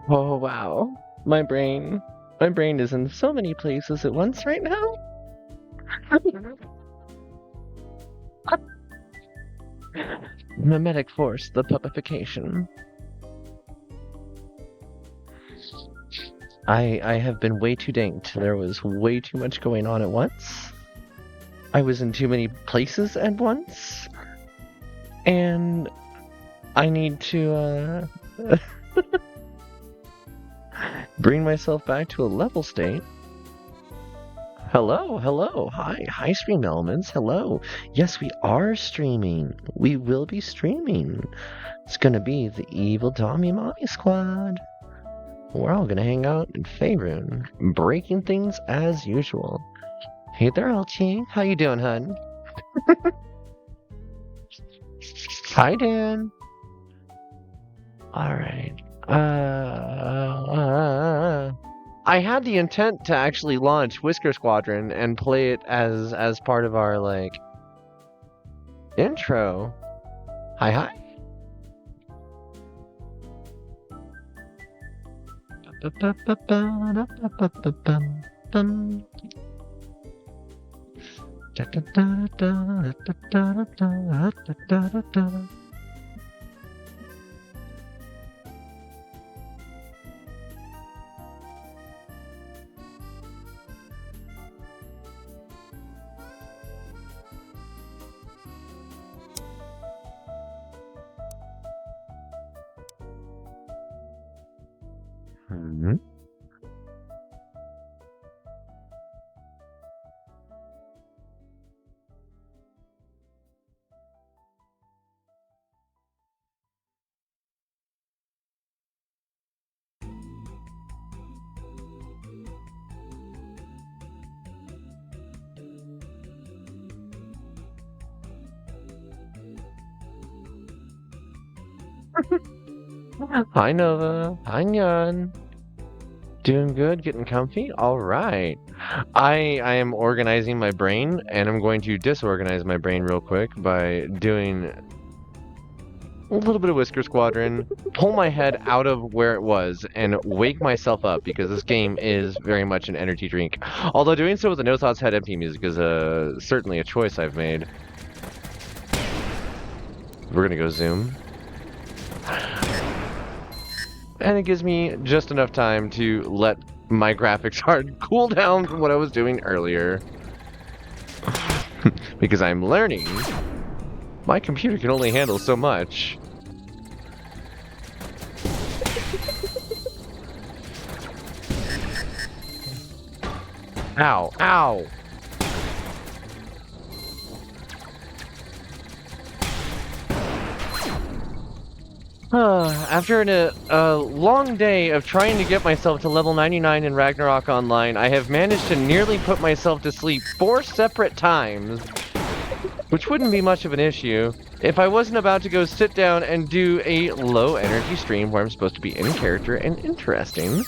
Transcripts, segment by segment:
Oh wow. My brain. My brain is in so many places at once right now. Mimetic force, the puppification. I have been way too dinged. There was way too much going on at once. I was in too many places at once. And I need to bring myself back to a level state. Hello, hello, hi stream elements, hello. Yes, we are streaming. We will be streaming. It's gonna be the Evil Tommy Mommy Squad. We're all gonna hang out in Faerun, breaking things as usual. Hey there, Elchie. How you doing, hun? Hi, Dan. Alright. I had the intent to actually launch Whisker Squadron and play it as part of our, like, intro. Hi, hi. Hmm. Hi Nova. Hi Nyan. Doing good, getting comfy? Alright. I am organizing my brain, and I'm going to disorganize my brain real quick by doing a little bit of Whisker Squadron, pull my head out of where it was, and wake myself up, because this game is very much an energy drink. Although doing so with the No Thoughts Head MP music is certainly a choice I've made. We're gonna go zoom. And it gives me just enough time to let my graphics card cool down from what I was doing earlier. Because I'm learning. My computer can only handle so much. Ow, ow! After a long day of trying to get myself to level 99 in Ragnarok Online, I have managed to nearly put myself to sleep 4 separate times. Which wouldn't be much of an issue if I wasn't about to go sit down and do a low energy stream where I'm supposed to be in character and interesting.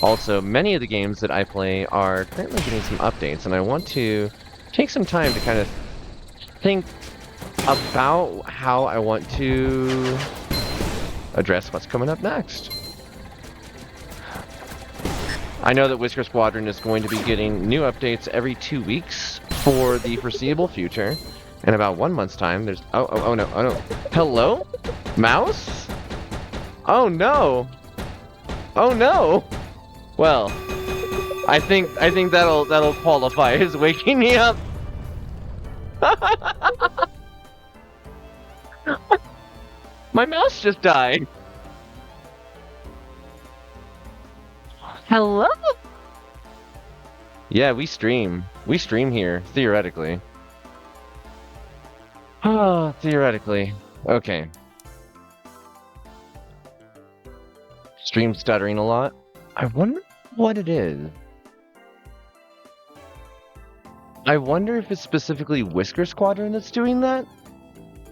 Also, many of the games that I play are currently getting some updates, and I want to take some time to kind of think about how I want to address what's coming up next. I know that Whisker Squadron is going to be getting new updates every 2 weeks for the foreseeable future. In about 1 month's time, there's... Oh no, oh no. Hello? Mouse? Oh no! Oh no! Well, I think that'll qualify as waking me up. My mouse just died. Hello? Yeah, we stream. We stream here, theoretically. Oh, theoretically. Okay. Stream stuttering a lot. I wonder what it is. I wonder if it's specifically Whisker Squadron that's doing that?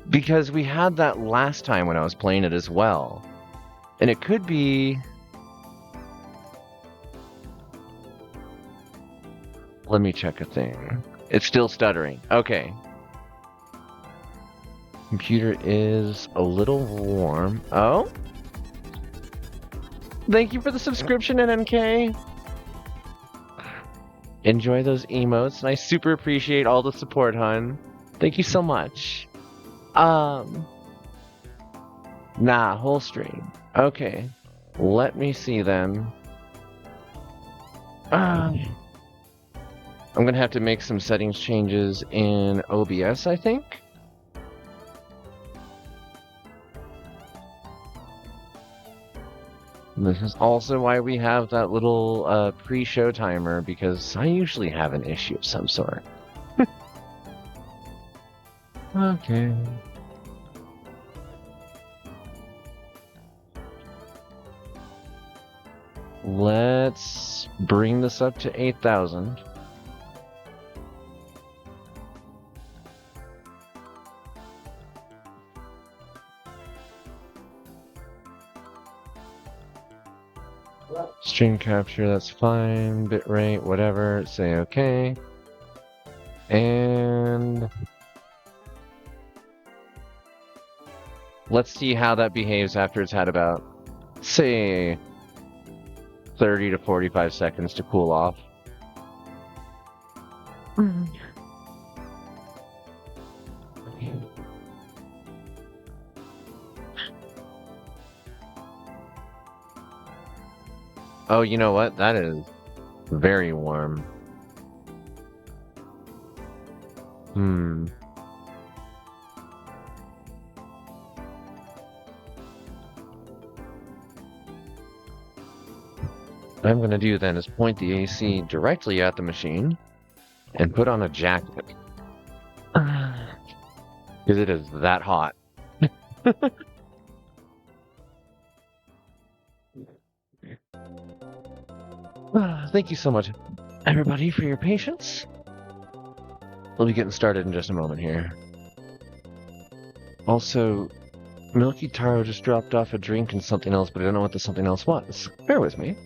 Because we had that last time when I was playing it as well. And it could be... Let me check a thing. It's still stuttering. Okay. Computer is a little warm. Oh? Thank you for the subscription, NNK. Enjoy those emotes, and I super appreciate all the support, hon. Thank you so much. Nah, whole stream. Okay. Let me see then. I'm gonna have to make some settings changes in OBS, I think. This is also why we have that little pre-show timer, because I usually have an issue of some sort. Okay. Let's bring this up to 8,000. Stream capture, that's fine. Bitrate, whatever. Say okay. And let's see how that behaves after it's had about, say, 30 to 45 seconds to cool off. Oh, you know what? That is very warm. What I'm going to do then is point the AC directly at the machine and put on a jacket. Because it is that hot. Thank you so much, everybody, for your patience. We'll be getting started in just a moment here. Also, Milky Taro just dropped off a drink and something else, but I don't know what the something else was. Bear with me.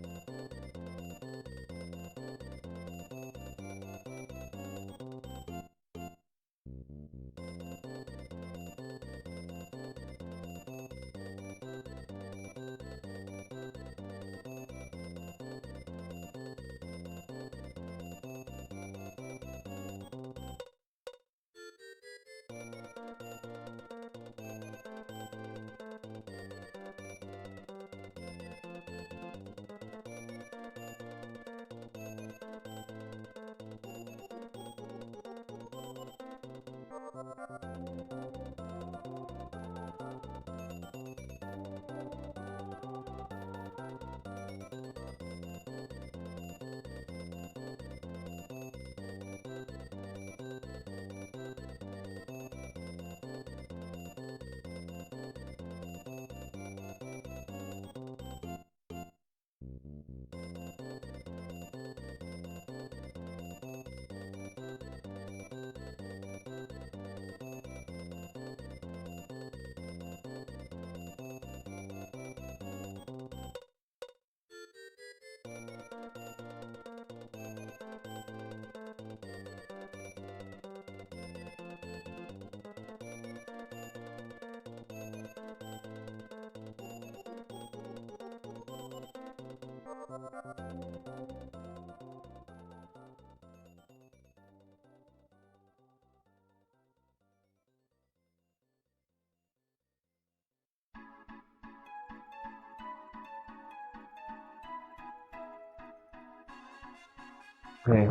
Okay.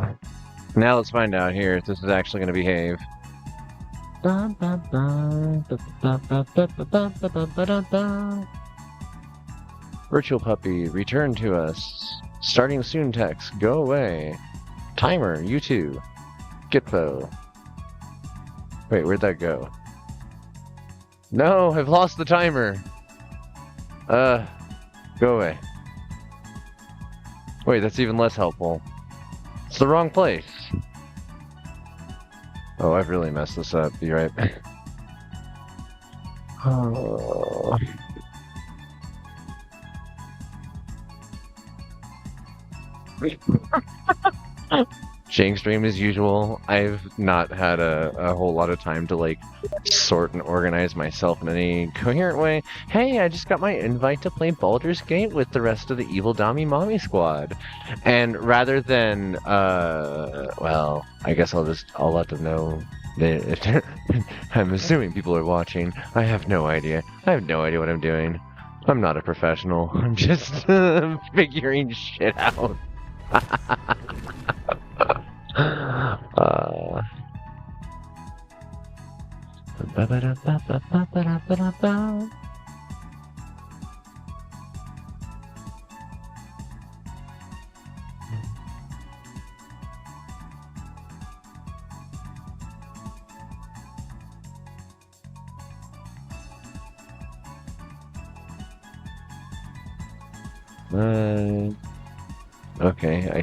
Now let's find out here if this is actually going to behave. Virtual puppy, return to us. Starting soon text, go away. Timer, you too. Gitpo. Wait, where'd that go? No, I've lost the timer. Go away. Wait, that's even less helpful. It's the wrong place. Oh, I've really messed this up. Be right back. Oh. Staying stream as usual. I've not had a whole lot of time to like sort and organize myself in any coherent way. Hey, I just got my invite to play Baldur's Gate with the rest of the Evil Dami Mommy squad. And rather than well, I guess I'll let them know that if they're I'm assuming people are watching. I have no idea. I have no idea what I'm doing. I'm not a professional. I'm just figuring shit out. Ba-ba-da-ba-ba-ba-ba-da-ba-da-ba. Okay, I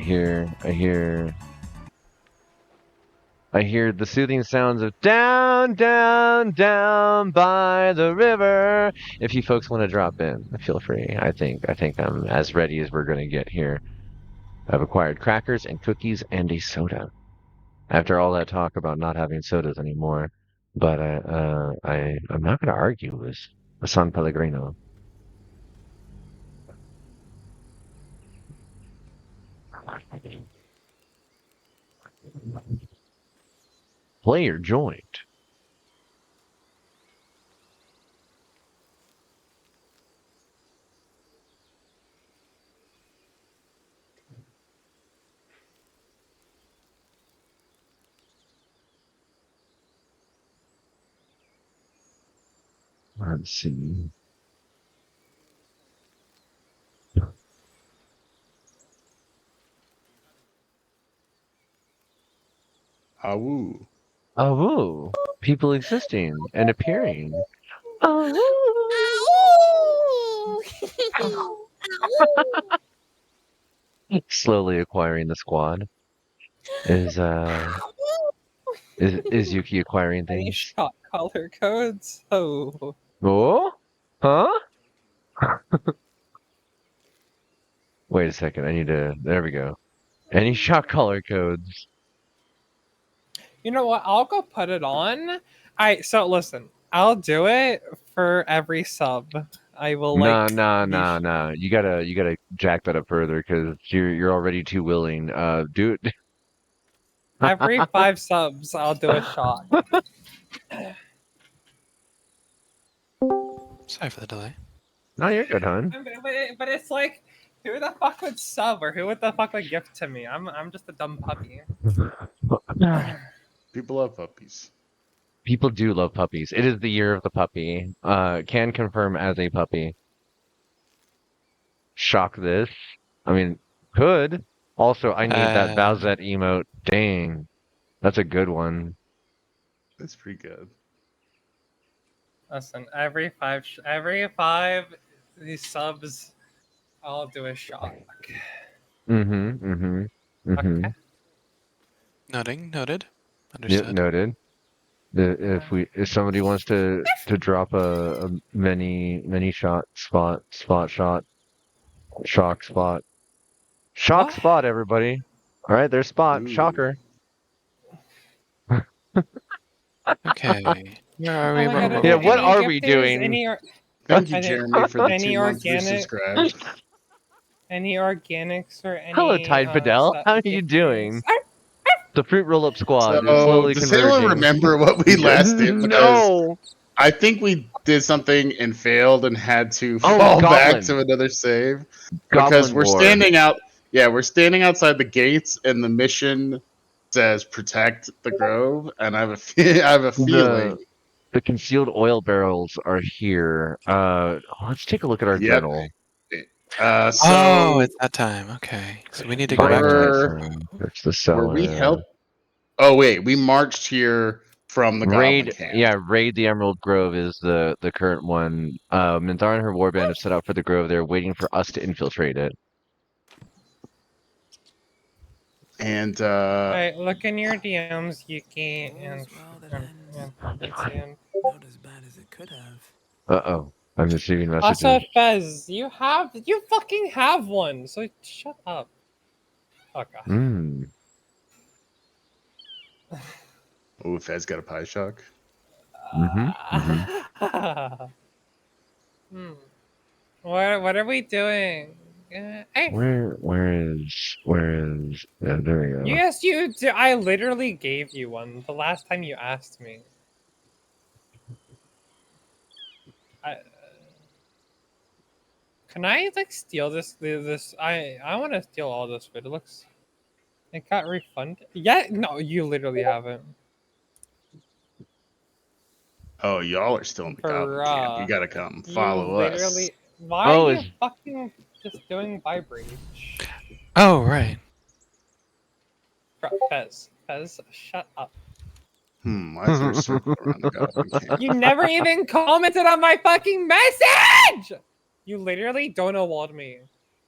hear the soothing sounds of down, down, down by the river. If you folks want to drop in, feel free. I think I'm as ready as we're gonna get here. I've acquired crackers and cookies and a soda. After all that talk about not having sodas anymore, but I'm not gonna argue with San Pellegrino. Player joined. Let's see. Awoo. Oh, people existing and appearing. Oh. Slowly acquiring the squad. Is Yuki acquiring Any things? shot color codes? Oh. Oh? Huh? Wait a second, I need to there we go. Any shot color codes? You know what? I'll go put it on. So listen, I'll do it for every sub. I will Nah, like nah. You gotta jack that up further because you're already too willing. Do it. every 5 subs I'll do a shot. Sorry for the delay. No, you're good, hon. But it's like, who the fuck would sub or who would the fuck would gift to me? I'm just a dumb puppy. People love puppies. People do love puppies. It is the year of the puppy. Can confirm as a puppy. Shock this. I mean, could. Also, I need that Bowsette emote. Dang. That's a good one. That's pretty good. Listen, every five these subs, I'll do a shot. Okay. Noted. Yep, Understood. noted. If somebody wants to drop a many shot spot shock spot What? spot everybody. All right, there's spot Ooh. shocker. Okay. Where are Oh we? my Where God, are Yeah, we? what any are we gifters, doing? Thank you, I think Jeremy, for the any 2 months organic- resubscribed. Any organics or any? Hello, Tide Fidel. How are you doing? The fruit roll up squad is So, slowly does converging. anyone remember what we last did? Because No. I think we did something and failed and had to Oh, fall back Goblin. to another save. Goblin Because we're War. standing out. Yeah, we're standing outside the gates, and the mission says protect the grove. And I have a feeling. The concealed oil barrels are here. Let's take a look at our Yep. journal. So it's that time. Okay. So we need to go back to It's the cellar. were we help? Oh wait, we marched here from the Raid, Goblin camp. yeah, Raid the Emerald Grove is the current one. Minthar and her warband have set out for the grove. They're waiting for us to infiltrate it. And Alright, look in your DMs, Yuki, and Not as bad as it could have. Uh-oh. I'm receiving messages. also Fez, you fucking have one, so shut up. Oh god. Ooh, Fez got a pie shock. Hmm. What are we doing? Hey, Where is? Yeah, there we go. yes, you do. I literally gave you one the last time you asked me. I, can I like steal this? I want to steal all this food. It looks. It got refunded. Yeah, no, you literally haven't. Oh, y'all are still in the goblin camp. You Bruh. gotta come You follow us. literally. Why Oh, are you it's- fucking just doing vibrate? Oh, right. Fez, shut up. Why is there a circle around the goblin camp? You never even commented on my fucking message! You literally don't award me.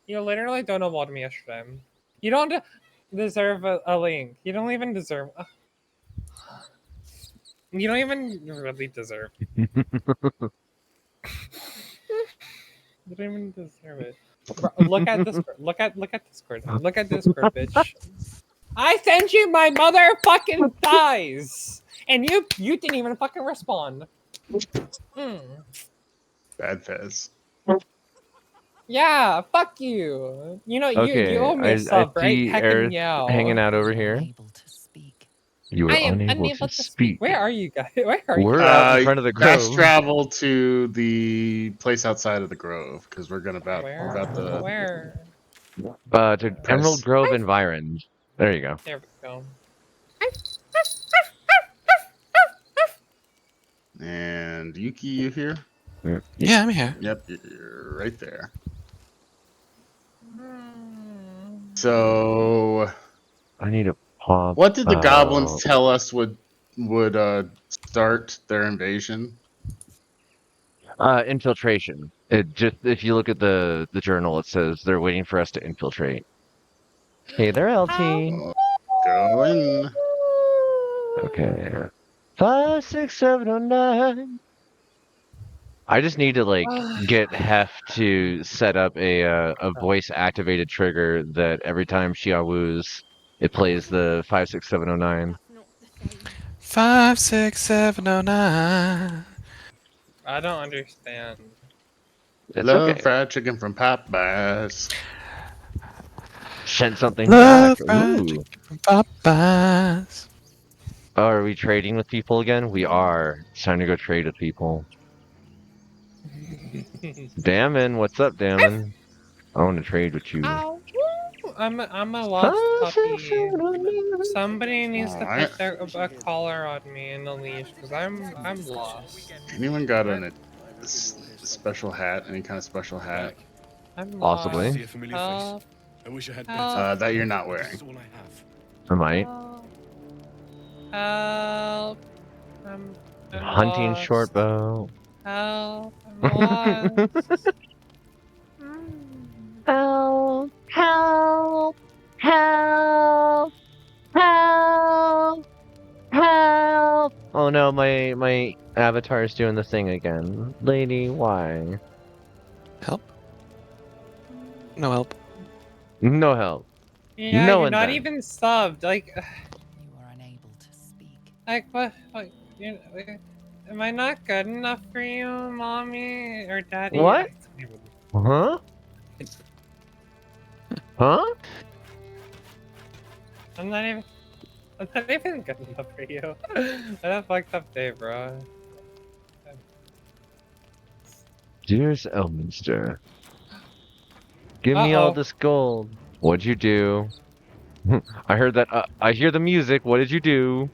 You literally don't award me yesterday. You don't deserve a link. You don't even deserve. You don't even really deserve. You don't even deserve it. Bro, look at Discord. Look at Discord. Look at Discord, bitch. I sent you my motherfucking thighs, and you didn't even fucking respond. Hmm. Bad Fez. Yeah, fuck you. You know, Okay, you owe me I a sub, right? see Heckin' Aerith meow. hanging out over You are here. unable to speak. You were I am unable unable to to speak. Where are you guys? Where are you? We're guys? out in front of the Fast grove. travel to the place outside of the grove because we're about to Where? To press. Emerald Grove Environs. There you go. There we go. And Yuki, you here? Yeah, I'm here. Yep, you're right there. Hmm. So, I need to pop. what did the goblins out. tell us would start their invasion? Infiltration. It just if you look at the journal, it says they're waiting for us to infiltrate. Hey there, LT. Oh, go in. Okay. 5, 6, 7, 8, 9. I just need to like get Hef to set up a voice activated trigger that every time she awwoos, it plays the 5, 6, 7, 0, 9. 5, 6, 7, 0, 9. I don't understand. It's Love okay. fried chicken from Popeyes. Send something Love back. fried Ooh. chicken from Popeyes. Oh, are we trading with people again? We are. It's time to go trade with people. Damon, what's up, Damon? I want to trade with you. Ow. I'm a lost 5, 6, puppy. 7, 8, 9. Somebody needs to Alright. put a collar on me and a leash because I'm lost. Anyone got a special hat? Any kind of special hat I'm Possibly. lost. See a familiar Help. face. I wish I had Help. better. that you're not This wearing? is all I have. I might. Help. I'm Hunting lost. short bow. Help. I'm lost. Help! Help! Help! Help! Help! Oh no, my avatar is doing the thing again. Lady, why? Help? No help. No help. Yeah, No you're one not then. even subbed. Like, You are unable to speak. what? You, am I not good enough for you, mommy or daddy? What? I don't even- Huh? Huh? I'm not even good enough for you. What a fucked up day, bro. Dearest Elminster, give me all this gold. What'd you do? I heard that. I hear the music. What did you do?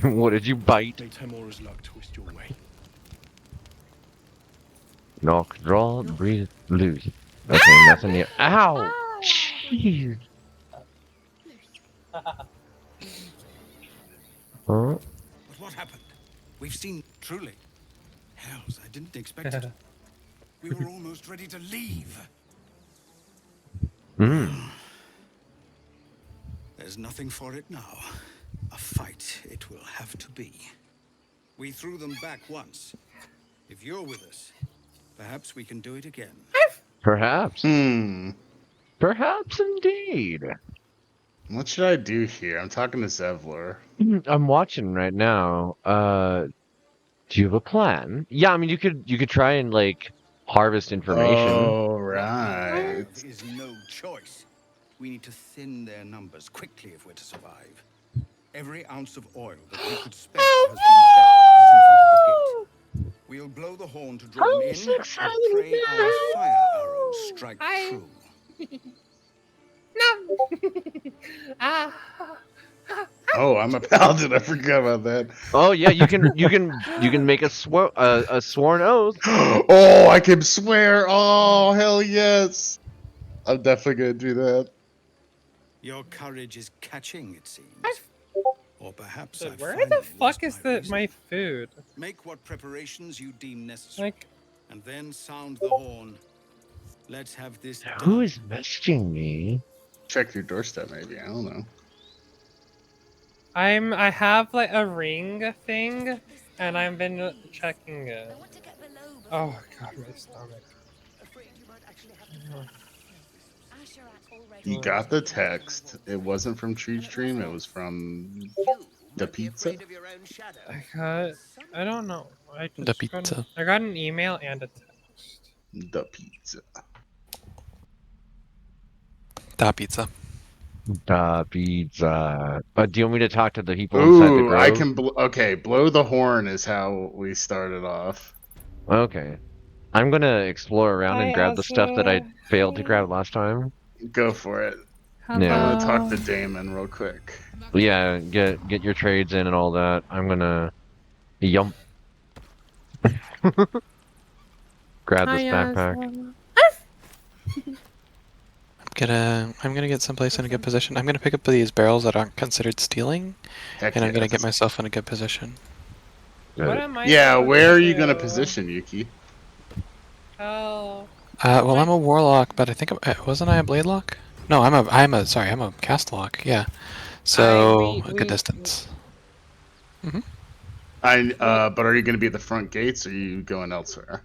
What did you bite? May Tamora's luck twist your way. Knock, draw, breathe, loose. Okay, nothing new. Ow! Jeez. Huh? But what happened? We've seen truly. Hells, I didn't expect it. We were almost ready to leave. There's nothing for it now. A fight it will have to be. We threw them back once. If you're with us, perhaps we can do it again. Perhaps. Perhaps indeed. What should I do here? I'm talking to Zevlor. I'm watching right now. Do you have a plan? Yeah, I mean you could try and like harvest information. Oh, Right. right. There is no choice. We need to thin their numbers quickly if we're to survive. Every ounce of oil that we could spare has been set out in front of the gate. We'll blow the horn to draw them in and pray our fire arrows strike true. No. Ah. Oh, I'm a paladin. I forgot about that. Oh yeah, you can make a sworn oath. Oh, I can swear. Oh, hell yes. I'm definitely gonna do that. Your courage is catching, it seems. Or perhaps So I've where finally the fuck lost is my the reason. my food? Make what preparations you deem necessary, Like, and then sound the horn. Let's have this Who done. is messaging me? Check your doorstep, maybe. I don't know. I have like a ring thing, and I've been checking it. Oh god, my stomach. You got the text. It wasn't from Tree Stream. It was from the pizza. I don't know. I just The got- pizza. I got an email and a text. The pizza. Da pizza. Pizza. Do you want me to talk to the people inside the Ooh, grove? I can. Okay, blow the horn is how we started off. Okay. I'm gonna explore around and Hi, grab the stuff that I Ozzy. failed to grab last time. Go for it. I'm Yeah. gonna talk to Damon real quick. Yeah, get your trades in and all that. I'm gonna yump. Grab this backpack. I'm gonna get someplace in a good position. I'm gonna pick up these barrels that aren't considered stealing, Heck and I'm gonna yes. get myself in a good position. What am I? Yeah, supposed where to are you gonna do? position, Yuki? Oh. Well, I'm a warlock, but I think wasn't I a blade lock? No, I'm a cast lock. Yeah, so a good distance. But are you gonna be at the front gates or are you going elsewhere?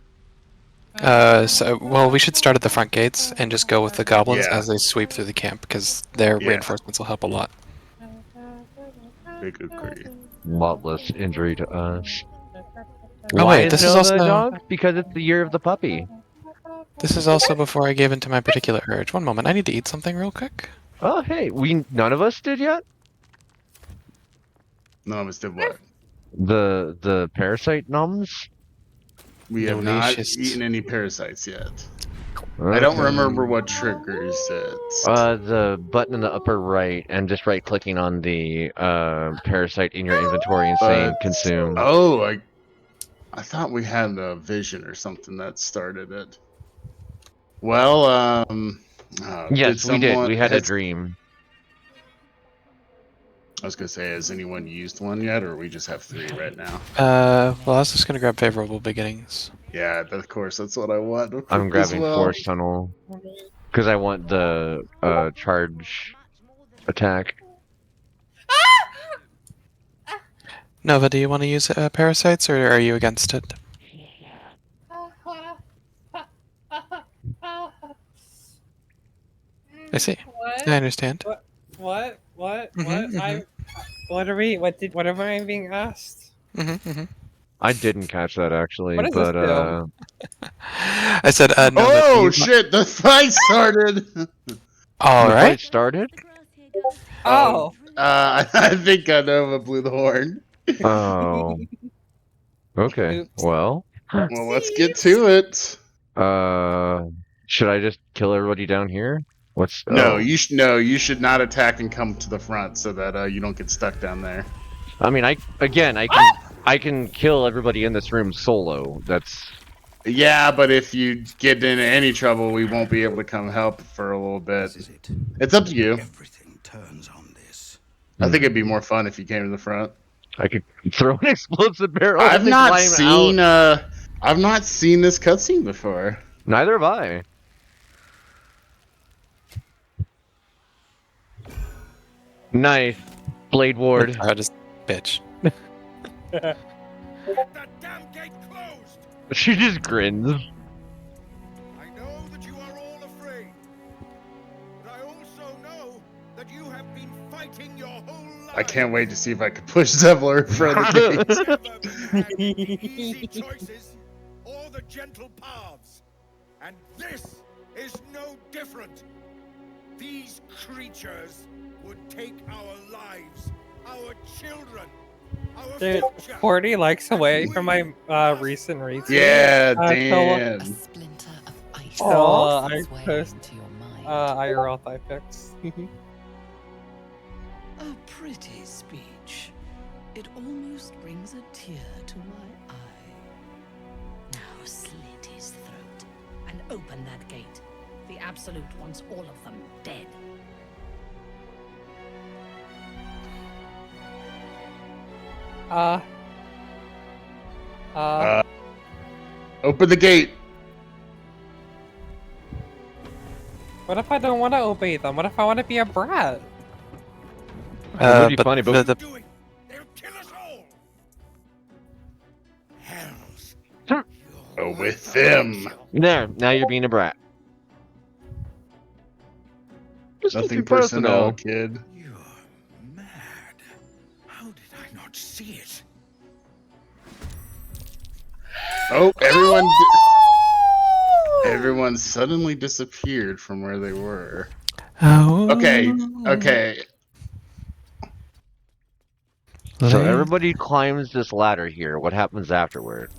Well, we should start at the front gates and just go with the goblins Yeah. as they sweep through the camp because their Yeah. reinforcements will help a lot. Big agree. Lot less injury to us. Oh, Why wait, is this is Nova a also- dog? Because it's the year of the puppy. This is also before I gave into my particular urge. One moment, I need to eat something real quick. Oh hey, none of us did yet. None of us did what? The parasite noms. We have not Delicious. eaten any parasites yet. I don't Okay. remember what triggers it. The button in the upper right, and just right clicking on the parasite in your inventory and saying But- consume. Oh, I thought we had a vision or something that started it. Well, Yes, we did. We had a has- dream. I was gonna say, has anyone used one yet, or we just have 3 right now? Well, I was just gonna grab favorable beginnings. Yeah, of course, that's what I want. I'm as grabbing well. Force Tunnel because I want the charge attack. Nova, do you want to use parasites, or are you against it? I see. What? I understand. What? Mhm, What are we? What am I being asked? I didn't catch that actually, What does this but do? I said, Nova, do Oh you- shit! The fight started. All the right. fight started. Oh. I think Nova blew the horn. Oh. Okay. Oops. Well, Well, let's get to it. should I just kill everybody down here? What's No, oh. you should not attack and come to the front so that you don't get stuck down there. I mean, I can kill everybody in this room solo. That's Yeah, but if you get into any trouble, we won't be able to come help for a little bit. This is it. It's up to you. Everything turns on this. I think it'd be more fun if you came to the front. I could throw an explosive barrel. I've and not climb seen out. I've not seen this cutscene before. Neither have I. Knife, blade ward. Just bitch. That damn gate closed! She just grins. I know that you are all afraid. I can't wait to see if I can push Zevlor in front of the gate. Never been had easy choices or the gentle paths. And this is no different. These creatures would take our lives, our children, our Dude, future. 40 likes away from my recent retweet. Yeah, so, A damn. splinter of ice Oh, makes its I way post- into your mind. IRL thigh pics. A pretty speech. It almost brings a tear to my eye. Now slit his throat and open that gate. The Absolute wants all of them dead. Open the gate. What if I don't want to obey them? What if I want to be a brat? That would be but funny, but the- Doing. They'll kill us all. Hells. Go with them. there, now you're being a brat. Just Nothing be personal, kid. You're mad. How did I not see it? Oh, everyone suddenly disappeared from where they were. Oh. Okay, okay. So everybody climbs this ladder here. What happens afterward?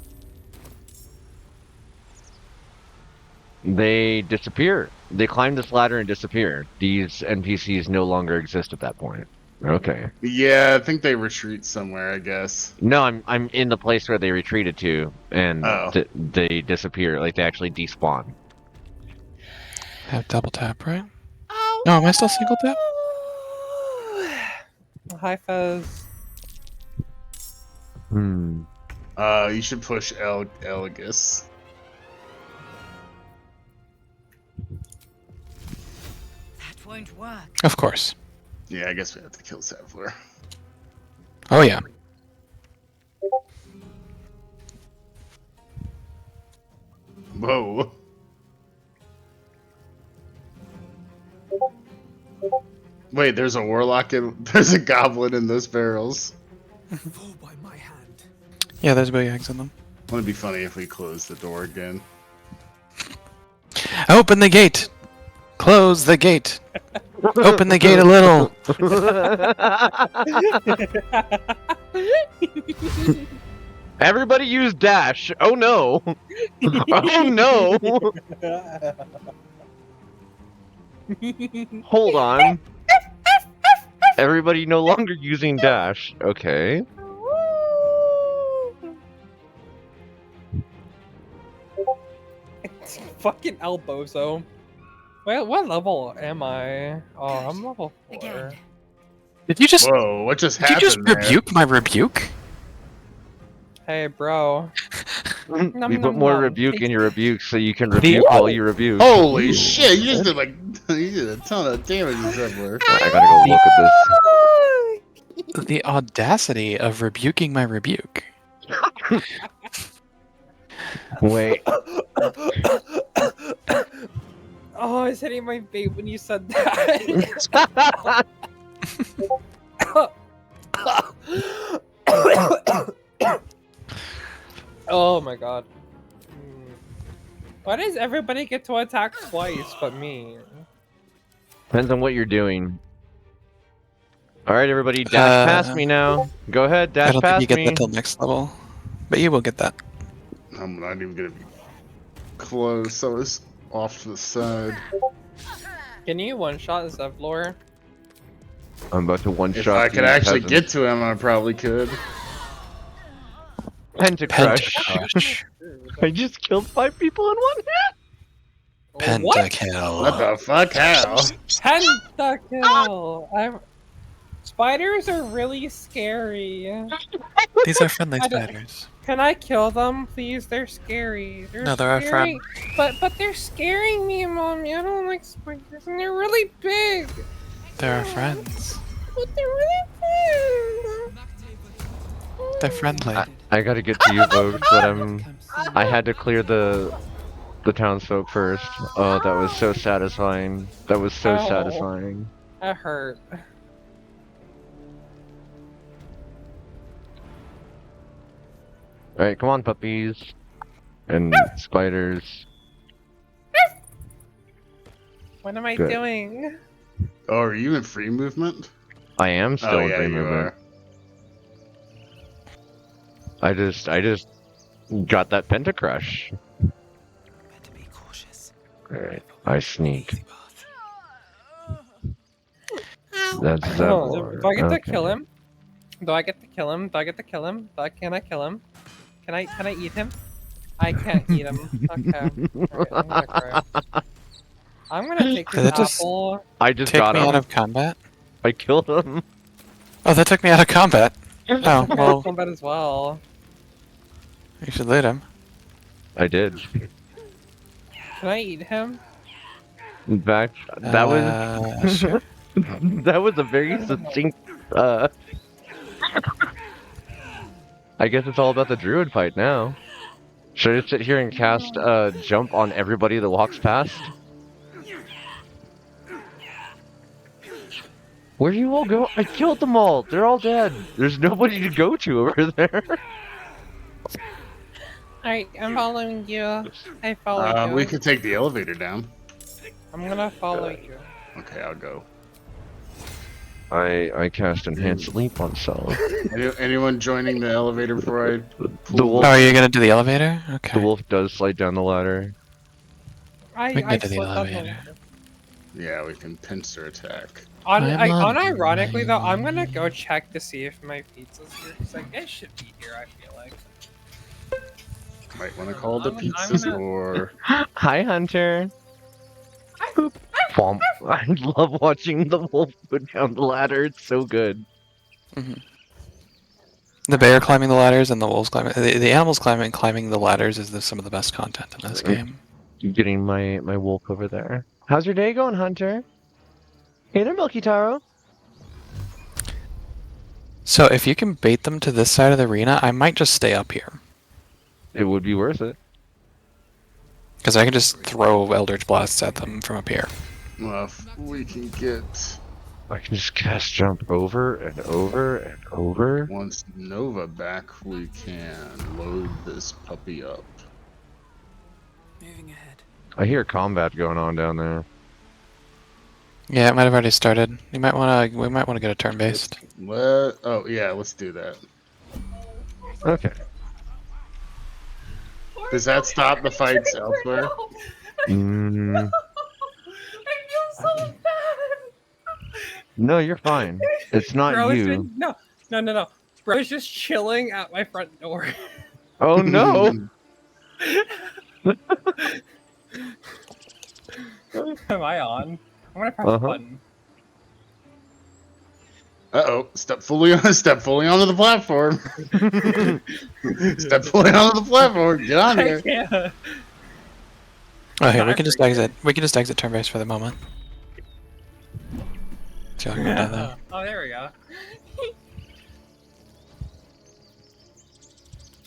They disappear. They climb this ladder and disappear. These NPCs no longer exist at that point. Okay. Yeah, I think they retreat somewhere, I guess. No, I'm in the place where they retreated to, and Oh. they disappear. Like they actually despawn. Have double tap, right? No, am I still single tap? Hi, Fez. Hmm. You should push Elgus. That won't work. Of course. Yeah, I guess we have to kill Zevlor. Oh yeah. Whoa. Wait, there's a warlock in. There's a goblin in those barrels. Fall by my hand. Yeah, there's big eggs in them. Wouldn't it be funny if we closed the door again? Open the gate. Close the gate. Open the gate a little. Everybody use dash. Oh no. Oh no. Hold on. Everybody no longer using dash. Okay. Fucking Elbozo. Wait, what level am I? Oh, I'm level 4. Again. Did you just Whoa, what just did you happened just there? rebuke my rebuke? Hey, bro. We Nom, put more nom. rebuke in your rebuke so you can rebuke all you rebuke. Holy shit, you just did like you did a ton of damage to Zevlor. I gotta go look at this. The audacity of rebuking my rebuke. Wait. Oh, I was hitting my vape when you said that. Oh my god. Why does everybody get to attack twice but me? Depends on what you're doing. Alright, everybody, dash past me now. Go ahead, I dash don't think past you get me. that till next level, but you will get that. I'm not even gonna be close. I was off to the side. Can you one-shot Zevlor? I'm about to one If shot. I could actually get to him, I probably could. Pentacrush. Pentacrush. I just killed 5 people in one hit. What? Pentakill. What the fuck? How? Pentakill! Spiders are really scary. These are friendly I don't- spiders. Can I kill them, please? They're scary. No, they're our scary- But they're scaring me, Mommy. I don't like spiders, and they're really big. They're our friends. But they're really big. They're friendly. I gotta get to you, Vogue, but I had to clear the townsfolk first. Oh, that was so satisfying. That was so Ow. satisfying. That hurt. Alright, come on, puppies. And spiders. What am I Good. doing? Oh, are you in free movement? I am still Oh in yeah, free you movement. are. I just got that pentacrush. Better be cautious. Alright, I sneak. Easy path. That's Zevlor. Do I get to Okay. kill him? Do I get to kill him? Do I get to kill him? Can I kill him? Can I eat him? I can't eat him. Okay. Alright, I'm gonna cry. I'm gonna take Did this that just apple. I just Take got me him. out of combat? I killed him. Oh, that took me out of combat. Oh, Well, well, combat as well. you should loot him. I did. Can I eat him? In fact, that was Sure. that was a very succinct. I guess it's all about the druid fight now. Should I just sit here and cast jump on everybody that walks past? Where do you all go? I killed them all. They're all dead. There's nobody to go to over there. Alright, I'm following you. I follow you. We could take the elevator down. I'm gonna follow you. Okay, I'll go. I cast enhanced sleep on Sol. Anyone joining the elevator before I? The Oh, wolf. are you gonna do the elevator? Okay. The wolf does slide down the ladder. We can I get to the slipped on the- elevator. Yeah, we can pincer attack. Unironically though, I'm gonna go check to see if my pizza's here because like it should be here. I feel like. Might want to call the I'm pizza gonna- store. Hi, Hunter. Boop. Womp. I love watching the wolf go down the ladder. It's so good. The bear climbing the ladders and the wolves climbing. The animals climbing the ladders is some of the best content in this game. Getting my wolf over there. How's your day going, Hunter? Hey there, Milky Taro. So if you can bait them to this side of the arena, I might just stay up here. It would be worth it. Because I can just throw Eldritch Blasts at them from up here. Well, if we can get I can just cast jump over and over and over. once Nova back, we can load this puppy up. Moving ahead. I hear combat going on down there. Yeah, it might have already started. We might want to get a turn based. What? Oh yeah, let's do that. Okay. Does that stop the fights elsewhere? Mm, I feel so bad. no, you're fine. It's not Bro, you. no. Bro is just chilling at my front door. Oh no! Am I on? I'm gonna press Uh-huh. the button. Uh-oh, step fully onto the platform. Step fully onto the platform. Get on I here. can't. Oh, here we can just exit. We can just exit turn based for the moment. See how I can get down there. Oh, there we go.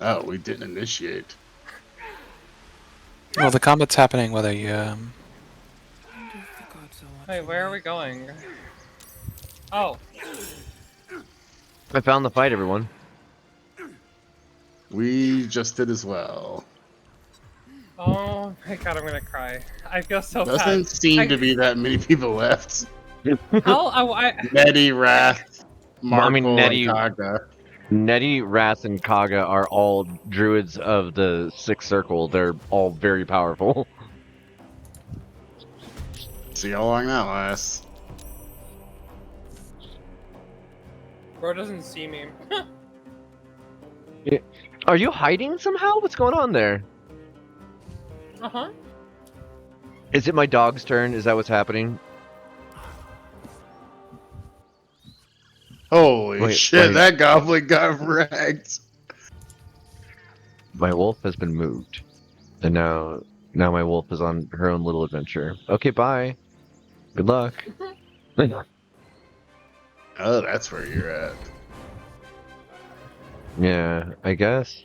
Oh, we didn't initiate. Well, the combat's happening whether you. Wonder if the gods are Wait, watching where are me. we going? Oh, I found the fight, everyone. We just did as well. oh my god, I'm gonna cry. I feel so Doesn't bad. seem to be that many people left. How? I Nettie, Wrath, Markle, I mean, Nettie- and Kaga. Nettie, Wrath, and Kaga are all druids of the Sixth Circle. They're all very powerful. See how long that lasts. Bro doesn't see me. Are you hiding somehow? What's going on there? Uh-huh. Is it my dog's turn? Is that what's happening? Holy Wait, shit, wait. that goblin got wrecked. My wolf has been moved. And now my wolf is on her own little adventure. Okay, bye. Good luck. Oh, that's where you're at. Yeah, I guess.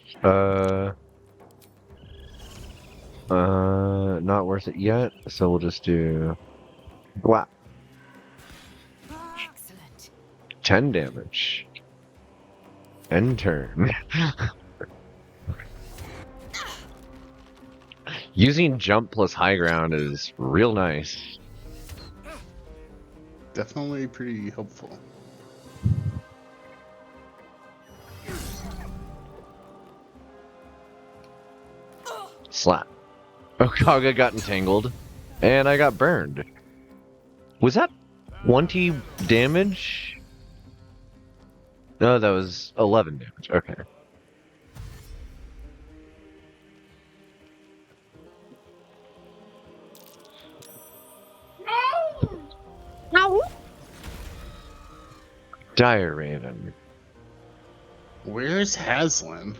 Not worth it yet, so we'll just do Gwap. Excellent. 10 damage. End turn. Using jump plus high ground is real nice. Definitely pretty helpful. Slap. Okaga got entangled, and I got burned. Was that 20 damage? No, that was 11 damage. Okay. Dire Raven. Where's Haslin?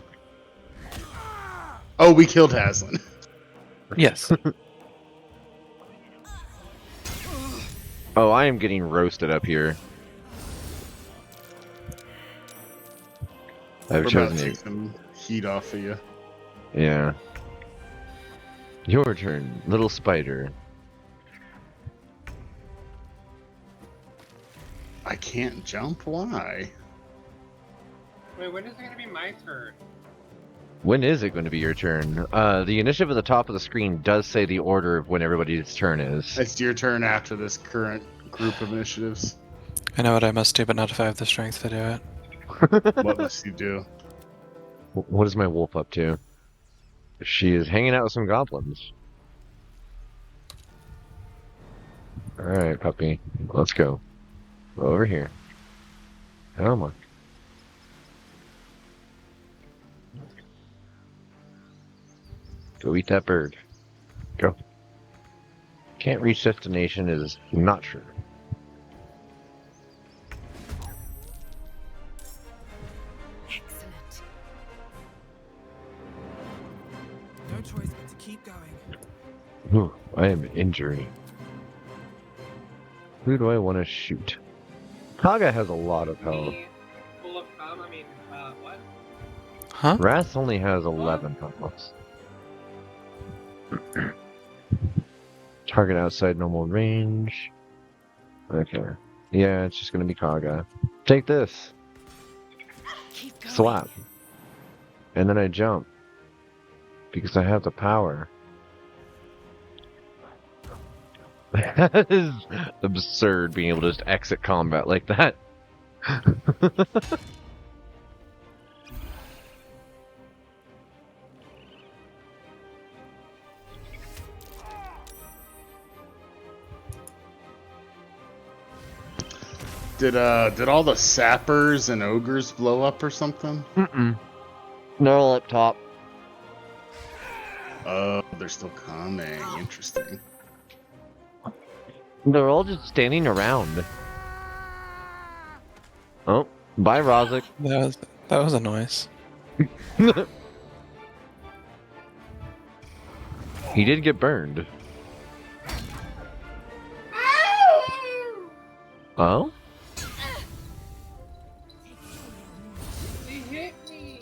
Oh, we killed Haslin. Yes. Oh, I am getting roasted up here. I've We're about chosen to you. take some heat off of you. Yeah. Your turn, little spider. I can't jump? Why? Wait, when is it gonna be my turn? When is it going to be your turn? The initiative at the top of the screen does say the order of when everybody's turn is. It's your turn after this current group of initiatives. I know what I must do, but not if I have the strength to do it. What must you do? What is my wolf up to? She is hanging out with some goblins. Alright, puppy. Let's go. Over here. Come on. Go eat that bird. Go. Can't reach destination is not true. Excellent. No choice but to keep going. Ooh, I am injury. Who do I want to shoot? Kaga has a lot of health. Me, full of cum, I mean, what? Huh? Wrath only has 11 health. Target outside normal range. Okay. Yeah, it's just gonna be Kaga. Take this. Keep going. Slap. And then I jump. Because I have the power. That is absurd being able to just exit combat like that. Did all the sappers and ogres blow up or something? Mm-mm. They're all up top. Oh, they're still coming. Interesting. They're all just standing around. Oh, bye, Rozek. That was a noise. He did get burned. Oh? They hit me!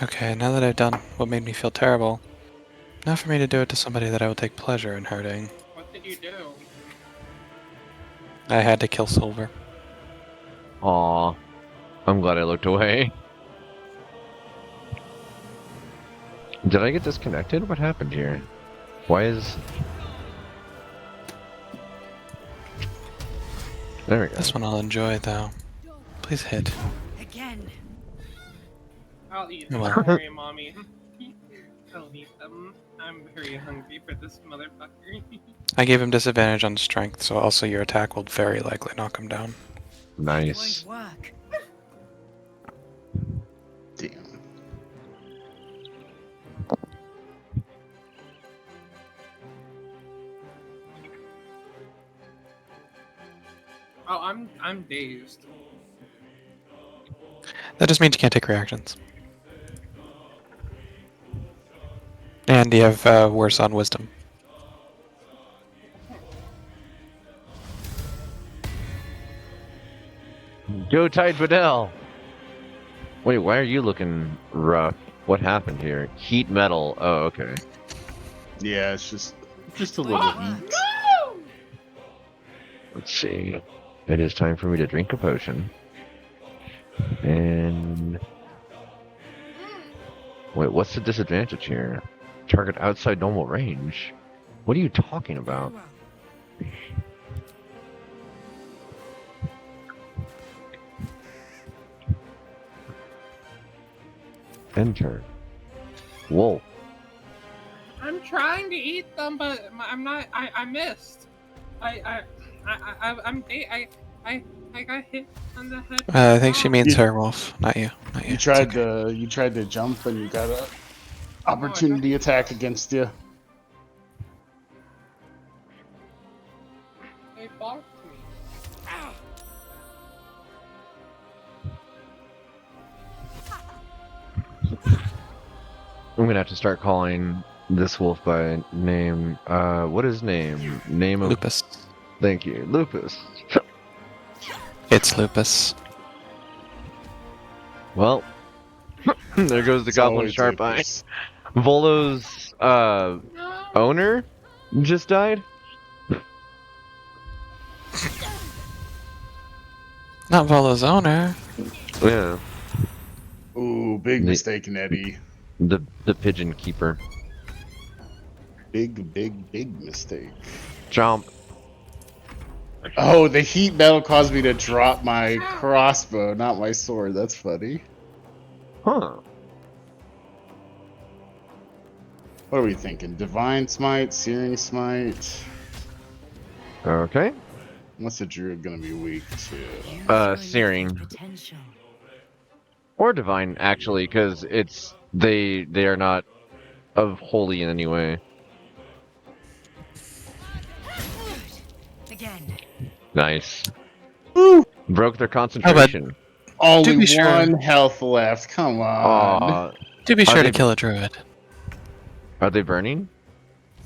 Okay, now that I've done what made me feel terrible, now for me to do it to somebody that I will take pleasure in hurting. What did you do? I had to kill Silver. Aw. I'm glad I looked away. Did I get disconnected? What happened here? Why is... There we go. This one I'll enjoy, though. Please hit. Again. I'll eat Well. them, don't worry, mommy. I'll eat them. I'm very hungry for this motherfucker. I gave him disadvantage on strength, so also your attack will very likely knock him down. Nice. It won't work. Damn. Oh, I'm dazed. That just means you can't take reactions. And you have worse on wisdom. Go Tide Fidel! Wait, why are you looking rough? What happened here? Heat metal. Oh, okay. Yeah, it's just a little heat. Let's see. It is time for me to drink a potion. And... Wait, what's the disadvantage here? Target outside normal range. What are you talking about? Enter. Wolf. I'm trying to eat them, but I'm not. I missed. I got hit on the head. I think she means her, Wolf, not you. Not you. You It's tried okay. to jump and you got a opportunity attack against you. They blocked me. Ah. I'm gonna have to start calling this wolf by name. What is name? Name of. Lupus. Thank you, Lupus. It's Lupus. Well, there goes the It's goblin always sharp eye. Lupus. Volo's No. owner just died. Not Volo's owner. Yeah, Ooh, big The- mistake, Nettie. the pigeon keeper. Big mistake. Jump. Oh, the heat metal caused me to drop my crossbow, not my sword. That's funny. Huh. What are we thinking? Divine Smite, Searing Smite. Okay. What's the druid gonna be weak to? Use your Searing. youthful potential. Or divine, actually, because it's they are not of holy in any way. Again. Nice. Woo! Broke their concentration. Only be sure. one health left. Come on. Aw. Do be Are sure to they- kill a druid. Are they burning?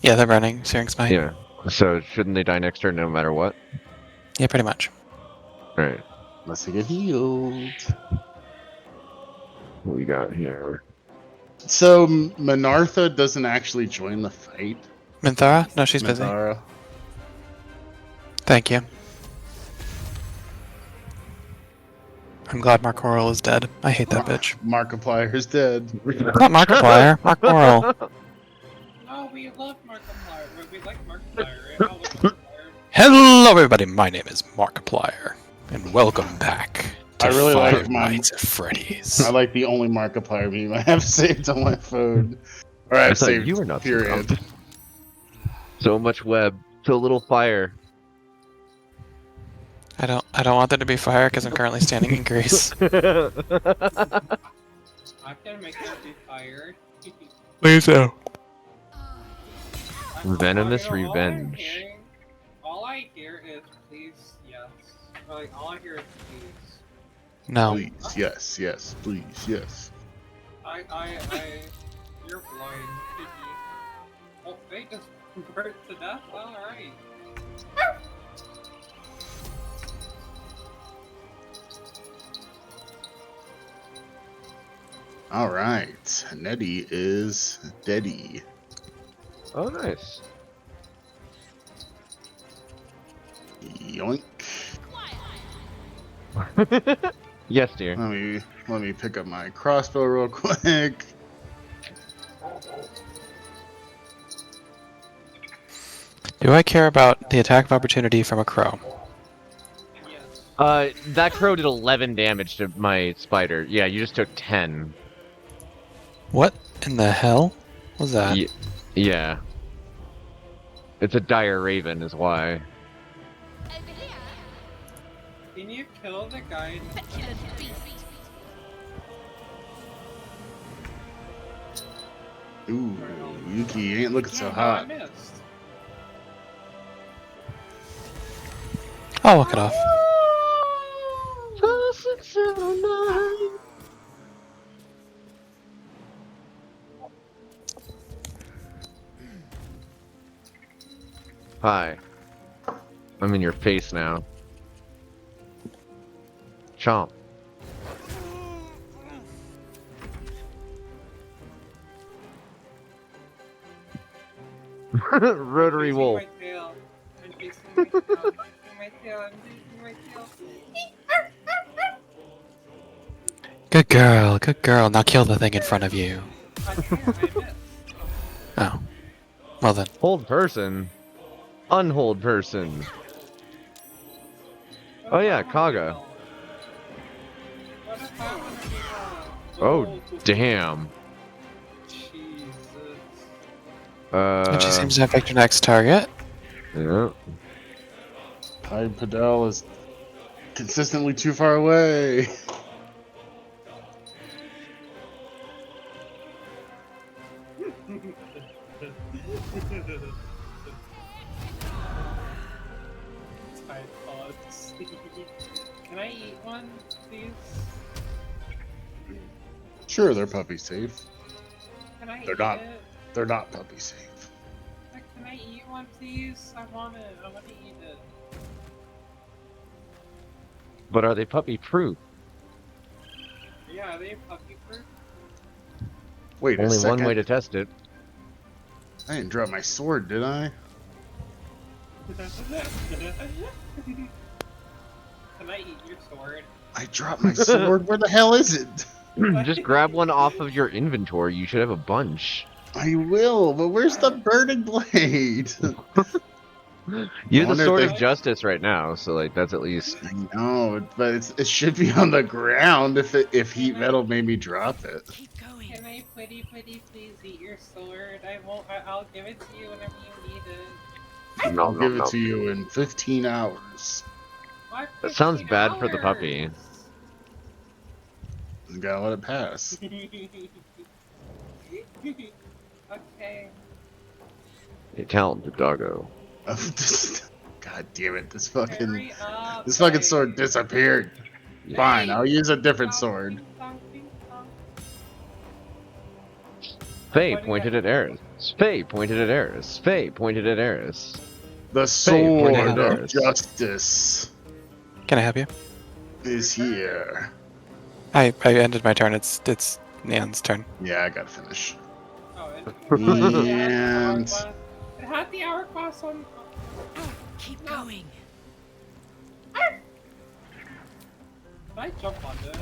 Yeah, they're burning. Searing Smite. Yeah. So shouldn't they die next turn no matter what? Yeah, pretty much. Alright. Let's get healed. What we got here? So Menartha doesn't actually join the fight. Minthara? No, she's busy. Minthara. Thank you. I'm glad Mark Oral is dead. I hate that bitch. Markiplier's dead. Not Markiplier. Mark Oral. Oh, we love Markiplier. We like Markiplier. Right? Oh, Markiplier. Hello, everybody. My name is Markiplier, and welcome back to I really Five like my- Nights at Freddy's. I like the only Markiplier meme I have saved on my phone. Or I've I thought saved you were not period. surrounded. So much web, so little fire. I don't want there to be fire because I'm currently standing in grease. I can make that be fired. Please do. Venomous All I'm revenge. hearing- All I hear is please, yes. Like, all I hear is please. No. Please, yes, please, yes. You're blind. Oh, they just burnt to death? Alright. Alright. Nettie is deady. Oh, nice. Yoink. Yes, dear. Let me pick up my crossbow real quick. Do I care about the attack of opportunity from a crow? Yes. That crow did 11 damage to my spider. Yeah, you just took 10. What in the hell was that? Yeah. It's a dire raven, is why. Can you kill the guy? Ooh, Yuki, you ain't looking so Yeah, no, hot. I missed. I'll look it off. Hi. I'm in your face now. Chomp. Rotary I'm wolf. chasing my tail. I'm chasing my tail. I'm chasing my tail. I'm chasing my tail. Good girl, good girl. Now kill the thing in front of you. I missed. Oh. Well then. Hold person. Unhold person. Oh yeah, Kaga. What if I want to be Oh, damn. Jesus. And she seems to have picked her next target. Yeah. Hyde Padel is consistently too far away. Tide pods. Can I eat one, please? Sure, they're puppy safe. Can I They're eat not. it? They're not puppy safe. Can I eat one, please? I want it. I want to eat it. But are they puppy proof? Yeah, are they puppy proof? Wait a Only second. one way to test it. I didn't drop my sword, did I? Can I eat your sword? I dropped my sword. Where the hell is it? Just grab one off of your inventory. You should have a bunch. I will, but where's the burning blade? You have the wonder if sword they- of justice right now, so like that's at least. I know, but it should be on the ground if heat metal made me drop it. Keep going. Can I please eat your sword? I'll give it to you whenever you need it. I'll give it to you in 15 hours. Why That sounds 15 bad for the puppy. hours? You gotta let it pass. Okay. A talented doggo. God damn it! This fucking Hurry up, sword guys. disappeared. Fine, I'll use a different sword. Faye pointed at Eris. Faye pointed at Eris. Faye pointed at Eris. The Faye pointed sword at of Eris. justice Can I help you? is here. I ended my turn. It's Neon's turn. Yeah, I gotta finish. Oh, And it had the hourglass on. Keep going. Can I jump on this?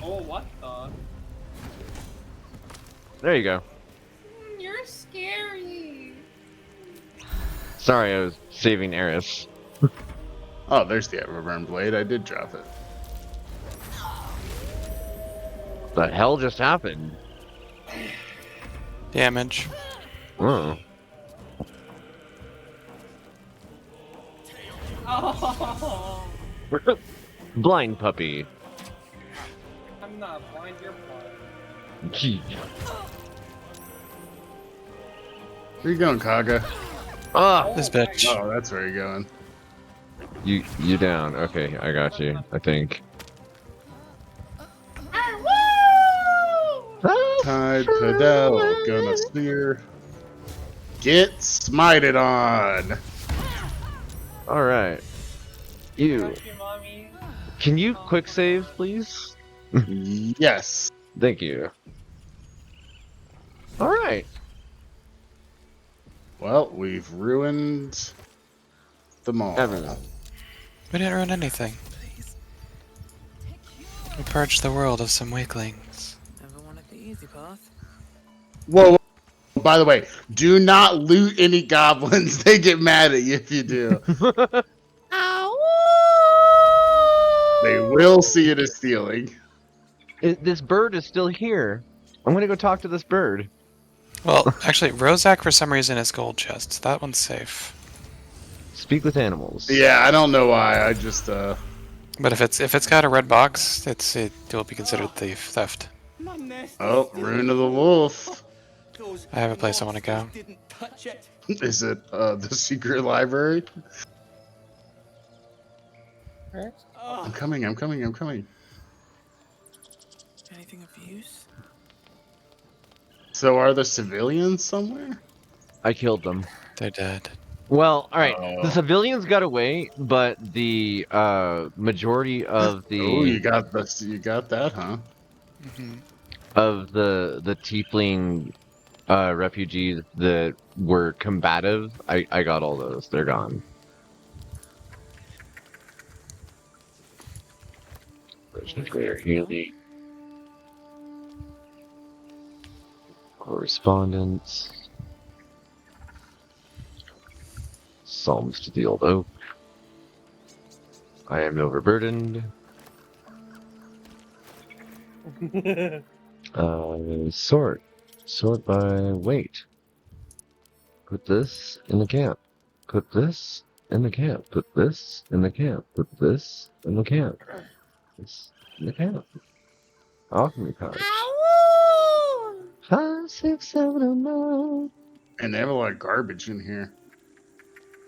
Oh, what the? There you go. You're scary. Sorry, I was saving Eris. oh, there's the Everburn blade. I did drop it. The hell just happened? Damage. Oh. Oh, Blind puppy. I'm not blind. You're blind. Gee. Where you going, Kaga? Ah, This bitch. Oh, that's where you're going. you down? Okay, I got you. I think. Tide Padel, gonna spear. Get smited on. All right. You. Thank you, mommy. Can you quick save, please? Yes. Thank you. All right. Well, we've ruined the mall. Everything. We didn't ruin anything. We purged the world of some weaklings. Never wanted the easy path. Whoa, whoa. By the way, do not loot any goblins. They get mad at you if you do. They will see it as stealing. This bird is still here. I'm gonna go talk to this bird. Well, actually, Rozak for some reason is gold chests. That one's safe. Speak with animals. Yeah, I don't know why. I just But if it's got a red box, it will be considered theft. oh, Rune of the Wolf. I have a place I want to go. Is it the secret library? I'm coming. Anything of use? So are the civilians somewhere? I killed them. They're dead. Well, all right. Oh. The civilians got away, but the majority of the Oh, you got that, huh? of the tiefling refugees that were combative, I got all those. They're gone. Correspondence. Psalms to the Old Oak. I am overburdened. Sort. Sort by weight. Put this in the camp. Put this in the camp. Put this in the camp. Put this in the camp. This in the camp. Alchemy pouch. 5, 6, 7, and 9. And they have a lot of garbage in here.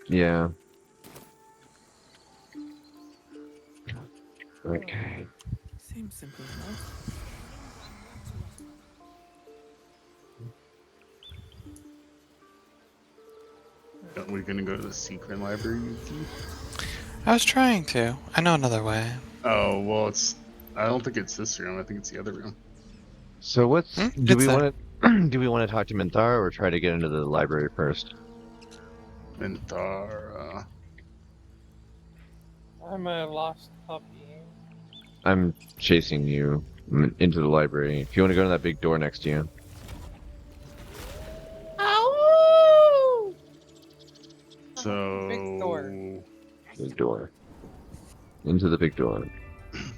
Yeah. Okay. Seems simple enough. Are we gonna go to the secret library, Yuki? I was trying to. I know another way. Oh, well, it's... I don't think it's this room. I think it's the other room. So what's Hmm? do It's we a- want to do we want to talk to Minthara or try to get into the library first? Minthara. I'm a lost puppy. I'm chasing you into the library. If you want to go to that big door next to you. So... Big door. Big door. Into the big door.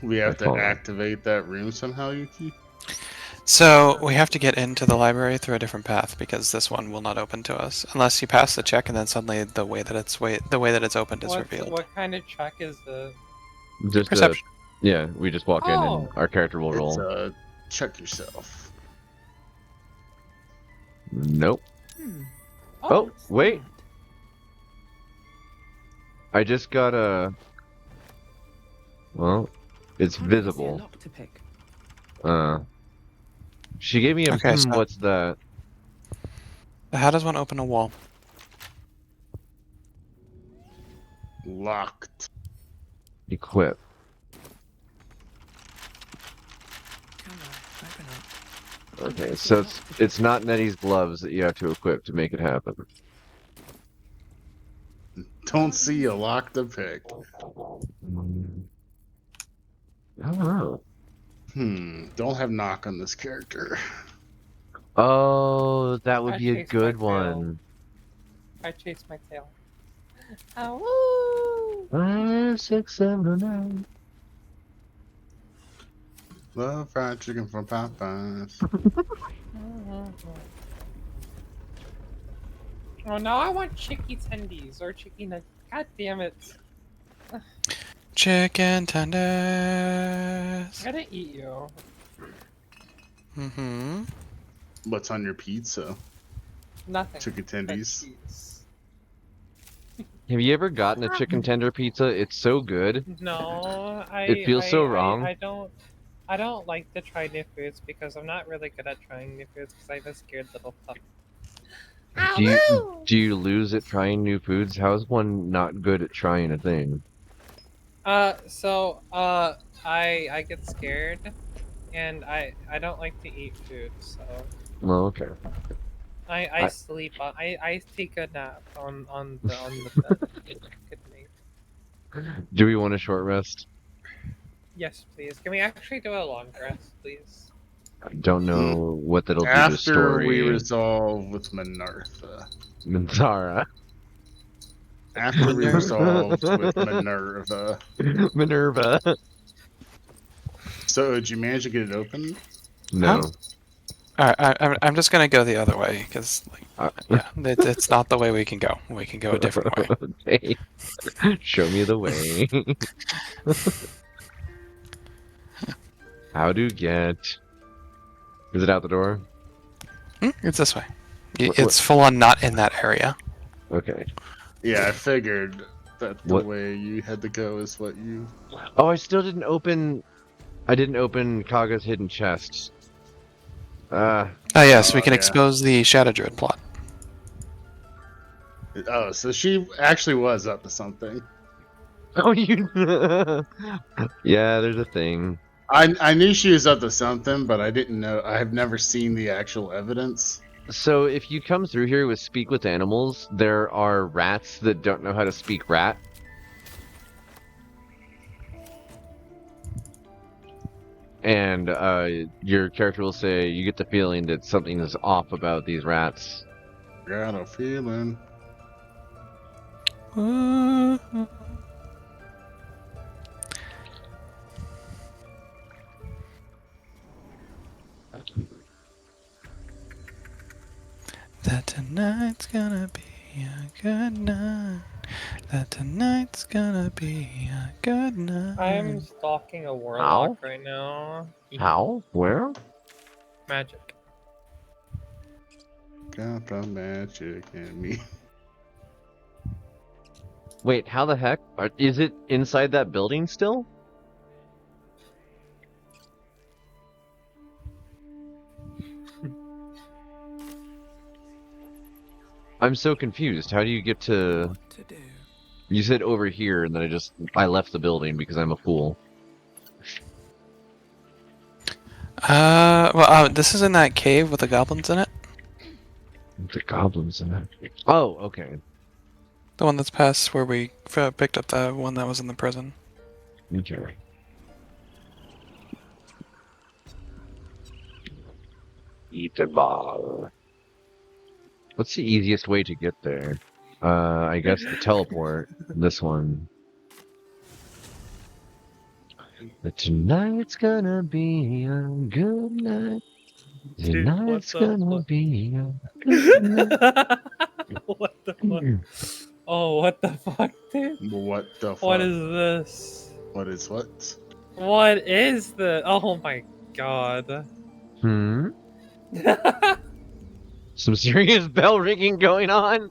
We have I to follow. activate that room somehow, Yuki? So we have to get into the library through a different path because this one will not open to us unless you pass the check and then suddenly the way that it's opened is revealed. What kind of check is this? Just Perception. yeah, we just walk in and Oh. our character will It's, roll. check yourself. Nope. Oh, what's wait. that? I just got a. Well, it's How do I see a visible. lock to pick? She gave me a. Okay, so- What's that? How does one open a wall? Locked. Equip. Come on, open up. Okay, so it's not Nettie's gloves that you have to equip to make it happen. Don't see a lock to pick. I don't know. Don't have knock on this character. Oh, that would I be a chased my good tail. one. I chased my tail. Ow! 5, 6, 7, 9. Love fried chicken from Popeyes. Oh no, I want chicky tendies or chicky nuggets. God damn it. Chicken I tenders. gotta eat you. Mm-hmm. What's on your pizza? Nothing. Chicken but tendies. cheese. Have you ever gotten a chicken tender pizza? It's so good. No, It feels so wrong. I don't like to try new foods because I'm not really good at trying new foods because I'm a scared little pup. Do you lose at trying new foods? How is one not good at trying a thing? I get scared, and I don't like to eat food, so Well, okay. I sleep on I take a nap on the bed. Good night. Do we want a short rest? Yes, please. Can we actually do a long rest, please? I don't know what that'll do to After story. we resolve with Minerva. Minthara. After we resolved with Minerva. Minerva. So, did you manage to get it open? No. All right, I'm just gonna go the other way because, Uh, yeah, it's not the way we can go. We can go a different way. Okay. Show me the way. How to get? Is it out the door? It's this way. What- It's full on not in that area. Okay. Yeah, I figured that the What- way you had to go is what you... Oh, I still didn't open. I didn't open Kaga's hidden chest. Oh yes, we Oh, can yeah. expose the Shadow Druid plot. Oh, so she actually was up to something. Oh, you. Yeah, there's a thing. I knew she was up to something, but I didn't know. I have never seen the actual evidence. So if you come through here with speak with animals, there are rats that don't know how to speak rat. and your character will say, "You get the feeling that something is off about these rats." Got a feeling. That tonight's gonna be a good night. That tonight's gonna be a good night. I'm stalking a warlock right now. How? Where? Magic. Got the magic in me. Wait, how the heck? Is it inside that building still? I'm so confused. How do you get to... What to do? You said over here, and then I left the building because I'm a fool. This is in that cave with the goblins in it. The goblins in it. Oh, okay. The one that's past where we picked up the one that was in the prison. Okay. Eat the ball. What's the easiest way to get there? I guess the teleport. This one. But tonight's gonna be a good night. Dude, Tonight's what the gonna fuck? be a good night. What the fuck? Oh, what the fuck, dude? What the fuck? What is this? What is what? What is the? Oh my god. Hmm? Some serious bell ringing going on?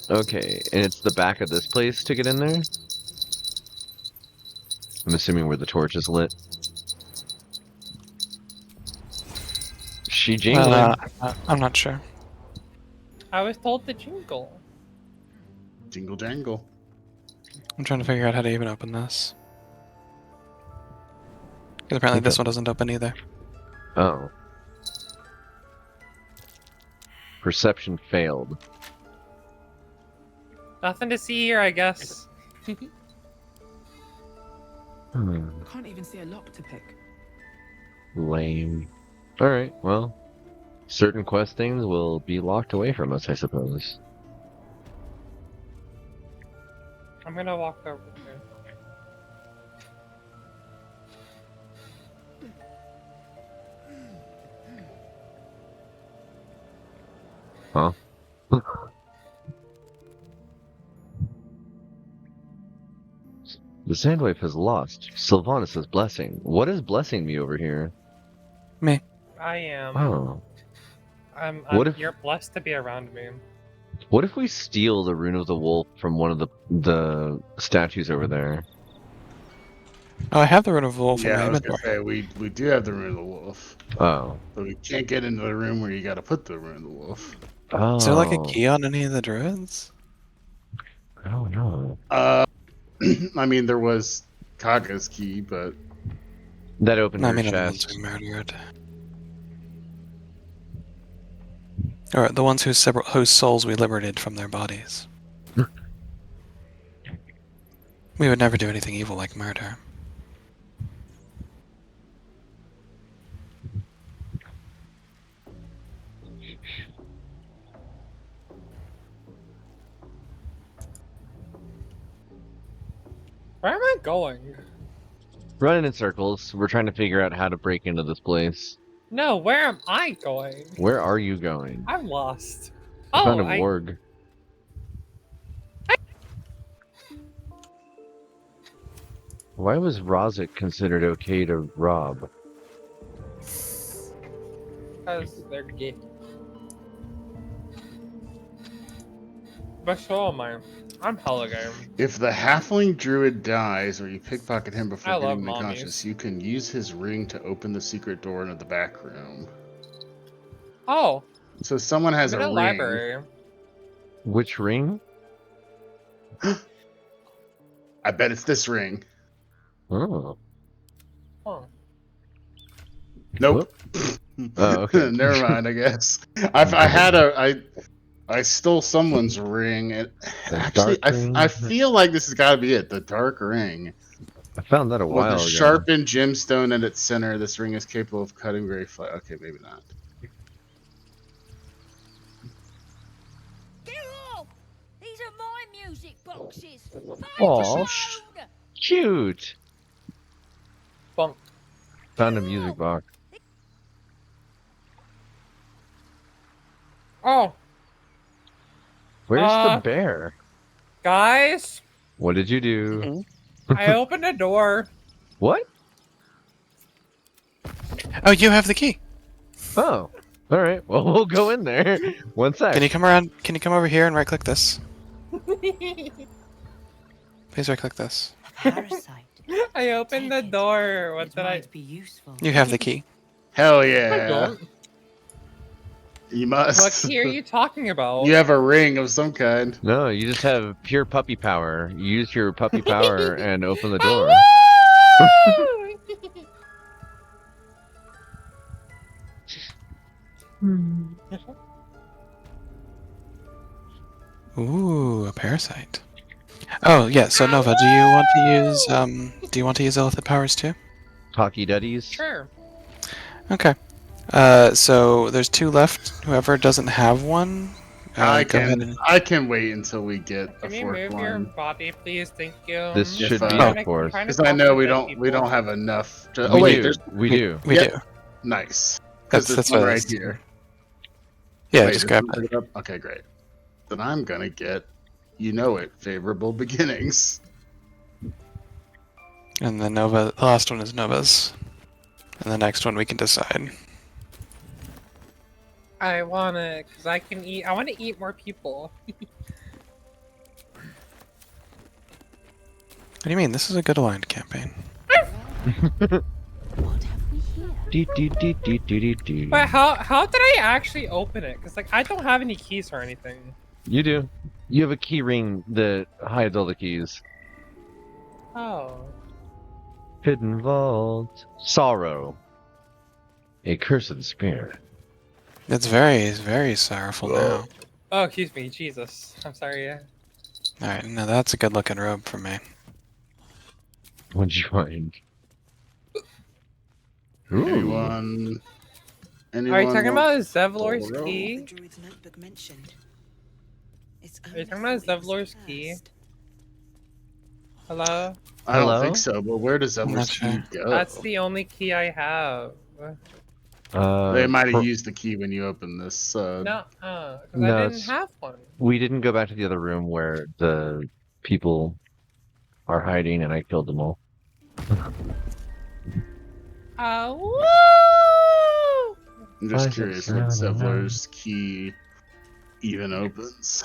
Okay, and it's the back of this place to get in there? I'm assuming where the torch is lit. She jingling. I'm not sure. I was told to jingle. Jingle jangle. I'm trying to figure out how to even open this. Because apparently this one doesn't open either. Oh. Perception failed. Nothing to see here, I guess. Hmm. Can't even see a lock to pick. Lame. Alright, well. Certain quest things will be locked away from us, I suppose. I'm gonna walk over here. Huh? The Sandwife has lost Sylvanas' blessing. What is blessing me over here? I am. Oh. What if you're blessed to be around me? What if we steal the Rune of the Wolf from one of the statues over there? Oh, I have the Rune of Wolf in Yeah, my I was gonna inventory. say we do have the Rune of the Wolf, Oh. but we can't get into the room where you got to put the Rune of the Wolf. Oh. Is there like a key on any of the druids? I don't know. I mean, there was Kaga's key, but That opened No, I her mean the ones chest. we murdered. Or the ones whose souls we liberated from their bodies. We would never do anything evil like murder. Where am I going? Running in circles. We're trying to figure out how to break into this place. No, where am I going? Where are you going? I'm lost. I found Oh, a warg. Why was Rozek considered okay to rob? because they're gay. But so am I. I'm hella gay. if the halfling druid dies or you pickpocket him I before love getting him mommies. unconscious, you can use his ring to open the secret door into the back room. Oh, So someone has I'm a in a ring. library. Which ring? I bet it's this ring. Oh. Huh. Nope. Oh, okay. Never mind. I guess I had I stole someone's ring. The Actually, dark ring? I feel like this has got to be it. The dark ring. I found that a With while a ago. sharpened gemstone at its center, this ring is capable of cutting very flat. Okay, maybe not. Get off! These are my music boxes. Aw. Phone! Cute. Bonk. Found a music box. Oh, Where's the Uh, bear? guys, What did you do? Mhm. I opened a door. What? Oh, you have the key. Oh. All right. Well, we'll go in there. One sec. Can you come around? Can you come over here and right click this? Please right click this. Parasite. I opened the Take it. door. What It did I? might be useful. You have the key. Hell I yeah! don't. You must. What key are you talking about? You have a ring of some kind. No, you just have pure puppy power. You use your puppy power and open the door. Ooh, a parasite. Oh yeah. So Nova, do you want to use illithid powers too? Talkie duddies. Sure. Okay. So there's 2 left. Whoever doesn't have one, I go ahead can. and. I can wait until we get a Can you fourth move your one. body, please? Thank you. This If, should be uh, a fourth. trying to Because I know we compliment don't people. have enough. To, We oh wait, do. there's We do. We Yep. do. nice. Because That's there's what one it right is. here. Yeah, Wait, just is grab it it. up? Okay, great. Then I'm gonna get, favorable beginnings. And then Nova. The last one is Nova's. And the next one we can decide. I wanna, cause I can eat. I want to eat more people. What do you mean? This is a good aligned campaign. What have we here? Dee, dee, dee, dee, dee, dee, dee. But how did I actually open it? Cause like I don't have any keys or anything. You do. You have a key ring that hides all the keys. Oh. Hidden vault. Sorrow. A cursed spirit. It's very, very sorrowful now. Oh, excuse me, Jesus. I'm sorry. Yeah. All right, now that's a good looking robe for me. What'd you find? Ooh. Anyone? Are you talking want- about Zevlor's Photo? key? The druid's notebook mentioned. It's Are you talking about Zevlor's key? Hello? I don't Hello? think so. But where does I'm not Zevlor's key go? That's the only key I have. They might have pro- used the key when you opened this. No, because No, I didn't it's- have one. We didn't go back to the other room where the people are hiding, and I killed them all. Woo! I'm Why just is it curious what sound Zevlor's key even opens.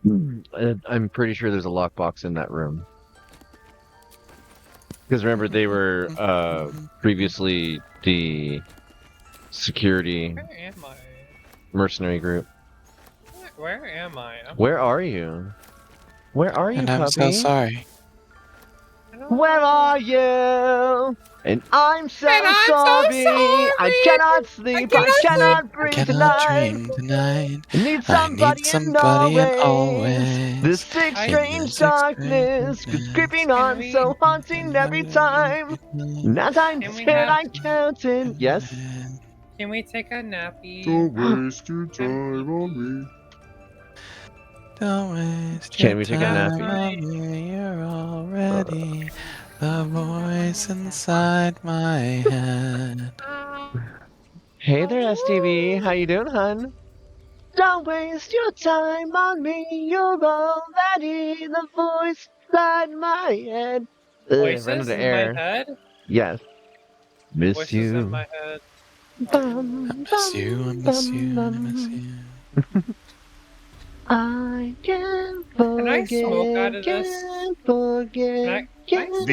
I'm pretty sure there's a lockbox in that room. Because remember, they were previously the security Where am I? mercenary group. Where am I? Where are you? Where are you, And I'm so puppy? sorry. I don't Where know. are you? And I'm so And I'm so sorry. I sorry. cannot sleep. I cannot breathe Cannot tonight. dream tonight. I need I somebody, need somebody in in always. always. This sick, I- strange This darkness strange creeping Can on, we- so haunting every time. Now I'm Can we scared, have- I'm counting. Yes. Can we take a nappy? Don't waste your time on me. Don't waste Can your we take a time nappy? on me, you're already the voice inside my head. Hey there, STV. How you doing, hun? Don't waste your time on me. You're already the voice inside my head. Ugh, Voices ran out of in air. my head? Yes. Miss Voices you. in my head. Bum, I miss you, I miss you, I miss you. I can't Can I forget. smoke out of this? Can't forget. Can I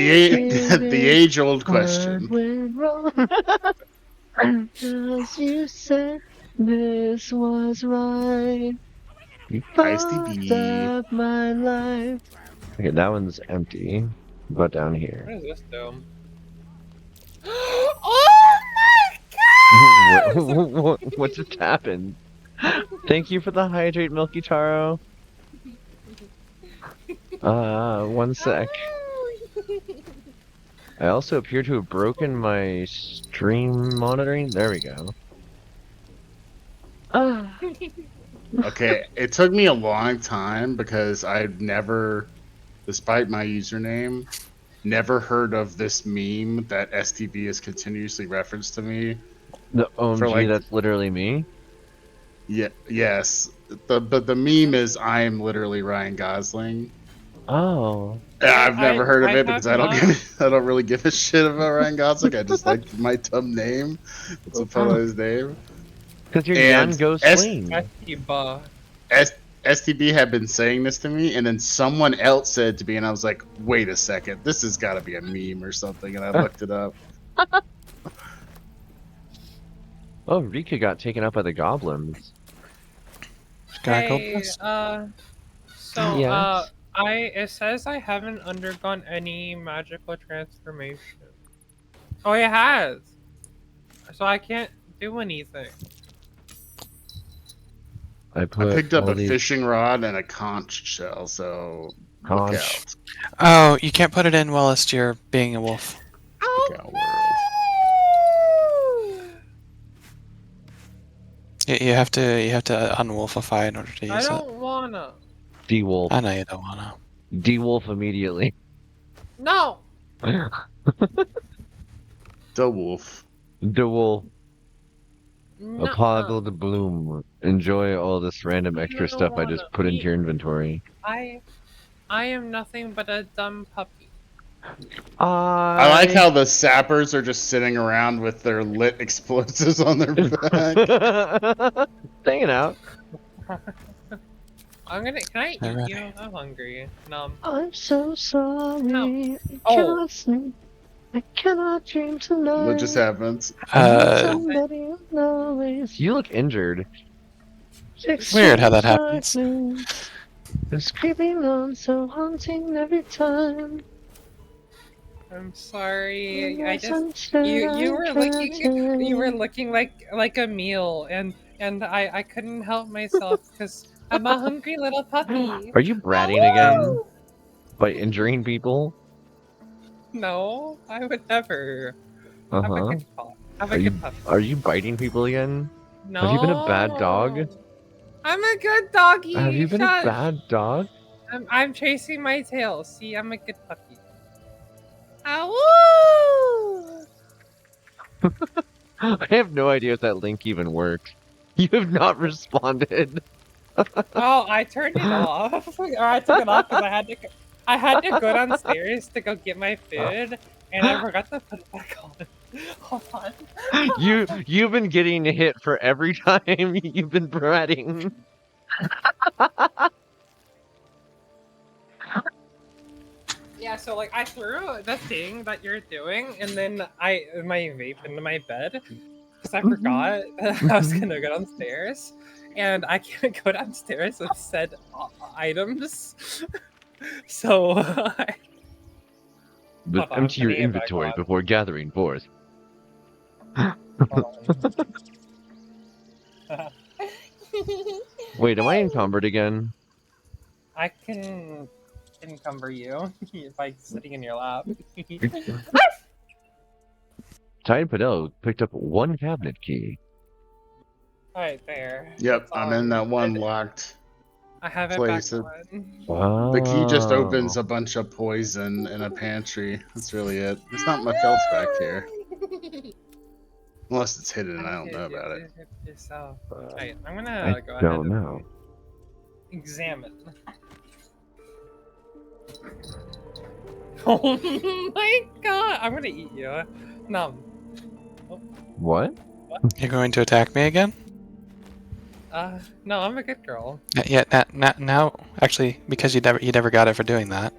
The age-old question. Went wrong. Because you said this was right. You Nice fucked DB. up my life. Okay, that one's empty. But down here. What is this do? Oh my god! what just happened? Thank you for the hydrate, Milky Taro. 1 sec. I also appear to have broken my stream monitoring. There we go. Okay, it took me a long time because I've never, despite my username, never heard of this meme that STB has continuously referenced to me. The OMG, like- that's literally me. Yeah, yes. But the meme is I am literally Ryan Gosling. Oh. I've never heard of I it because I have I don't really give a shit about Ryan Gosling. I just like my dumb name. It's a fun his name. Because you're And Jan Go S- Swing. Akiba. STB had been saying this to me, and then someone else said to me, and I was like, wait a second, this has got to be a meme or something, and I looked it up. Oh, Rika got taken up by the goblins. Gaggle Hey, dust? so, Yes. it says I haven't undergone any magical transformation. Oh, it has! So I can't do anything. I I picked up a fishing rod and a conch shell, so look Conch. out. Oh, you can't put it in whilst you're being a wolf. Look out, world. You have to unwolfify in order to I use it. don't wanna. De-wolf. I know you don't wanna. De-wolf immediately. No! The wolf. De-wolf. Nuh-uh. Apoggle the bloom. Enjoy all this random extra don't stuff I just wanna put into eat. your inventory. I am nothing but a dumb puppy. I like how the sappers are just sitting around with their lit explosives on their back. Hanging out. Can I eat Alright. you? I'm hungry. I'm so sorry. No. I Oh. cannot sleep. I cannot dream tonight. What just happens? Somebody always. You look injured. Weird how that happens. It's creeping on, so haunting every time. I'm sorry. I just you were looking like a meal, and I couldn't help myself because I'm a hungry little puppy. Are you bratting again? By injuring people? No, I would never. Uh Have a huh. good pup. Have Are a you good puppy. are you biting people again? No. Have you been a bad dog? I'm a good doggy. Have you been a Shush. bad dog? I'm chasing my tail. See, I'm a good puppy. Ow! I have no idea if that link even works. You have not responded. Oh, I turned it off. Or I took it off because I had to go downstairs to go get my food, and I forgot to put it back on. Hold on. You've been getting hit for every time you've been bratting. Yeah, so like I threw the thing that you're doing, and then my vape into my bed because I forgot that I was gonna go downstairs, and I can't go downstairs with said items. So But Hold on, empty your putting it back inventory on. before gathering forth. Wait, am I encumbered again? I can encumber you by sitting in your lap. Tide Padel picked up one cabinet key. Alright, there. Yep, I'm in that one I- locked. I have it Place back it. on. Wow. The key just opens a bunch of poison in a pantry. That's really it. There's not much else back here. Unless it's hidden and I don't know about it. Yourself. Alright, I'm gonna I go ahead don't and know. examine. Oh my god! I'm gonna eat you. Nom. What? You're going to attack me again? No, I'm a good girl. Yeah. Now, actually, because you never got it for doing that.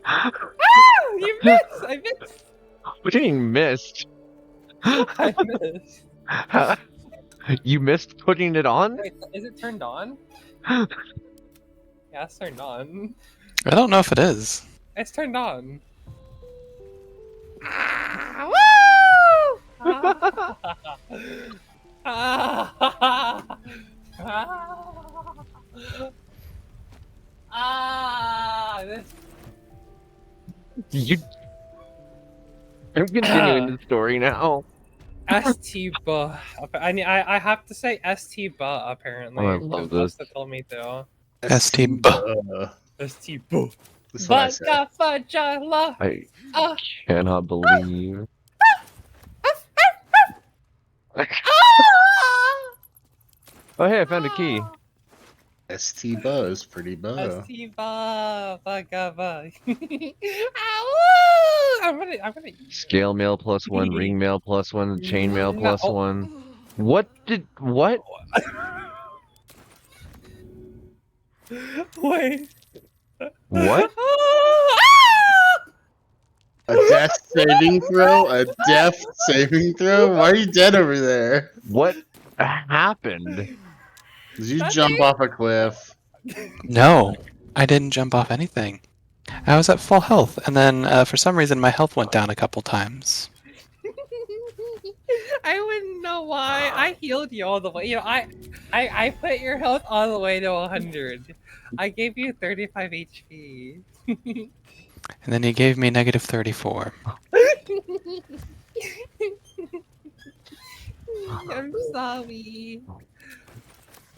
Ah! You missed! I missed! What do you mean missed? I missed. You missed putting it on? Wait, is it turned on? Yeah, it's turned on. I don't know if it is. It's turned on. This You. I'm continuing the story now. ST Ba. I have to say ST Ba apparently. Oh, I love Because this. Busta told me to. ST. ST Ba. That's what I said. Fajala. I Ah. cannot believe. Oh hey, I found a key. ST Buzz, pretty buzz. ST Ba. Bagaba. I'm gonna. Scale mail plus one, ring mail plus one, chain mail No. plus one. What? Wait. What? A death saving throw? A death saving throw? Why are you dead over there? What happened? Did you jump off a cliff? No, I didn't jump off anything. I was at full health, and then for some reason my health went down a couple times. I wouldn't know why. I healed you all the way. You know, I put your health all the way to 100. I gave you 35 HP. And then he gave me negative 34. I'm sorry.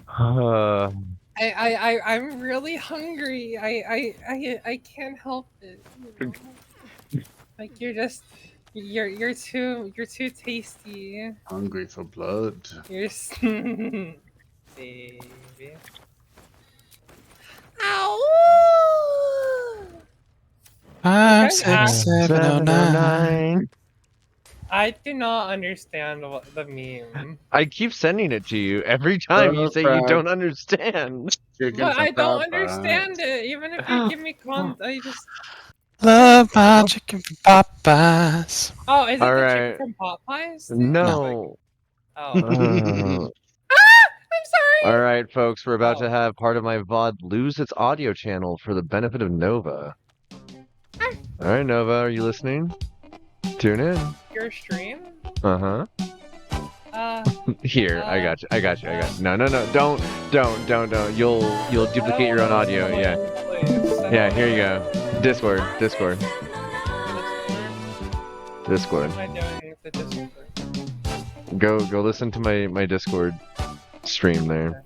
Uh, I'm really hungry. I can't help it. You know? Like you're too tasty. Hungry for blood. You're baby. Ow! 5, 6, 7, 0, 9. I do not understand the meme. I keep sending it to you every time you say you crap. don't understand. Chicken But I from don't Popeyes. understand it. Even if you give me I just. Love my chicken from Popeyes. Oh, is it All the right. chicken from Popeyes? No. Oh. Uh, I'm sorry. all right, folks, we're about to have part of my VOD lose its audio channel for the benefit of Nova. All right, Nova, are you listening? Tune in. Your stream? Uh-huh. Here, I got you. No, don't. You'll duplicate your own audio. Yeah. Yeah, here you go. Discord. What am I doing with the Discord? Go listen to my Discord stream there.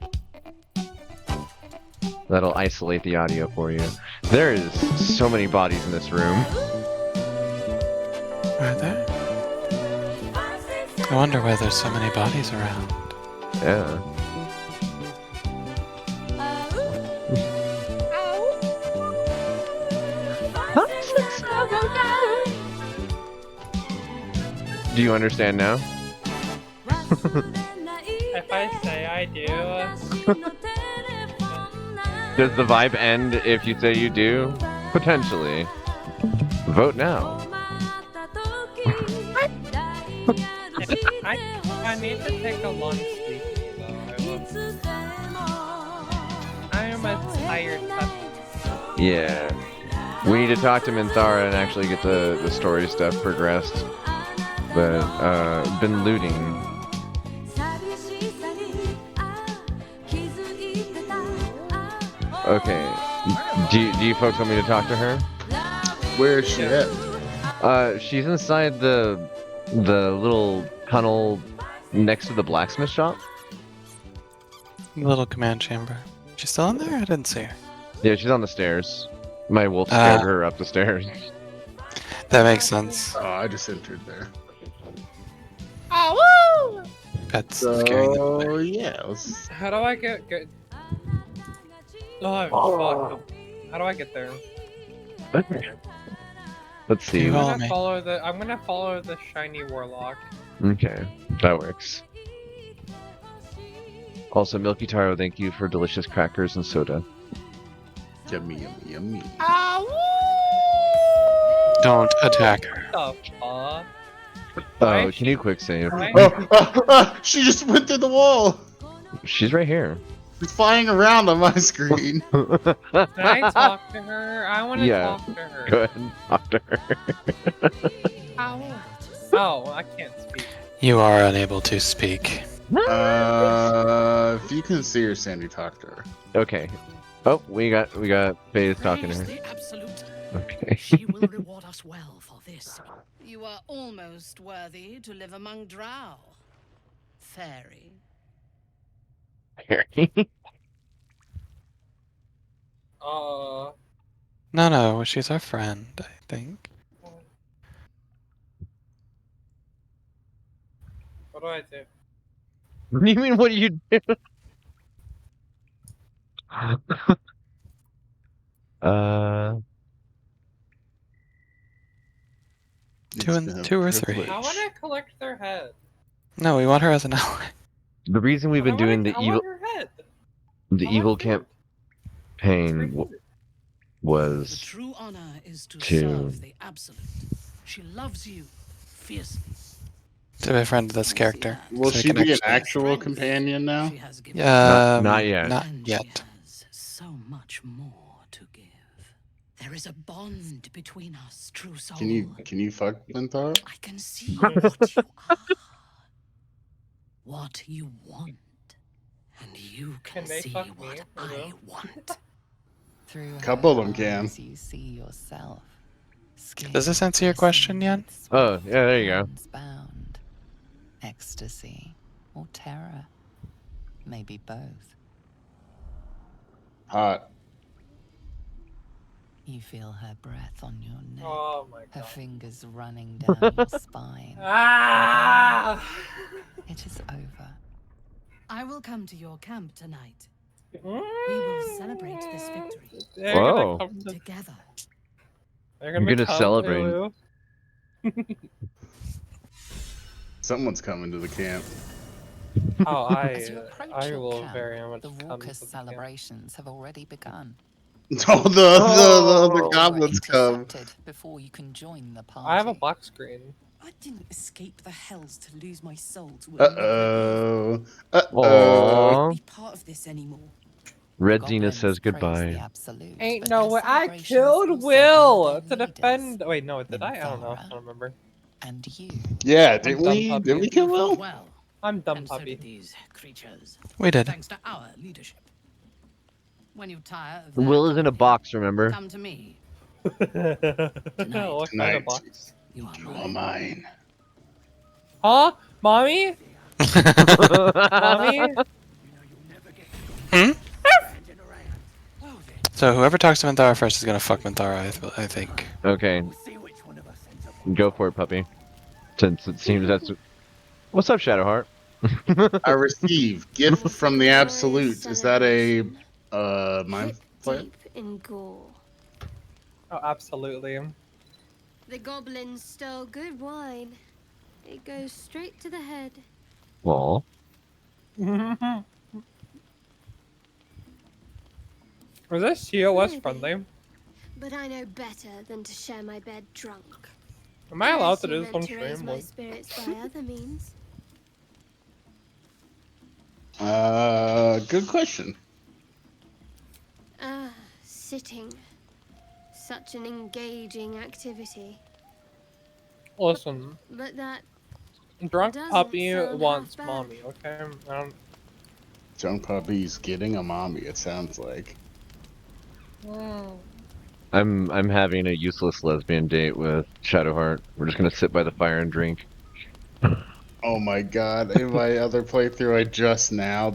That'll isolate the audio for you. There is so many bodies in this room. Are there? I wonder why there's so many bodies around. Yeah. Do you understand now? If I say I do, Does the vibe end if you say you do? Potentially. Vote now. I need to take a long sleep though. I am a tired puppy. Yeah. We need to talk to Minthara and actually get the story stuff progressed. But, been looting. Okay. Do you folks want me to talk to her? Where is she at? She's inside the little tunnel next to the blacksmith shop. The little command chamber. She's still in there? I didn't see her. Yeah, she's on the stairs. My wolf scared her up the stairs. That makes sense. Oh, I just entered there. Oh, woo! Pets scaring them away. Oh, yeah. Let's... How do I get good? Oh, fuck. How do I get there? Let's see. You I'm Follow gonna me. follow the shiny warlock. Okay, that works. Also, Milky Taro, thank you for delicious crackers and soda. Yummy, yummy, yummy. Don't attack her. The fuck? Oh, can you quick save? Right? She just went through the wall. She's right here. She's flying around on my screen. Go Can I talk to her? I want to Yeah. talk to her. ahead and talk to her. Ow. Oh, I can't speak. You are unable to speak. If you can see her, Sandy, talk to her. Okay. Oh, we got FaZe talking to Praise her. the absolute. Okay. She will reward us well for this. You are almost worthy to live among drow. Fairy. No, she's our friend, I think. What do I do? What do you mean? What do you do? Two It's been a or three. privilege. I want to collect their head. No, we want her as an ally. The reason we've been doing the I evil want her head. the I evil want food. campaign The was true honor is to to- serve the absolute. She loves you fiercely. To be a friend of this character. Will so we she can be an actually- actual companion now? She has given Not yet. Not and yet. She has so much more to give. There is a bond between us, true soul. Can you fuck Linthar? I can see what you are, what you want, and you can, Can they see fuck me? what Or I no? want. Through Couple of her them can. eyes You see yourself. Does this answer your question, Yen? Oh, yeah, there you go. Bound. Ecstasy or terror. Maybe both. Hot. You feel her breath on your neck. Oh my Her god. fingers running down your spine. Ah! It is over. I will come to your camp tonight. We will celebrate this victory. Whoa. Together. They're You're gonna come celebrate. to- Someone's coming to the camp. Oh, As you approach I your will camp, very much the come raucous to the camp. celebrations have already begun. Oh, the You were goblins come. intercepted before you can join the party. I have a box screen. I didn't escape the hells to lose my soul to a Uh-oh. Aw. be part of this anymore. Red Goblins Xena says praise goodbye. the absolute, Ain't but no their way. I celebrations killed also Will honor to their defend. leaders, Wait, no, did I? I don't know. I Minthara. don't remember. And you. Yeah, didn't dumb we? puppy. Did we kill You fought Will? well, I'm dumb and so puppy. did these creatures. We did. Thanks to our leadership. When you tire of Will their is in a company, box, remember? Come to me. What kind Tonight. of box? You are You are mine. mine. Huh? Mommy? Mommy? Hmm? So whoever talks to Minthara first is gonna fuck Minthara, I think. Okay. Go for it, puppy. Since it seems that's. What's up, Shadowheart? I receive gift from the absolute. Is that a mind flip? Deep in gore. Oh, absolutely. The goblins stole good wine. It goes straight to the head. Well, Was this TOS Maybe. friendly? But I know better than to share my bed drunk. Am I allowed to Unless do you're this on meant to raise stream? my Like, spirits by other means. Good question. Ah, sitting. Such an engaging activity. listen, But that drunk Doesn't puppy sound wants half bad. mommy, okay? Young puppy's getting a mommy, it sounds like. I'm having a useless lesbian date with Shadowheart. We're just gonna sit by the fire and drink. Oh my god, in my other playthrough I just now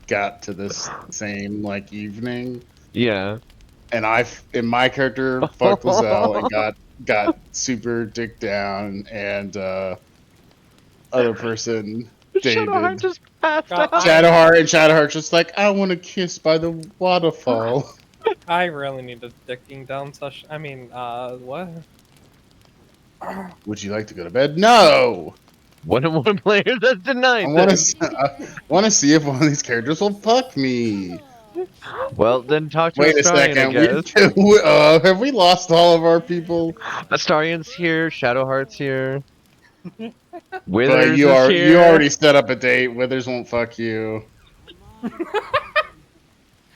got to this same like evening. Yeah. And in my character fucked Lizelle and got super dick down and other person dated Shadowheart just passed God, out. Shadowheart just like, I want to kiss by the waterfall. I really need a dicking down session. I mean, what? Would you like to go to bed? No. 1-on-1 players that's denied. I want to see if one of these characters will fuck me. Well, then talk to Wait a Astarion, second. I guess. Have we lost all of our people? Astarion's here. Shadowheart's here. But Withers you is here. you already set up a date. Withers won't fuck you.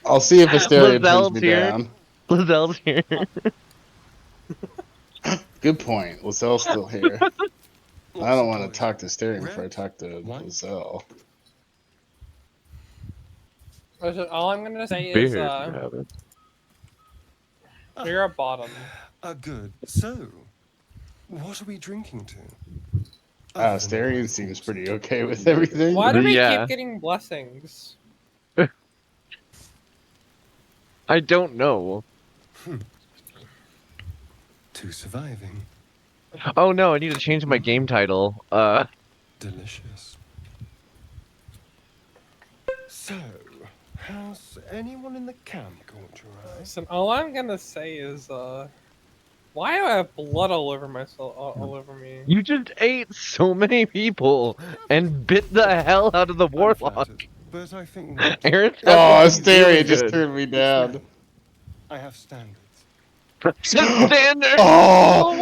I'll see if Astarion pins me here. down. Lizelle's here. Good point. Lizelle's still here. I don't want to talk to Sterling before I talk to Lizelle. Listen, all I'm gonna say Beard, is, you have it. you're a bottom. Good. So, what are we drinking to? Sterling seems pretty okay with everything. Why do we Yeah. keep getting blessings? I don't know. To surviving. Oh no, I need to change my game title. Delicious. So, has anyone in the camp caught your eye? Listen, all I'm gonna say is, why do I have blood all over myself, all over me? You just ate so many people and bit the hell out of the warlock. But I think not. Aaron, Oh, that's Sterling really just good. turned me down. I have standards. Standard. Oh,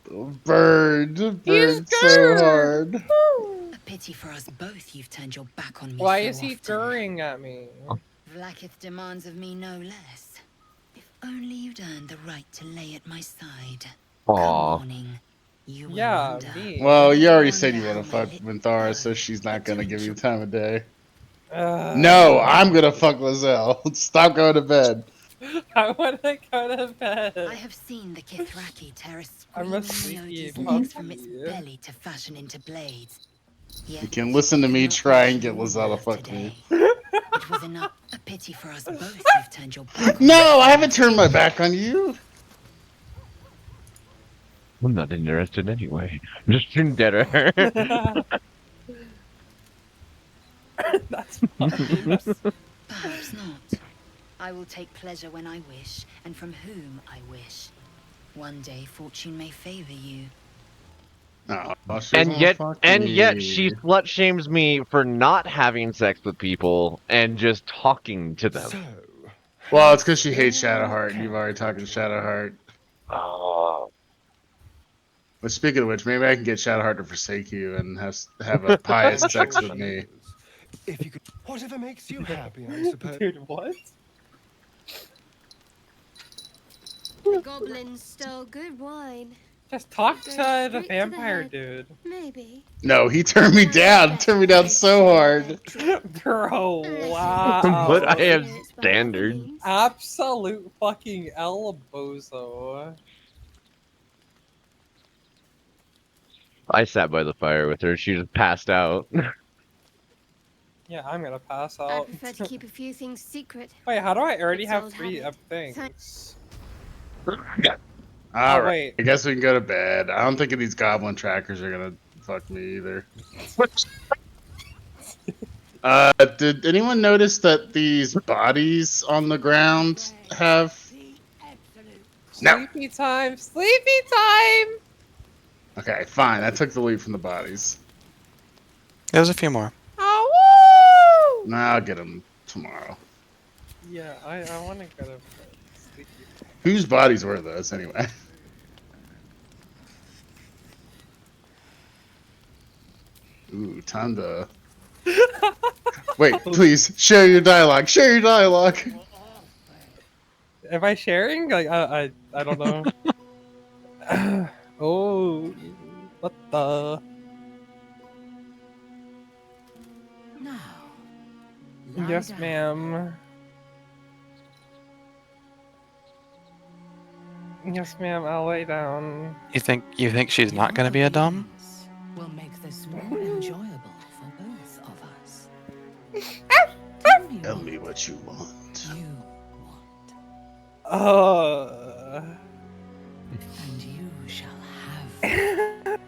Oh, burned so hard. A pity for us both you've turned your back on me. Why so is he often. scurrying at me? Vlaakith demands of me no less. If only you'd earned the right to lay at my side. Aw. You will Yeah, wonder. me. Well, you already said you want to fuck Minthara, so she's not gonna give you the time of day. No, I'm gonna fuck Lizelle. Stop going to bed. I wanna go to bed. I have seen the Kithraki tear a I'm a screaming sleepy Neody's legs from its puppy. belly to fashion into blades. You Yet, can listen to me try and get Lizelle to fuck me. it was enough. A pity for us both you've turned your back on No, I haven't turned my back on you. I'm not interested anyway. I'm just in dead her. That's fine. Perhaps not. I will take pleasure when I wish, and from whom I wish. One day fortune may favor you. No, and yet she slut shames me for not having sex with people and just talking to them. Well, it's because she hates Shadowheart, and you've already talked to Shadowheart. Oh. But speaking of which, maybe I can get Shadowheart to forsake you and have a pious sex with me. If you could, whatever makes you happy, I suppose. Dude, what? The goblins stole good wine. Just talk Go to the straight vampire head. dude. Maybe. No, he turned me down. Turned me down so hard. Bro, wow. But I have standards. Absolute fucking elbozo. I sat by the fire with her. She just passed out. Yeah, I'm gonna pass I out. prefer to keep a few things secret. Wait, how do I already It's have old 3 habit. things? All right, wait. I guess we can go to bed. I don't think these goblin trackers are gonna fuck me either. Did anyone notice that these bodies on the ground have? No. Sleepy time! Sleepy time! Okay, fine. I took the lead from the bodies. There's a few more. Oh, woo! Nah, I'll get them tomorrow. Yeah, I want to go to bed. Sleepy. Whose bodies were those anyway? Ooh, time to. Wait, please share your dialogue. Share your dialogue. Am I sharing? Like, I don't know. Oh, what the? Now, Yes, ma'am. Yes, ma'am. I'll lay down. You think she's not gonna be a dumb? Will make this more enjoyable for both of us. Tell me what you want. And you shall have.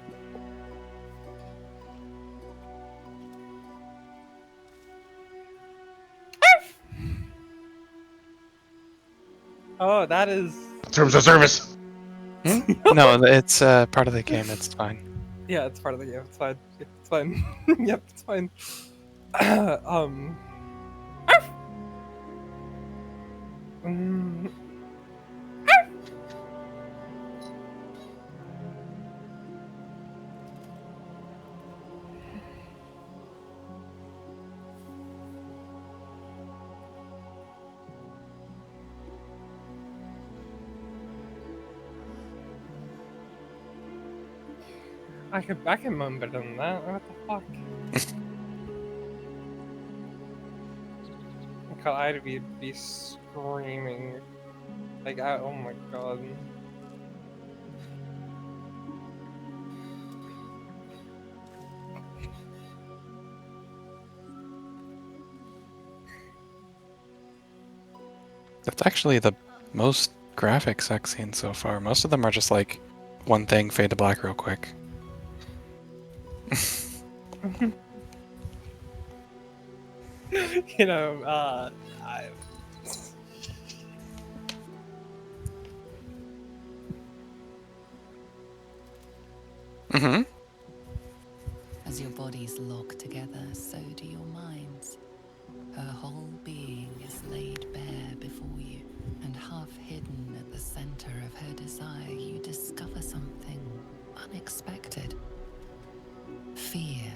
Oh, that is. Terms of service. No, it's part of the game. It's fine. Yeah, it's part of the game. It's fine. It's fine. Yep, it's fine. Mm. I can moan better than that. What the fuck? God, I'd be screaming. Like, oh my god. That's actually the most graphic sex scene so far. Most of them are just like one thing, fade to black real quick. You know, Mm-hmm. As your bodies lock together, so do your minds. Her whole being is laid bare before you, and half hidden at the center of her desire, you discover something unexpected. Fear.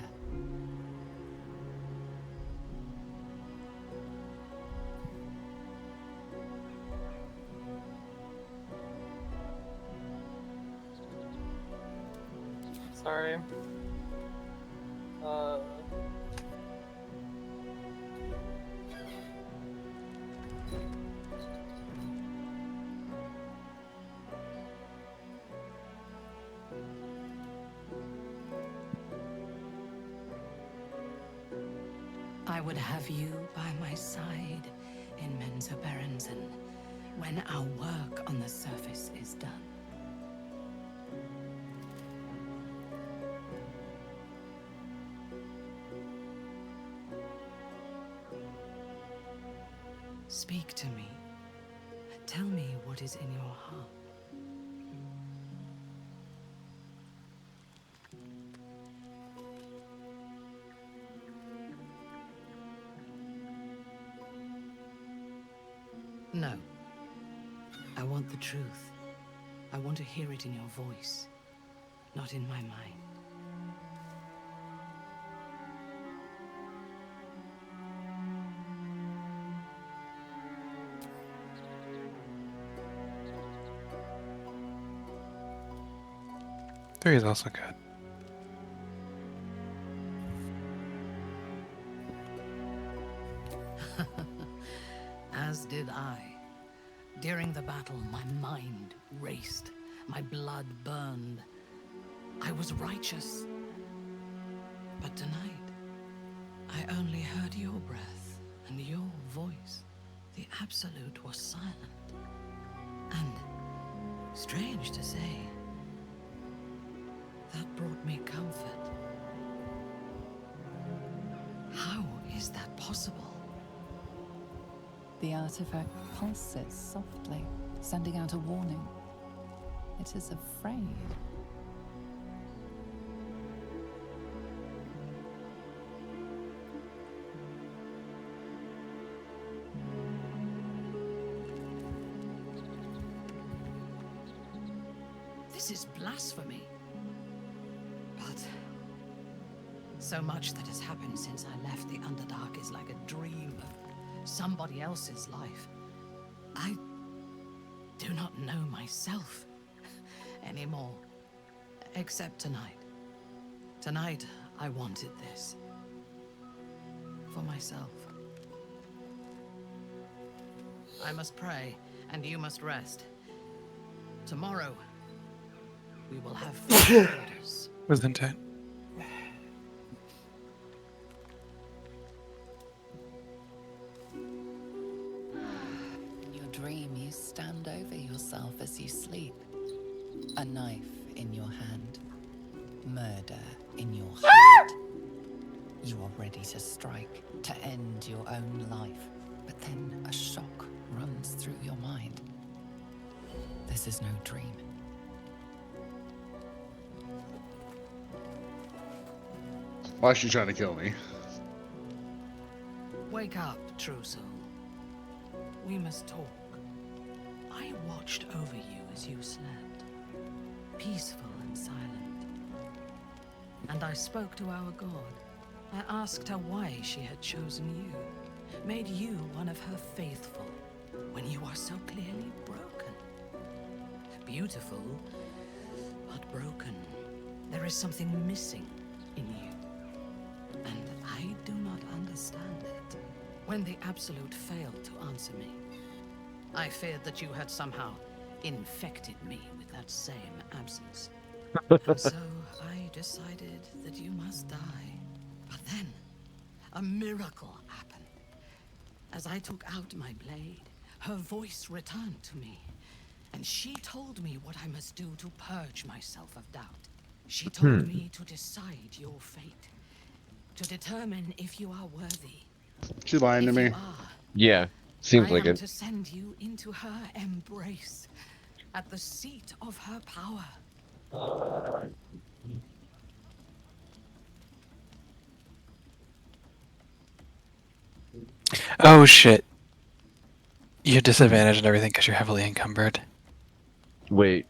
sorry. I would have you by my side in Mensa Berensen when our work on the surface is done. Speak to me. Tell me what is in your heart. No. I want the truth. I want to hear it in your voice, not in my mind. Three is also good. As did I. During the battle, my mind raced, my blood burned. I was righteous. But tonight, I only heard your breath and your voice. The Absolute was silent. And, strange to say, that brought me comfort. How is that possible? The artifact pulsates softly, sending out a warning. It is afraid. This is blasphemy. But so much that has happened since I left the Underdark is like a dream of somebody else's life. I do not know myself anymore, except tonight. Tonight, I wanted this. For myself. I must pray, and you must rest. Tomorrow, we will have full orders. With intent. In your dream, you stand over yourself as you sleep. A knife in your hand. Murder in your heart. You are ready to strike, to end your own life. But then a shock runs through your mind. This is no dream. Why is she trying to kill me? Wake up, true soul. We must talk. I watched over you as you slept, peaceful and silent. And I spoke to our god. I asked her why she had chosen you, made you one of her faithful, when you are so clearly broken. Beautiful, but broken. There is something missing in you, and I do not understand it. When the Absolute failed to answer me, I feared that you had somehow infected me with that same absence. And so I decided that you must die. But then, a miracle happened. As I took out my blade, her voice returned to me, and she told me what I must do to purge myself of doubt. She told me to decide your fate, to determine if you are worthy. She's lying to If me. you are, Yeah, seems I like am it. to send you into her embrace, at the seat of her power. Oh shit. You're disadvantaged and everything because you're heavily encumbered. Wait.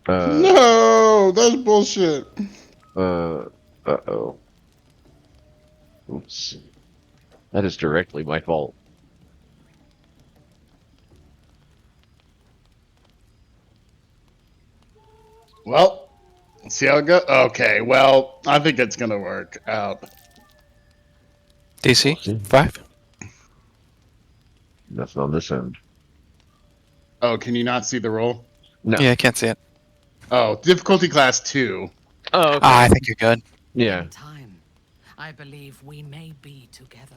No, that's bullshit. Uh-oh. Oops. That is directly my fault. Well, let's see how it goes. Okay, well, I think it's gonna work out. DC 5. Nothing on this end. Oh, can you not see the roll? No. Yeah, I can't see it. Oh, difficulty class 2. Oh, okay. I think you're good. Yeah. In time, I believe we may be together.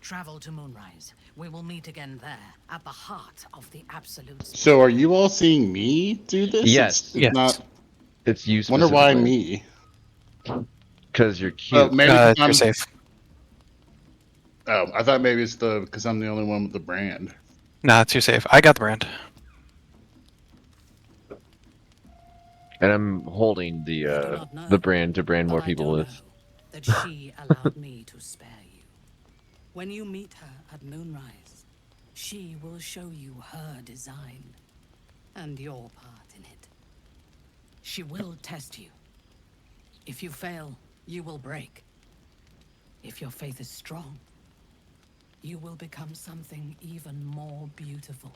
Travel to Moonrise. We will meet again there, at the heart of the Absolute. So, are you all seeing me do this? Yes. It's not. It's you Wonder why specifically. me? Because you're Oh, cute. maybe 'cause You're I'm safe. Oh, I thought maybe it's because I'm the only one with the brand. Nah, it's you're safe. I got the brand. And I'm holding the brand to brand more people with. That she allowed me to spare you. When you meet her at Moonrise, she will show you her design and your part in it. She will test you. If you fail, you will break. If your faith is strong, you will become something even more beautiful.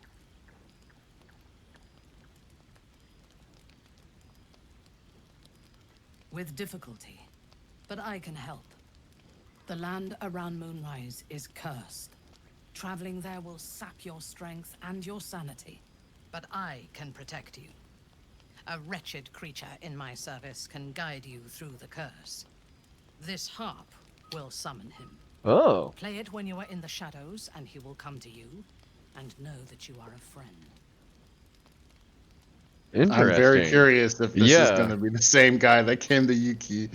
With difficulty, but I can help. The land around Moonrise is cursed. Traveling there will sap your strength and your sanity, but I can protect you. A wretched creature in my service can guide you through the curse. This harp will summon him. Oh. Play it when you are in the shadows, and he will come to you, and know that you are a friend. Interesting. I'm very curious if this is Yeah. going to be the same guy that came to Yuki.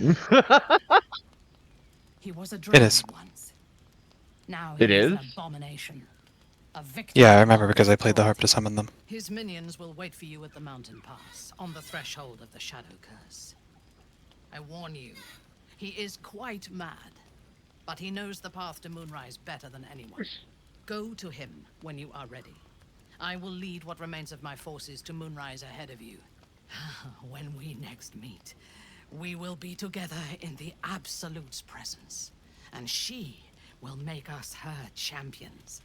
He was a It dragon is. once. Now It he is is? an abomination. A victim. Yeah, I remember because I played the harp to summon them. His minions will wait for you at the mountain pass, on the threshold of the Shadow Curse. I warn you, he is quite mad, but he knows the path to Moonrise better than anyone. Go to him when you are ready. I will lead what remains of my forces to Moonrise ahead of you. When we next meet, we will be together in the Absolute's presence, and she will make us her champions.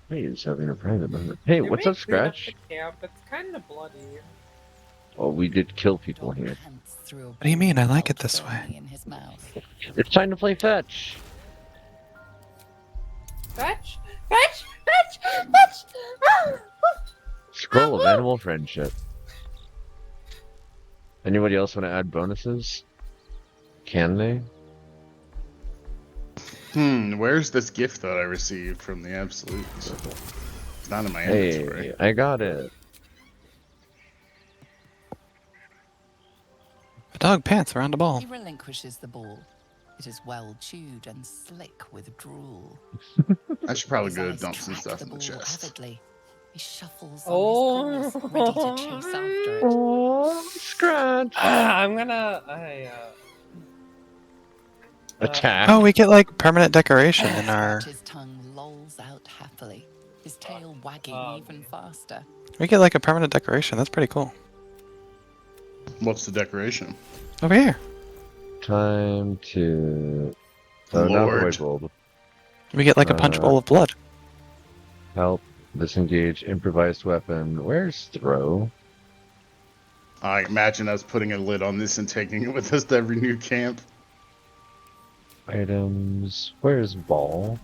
Hey, he's having a private moment. Hey, You what's may up, clean up Scratch? the camp. It's kind of bloody. Oh, we did kill people here. What do you mean? I like it this way. In his mouth. It's time to play fetch. Fetch! Fetch! Fetch! Fetch! Ah! Scroll of animal friendship. Anybody else want to add bonuses? Can they? Where's this gift that I received from the Absolutes? It's not in my Hey, inventory. I got it. A dog pants around a ball. He relinquishes the ball. It is well chewed and slick with drool. I should probably His go eyes dump some track stuff the in the ball chest. avidly. He shuffles Oh. on his paws, ready to chase after it. Oh, Scratch. I'm gonna. Attack. Oh, we get like permanent decoration in our. His tongue lolls out happily, his tail wagging even faster. We get like a permanent decoration. That's pretty cool. What's the decoration? Over here. Time to. Oh, not Lord. Void Bulb. We get like a punch bowl of blood. Help Disengage, improvised weapon. Where's throw? I imagine us putting a lid on this and taking it with us to every new camp. Items. Where's ball?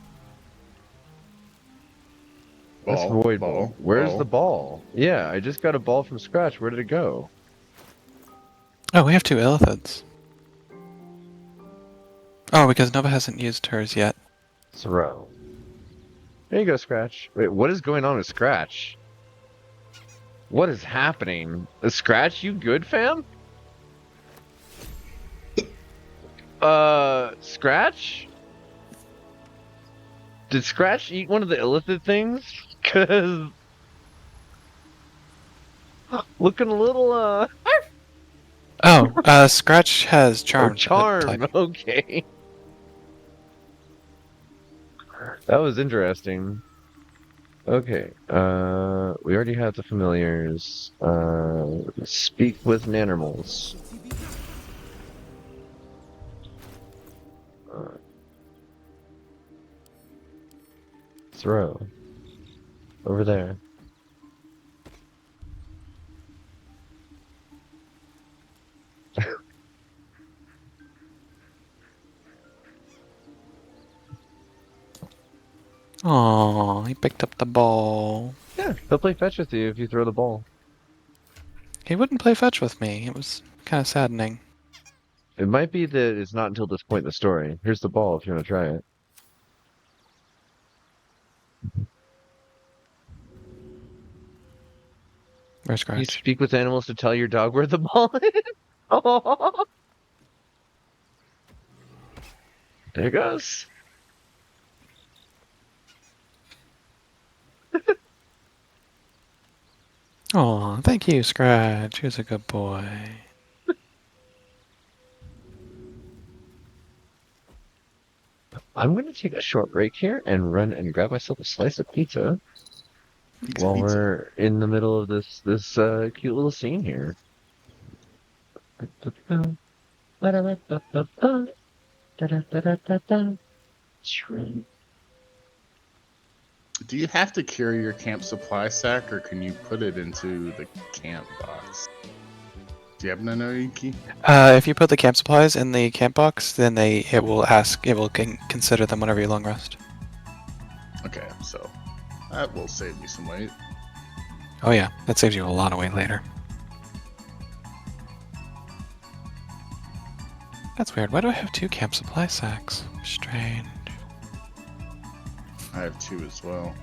That's void ball. Where's the ball? Yeah, I just got a ball from scratch. Where did it go? Oh, we have 2 illithids. Oh, because Nova hasn't used hers yet. Throw. There you go, Scratch. Wait, what is going on with Scratch? What is happening? Scratch, you good, fam? Scratch? Did Scratch eat one of the illithid things? Cause looking a little Oh, Scratch has charm. charm. Okay. That was interesting. Okay. We already have the familiars. Speak with nanimals. Throw. Over there. Aw, he picked up the ball. Yeah, he'll play fetch with you if you throw the ball. He wouldn't play fetch with me. It was kind of saddening. It might be that it's not until this point in the story. Here's the ball if you want to try it. Where's You Scratch? speak with animals to tell your dog where the ball is. Oh. There it goes. Aw, thank you, Scratch. He was a good boy. I'm going to take a short break here and run and grab myself a slice of pizza while we're in the middle of this cute little scene here. Do you have to carry your camp supply sack, or can you put it into the camp box? Do you happen to know, Yuki? If you put the camp supplies in the camp box, then it will consider them whenever you long rest. Okay, so that will save me some weight. Oh yeah, that saves you a lot of weight later. That's weird. Why do I have 2 camp supply sacks? Strange. I have 2 as well.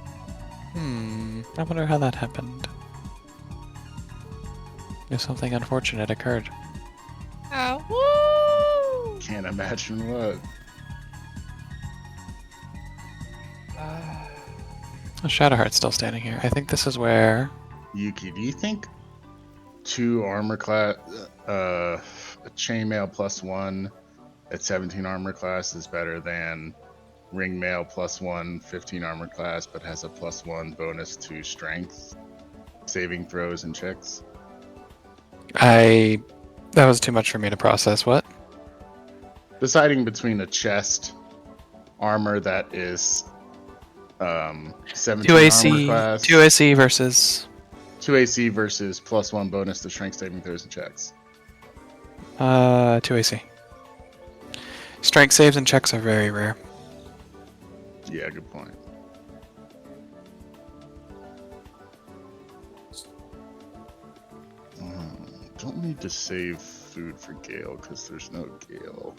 I wonder how that happened. If something unfortunate occurred. Oh, woo! Can't imagine what. Shadowheart's still standing here. I think this is where... Yuki, do you think 2 armor class, a chainmail +1 at 17 armor class is better than ringmail +1 15 armor class, but has a +1 bonus to strength, saving throws, and checks? That was too much for me to process. What? Deciding between a chest armor that is 17 2 AC, armor class, 2 AC versus 2 AC versus +1 bonus to strength, saving throws, and checks. 2 AC. Strength saves and checks are very rare. Yeah, good point. Don't need to save food for Gale because there's no Gale.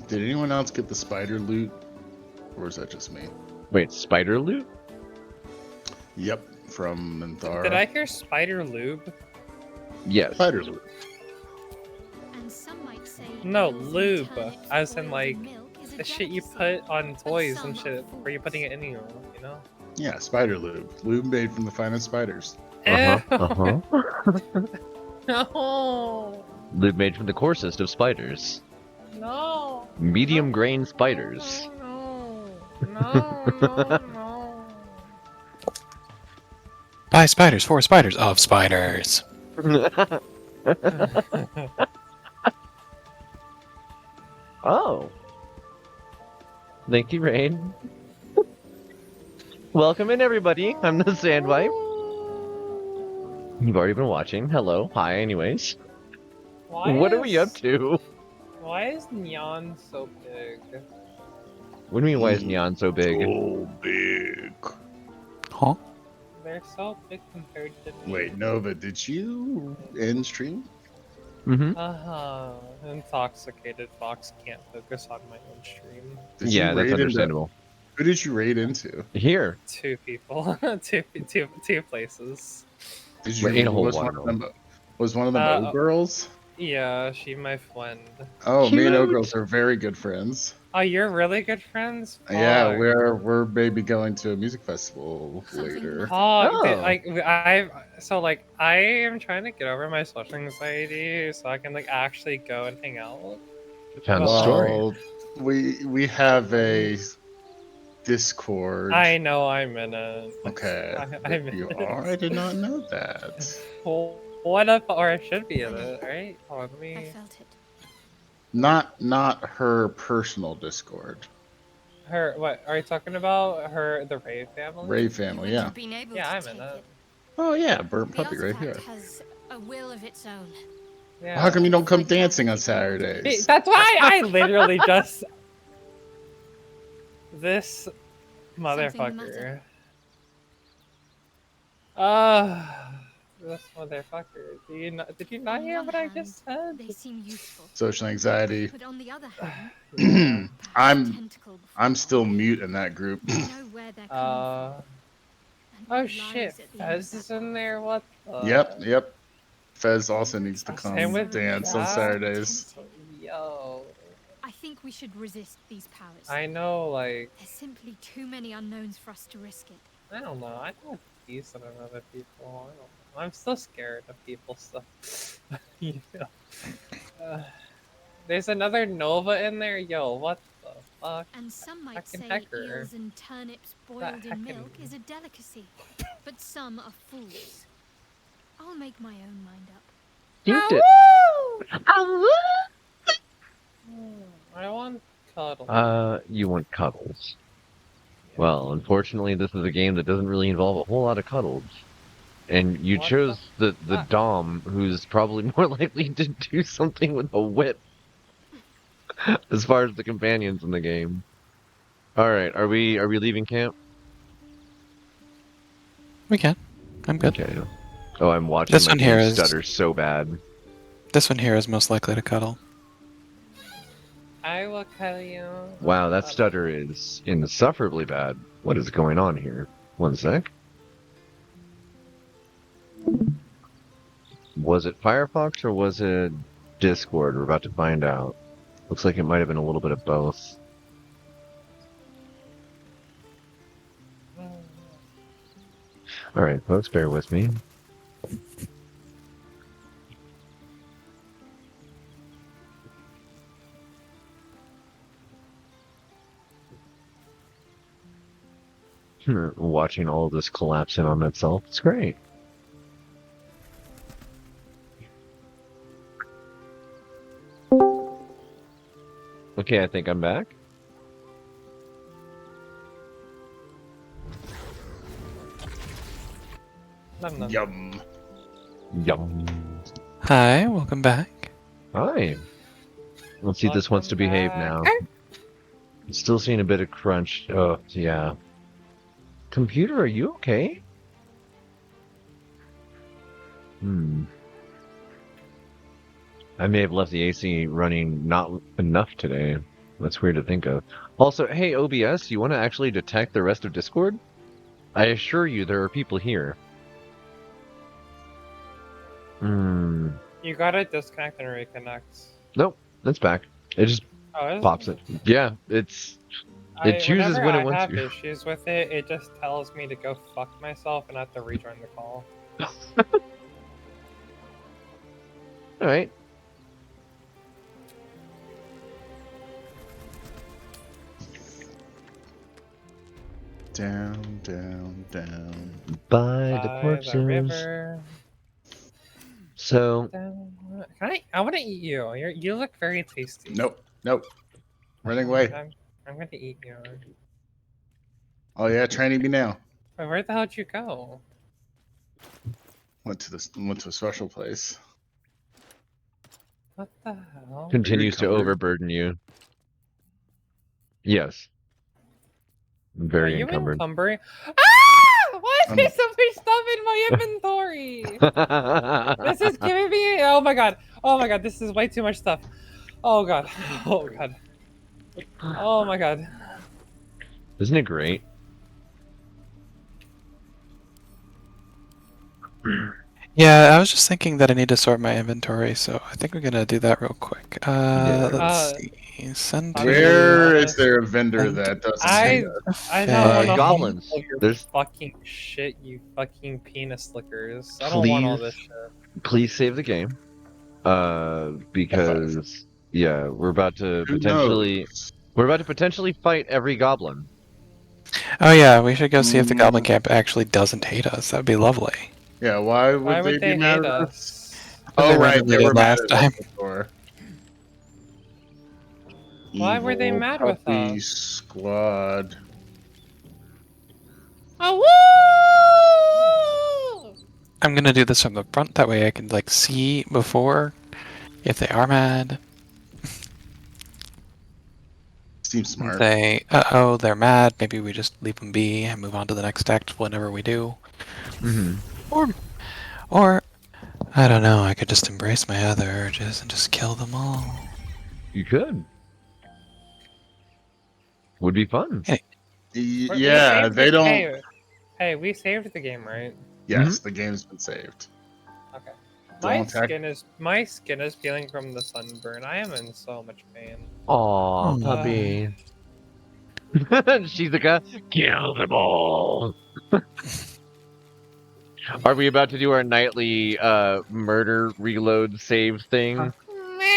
Did anyone else get the spider loot? Or is that just me? Wait, spider loot? Yep, from Minthara. Did I hear spider lube? Yes. Spider loot. And some might say No, eels and lube. turnips As in boiled like milk is a the shit you delicacy. put on toys and some shit. are Where you're putting it in you, you know? Yeah, spider lube. Lube made from the finest spiders. Uh-huh. No. Lube made from the coarsest of spiders. No. Medium grain spiders. No. No. Buy spiders for spiders of spiders. Oh. Thank you, Rain. Welcome in, everybody. I'm the Sandwipe. You've already been watching. Hello. Hi, anyways. What are we up to? Why is Neon so big? What do you mean, why is Neon so big? So big. Huh? They're so big compared to me. Wait, Nova, did you end stream? Mm-hmm. Intoxicated Fox can't focus on my own stream. Did you Yeah, that's raid into- understandable. Who did you raid into? Here. 2 people. two places. Did We're in a whole was one of them? Was one of them O-Girls? Yeah, she my friend. Oh, me and Cute. O-Girls are very good friends. Oh, you're really good friends? Yeah, Fuck. we're maybe going to a music festival later. Oh, Oh. like I am trying to get over my social anxiety so I can like actually go and hang out. Found a story. Well, we have a Discord. I know I'm in it. Okay. I'm in You it. are? I did not know that. Well, what if, or I should be in it, right? Hold on, let I me. felt it. Not her personal Discord. Her, what are you talking about? Her, the Ray family? Ray family, yeah. Been able Yeah, to I'm take in it. Oh yeah, burnt The puppy right here. artifact has a will of its own. Yeah. How come you don't come dancing on Saturdays? That's why I literally just. This motherfucker. This motherfucker. Did you not hear what I just said? They seem useful. Social anxiety. But on the other hand, I'm still mute in that group. know where they're coming Oh shit, Fez is in there. What? The... Yep. Fez also needs to come Same with dance on that. Saturdays. Yo. I think we should resist these powers. I know, like. There's simply too many unknowns for us to risk it. I don't know. I know decent on other people. I don't know. I'm still scared of people stuff. You know. There's another Nova in there. Yo, what the fuck? And some might Heckin' say pecker. eels and turnips boiled That in heckin'- milk is a delicacy. But some are fools. I'll make my own mind up. You did. I want cuddle. You want cuddles. Well, unfortunately, this is a game that doesn't really involve a whole lot of cuddles. And you What chose the Ah. Dom, who's probably more likely to do something with a whip. As far as the companions in the game. Alright, are we leaving camp? We can. I'm good. Okay. Oh, I'm watching This my one here game is- stutter so bad. This one here is most likely to cuddle. I will cuddle you. Wow, that stutter is insufferably bad. What is going on here? One sec. Was it Firefox or was it Discord? We're about to find out. Looks like it might have been a little bit of both. Alright, folks, bear with me. Watching all of this collapse in on itself. It's great. Okay, I think I'm back. Nom, nom. Yum. Yum. Hi, welcome back. Hi. Let's see if this wants to behave now. Still seeing a bit of crunch. Oh, yeah. Computer, are you okay? I may have left the AC running not enough today. That's weird to think of. Also, hey OBS, you want to actually detect the rest of Discord? I assure you, there are people here. Hmm. You gotta disconnect and reconnect. Nope, it's back. It just Oh, is pops it. Yeah, it chooses whenever when it I wants have to. issues with it, it just tells me to go fuck myself and I have to rejoin the call. All right. Down, down, down. By the By corpses. the river. So, Can I want to eat you. You look very tasty. Nope, nope. Running away. I'm gonna eat you. Oh yeah, trying to eat me now. Wait, where the hell did you go? Went to a special place. What the hell? continues to encumbered? overburden you. Yes. Are Very you encumbered. encumbering? Ah! Why is I'm- there so much stuff in my inventory? This is giving me. Oh my god. Oh my god. This is way too much stuff. Oh god. Oh god. Oh my god. Isn't it great? Yeah, I was just thinking that I need to sort my inventory, so I think we're gonna do that real quick. Let's see. Send to Where is there a vendor that doesn't I do that? I don't want to goblins. all your There's- fucking shit, you fucking penis lickers. I don't want all this shit. Please save the game. Because yeah, we're about to Who potentially fight every goblin. Oh yeah, we should go see if the Goblin Camp actually doesn't hate us. That'd be lovely. Yeah, why Why would would they they be mad hate at us? us? Oh They right, randomly they were did mad last at us time. before. Why were they Evil mad with Puppy us? Squad. Oh woo! I'm gonna do this from the front, that way I can like see before if they are mad. Seems smart. They, oh, they're mad. Maybe we just leave them be and move on to the next act whenever we do. Mm-hmm. Or, I don't know. I could just embrace my other urges and just kill them all. You could. Would be fun. Hey. We Yeah, saved they the- don't. Hey, we saved the game, right? Yes, the game's been saved. Okay. Don't attack- My skin is peeling from the sunburn. I am in so much pain. Aw, puppy. She's the guy. Kill them all. Are we about to do our nightly murder reload save thing?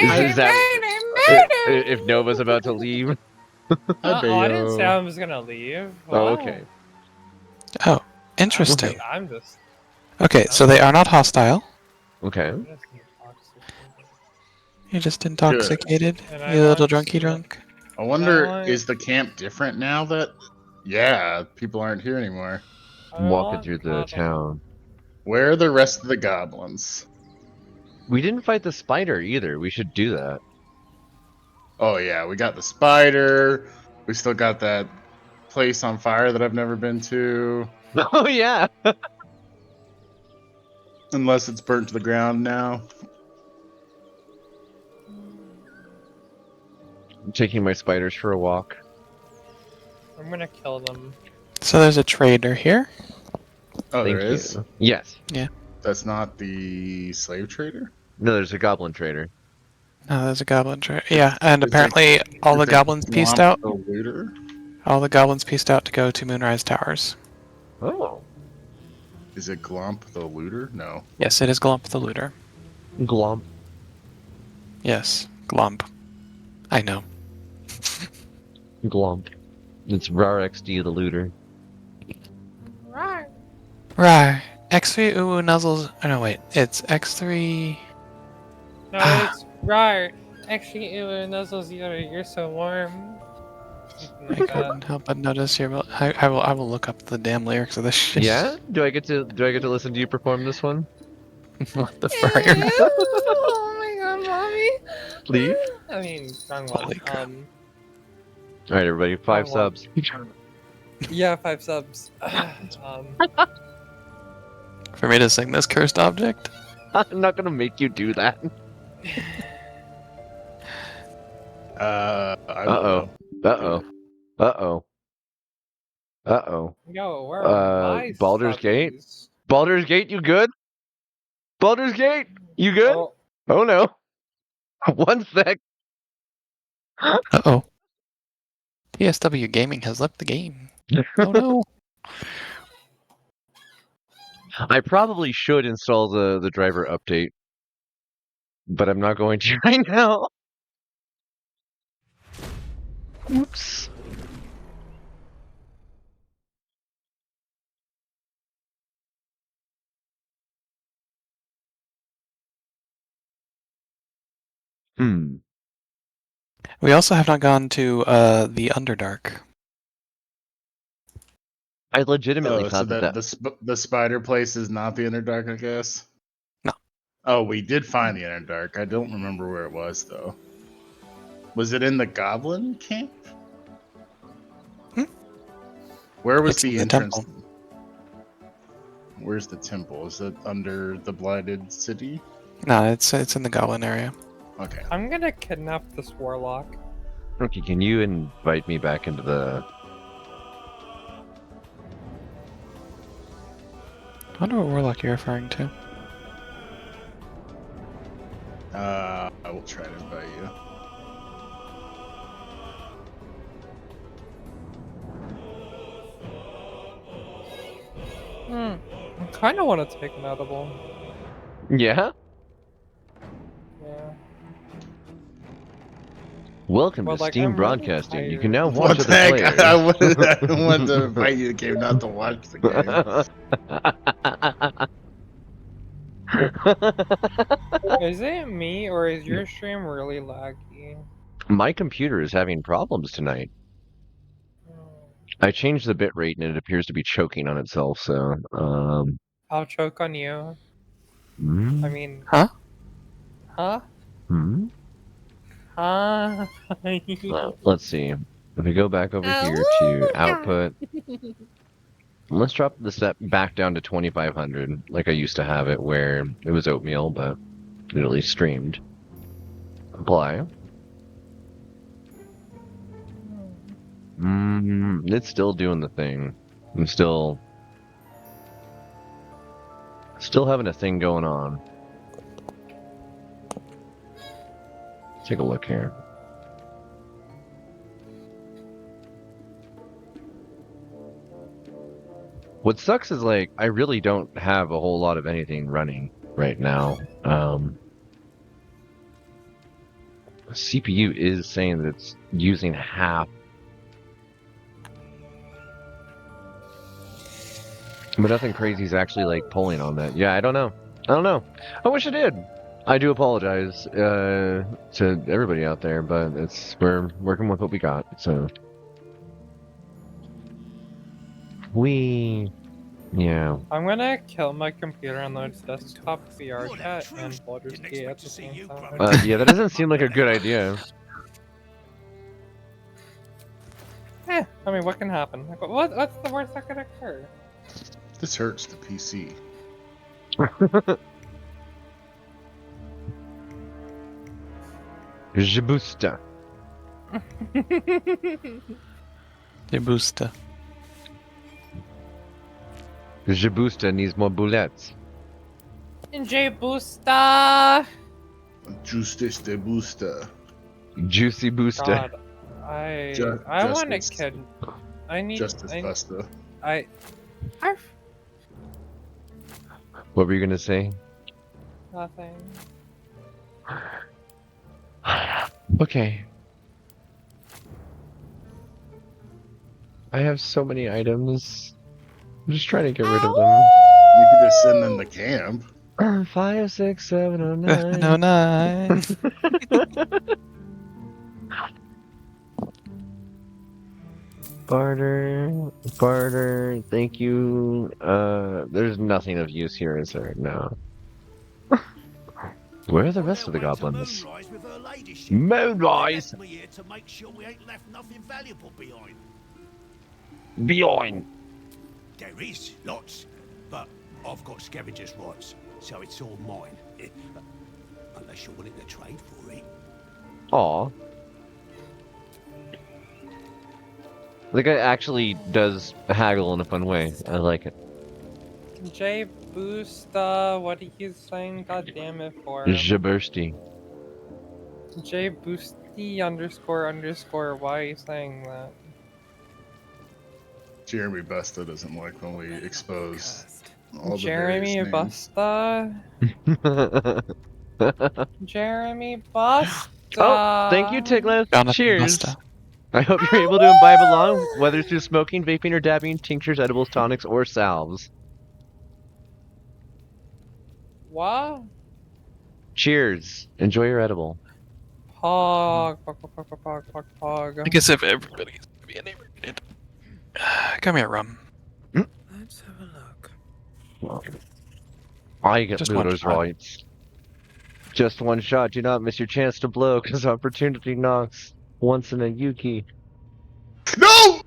Is that if Nova's about to leave? I didn't say I was gonna leave. Oh, Wow. okay. Oh, interesting. I'm just. Okay, so they are not hostile. Okay. I'm just intoxicated. You're just intoxicated. And I You little want drunky to- drunk. I wonder, I want- is the camp different now that? Yeah, people aren't here anymore. I'm walking through the town. Where are the rest of the goblins? We didn't fight the spider either. We should do that. Oh yeah, we got the spider. We still got that place on fire that I've never been to. Oh yeah. Unless it's burnt to the ground now. I'm taking my spiders for a walk. I'm gonna kill them. So there's a trader here. Oh, Thank there is? you. Yes. Yeah. That's not the slave trader? No, there's a goblin trader. Oh, there's a goblin trader. Yeah, and Is apparently it- all the is it goblins pieced out. Swamp the Looter? All the goblins pieced out to go to Moonrise Towers. Oh. Is it Glump the Looter? No. Yes, it is Glump the Looter. Glomp. Yes, Glump. I know. Glomp. It's RarXD the looter. Right. Right. X3 Uwu Nuzzles. Oh, no, wait. It's X3. No, it's right. Actually, it nuzzles you're so warm. Something like that. Couldn't help but notice here. But I will look up the damn lyrics of this shit. Yeah? Do I get to listen to you perform this one? What the fire? Oh my god, mommy. Please? I mean, wrong one. Holy crap. Alright everybody, 5 Oh, subs. Yeah, 5 subs. For me to sing this cursed object? I'm not gonna make you do that. I don't know. Uh-oh. Uh-oh. Uh-oh. Yo, where are my Baldur's Gate? stubbies? Baldur's Gate, you good? Baldur's Gate, you good? Oh, Oh no. One sec. Uh-oh. PSW Gaming has left the game. Oh no. I probably should install the driver update, but I'm not going to right now. Oops. Hmm. We also have not gone to the Underdark. I legitimately Oh, so thought that the spider place is not the Underdark, I guess? No. Oh, we did find the Underdark. I don't remember where it was, though. Was it in the Goblin camp? Where was It's the in the entrance? temple. Where's the temple? Is it under the Blighted City? No, it's in the Goblin area. Okay. I'm gonna kidnap this warlock. Okay, can you invite me back into the... I wonder what warlock you're referring to. I will try to invite you. I kind of want to take an edible. Yeah? Yeah. Welcome Well, to like, Steam I'm really Broadcasting. You can tired. now What watch the other heck? players. I wanted to invite you to the game, not to watch the game. Is it me or is your stream really laggy? My computer is having problems tonight. I changed the bitrate and it appears to be choking on itself, so, I'll choke on you. I mean, Huh? huh? Huh? Let's see. If we go back over here to output, let's drop the step back down to 2500, like I used to have it, where it was oatmeal, but it at least streamed. Apply. It's still doing the thing. I'm still having a thing going on. Take a look here. What sucks is, like, I really don't have a whole lot of anything running right now. CPU is saying that it's using half. But nothing crazy is actually, like, pulling on that. Yeah, I don't know. I wish I did. I do apologize to everybody out there, but we're working with what we got, so. Yeah. I'm gonna kill my computer on the desktop VR chat and Baldur's Gate at the same time. Yeah, that doesn't seem like a good idea. I mean, what can happen? Like, what's the worst that could occur? This hurts the PC. Jabusta. Jabusta. Jabusta needs more bullets. Jabusta! Justice de Busta. Juicy booster. God, I want a kid. I need Justice Busta. What were you gonna say? Nothing. Okay. I have so many items. I'm just trying to get rid of them. You could just send them to camp. 5, 6, 7, 09. 9. Barter, thank you. There's nothing of use here, is there? No. Where are the rest of the goblins? Moonrise! To make sure we ain't left nothing valuable behind. Behind! There is, lots. But I've got scavenger's rights, so it's all mine. Unless you're willing to trade for it. Aw. The guy actually does haggle in a fun way. I like it. J Boosta, what are you saying? God damn it for? Jabursty. J Boosty __. Why are you saying that? Jeremy Busta doesn't like when we expose all the Jeremy various names. Busta. Jeremy Busta. Oh, thank you, Tiglath. Jonathan Cheers. Busta. I hope you're able to imbibe along, whether through smoking, vaping, or dabbing, tinctures, edibles, tonics, or salves. What? Cheers. Enjoy your edible. Pog. I guess if everybody's gonna be inebriated. Come here, rum. Let's have a look. I get Just one Ludo's shot. rights. Just one shot. Do not miss your chance to blow, because opportunity knocks once in a Yuki. No!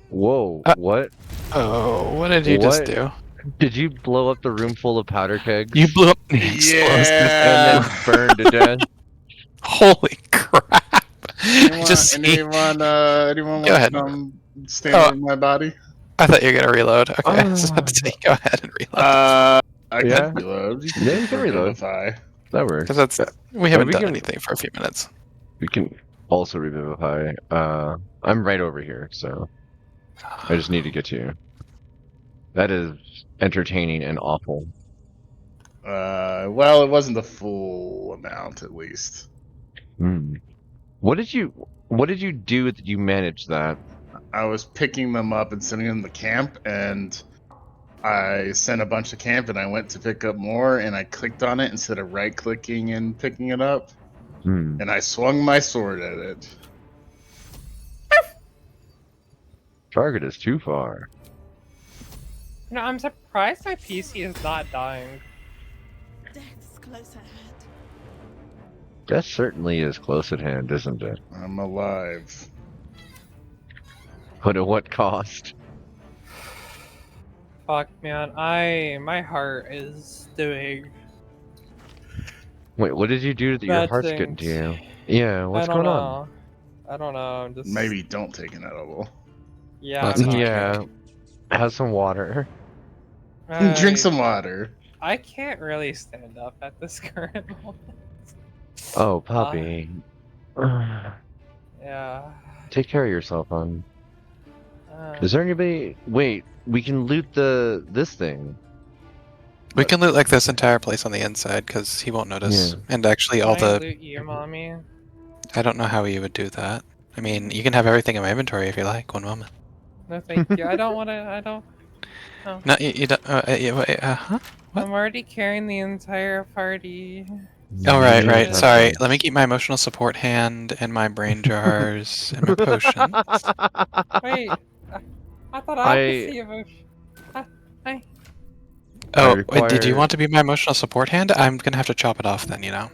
Whoa, what? Oh, what did you just What? do? Did you blow up the room full of powder kegs? You blew up the Yeah. And then burned to death? Holy crap! Anyone, Just see- anyone Go want ahead. to come stand Oh. over my body? I thought you were gonna reload. Okay, I was about to say, go ahead and reload. I Yeah. can reload. Yeah, you can reload. Revivify. That works. Because we haven't we done can- anything for a few minutes. We can also revivify. I'm right over here, so I just need to get to you. That is entertaining and awful. Well, it wasn't the full amount, at least. Hmm. What did you do that you managed that? I was picking them up and sending them to camp, and I sent a bunch to camp, and I went to pick up more, and I clicked on it instead of right-clicking and picking it up, Hmm. and I swung my sword at it. Target is too far. No, I'm surprised my PC is not dying. Death's close at hand. That certainly is close at hand, isn't it? I'm alive. But at what cost? Fuck, man. My heart is doing. Wait, what did you do that your Bad heart's getting to things. you? Yeah, what's I don't going know. on? I don't know. I'm just. Maybe don't take an edible. Yeah. That's I'm not- Yeah. Have some water. Drink some water. I can't really stand up at this current moment. Oh, puppy. Yeah. Take care of yourself, hon. Uh, Is there anybody? Wait, we can loot this thing. We can loot like this entire place on the inside because he won't notice. Yeah. And actually, all can I the loot you, mommy? I don't know how you would do that. I mean, you can have everything in my inventory if you like. One moment. No, thank you. I don't want to. I don't. No. No, you don't. Huh? What? I'm already carrying the entire party. Oh right, Yeah. right. Sorry. Let me keep my emotional support hand and my brain jars and my potion. Wait. I thought I I- could see emotion. I Oh, I wait, did you require- want to be my emotional support hand? I'm gonna have to chop it off then. You know.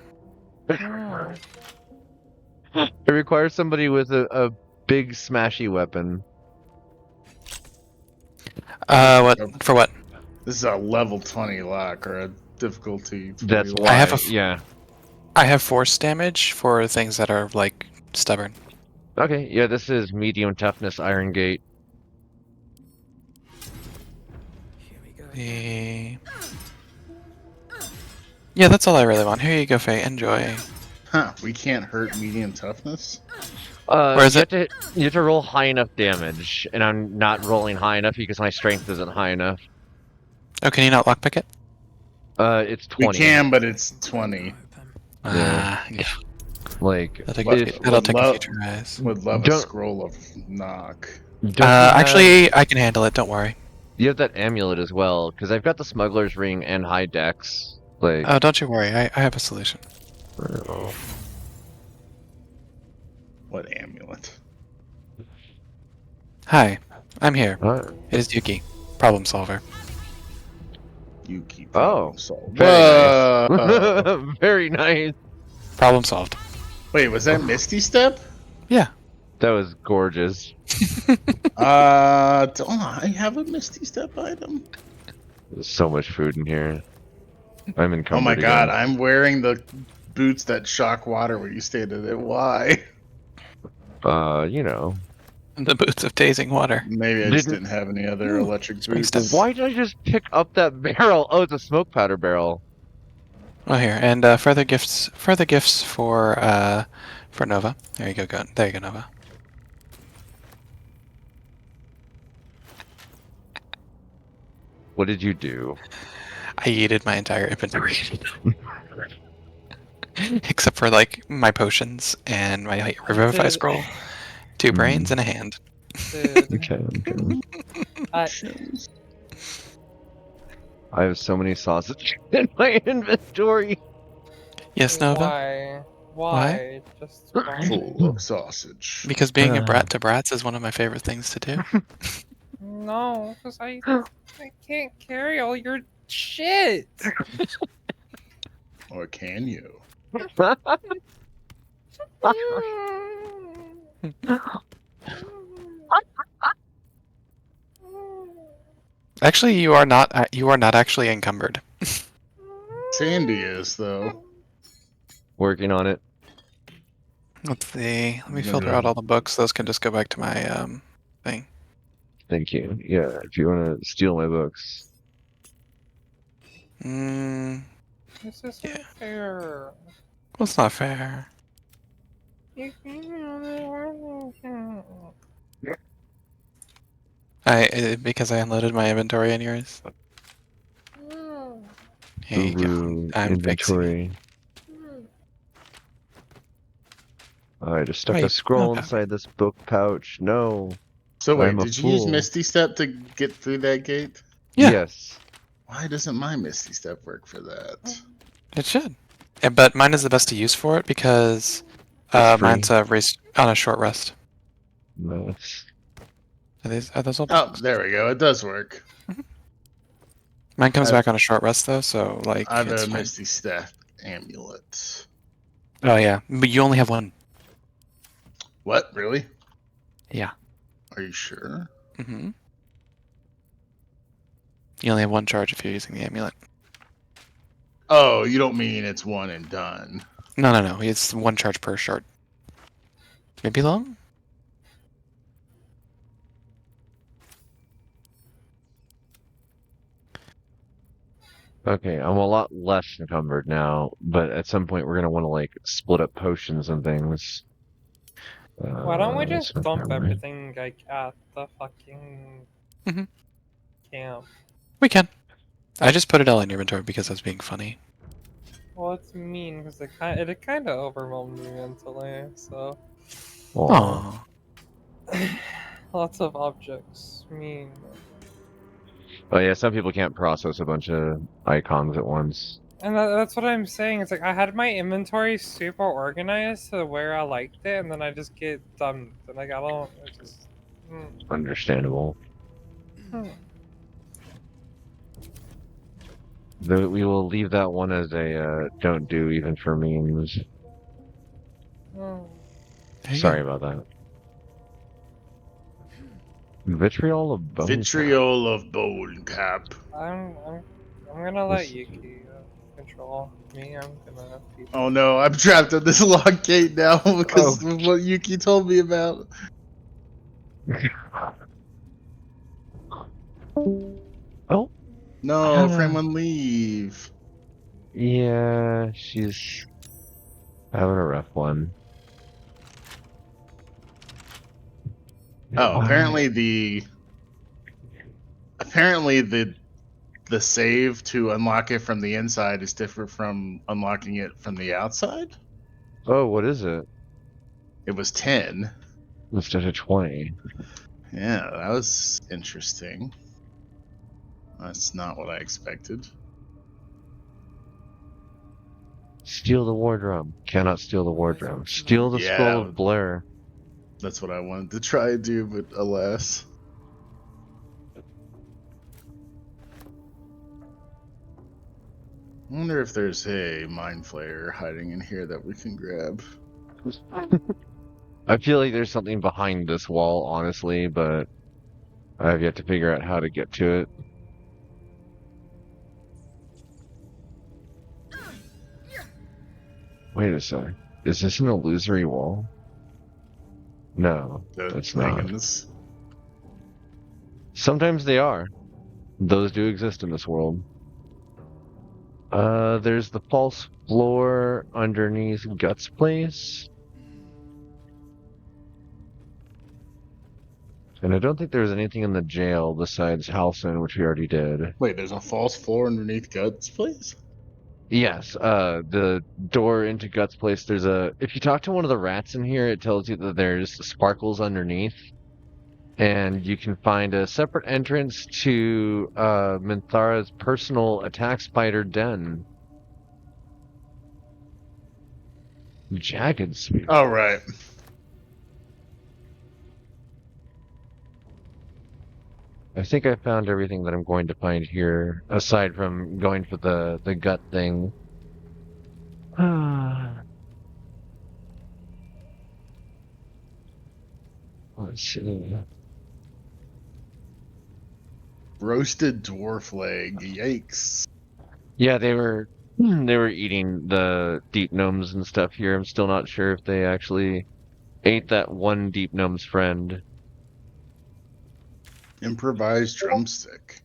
oh. It requires somebody with a big smashy weapon. What for? What? This is a level 20 lock or a difficulty. 20 That's lock. why. I have a yeah. I have force damage for things that are like stubborn. Okay. Yeah. This is medium toughness Iron Gate. The... Yeah, that's all I really want. Here you go, Faye. Enjoy. Huh, we can't hurt medium toughness? Where is you it? You have to roll high enough damage, and I'm not rolling high enough because my strength isn't high enough. Oh, can you not lockpick it? It's 20. We can, but it's 20. Ah, yeah. Like, That'll What- take, that'll take a love- few tries. Would love a Don't- scroll of knock. don't you have- Actually, I can handle it. Don't worry. you have that amulet as well, because I've got the smuggler's ring and high dex. Like, Oh, don't you worry. I have a solution. What amulet? Hi, I'm here. Huh? It is Yuki, problem solver. You keep Oh, so very nice. Very nice. Problem solved. Wait, was that Misty Step? Yeah. That was gorgeous. Don't I have a Misty Step item? There's so much food in here. I'm encumbered. Oh my god, again. I'm wearing the boots that shock water when you stated it. Why? You know. The boots of tasing water. Maybe I just didn't have any other electric boots. Why did I just pick up that barrel? Oh, it's a smoke powder barrel. Oh, here, and further gifts for Nova. There you go, there you go, Nova. What did you do? I yeeted my entire inventory. Except for, like, my potions and my Revivify Dude. scroll. 2 brains and a hand. Dude. Okay. I have so many sausages in my inventory. Yes, Nova? Why? Why? Just why? Full of sausage. Because being a brat to brats is one of my favorite things to do. No, because I can't carry all your shit. Or can you? Actually, you are not actually encumbered. Sandy is, though. Working on it. Let's see. Let me filter out all the books. Those can just go back to my thing. Thank you. Yeah, if you want to steal my books. Mm, This isn't fair. well, it's not fair. Because I unloaded my inventory on yours. Here you go. I'm fixing it. Inventory. I just stuck a Wait, scroll no. inside this book pouch. No. So wait, I'm a did you use fool. Misty Step to get through that gate? Yeah. Yes. Why doesn't my Misty Step work for that? It should. But mine is the best to use for it because It's free. mine's on a short rest. Nice. Are those all? Oh, there we go. It does work. Mine comes I've- back on a short rest though, so like I have it's a fine. Misty Step amulet. Oh yeah, but you only have one. What? Really? Yeah. Are you sure? Mm-hmm. You only have one charge if you're using the amulet. Oh, you don't mean it's one and done. No. It's one charge per short. Maybe long? Okay, I'm a lot less encumbered now, but at some point we're gonna want to like split up potions and things. Why don't we just so dump never mind. everything like at the fucking camp? We can. I just put it all in your inventory because I was being funny. Well, it's mean because it kind of overwhelmed me mentally. So Aww. lots of objects. Mean. Oh yeah, some people can't process a bunch of icons at once. And that's what I'm saying. It's like I had my inventory super organized to where I liked it, and then I just get dumped. And like I don't. It's just. Understandable. Though we will leave that one as a don't do even for memes. Sorry about that. Vitriol of bone. Vitriol of Bone Cap. I'm gonna let Yuki control me. I'm gonna. Oh no, I'm trapped in this lock gate now because of what Yuki told me about. Oh. No, Fremlin, leave. Yeah, she's having a rough one. Oh, apparently the save to unlock it from the inside is different from unlocking it from the outside. Oh, what is it? It was 10. Instead of 20. Yeah, that was interesting. That's not what I expected. Steal the war drum. Cannot steal the war drum. Steal the scroll of Blair. That's what I wanted to try and do, but alas. I wonder if there's a mind flayer hiding in here that we can grab. I feel like there's something behind this wall, honestly, but I have yet to figure out how to get to it. Wait a sec. Is this an illusory wall? No, The it's not. things. Sometimes they are. Those do exist in this world. There's the false floor underneath Guts' place. And I don't think there's anything in the jail besides Halcyon, which we already did. Wait, there's a false floor underneath Guts' place? Yes, the door into Guts' place, there's a... If you talk to one of the rats in here, it tells you that there's sparkles underneath. And you can find a separate entrance to Minthara's personal attack spider den. Jagged spear. Oh, right. I think I found everything that I'm going to find here, aside from going for the gut thing. Let's see. Roasted dwarf leg. Yikes. Yeah, they were eating the deep gnomes and stuff here. I'm still not sure if they actually ate that one deep gnome's friend. Improvised drumstick.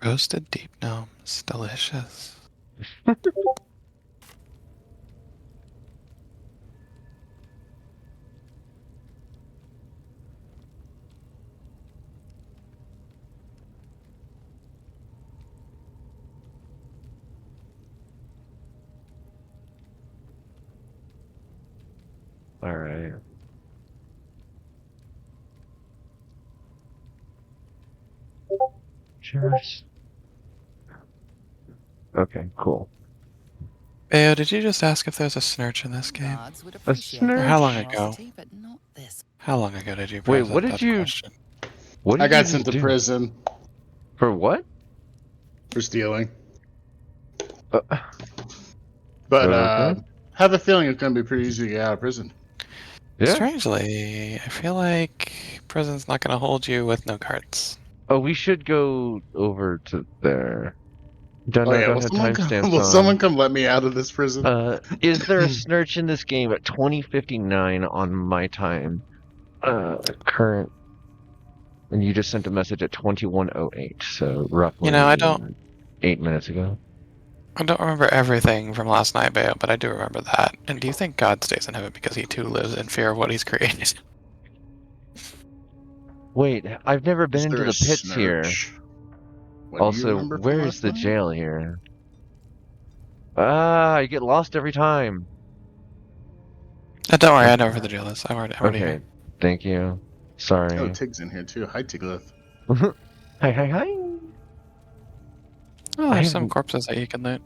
Roasted deep gnomes, delicious. All right. Cheers. Okay, cool. Bayo, did you just ask if there's a snurch in this game? A snurch? Or how long ago? How long ago did you Wait, present what did that you... question? What did I got you sent to do? prison For what? for stealing. Uh, But okay. have a feeling it's going to be pretty easy to get out of prison. Yeah. Strangely, I feel like prison's not going to hold you with no cards. Oh, we should go over to there. Don't Oh know, yeah, don't will have someone, come, timestamps will on. someone come let me out of this prison? Is there a snurch in this game at 20:59 on my time? Current. And you just sent a message at 21:08, so roughly You know, I don't 8 minutes ago. remember everything from last night, Bayo, but I do remember that. And do you think God stays in heaven because he too lives in fear of what he's created? Wait, I've never been Is into there the a pits here. snurch? What do you Also, remember from where's last the night? jail here? Ah, I get lost every time. Don't worry, I know where the jail is. I'm already Okay, here. thank you. Sorry. Oh, Tig's in here too. Hi, Tiglith. Hi, hi, hi. Oh, I there's some haven't- corpses that you can loot.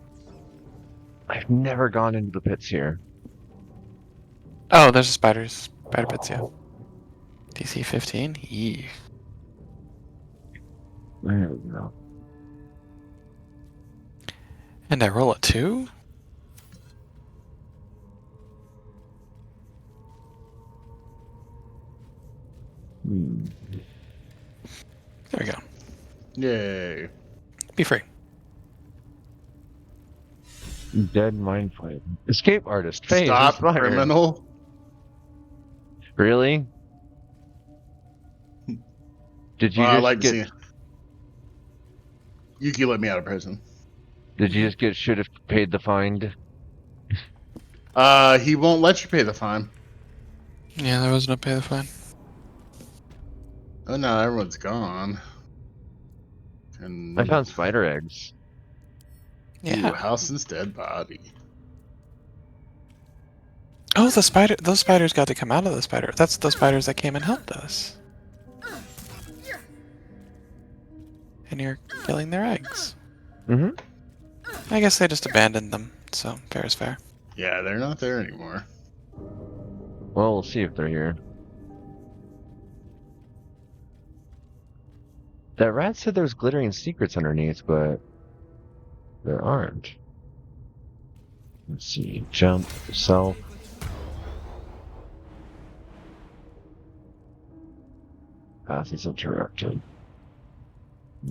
I've never gone into the pits here. Oh, there's spiders. Spider pits, yeah. DC 15? Yee. There we go. And I roll a 2? Hmm. There we go. Yay. Be free. Dead mind fight. Escape artist. Phase Stop, inspired. criminal. Really? Did you Well, I just like to get? see. Yuki let me out of prison. Did you just get? Should have paid the fine. He won't let you pay the fine. Yeah, there was no pay the fine. Oh no, everyone's gone. And I found spider eggs. Yeah. Ooh, Halson's dead body. Oh, those spiders got to come out of the spider. That's the spiders that came and helped us. And you're killing their eggs. Mm-hmm. I guess they just abandoned them, so fair is fair. Yeah, they're not there anymore. Well, we'll see if they're here. That rat said there was glittering secrets underneath, but there aren't. Let's see. Jump, self. Path is interrupted.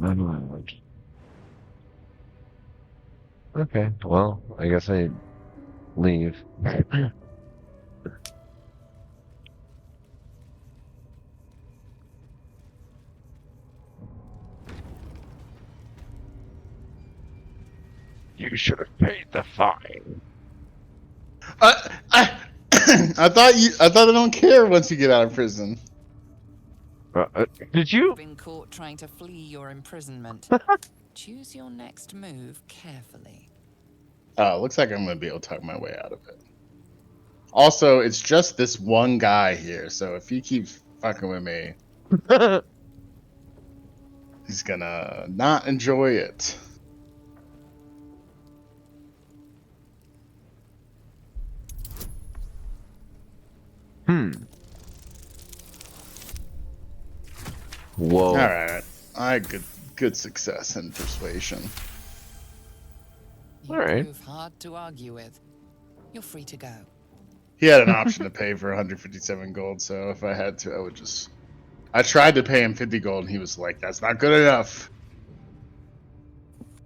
Unload. Okay, well, I guess I leave. You should have paid the fine. I thought they don't care once you get out of prison. Did you? Been caught trying to flee your imprisonment. Choose your next move carefully. Looks like I'm gonna be able to talk my way out of it. Also, it's just this one guy here, so if he keeps fucking with me, he's gonna not enjoy it. Whoa. All right, I had good success in persuasion. You All right. prove hard to argue with. You're free to go. He had an option to pay for 157 gold, so if I had to, I would just. I tried to pay him 50 gold, and he was like, "That's not good enough.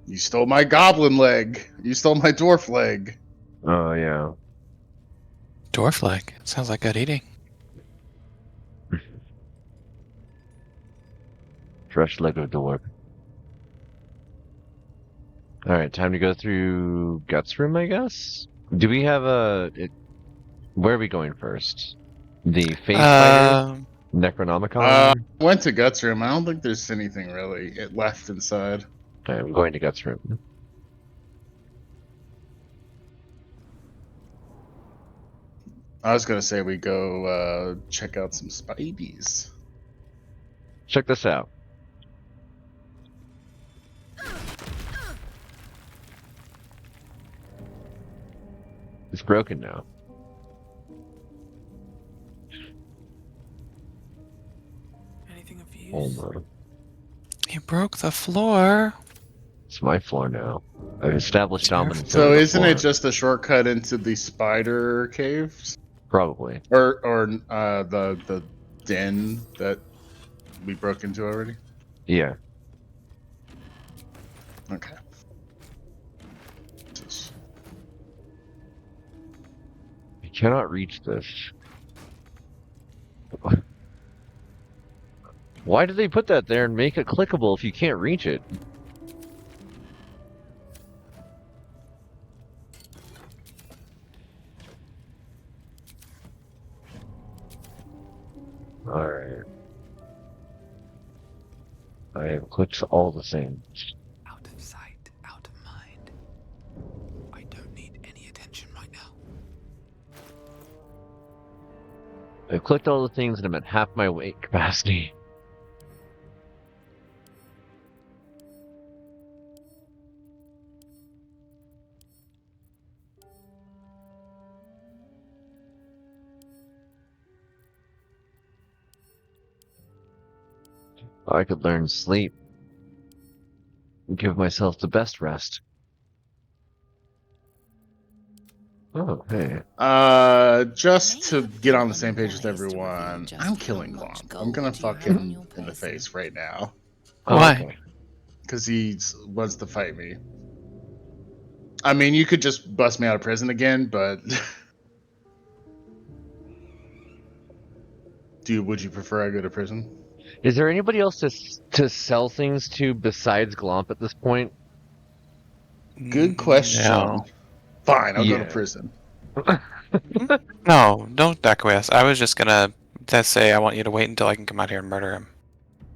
You stole my goblin leg. You stole my dwarf leg." Oh yeah. Dwarf leg. Sounds like good eating. Fresh leg of dwarf. All right, time to go through Guts room, I guess. Do we have where are we going first? The Face Fighter, Necronomicon. Went to Guts room. I don't think there's anything really left inside. Okay, I'm going to Guts room. I was gonna say we go check out some Spideys. Check this out. It's broken now. Anything of use? Oh no. You broke the floor. It's my floor now. I've established dominance. So over the isn't floor. it just a shortcut into the spider caves? Probably. Or the den that we broke into already? Yeah. Okay. I cannot reach this. Why did they put that there and make it clickable if you can't reach it? Alright. I have clicked all the same. Out of sight, out of mind. I don't need any attention right now. I've clicked all the things and I'm at half my weight capacity. I could learn sleep. Give myself the best rest. Oh, hey. Just to get on the same page with everyone, I'm killing Glomp. I'm gonna fuck him in the face right now. Why? Because he wants to fight me. I mean, you could just bust me out of prison again, but... would you prefer I go to prison? Is there anybody else to sell things to besides Glomp at this point? Good question. No. Fine, I'll go to prison. No, don't acquiesce. I was just gonna say I want you to wait until I can come out here and murder him.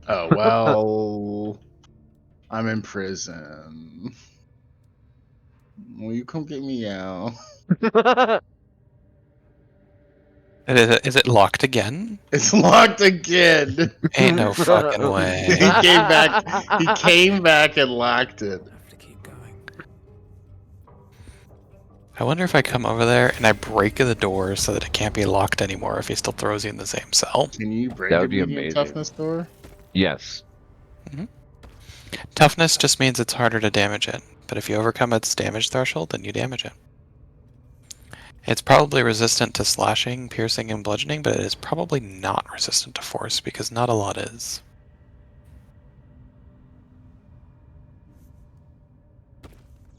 Oh, well... I'm in prison. Will you come get me out? Is it locked again? It's locked again. Ain't no fucking way. He came back and locked it. I wonder if I come over there and I break the door so that it can't be locked anymore if he still throws you in the same cell. Can you break That a would be medium amazing. toughness door? Yes. Toughness just means it's harder to damage it, but if you overcome its damage threshold, then you damage it. It's probably resistant to slashing, piercing, and bludgeoning, but it is probably not resistant to force because not a lot is.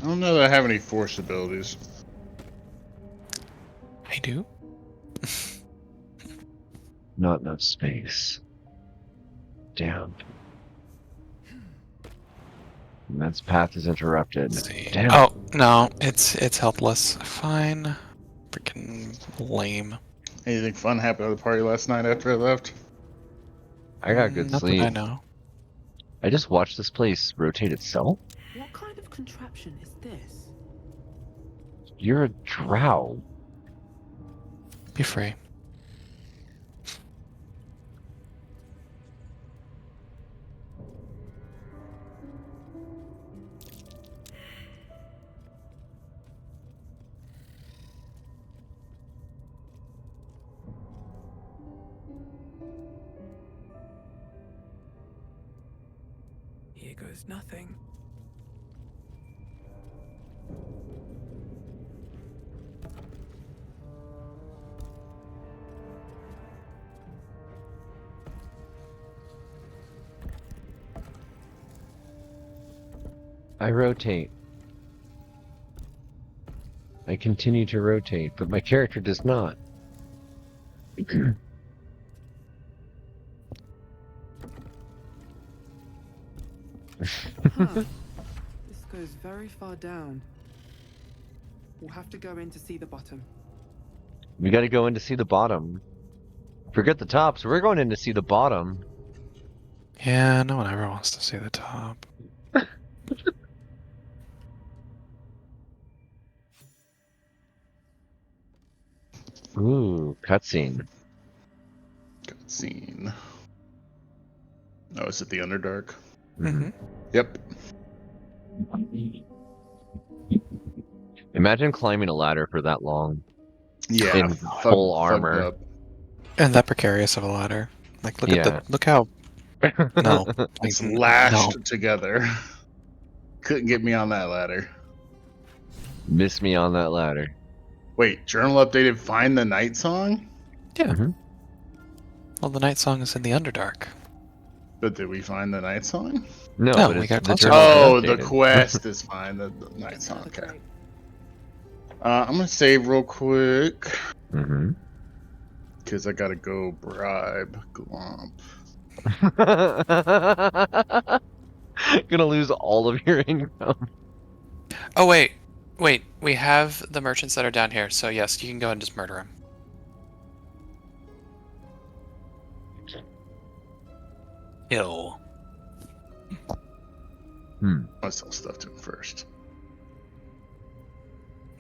I don't know that I have any force abilities. I do. Not enough space. Damn. That's path is interrupted. Let's see. Damn. Oh no, it's helpless. Fine. Freaking lame. Anything fun happened at the party last night after I left? I got good Not sleep. that I know. I just watched this place rotate itself. What kind of contraption is this? You're a drow. Be free. Here goes nothing. I rotate. I continue to rotate, but my character does not. Huh. This goes very far down. We'll have to go in to see the bottom. We gotta go in to see the bottom. Forget the top, so we're going in to see the bottom. Yeah, no one ever wants to see the top. Ooh, cutscene. Cutscene. Oh, is it the Underdark? Mm-hmm. Yep. Imagine climbing a ladder for that long. Yeah. In full armor. Up. And that precarious of a ladder. Like, look at Yeah. the look how. No, It's like, lashed no. together. Couldn't get me on that ladder. Miss me on that ladder. Wait, journal updated Find the Night Song? Yeah. Mhm. Well, the night song is in the Underdark. But did we find the Night Song? No, No, but we it's got the closer. journal Oh, is the updated. quest is fine. The Night Song, okay. I'm gonna save real quick. Mhm. Because I gotta go bribe Glomp. Gonna lose all of your income. Oh wait. We have the merchants that are down here, so yes, you can go and just murder them. Ill. Hmm. I'll sell stuff to him first.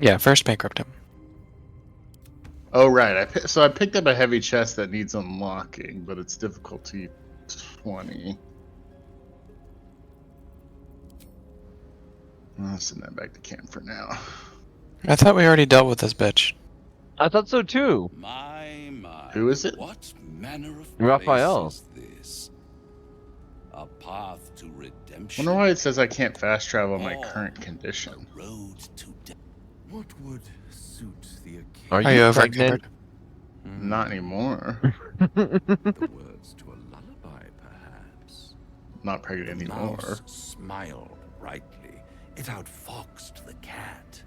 Yeah, first bankrupt him. Oh, right. So I picked up a heavy chest that needs unlocking, but it's difficulty 20. I'll send that back to camp for now. I thought we already dealt with this bitch. I thought so too. My. Who is it? What manner of Raphael. place is this? A path to redemption. Wonder why it says I can't fast travel in my Or current condition. a road to death. What would suit the occasion? Are Are you you over pregnant? Not anymore. The words to a lullaby, perhaps. Not pregnant The anymore. mouse smiled brightly. It outfoxed the cat.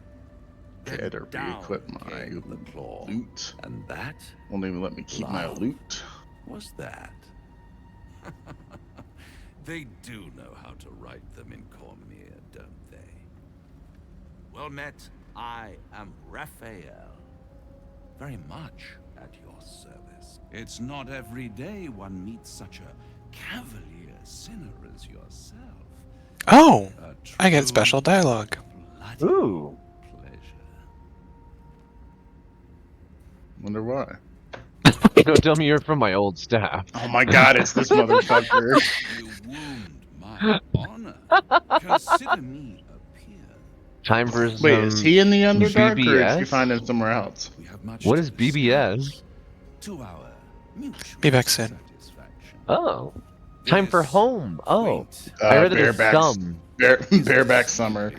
Then Better down re-equip my came the claw. loot. And that Won't even let me keep my Love. loot. was that. They do know how to write them in Cormyr, don't they? Well met, I am Raphael. Very much at your service. It's not every day one meets such a cavalier sinner as yourself. Oh, A I get true special dialogue. bloody Ooh. pleasure. Wonder why. Don't tell me you're from my old staff. Oh my god, it's this motherfucker. You wound my honor. Consider me a peer. Time for some. Wait, is he in the Underdark or did BBS? you find him somewhere else? We have much What to is BBS? discuss. To our mutual Be back soon. satisfaction. Oh. Time for This home. Oh. quaint I read it as Bareback- some. Bareback Summer.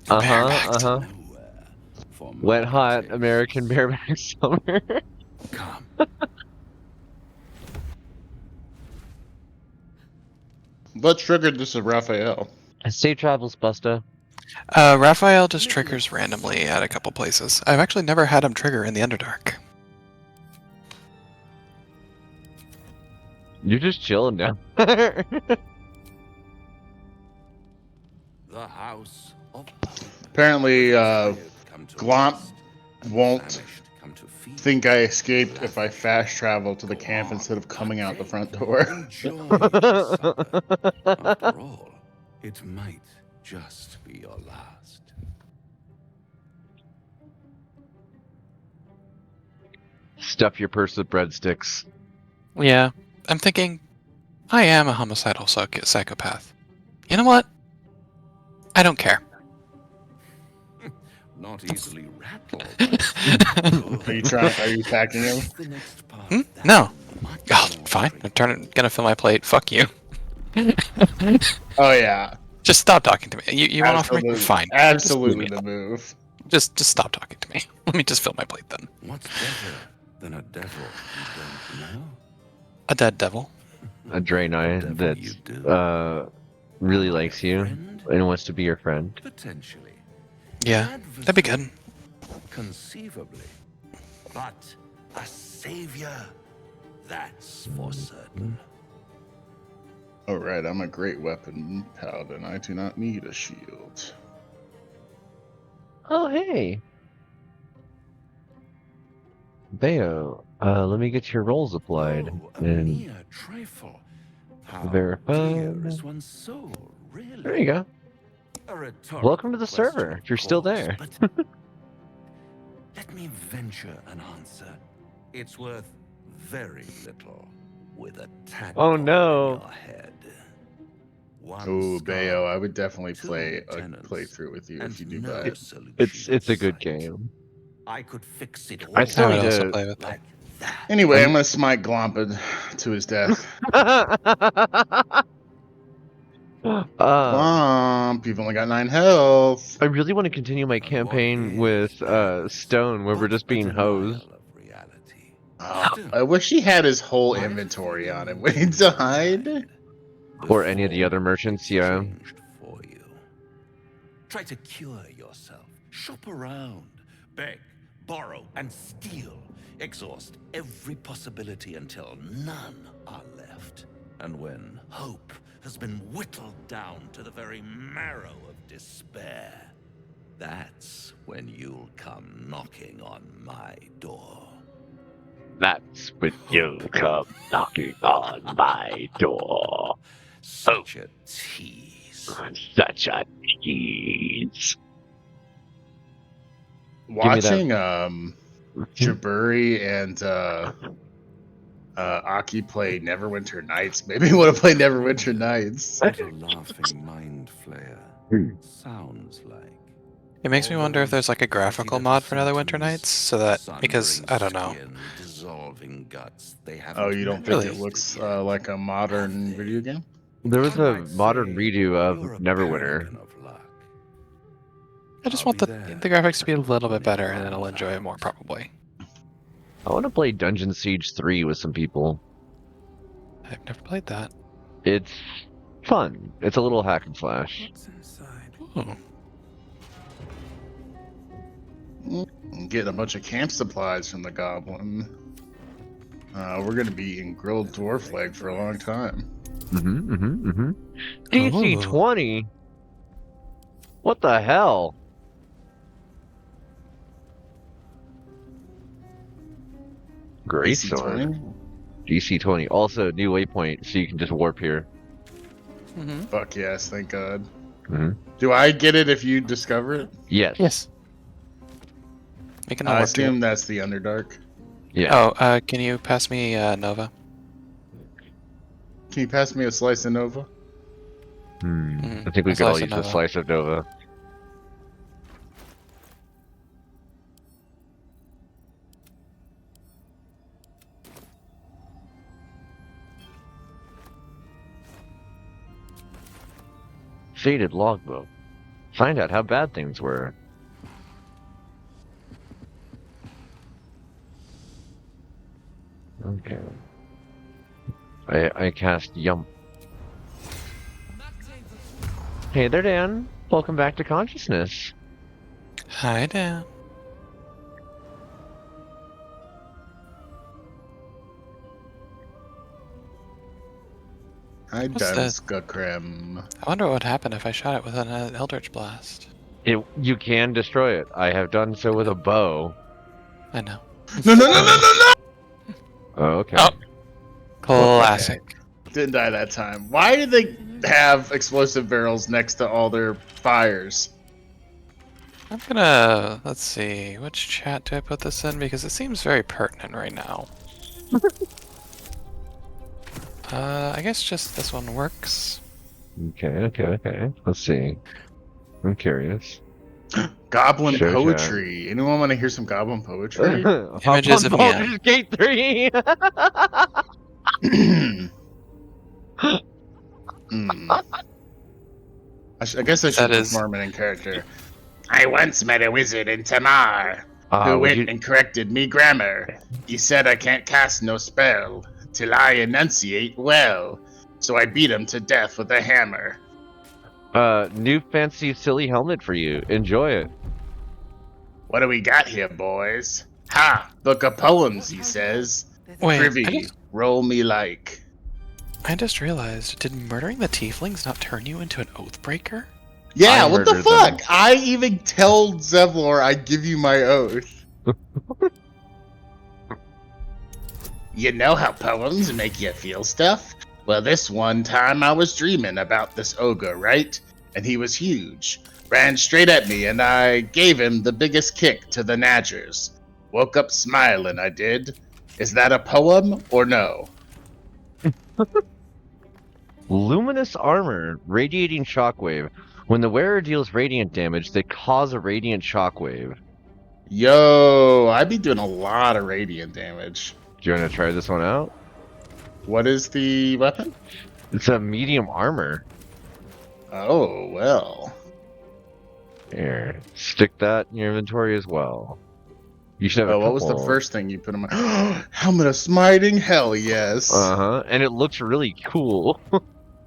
Uh huh. Bareback Uh huh. nowhere for Wet my hot taste. American bareback summer. Come. What triggered this of Raphael? Safe travels, Busta. Raphael just triggers randomly at a couple places. I've actually never had him trigger in the Underdark. You're just chilling now. The house of Apparently, Glomp won't think I escaped if I fast travel to the camp instead of coming out the front door. After all, it might just be your last. Stuff your purse with breadsticks. Yeah, I'm thinking I am a homicidal psychopath. You know what? I don't care. Not easily rattled. Are you attacking him? No. Oh, fine. I'm gonna fill my plate. Fuck you. Oh yeah. Just stop talking to me. You want off me? Fine. Absolutely Just the move. Just stop talking to me. Let me just fill my plate then. What's better than a devil you don't know? A dead devil. A Draenei that really likes you and wants to be your friend. Potentially. Yeah, that'd be good. Conceivably. But a savior, that's for certain. Alright, I'm a great weapon paladin. I do not need a shield. Oh, hey. Bayo, let me get your rolls applied. And trifle. verify. Is one soul, really? There you go. A rhetorical Welcome to the server, if you're still there. Let me venture an answer. It's worth very little with a tadpole in your head. Oh, Bayo, I would definitely play a playthrough with you if you do that. It's a good game. I could fix it all. I still need also to play with that. Anyway, I'm gonna smite Glompin to his death. Glomp, you've only got 9 health. I really want to continue my campaign with Stone, where we're just being hosed. I wish he had his whole inventory on him when he died. Or any of the other merchants, yeah. Try to cure yourself. Shop around. Beg, borrow, and steal. Exhaust every possibility until none are left. And when hope has been whittled down to the very marrow of despair, that's when you'll come knocking on my door. That's when you come knocking on my door. Such a tease. Such a tease. Watching Jaburi and Aki play Neverwinter Nights. Maybe want to play Neverwinter Nights. What a laughing mind flayer sounds like. It makes me wonder if there's like a graphical mod for Neverwinter Nights, so that because I don't know. Dissolving guts. Oh, you don't think it looks like a modern video game? There was a modern redo of Neverwinter. I just want the graphics to be a little bit better, and then I'll enjoy it more probably. I want to play Dungeon Siege 3 with some people. I've never played that. It's fun. It's a little hack and slash. Ooh. Getting a bunch of camp supplies from the goblin. We're gonna be eating grilled dwarf leg for a long time. DC-20? What the hell? Great sword. DC-20. Also, new waypoint, so you can just warp here. Fuck yes, thank God. Do I get it if you discover it? Yes. Yes. I assume that's the Underdark. Yeah. Oh, can you pass me Nova? Can you pass me a slice of Nova? I think we could all use a slice of Nova. Faded logbook. Find out how bad things were. Okay. I cast Yum. Hey there, Dan. Welcome back to consciousness. Hi, Dan. Hi, What's that? Dunskukrem. I wonder what would happen if I shot it with an Eldritch Blast. You can destroy it. I have done so with a bow. I know. No, no, no, no, no, no! Oh, okay. Oh. Classic. Didn't die that time. Why did they have explosive barrels next to all their fires? I'm gonna, let's see, which chat do I put this in? Because it seems very pertinent right now. I guess just this one works. Okay. Let's see. I'm curious. Goblin Sure, poetry. Anyone want to hear some goblin poetry? Images of Baldur's Gate 3! I guess I should That is- perform it in character. I once met a wizard in Tamar who went and corrected me grammar. He said I can't cast no spell till I enunciate well. So I beat him to death with a hammer. New fancy silly helmet for you. Enjoy it. What do we got here, boys? Ha! Book of poems, he says. Wait, Privy, roll me like. I just realized, did murdering the tieflings not turn you into an Oathbreaker? Yeah, I what the murdered fuck? them. I even tell Zevlor I give you my oath. You know how poems make you feel stuff? Well, this one time I was dreaming about this ogre, right? And he was huge. Ran straight at me and I gave him the biggest kick to the Nadgers. Woke up smiling, I did. Is that a poem or no? Luminous armor, radiating shockwave. When the wearer deals radiant damage, they cause a radiant shockwave. Yo, I be doing a lot of radiant damage. Do you want to try this one out? What is the weapon? It's a medium armor. Oh, well. Here, stick that in your inventory as well. You should have a What was the couple. first thing you put in my... Helmet of Smiting? Hell yes. Uh-huh, and it looks really cool.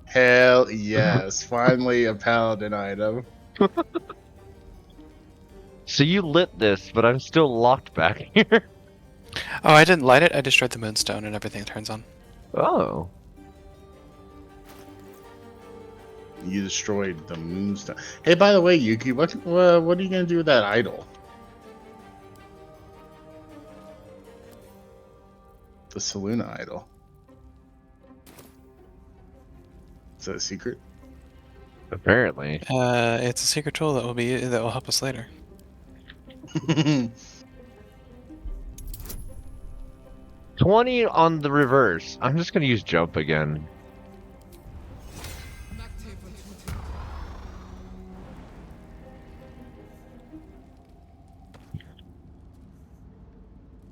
Hell yes. Finally a paladin item. So you lit this, but I'm still locked back here. Oh, I didn't light it, I destroyed the moonstone and everything turns on. Oh. You destroyed the moonstone. Hey, by the way, Yuki, what are you gonna do with that idol? The Selûne idol. Is that a secret? Apparently. It's a secret tool that will help us later. 20 on the reverse. I'm just gonna use jump again.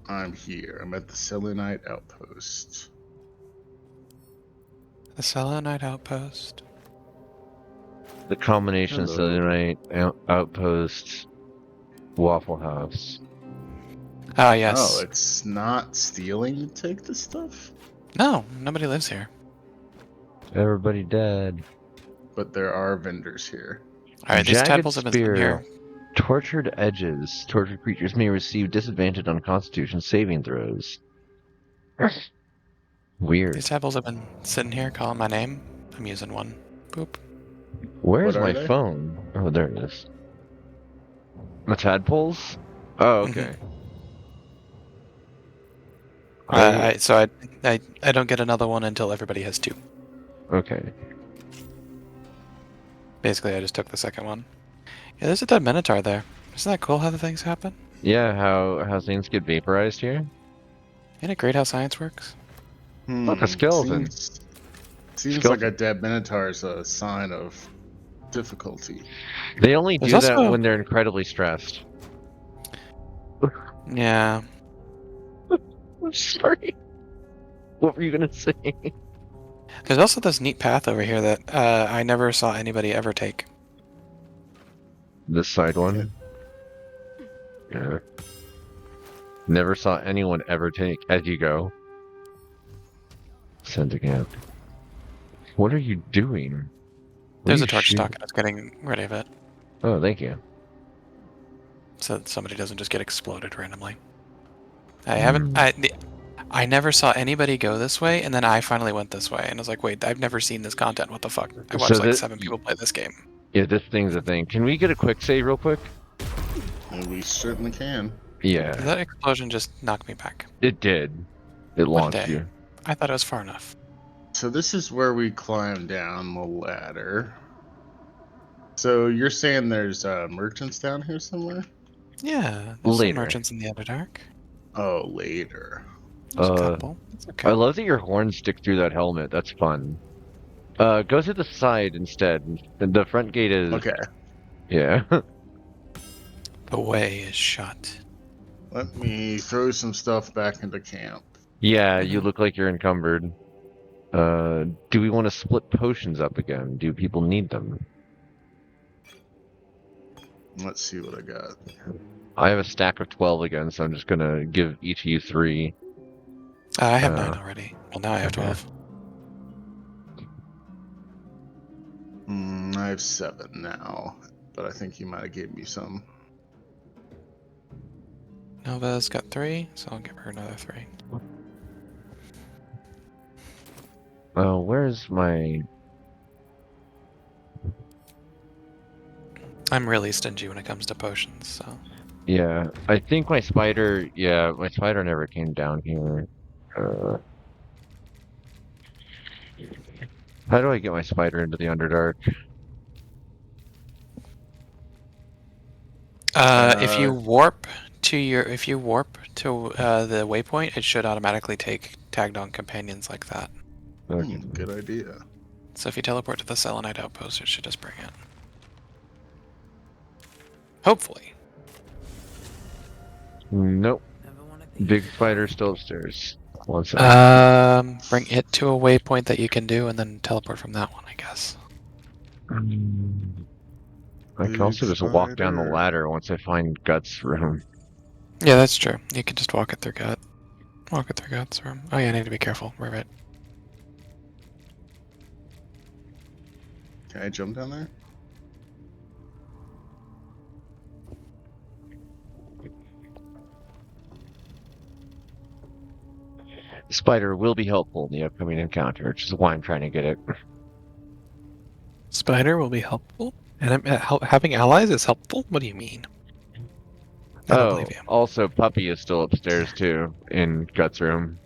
I'm here. I'm at the Selenite outpost. The Selenite outpost. The combination of Hello. Selenite outpost, Waffle House. Ah, yes. Oh, it's not stealing to take this stuff? No, nobody lives here. Everybody dead. But there are vendors here. Alright, these Jagged tadpoles have been sitting here. Tortured edges. Tortured creatures may receive disadvantage on Constitution saving throws. Weird. These tadpoles have been sitting here calling my name. I'm using one. Boop. Where's What are my they? phone? Oh, there it is. The tadpoles? Oh, okay. So I don't get another one until everybody has two. Okay. Basically, I just took the second one. Yeah, there's a dead minotaur there. Isn't that cool how the things happen? Yeah, how things get vaporized here? Isn't it great how science works? Look, a skeleton. Seems like Skeleton. a dead minotaur is a sign of difficulty. They only do There's that also- when they're incredibly stressed. Yeah. I'm sorry. What were you gonna say? There's also this neat path over here that I never saw anybody ever take. This side one? Yeah. Never saw anyone ever take as you go. Send again. What are you doing? What There's are a you torch shooting? stock and it's getting rid of it. Oh, thank you. So that somebody doesn't just get exploded randomly. I haven't. I never saw anybody go this way, and then I finally went this way, and I was like, wait, I've never seen this content. What the fuck? I watched So like this- 7 people play this game. Yeah, this thing's a thing. Can we get a quick save real quick? And we certainly can. Yeah, Did that explosion just knock me back? it did. It One launched day. you. I thought it was far enough. So this is where we climb down the ladder. So you're saying there's merchants down here somewhere? Yeah, there's some Later. merchants in the Underdark. Oh, later. There's a couple. It's okay. I love that your horns stick through that helmet. That's fun. Go to the side instead. The front gate is... Okay. Yeah. The way is shut. Let me throw some stuff back into camp. Yeah, you look like you're encumbered. Do we want to split potions up again? Do people need them? Let's see what I got. I have a stack of 12 again, so I'm just gonna give each of you 3. I have 9 already. Well, now I have 12. I have 7 now, but I think you might have gave me some. Nova's got 3, so I'll give her another 3. Oh, where's my... I'm really stingy when it comes to potions, so... Yeah, I think my spider... Yeah, my spider never came down here. How do I get my spider into the Underdark? If you warp to the waypoint, it should automatically take tagged on companions like that. Good idea. So if you teleport to the Selenite outpost, it should just bring it. Hopefully. Nope. Big spider's still upstairs. One second. Bring it to a waypoint that you can do, and then teleport from that one, I guess. I can also just walk down the ladder once I find Guts' room. Yeah, that's true. You can just walk it through gut. Walk it through Guts' room. Oh yeah, I need to be careful. Right. Can I jump down there? Spider will be helpful in the upcoming encounter, which is why I'm trying to get it. Spider will be helpful? And having allies is helpful? What do you mean? I don't believe you. Also, Puppy is still upstairs too, in Guts' room.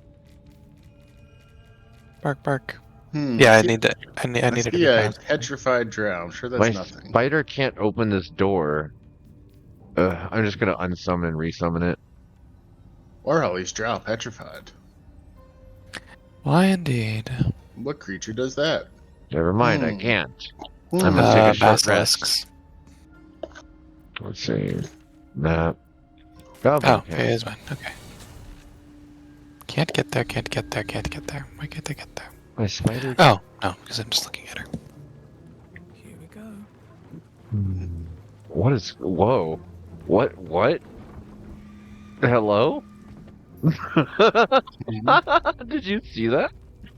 Bark, bark. Yeah, I need to. I need to be Yeah, fast. petrified drow. I'm sure that's My nothing. spider can't open this door. I'm just gonna unsummon and resummon it. Or at least drow petrified. Why indeed? What creature does that? Never mind, I can't. I'm gonna take a short rest. Let's see. Nah. Oh, it is one. Okay. Can't get there, can't get there, can't get there. Why can't I get there? My spider. Oh, no, because I'm just looking at her. Here we go. What is... Whoa. What? Hello? Did you see that?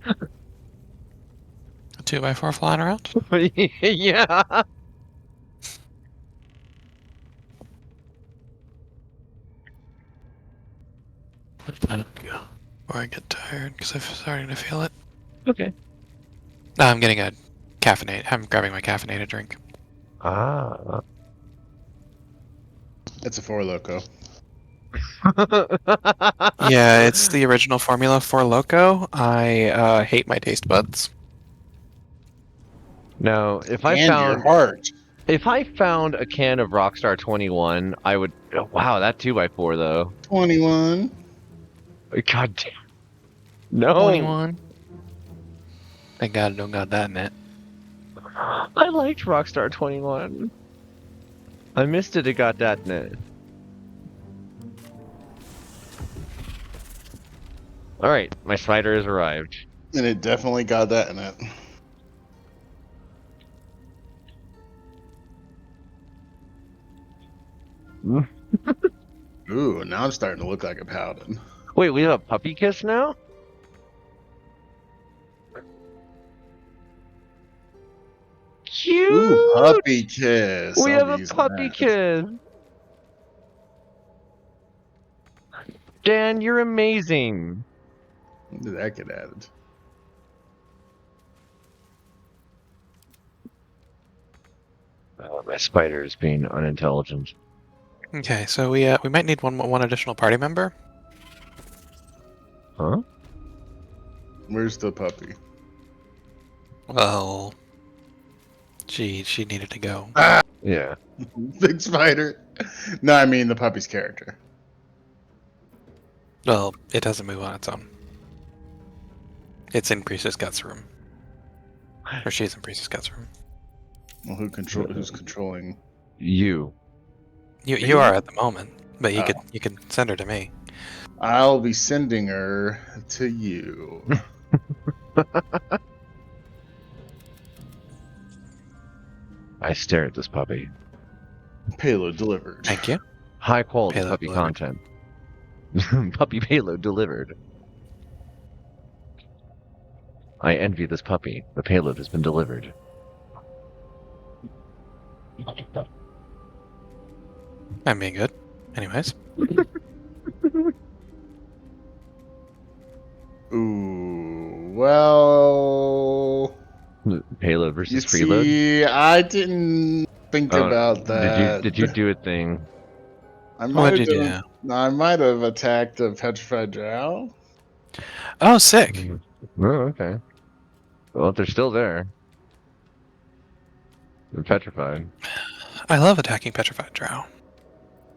A 2x4 flying around? Yeah. Or I get tired because I'm starting to feel it. Okay. No, I'm getting a caffeinate. I'm grabbing my caffeinated drink. Ah. It's a Four Loco. Yeah, it's the original formula for Loco. I hate my taste buds. No, if I And found... your heart. If I found a can of Rockstar 21, I would... Wow, that 2x4 though. 21. God damn. No. 21. Thank God I don't got that in it. I liked Rockstar 21. I missed it got that in it. Alright, my spider has arrived. And it definitely got that in it. Ooh, now I'm starting to look like a paladin. Wait, we have a puppy kiss now? Cute! Ooh, puppy kiss. We I'll have be a using puppy that. kiss! Dan, you're amazing! When did that get added? My spider is being unintelligent. Okay, so we might need one additional party member. Huh? Where's the puppy? Well, she needed to go. Ah! Yeah. Big spider. No, I mean the puppy's character. Well, it doesn't move on its own. It's in Priestess Guts' room. Or she's in Priestess Guts' room. Well, who's controlling? You. You are at the moment, but you could send her to me. I'll be sending her to you. I stare at this puppy. Payload delivered. Thank you. High quality Payload puppy delivered. content. Puppy payload delivered. I envy this puppy. The payload has been delivered. I'm being good. Anyways. Ooh, well. Payload versus you freeload. See, I didn't think about that. Did you do a thing? I What'd you do? I might have attacked a petrified drow. Oh, sick. Oh, okay. Well, if they're still there, they're petrified. I love attacking petrified drow.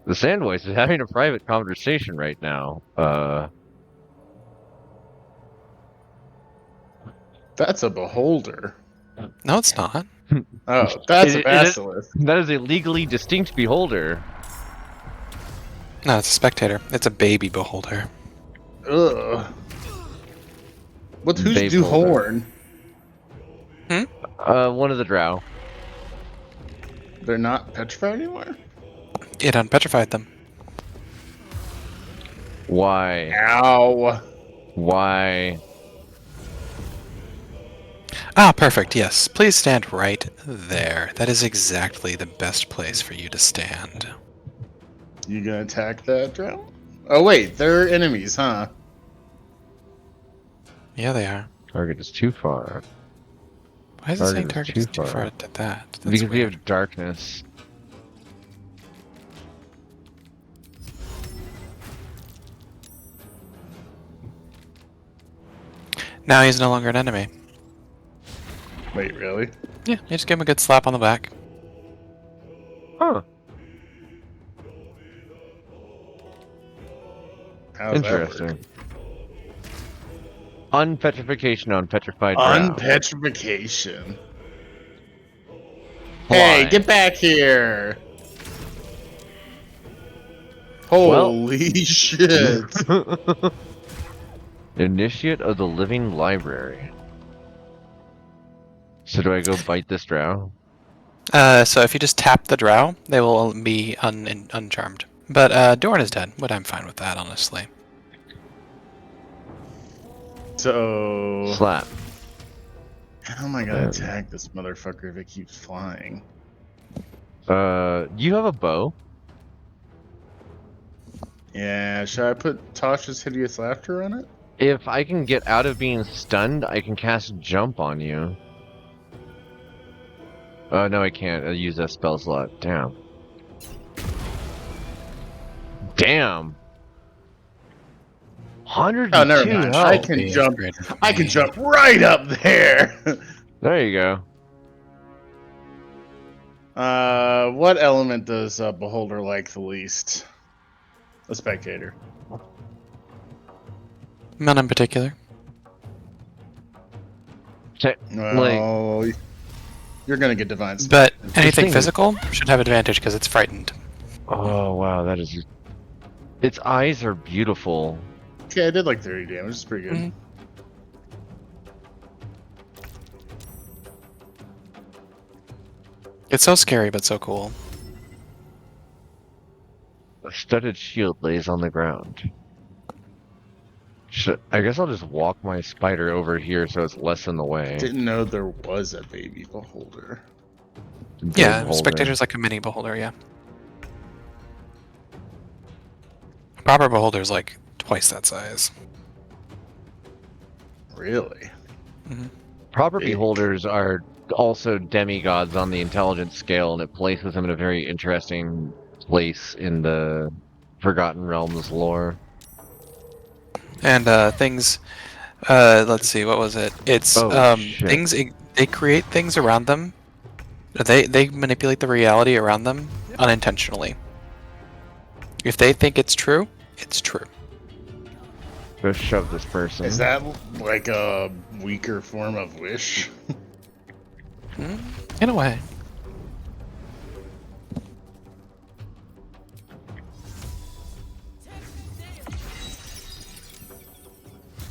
The Sand Voice is having a private conversation right now. That's a beholder. No, it's not. Oh, that's a basilisk. That is a legally distinct beholder. No, it's a spectator. It's a baby beholder. Ugh. Who's Babe Duhorn? One of the drow. They're not petrified anymore? It unpetrified them. Why? Ow. Why? Ah, perfect, yes. Please stand right there. That is exactly the best place for you to stand. You gonna attack that drow? Oh wait, they're enemies, huh? Yeah, they are. Target is too far. Why is it saying target is too far to that? That's Because we weird. have darkness. Now he's no longer an enemy. Wait, really? Yeah, you just give him a good slap on the back. Huh. How's that work? Interesting. Unpetrification on petrified drow. Unpetrification. Hey, Why? get back here! Holy shit! Initiate of the Living Library. So do I go bite this drow? So if you just tap the drow, they will be uncharmed. But Dorn is dead, but I'm fine with that, honestly. So Slap. how am I gonna attack this motherfucker if it keeps flying? You have a bow? Yeah, should I put Tasha's Hideous Laughter on it? If I can get out of being stunned, I can cast Jump on you. Oh, no, I can't. I'll use that spell slot. Damn. Damn! 102 Oh, never mind. I health. can jump. I can jump right up there. There you go. What element does Beholder like the least? A spectator. None in particular. Well, you're gonna get divine. But Spell. anything physical should have advantage because it's frightened. Oh, wow, that is... Its eyes are beautiful. Okay, I did like 30 damage. It's pretty good. Mhm. It's so scary, but so cool. A studded shield lays on the ground. I guess I'll just walk my spider over here so it's less in the way. Didn't know there was a baby beholder. Yeah, Beholder. spectator's like a mini beholder, yeah. Proper beholder's like twice that size. Really? Property Big. holders are also demigods on the intelligence scale, and it places them in a very interesting place in the Forgotten Realms lore. And things. Let's see. What was it? It's shit. things. They create things around them. They manipulate the reality around them unintentionally. If they think it's true, it's true. Go shove this person. Is that like a weaker form of Wish? In a way.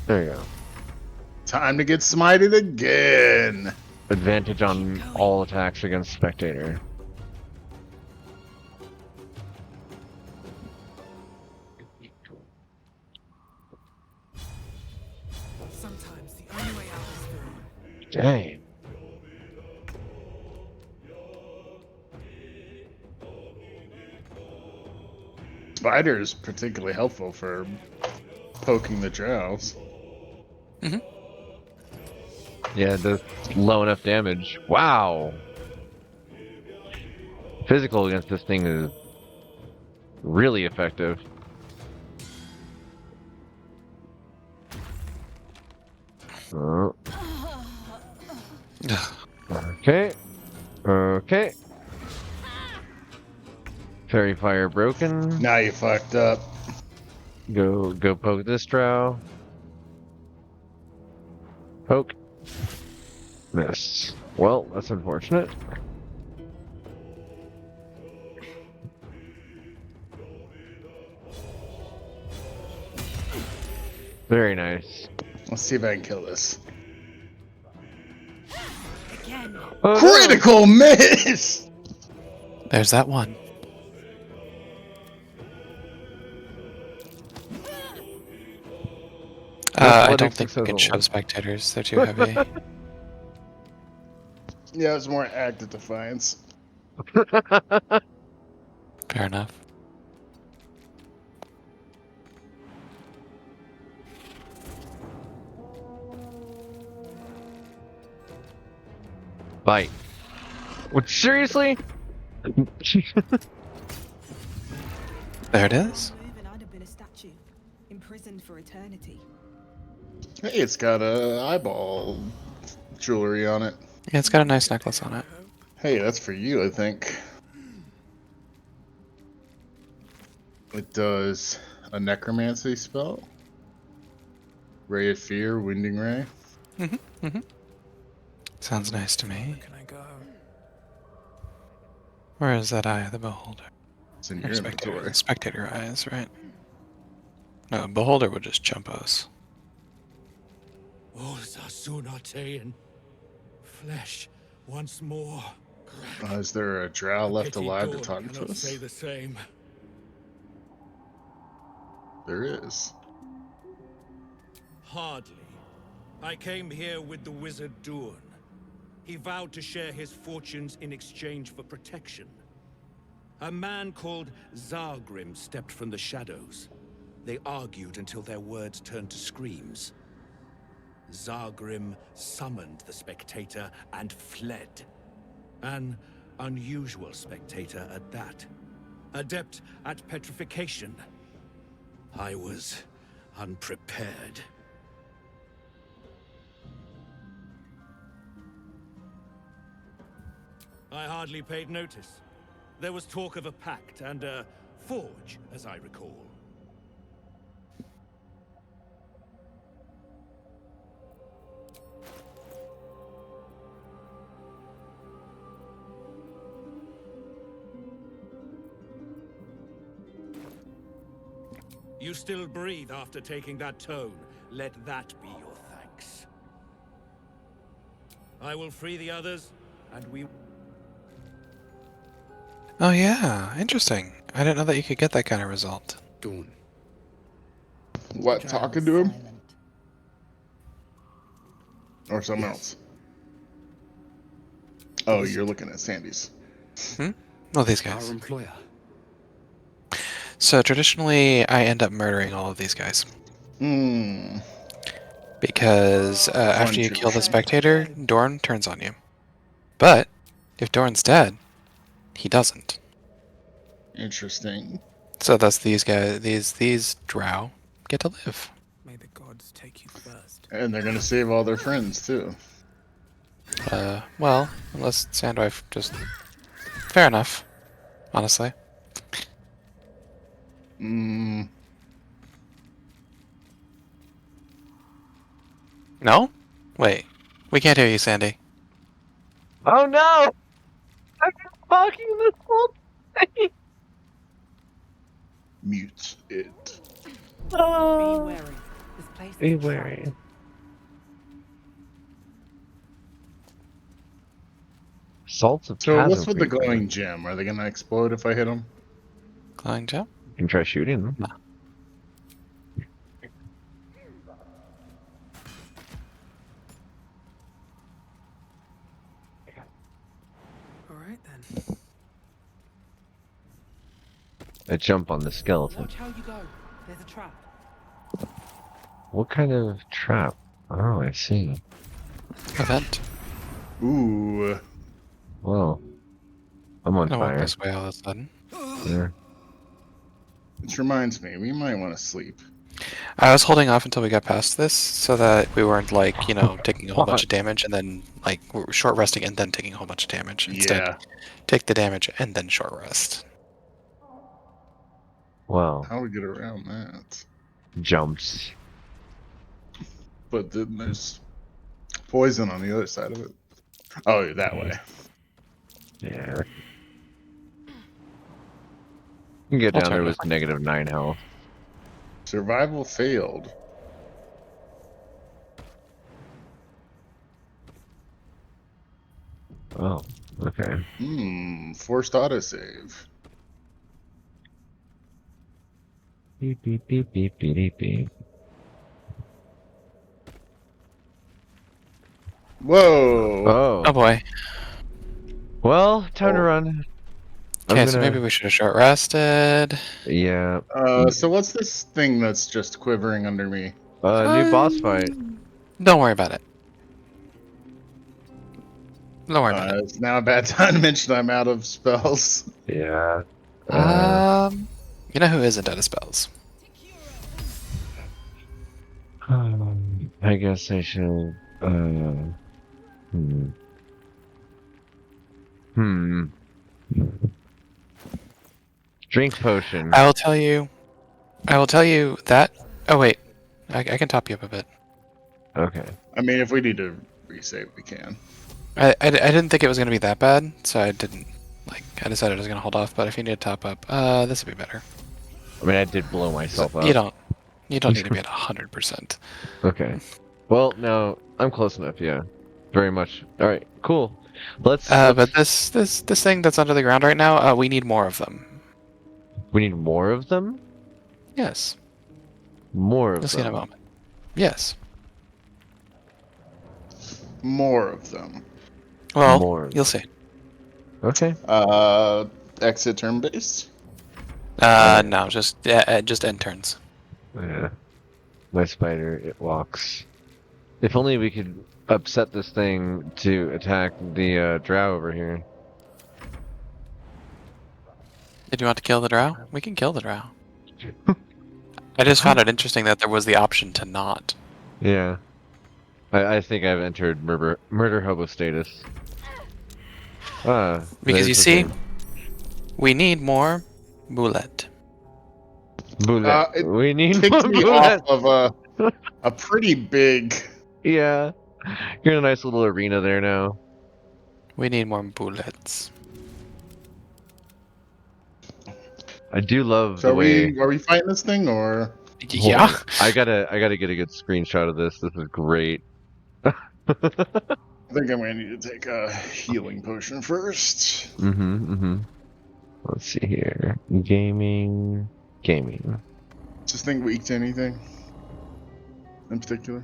There you go. Time to get smited again. Advantage on all attacks against Spectator. Sometimes the only way out is through. Dang. Spider is particularly helpful for poking the drows. Yeah, it does low enough damage. Wow. Physical against this thing is really effective. Oh. Okay. Okay. Fairy fire broken. Now you fucked up. Go poke this drow. Poke. Miss. Well, that's unfortunate. Very nice. Let's see if I can kill this. Oh, Critical miss! There's that one. I don't think we can shove spectators. They're too heavy. Yeah, it's more act of defiance. Fair enough. Bite. What? Seriously? There it is. I'd have been a statue, imprisoned for eternity. Hey, it's got a eyeball jewelry on it. Yeah, it's got a nice necklace on it. Hey, that's for you, I think. It does a necromancy spell. Ray of Fear, Winding Ray. Sounds nice to me. Where can I go? Where is that eye of the beholder? It's in Or your spectator, inventory. spectator eyes, right? No, beholder would just jump us. Oh, Zasunatean. Flesh once more. Is there a drow left Pity alive to Dawn talk to cannot us? say the same. There is. Hardly. I came here with the wizard Duan. He vowed to share his fortunes in exchange for protection. A man called Zargrim stepped from the shadows. They argued until their words turned to screams. Zargrim summoned the spectator and fled. An unusual spectator at that. Adept at petrification. I was unprepared. I hardly paid notice. There was talk of a pact and a forge, as I recall. You still breathe after taking that tone. Let that be your thanks. I will free the others, and we... Oh yeah, interesting. I didn't know that you could get that kind of result. Dawn. What, talking to him? Or something else? Oh, you're looking at Sandy's. Oh, these guys. Our employer. So traditionally, I end up murdering all of these guys. Because after you kill the spectator, Dorn turns on you. But if Dorn's dead, he doesn't. Interesting. So thus these guys, these drow get to live. May the gods take you first. And they're gonna save all their friends too. Well, unless Sandwife just... Fair enough, honestly. Mm. No? Wait. We can't hear you, Sandy. Oh no! I've been talking this whole thing! Mute it. Be wary. This place Be is a trap. wary. Salts of So what's Chasm with the Creek, glowing gem? Are they gonna explode if I hit them? Glowing gem? You can try shooting them. No. Alright then. I jump on the skeleton. Watch how you go. There's a trap. What kind of trap? Oh, I see. Event. Ooh. Whoa. I'm on I went fire. this way all of a sudden. Yeah. Which reminds me, we might want to sleep. I was holding off until we got past this so that we weren't like, you know, taking a whole bunch of damage and then like we're short resting and then taking a whole bunch of damage. Instead, Yeah. take the damage and then short rest. Wow. How do we get around that? Jumps. But then there's poison on the other side of it. Oh, that way. Yeah. You can get I'll down there try with -9 health. Survival failed. Oh, okay. Forced autosave. Beep beep beep beep beep beep beep. Whoa! Oh. Oh boy. Well, time to run. Okay, so maybe we should have short rested. Yeah. So what's this thing that's just quivering under me? New boss fight. Don't worry about it. Don't worry about it. It's now a bad time to mention I'm out of spells. Yeah. You know who isn't out of spells? I guess I should. Drink potion. I will tell you that. Oh wait, I can top you up a bit. Okay. I mean, if we need to resave, we can. I didn't think it was gonna be that bad, so I didn't I decided I was gonna hold off. But if you need to top up, this would be better. I mean, I did blow myself up. You don't need to be at 100%. Okay. Well, no, I'm close enough. Yeah, very much. All right, cool. Let's. But this thing that's under the ground right now, we need more of them. We need more of them. Yes. More of You'll them. see in a moment. Yes. More of them. Well, More. you'll see. Okay. Exit turn based. No, just end turns. Yeah. My spider, it walks. If only we could upset this thing to attack the drow over here. Did you want to kill the drow? We can kill the drow. I just found it interesting that there was the option to not. Yeah. I think I've entered murder hobo status. Because there's you the see, thing. we need more bullet. Bullet. It we need kicked more me bullet. off of a pretty big. Yeah. You're in a nice little arena there now. We need more bullets. I do love So the way. are we fighting this thing or? Yeah. I gotta get a good screenshot of this. This is great. I think I'm gonna need to take a healing potion first. Let's see here. Gaming. Is this thing weak to anything in particular?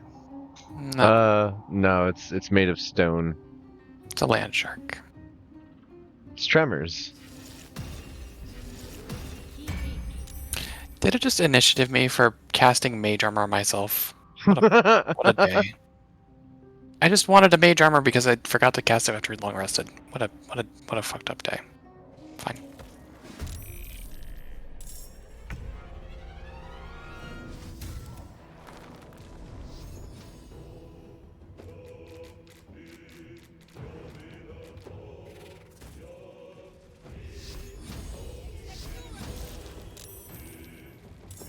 No, it's made of stone. It's a land shark. It's tremors. Did it just initiative me for casting mage armor myself? What a day. I just wanted a mage armor because I forgot to cast it after long rested. What a fucked up day. Fine.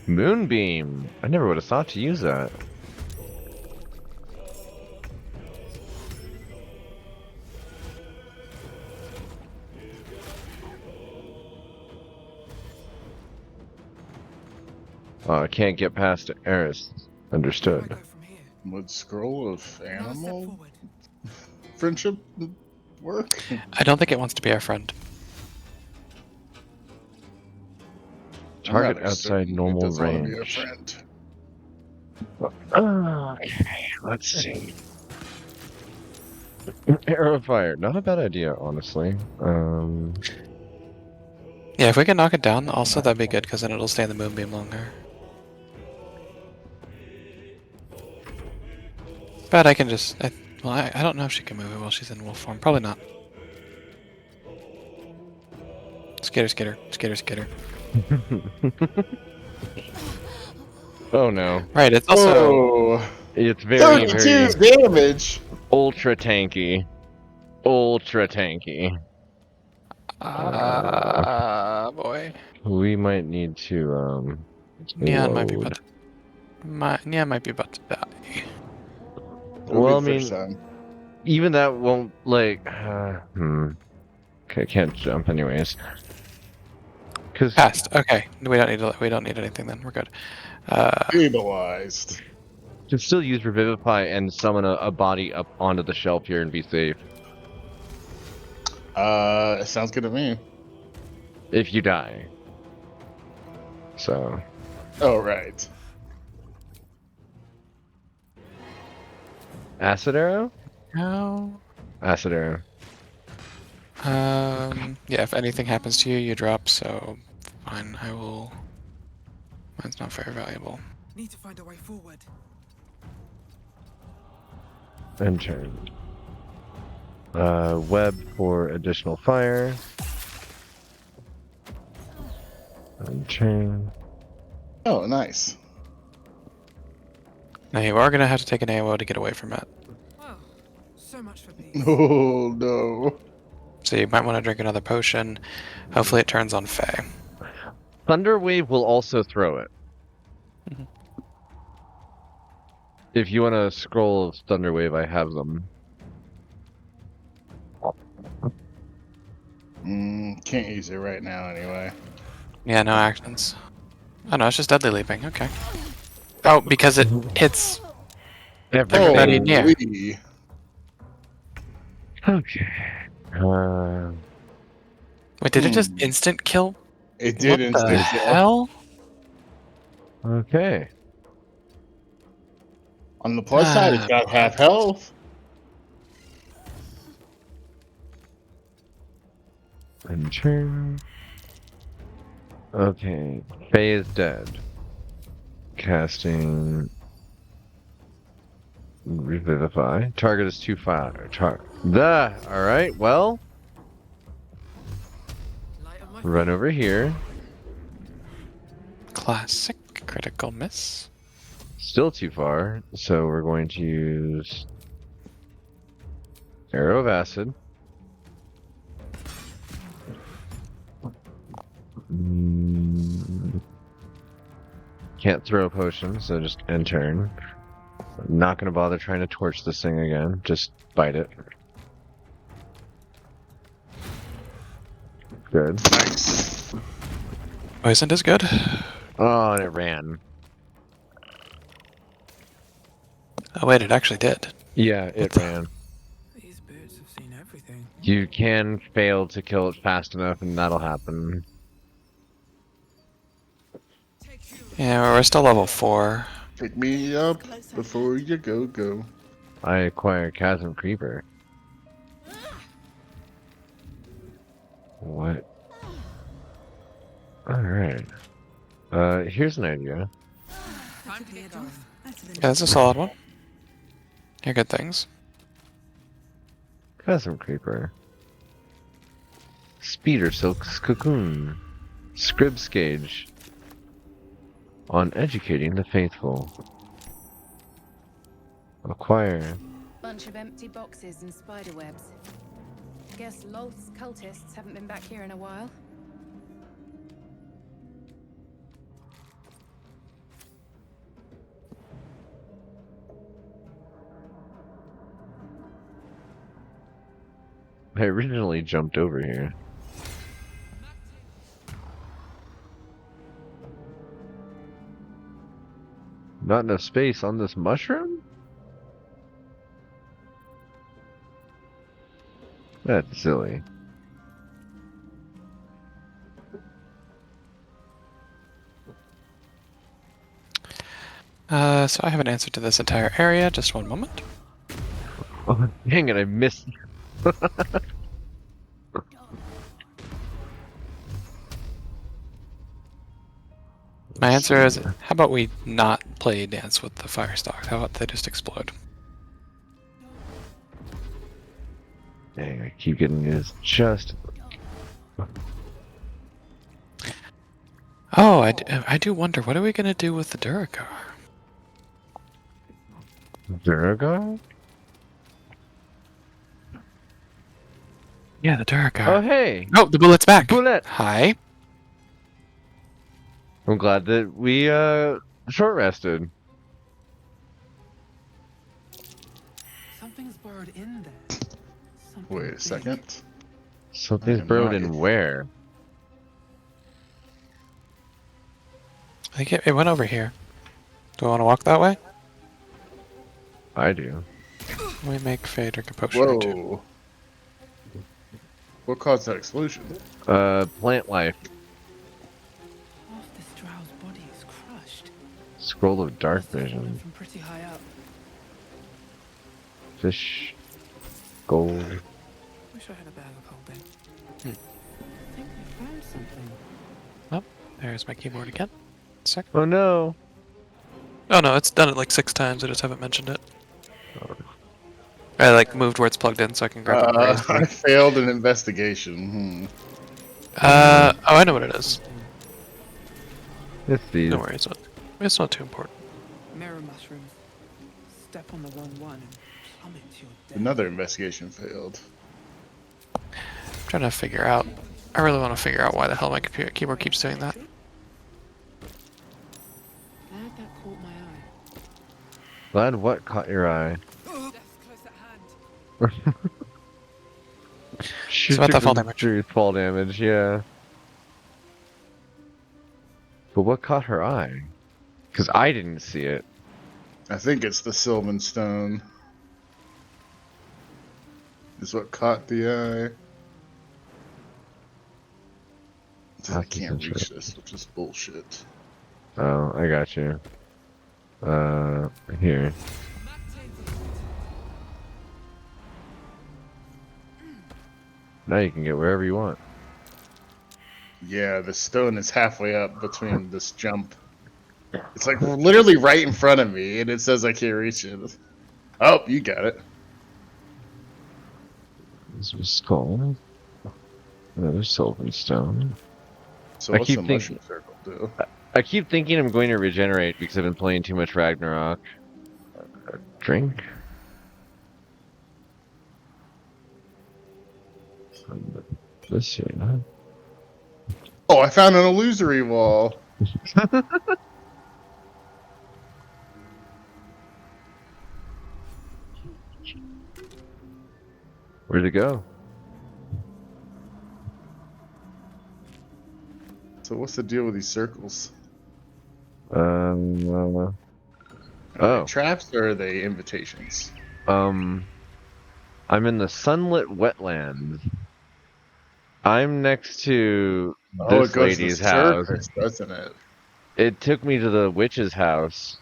Moonbeam. I never would have thought to use that. Oh, I can't get past Eris. Understood. Would scroll of animal friendship work? I don't think it wants to be our friend. Target Rather outside certain it normal does wanna be a range. friend. Okay, let's see. Arrow of fire. Not a bad idea, honestly. Yeah, if we can knock it down, also that'd be good because then it'll stay in the moonbeam longer. But I can just. I don't know if she can move it while she's in wolf form. Probably not. Skitter, skitter, skitter, skitter. Oh no. Right, it's also. Oh, It's very, 32 very damage. ultra tanky. Ultra tanky. Boy. We might need to Neon might be load. about to. Neon might be about to die. Well, I It'll be the first mean, time. even that won't like. Okay, I can't jump anyways. Cause Passed. Okay, we don't need to. We don't need anything then. We're good. Stabilized. you can still use Revivify and summon a body up onto the shelf here and be safe. It sounds good to me. If you die. So. Oh, right. Acid arrow? No. Acid arrow. Yeah, if anything happens to you, you drop, so fine, I will. Mine's not very valuable. Need to find a way forward. And turn. Web for additional fire. And chain. Oh, nice. Now you are gonna have to take an AOO to get away from it. Oh, so much for peace. Oh, no. So you might want to drink another potion. Hopefully it turns on Fae. Thunder Wave will also throw it. If you want to scroll of Thunder Wave, I have them. Can't use it right now anyway. Yeah, no actions. Oh no, it's just deadly leaping. Okay. Oh, because it hits everybody near. Holy. Okay. Wait, did it just instant kill? It did What instant the kill. hell? Okay. On the plus side, it's got half health. And turn. Okay. Faye is dead. Casting. Revivify. Target is 2-5. Alright, well. Run over here. Classic critical miss. Still too far, so we're going to use Arrow of Acid. Can't throw a potion, so just end turn. I'm not going to bother trying to torch this thing again. Just bite it. Good. Nice. Poisoned is good. Oh, and it ran. Oh wait, it actually did. Yeah, it ran. These birds have seen everything. You can fail to kill it fast enough, and that'll happen. Yeah, we're still level 4. Pick me up before you go. I acquire Chasm Creeper. What? Alright. Here's an idea. Time to get off. Yeah, that's a solid one. Yeah, good things. Custom Creeper. Speeder Silk's Cocoon. Scrib's Gauge. On Educating the Faithful. Acquire. Bunch of empty boxes and spider webs. Guess Lolth's cultists haven't been back here in a while. I originally jumped over here. Not enough space on this mushroom? That's silly. So I have an answer to this entire area. Just one moment. Oh, dang it, I missed. My answer is, how about we not play Dance with the Firestalk? How about they just explode? Dang, I keep getting this just... Oh, I do wonder, what are we going to do with the Duergar? Duergar? Yeah, the Duergar. Oh, hey! Oh, the bullet's back! Bullet! Hi. I'm glad that we, short rested. Something's burrowed in there. Wait a second. Something's burrowed in where? I think it went over here. Do I want to walk that way? I do. Let me make Fade or Composure or two. Whoa. What caused that explosion? Plant life. Half this drow's body is crushed. Scroll of Dark Vision. From pretty high up. Fish. Gold. Wish I had a bag of holding. Hmm. I think we found something. Oh, there's my keyboard again. Second. Oh no! Oh no, it's done it like 6 times. I just haven't mentioned it. I like moved where it's plugged in so I can grab it. I failed an investigation. Oh, I know what it is. It's these. Don't worry, it's not too important. Mirror mushrooms. Step on the wrong one and plummet to your death. Another investigation failed. I'm trying to figure out. I really want to figure out why the hell my keyboard keeps doing that. Glad that caught my eye. Glad what caught your eye? Shoot about that fall from damage. Truth, fall damage, yeah. But what caught her eye? Because I didn't see it. I think it's the Sylvan Stone. Is what caught the eye. I can't reach this, which is bullshit. Oh, I got you. Here. Now you can get wherever you want. Yeah, the stone is halfway up between this jump. It's like literally right in front of me, and it says I can't reach it. Oh, you got it. This was skull. Another Sylvan Stone. So I what's keep the thinking- mushroom circle do? I keep thinking I'm going to regenerate because I've been playing too much Ragnarok. Drink? This here, huh? Oh, I found an illusory wall. Where'd it go? So what's the deal with these circles? Oh. Are they traps or are they invitations? I'm in the sunlit wetlands. I'm next to Oh, this it goes to lady's the house. surface, doesn't it? It took me to the witch's house.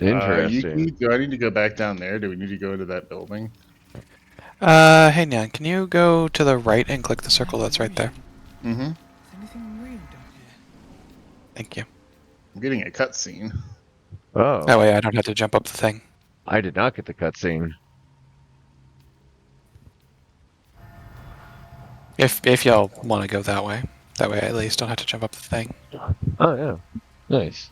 Interesting. Do I need to go back down there? Do we need to go into that building? Hey Nyan, can you go to the right and click the circle that's right there? Mm-hmm. Is anything real down here? Thank you. I'm getting a cutscene. Oh. That way I don't have to jump up the thing. I did not get the cutscene. If y'all want to go that way I at least don't have to jump up the thing. Oh, yeah. Nice.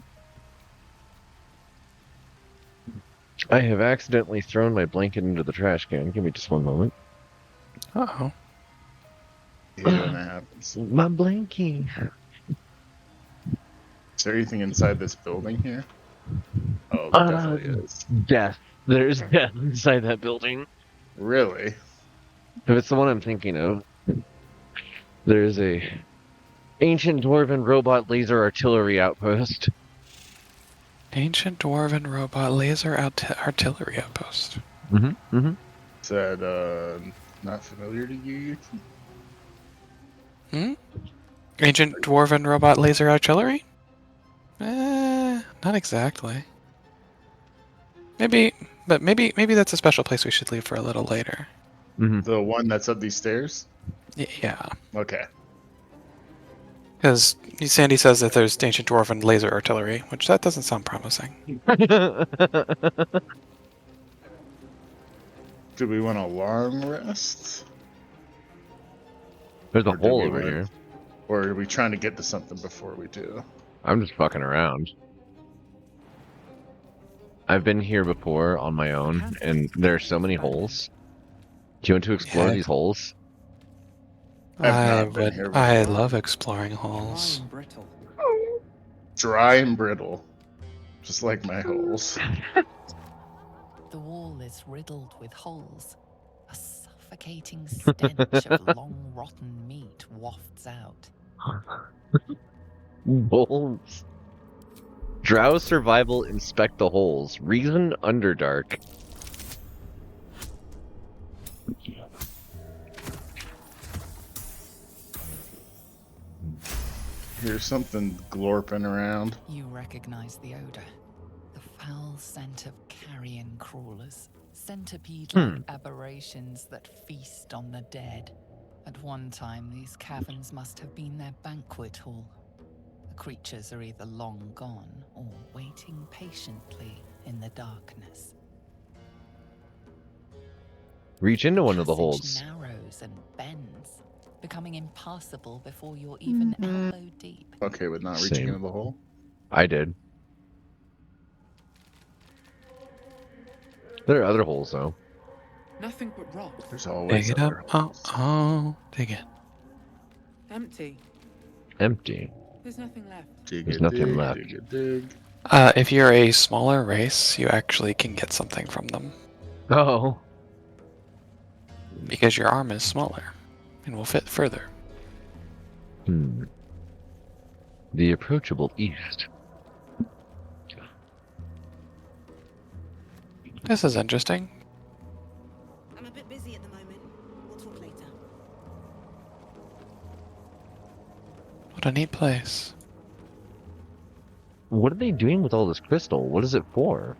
I have accidentally thrown my blanket into the trash can. Give me just one moment. Uh-oh. Yeah, when that happens. My blankie. Is there anything inside this building here? Oh, there definitely is. Death. There's death inside that building. Really? If it's the one I'm thinking of, there's a ancient dwarven robot laser artillery outpost. Ancient dwarven robot laser artillery outpost. Mm-hmm. Mm-hmm. Is that not familiar to you? Hmm? Ancient dwarven robot laser artillery? Not exactly. Maybe that's a special place we should leave for a little later. Mm-hmm. The one that's up these stairs? Yeah. Okay. Because Sandy says that there's ancient dwarven laser artillery, which that doesn't sound promising. Do we want a long rest? There's a hole over here. Or are we trying to get to something before we do? I'm just fucking around. I've been here before on my own, and there are so many holes. Do you want to explore these holes? I love exploring holes. Dry and brittle. Just like my holes. The wall is riddled with holes. A suffocating stench of long rotten meat wafts out. Holes. Drow survival, inspect the holes. Reason Underdark. Here's something glorping around. You recognize the odor. The foul scent of carrion crawlers. Centipede-like aberrations that feast on the dead. At one time, these caverns must have been their banquet hall. The creatures are either long gone or waiting patiently in the darkness. Reach into one of the holes. Narrows and bends, becoming impassable before you're even elbow deep. Okay, with not reaching Same. into the hole? I did. There are other holes, though. Nothing but rock. There's always Dig it up. Oh, dig it. Empty. Empty. There's nothing left. There's nothing left. If you're a smaller race, you actually can get something from them. Oh. Because your arm is smaller and will fit further. The approachable east. This is interesting. I'm a bit busy at the moment. We'll talk later. What a neat place. What are they doing with all this crystal? What is it for?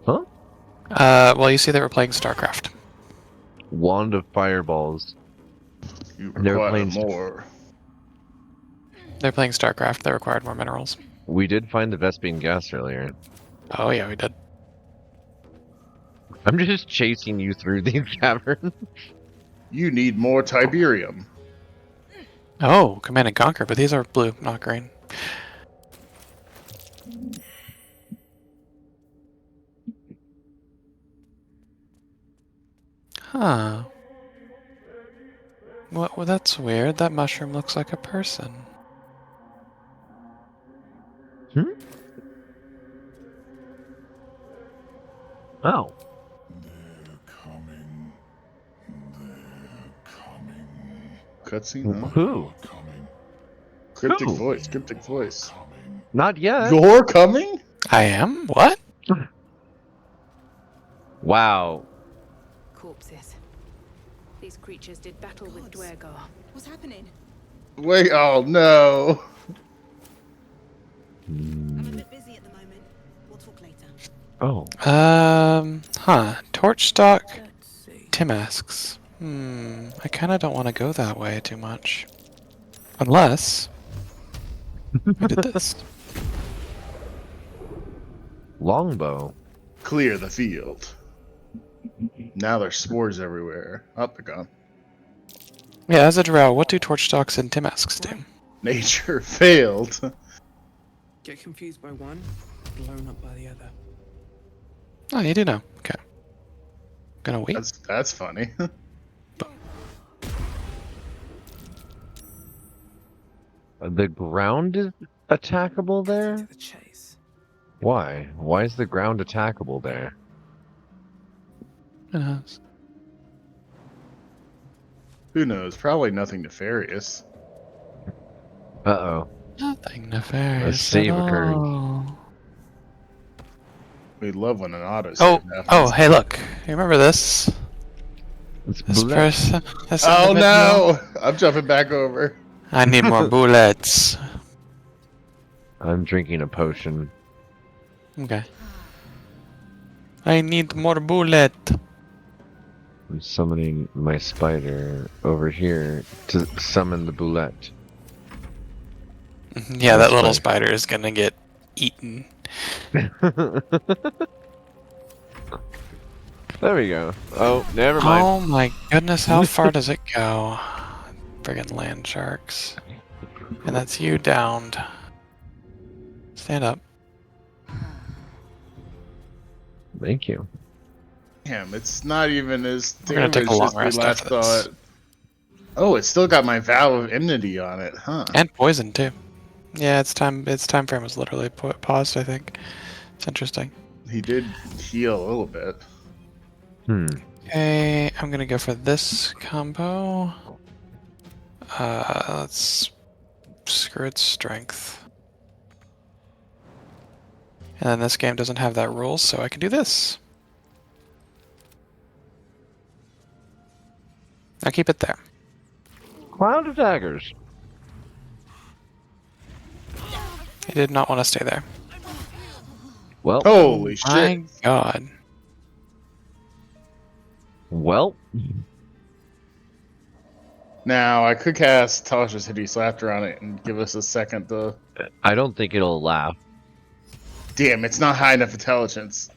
Huh? Well, you see they were playing StarCraft. Wand of fireballs. You They're require playing more. They're playing StarCraft. They required more minerals. We did find the Vespian gas earlier. Oh yeah, we did. I'm just chasing you through these caverns. You need more Tiberium. Oh, Command and Conquer, but these are blue, not green. Huh. Well, that's weird. That mushroom looks like a person. Oh. Cutscene, huh? Who? Cryptic Who? voice, cryptic voice. Not yet. You're coming? I am? What? Wow. Corpses. These creatures did battle with Dwergar. What's happening? Wait, oh no. I'm a bit busy at the moment. We'll talk later. Oh. Torchstock Tim asks. I kinda don't want to go that way too much. Unless we did this. Longbow. Clear the field. Now there's spores everywhere. Up they're gone. Yeah, as a drow, what do torch stalks and Timasks do? Nature failed. Get confused by one, blown up by the other. Oh, you do know. Okay. Gonna wait. That's funny. The ground is attackable there? Why? Why is the ground attackable there? Who knows? Who knows? Probably nothing nefarious. Uh-oh. Nothing nefarious. A save at occurred. all. We love when an auto save Oh, happens. oh, hey, look. You remember this? It's This bullet. person. This Oh individual? no! I'm jumping back over. I need more bullets. I'm drinking a potion. Okay. I need more bullet. I'm summoning my spider over here to summon the bullet. Yeah, that little spider is gonna get eaten. There we go. Oh, never mind. Oh my goodness, how far does it go? Friggin' land sharks. And that's you downed. Stand up. Thank you. Damn, it's not even as We're gonna take a damaged long as we rest last after this. thought. Oh, it's still got my vow of enmity on it, huh? And poison too. Yeah, its time frame was literally paused, I think. It's interesting. He did heal a little bit. Okay, I'm gonna go for this combo. Let's screw its strength. And then this game doesn't have that rule, so I can do this. Now keep it there. Cloud of daggers. He did not want to stay there. Well. Holy shit. My god. Well. Now, I could cast Tasha's Hideous Laughter on it and give us a second to... I don't think it'll laugh. Damn, it's not high enough intelligence.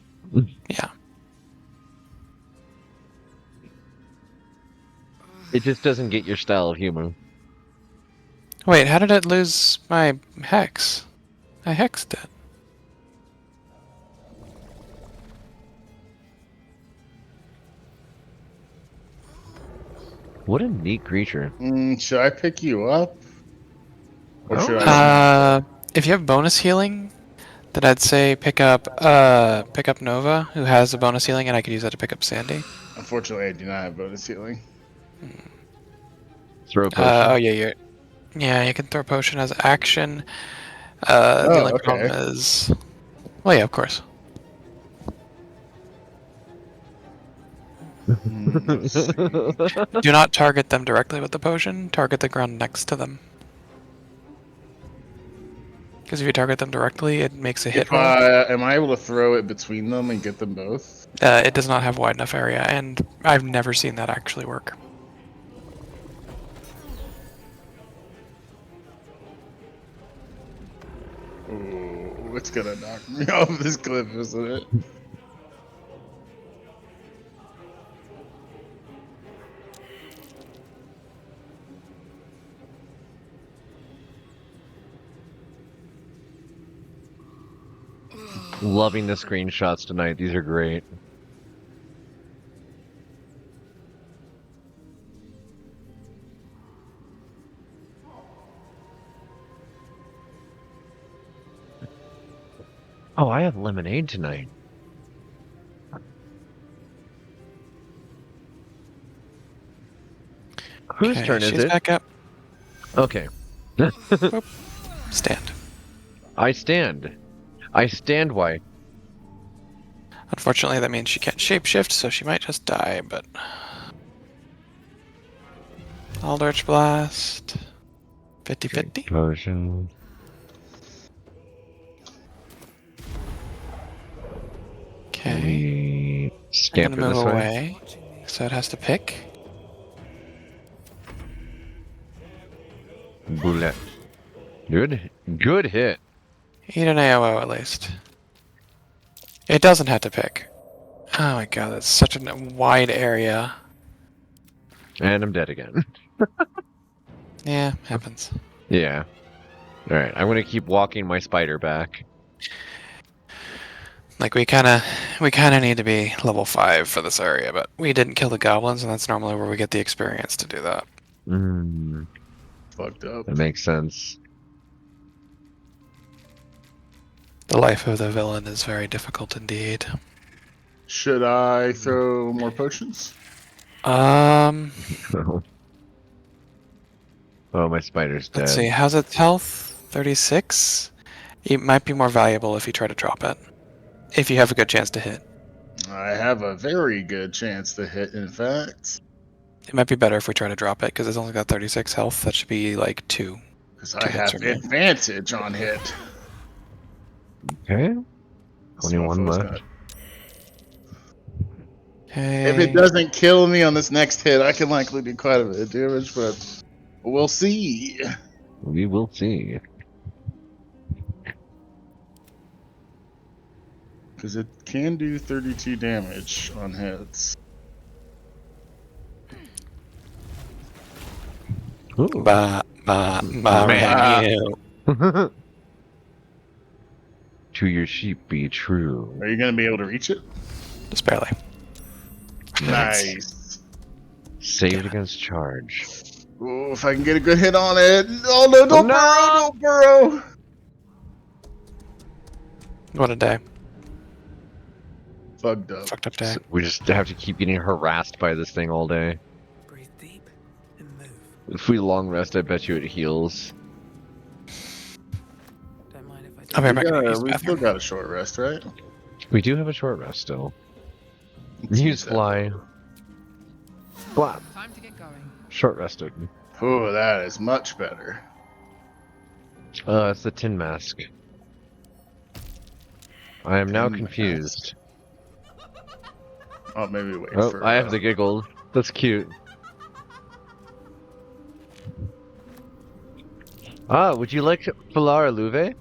Yeah. It just doesn't get your style of humor. Wait, how did it lose my hex? I hexed it. What a neat creature. Should I pick you up? Or should I... If you have bonus healing, then I'd say pick up Nova, who has a bonus healing, and I could use that to pick up Sandy. Unfortunately, I do not have bonus healing. Throw a potion. Oh yeah, you can throw a potion as action. The only problem is, well, yeah, of course. Do not target them directly with the potion. Target the ground next to them. Because if you target them directly, it makes a hit roll. Am I able to throw it between them and get them both? It does not have wide enough area, and I've never seen that actually work. Ooh, it's gonna knock me off this cliff, isn't it? Loving the screenshots tonight. These are great. Oh, I have lemonade tonight. Whose Okay, turn is she's it? back up. Okay. Stand. I stand. I stand why? Unfortunately, that means she can't shapeshift, so she might just die, but... Eldritch Blast. 50-50. Potion. Okay. I'm Scamper gonna this move way. away, so it has to pick. Bullet. Good hit. Eat an AOO at least. It doesn't have to pick. Oh my god, that's such a wide area. And I'm dead again. Yeah, happens. Yeah. Alright, I'm gonna keep walking my spider back. Like we kinda need to be level 5 for this area, but we didn't kill the goblins, and that's normally where we get the experience to do that. Fucked up. That makes sense. The life of the villain is very difficult indeed. Should I throw more potions? Oh, my spider's dead. Let's see, how's its health? 36? It might be more valuable if you try to drop it. If you have a good chance to hit. I have a very good chance to hit, in fact. It might be better if we try to drop it, because it's only got 36 health. That should be like 2. Because I have advantage on hit. Okay. 21 left. Okay. If it doesn't kill me on this next hit, I can likely do quite a bit of damage, but we'll see. We will see. Because it can do 32 damage on hits. To your sheep be true. Are you going to be able to reach it? Just barely. Nice. Saved against charge. Oh, if I can get a good hit on it. Oh no, don't burrow, don't burrow. What a day. Fucked up. Fucked up day. So we just have to keep getting harassed by this thing all day. Breathe deep and move. If we long rest, I bet you it heals. Don't mind if I do. I'll be right back. We still got a short rest, right? We do have a short rest still. Use fly. Flap. Time to get going. Short rested. Oh, that is much better. It's the tin mask. I am now Tin confused. Oh, maybe wait Oh, for... I have the giggle. That's cute. Ah, would you like Pilar Luve?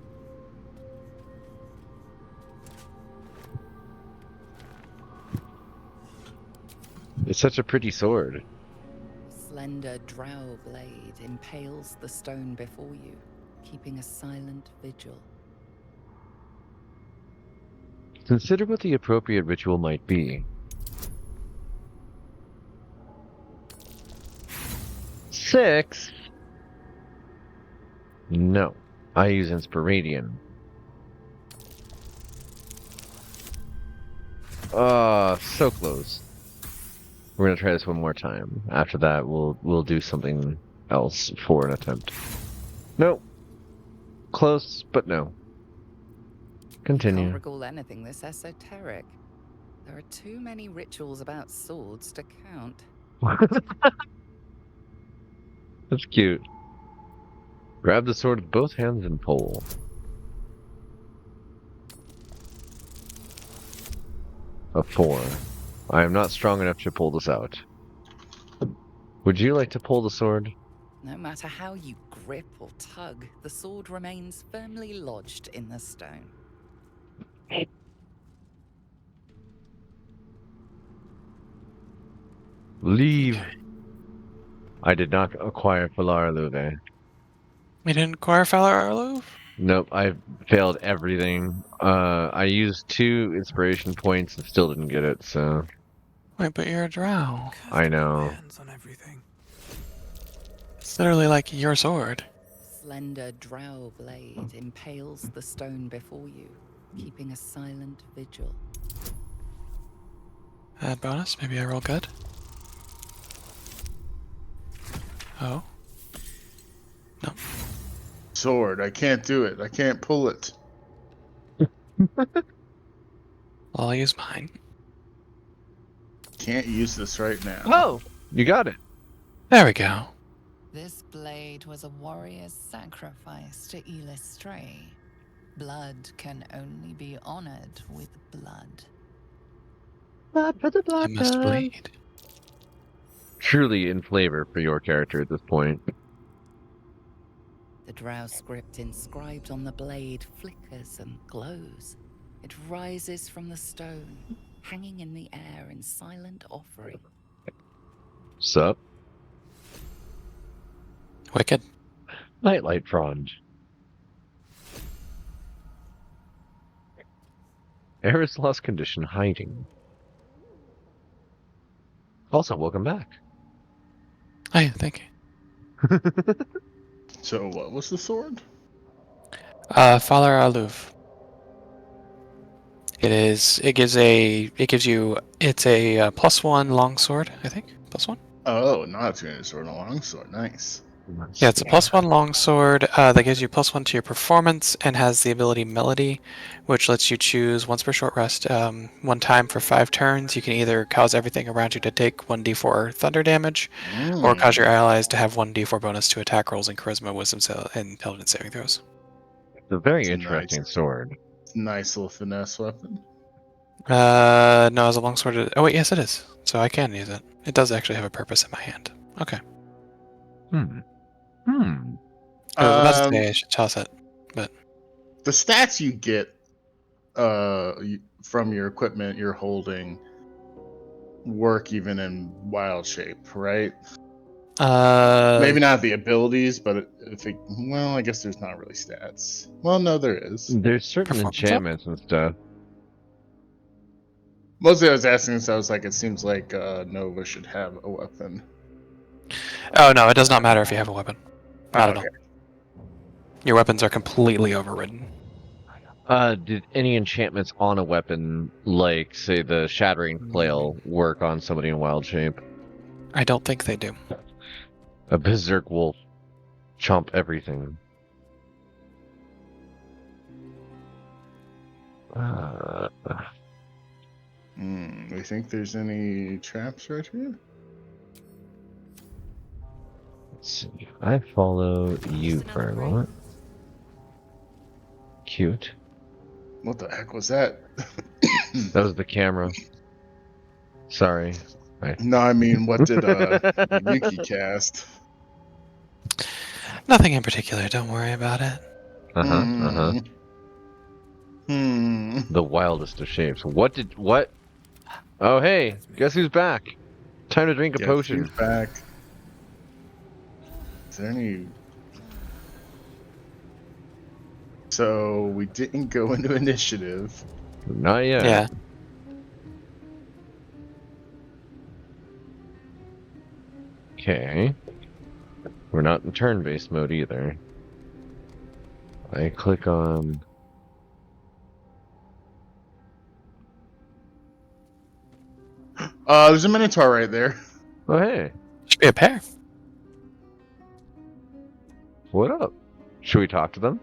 It's such a pretty sword. Slender drow blade impales the stone before you, keeping a silent vigil. Consider what the appropriate ritual might be. 6? No. I use Inspiradian. So close. We're gonna try this one more time. After that, we'll do something else for an attempt. No. Close, but no. Continue. Can't recall anything this esoteric. There are too many rituals about swords to count. That's cute. Grab the sword with both hands and pull. A 4. I am not strong enough to pull this out. Would you like to pull the sword? No matter how you grip or tug, the sword remains firmly lodged in the stone. Leave. I did not acquire Pilar Luve. We didn't acquire Fowler Arlo? Nope, I failed everything. I used 2 inspiration points and still didn't get it, so... Wait, but you're a drow. I know. Hands on everything. It's literally like your sword. Slender drow blade impales the stone before you, keeping a silent vigil. Add bonus, maybe I roll good. Oh. No. Sword, I can't do it. I can't pull it. Well, I'll use mine. Can't use this right now. Oh! You got it. There we go. This blade was a warrior's sacrifice to Illustray. Blood can only be honored with blood. Blood for the blood. I must bleed. Truly in flavor for your character at this point. The drow script inscribed on the blade flickers and glows. It rises from the stone, hanging in the air in silent offering. Sup? Wicked. Nightlight frond. Eris lost condition hiding. Also, welcome back. Oh, yeah, thank you. So what was the sword? Father Aluf. It's a +1 longsword, I think. +1? Oh, not a two-handed sword, a longsword. Nice. Yeah, it's a +1 longsword that gives you +1 to your performance and has the ability Melody, which lets you choose once per short rest, one time for 5 turns. You can either cause everything around you to take 1d4 thunder damage, or cause your allies to have 1d4 bonus to attack rolls in Charisma, Wisdom, and Intelligence saving throws. It's a very interesting sword. Nice little finesse weapon. No, as a longsword. Oh wait, yes it is. So I can use it. It does actually have a purpose in my hand. Okay. I was about to say I should toss it, but the stats you get from your equipment you're holding work even in wild shape, right? Maybe not the abilities, but well, I guess there's not really stats. Well, no, there is. There's certain enchantments and stuff. Mostly I was asking this, I was like, it seems like Nova should have a weapon. Oh no, it does not matter if you have a weapon. Not at all. Your weapons are completely overridden. Did any enchantments on a weapon, like, say, the Shattering Flail, work on somebody in wild shape? I don't think they do. A Berserk will chomp everything. We think there's any traps right here? Let's see. I follow you for a moment. Cute. What the heck was that? That was the camera. Sorry. No, I mean, what did Yuki cast? Nothing in particular. Don't worry about it. The wildest of shapes. What? Oh, hey, guess who's back? Time to drink a potion. Who's back? Is there any? So we didn't go into initiative. Not yet. Yeah. Okay. We're not in turn-based mode either. I click on... There's a Minotaur right there. Oh, hey. Should be a pair. What up? Should we talk to them?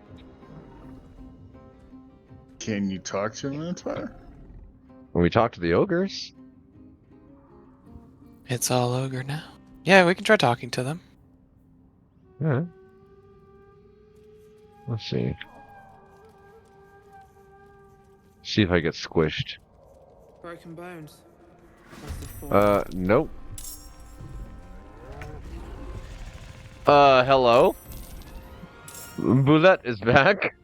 Can you talk to a Minotaur? When we talk to the ogres? It's all ogre now. Yeah, we can try talking to them. Yeah. Let's see. See if I get squished. Broken bones. That's the Nope. Hello? Boulette is back.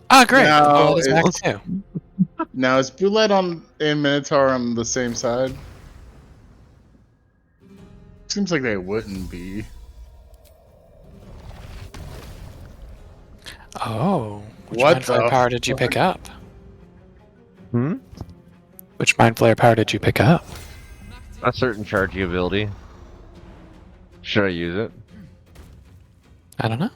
Ah, great. Now, Boulette is back too. Now is Boulette and Minotaur on the same side? Seems like they wouldn't be. Oh. Which What Mind Flare the power did you pick up? Hmm? Which Mind Flare power did you pick up? A certain charging ability. Should I use it? I don't know.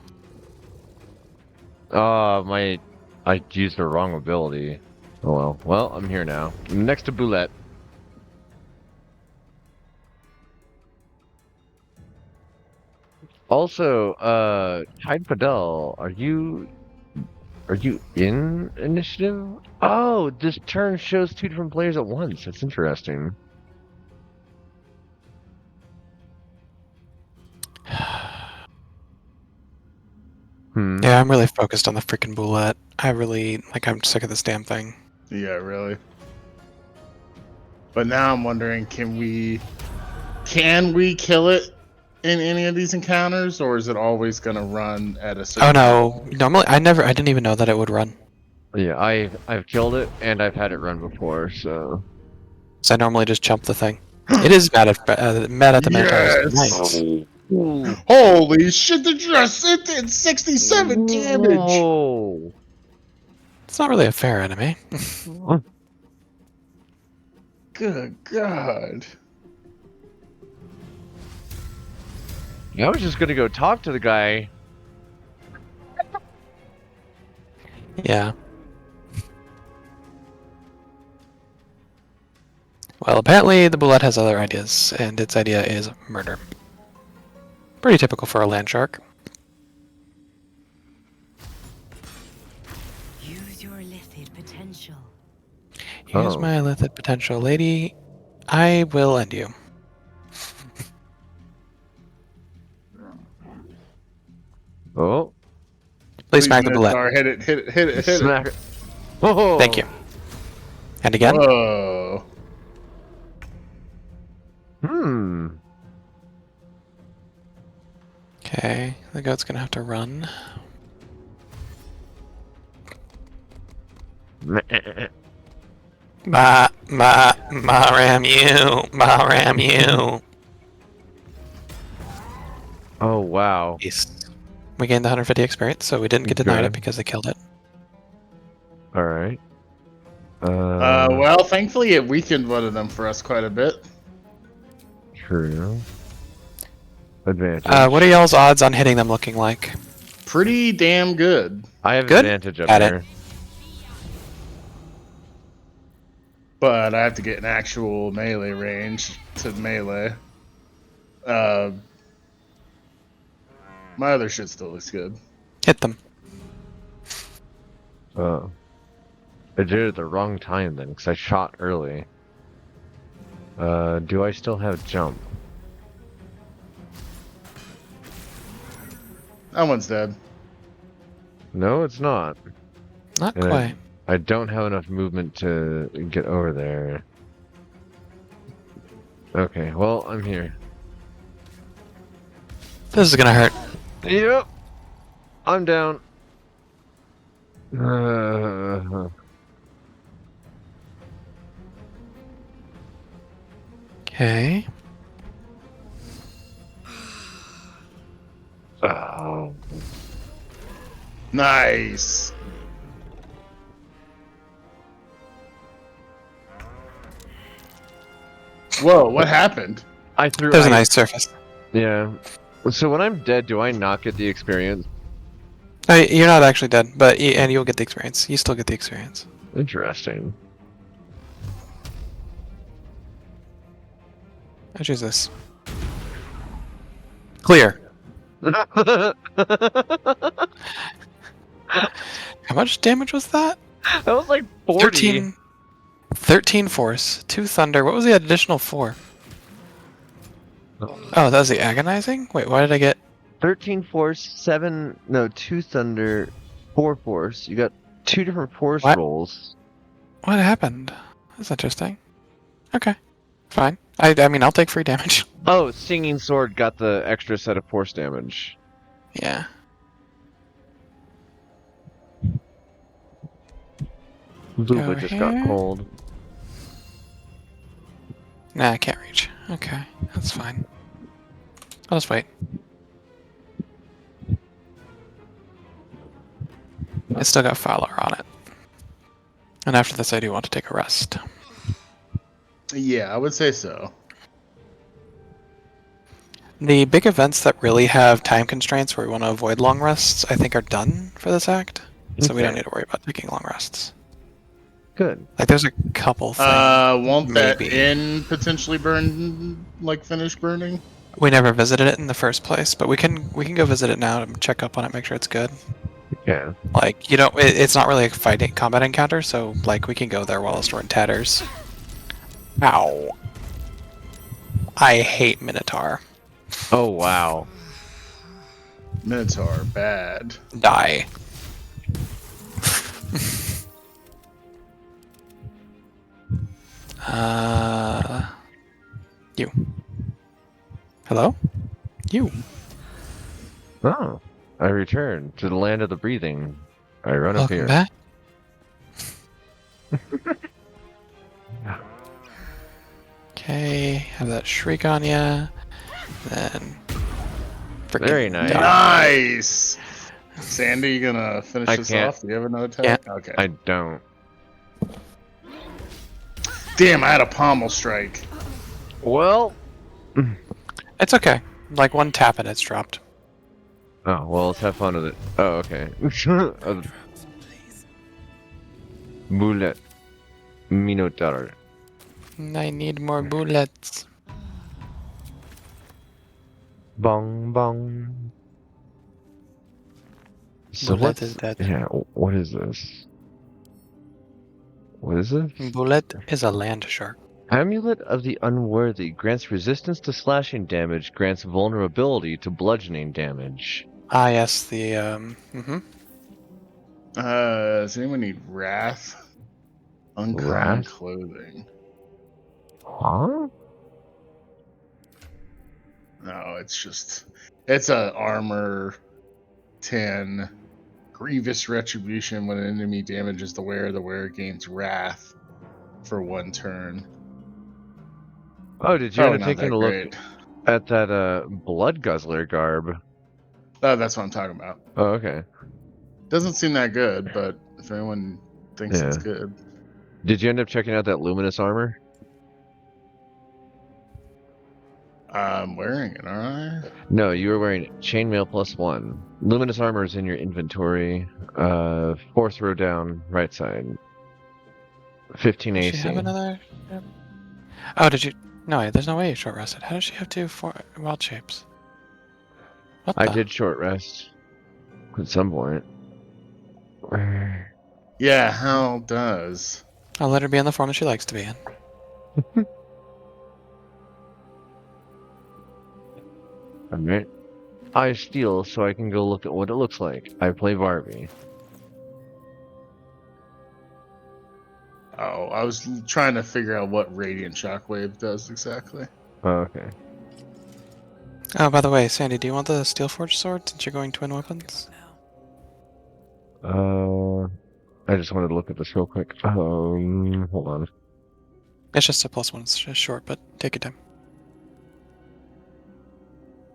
I used the wrong ability. Oh well. Well, I'm here now. Next to Boulette. Also, Tide Fidel, are you in initiative? Oh, this turn shows 2 different players at once. That's interesting. Yeah, I'm really focused on the freaking Boulette. I'm sick of this damn thing. Yeah, really. But now I'm wondering, can we kill it in any of these encounters, or is it always going to run at a certain? Oh no! Normally, I didn't even know that it would run. Yeah, I've killed it and I've had it run before, so. So I normally just jump the thing. It is mad at the Minotaurs. Yes! Nice. Holy shit! It did 67 damage. Whoa! It's not really a fair enemy. Good God. I was just gonna go talk to the guy. Yeah. Well, apparently the bullet has other ideas, and its idea is murder. Pretty typical for a land shark. Use your lithid potential. Use my lithid potential, lady. I will end you. Oh. Please smack the bullet. Minotaur, hit it. Smack it. Oh. Thank you. And again. Whoa. Okay, the goat's gonna have to run. Ram you. Oh wow. Yes. We gained the 150 experience, so we didn't get denied it because they killed it. Alright. Well, thankfully it weakened one of them for us quite a bit. True. Advantage. What are y'all's odds on hitting them looking like? Pretty damn good. I have Good? advantage up Got there. it. But I have to get an actual melee range to melee. My other shit still looks good. Hit them. Oh. I did it at the wrong time then, because I shot early. Do I still have jump? That one's dead. No, it's not. Not And quite. I don't have enough movement to get over there. Okay, well, I'm here. This is gonna hurt. Yep. I'm down. Okay. Oh. Nice. Whoa, what happened? I threw. There's a nice surface. Yeah. So when I'm dead, do I not get the experience? No, you're not actually dead, but and you'll get the experience. You still get the experience. Interesting. I choose this. Clear. How much damage was that? That was like 40. 13 force, 2 thunder. What was the additional 4? Oh, that was the agonizing? Wait, why did I get 13 force, 2 thunder, 4 force. You got 2 different force What? rolls. what happened? That's interesting. Okay. Fine. I mean I'll take free damage. Oh, Singing Sword got the extra set of force damage. Yeah. Lupa just got here. cold. Nah, I can't reach. Okay, that's fine. I'll just wait. It's still got Fowler on it. And after this I do want to take a rest. Yeah, I would say so. The big events that really have time constraints where we want to avoid long rests, I think are done for this act. So we don't Okay. need to worry about taking long rests. Good. Like there's a couple things. Won't that maybe. inn potentially burn, like finish burning? We never visited it in the first place, but we can go visit it now and check up on it, make sure it's good. Yeah. Like, you know, it's not really a combat encounter, so like we can go there while we're in tatters. Ow. I hate Minotaur. Oh, wow. Minotaur, bad. Die. You. Hello? You. Oh, I return to the land of the breathing. I run up Welcome here. back. Okay, have that shriek on ya. Then. Freaking Very nice. die. Nice. Sandy, you gonna finish I this can't. off? Do you have another attack? Yeah. Okay. I don't. Damn, I had a pommel strike. Well. It's okay. Like one tap and it's dropped. Oh, well, let's have fun with it. Oh, okay. Bullet. Minotaur. I need more bullets. Bong bong. So Bullet what's, is dead. yeah, what is this? What is this? Bullet is a land shark. Amulet of the Unworthy grants resistance to slashing damage, grants vulnerability to bludgeoning damage. Ah, yes, the Does anyone need Wrath? Uncommon Wrath? clothing. Huh? No, it's a armor 10. Grievous Retribution. When an enemy damages the wearer gains Wrath for 1 turn. Oh, did you end up taking a look great. at that Blood Guzzler garb? Oh, that's what I'm talking about. Oh, okay. Doesn't seem that good, but if anyone thinks it's Yeah. good. Did you end up checking out that Luminous armor? I'm wearing it, aren't I? No, you were wearing chainmail +1. Luminous armor is in your inventory. 4th row down, right side. 15 Does AC. she have another? Oh, did you? No, wait, there's no way you short rested. How does she have 2 wild shapes? What I the? did short rest at some point. Yeah, how does? I'll let her be in the form that she likes to be in. Alright. I steal so I can go look at what it looks like. I play Barbie. Oh, I was trying to figure out what Radiant Shockwave does exactly. Oh, okay. Oh, by the way, Sandy, do you want the Steelforge sword since you're going twin weapons? I just wanted to look at this real quick. Hold on. It's just a +1. It's just short, but take your time.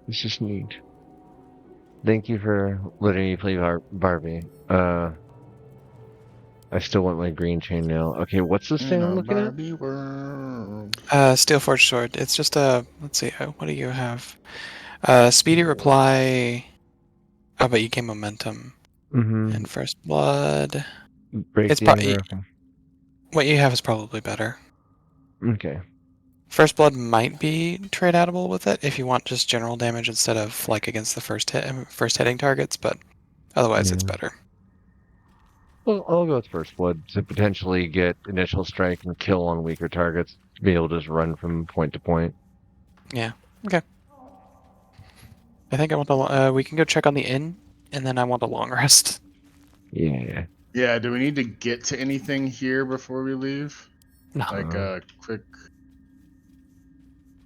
It's just neat. Thank you for letting me play Barbie. I still want my green chainmail. Okay, what's this thing I'm looking at? Barbie world. Steelforge sword. It's just a. Let's see. What do you have? Speedy reply. Oh, but you gain momentum. Mm-hmm. And first blood. Break It's the probably unbroken. what you have is probably better. Okay. First blood might be trade-outable with it if you want just general damage instead of like against the first hitting targets, but otherwise it's Yeah. better. Well, I'll go with First Blood to potentially get initial strike and kill on weaker targets. To be able to just run from point to point. Yeah. Okay. I think I want the. We can go check on the inn, and then I want a long rest. Yeah. Yeah, do we need to get to anything here before we leave? No. Like a quick.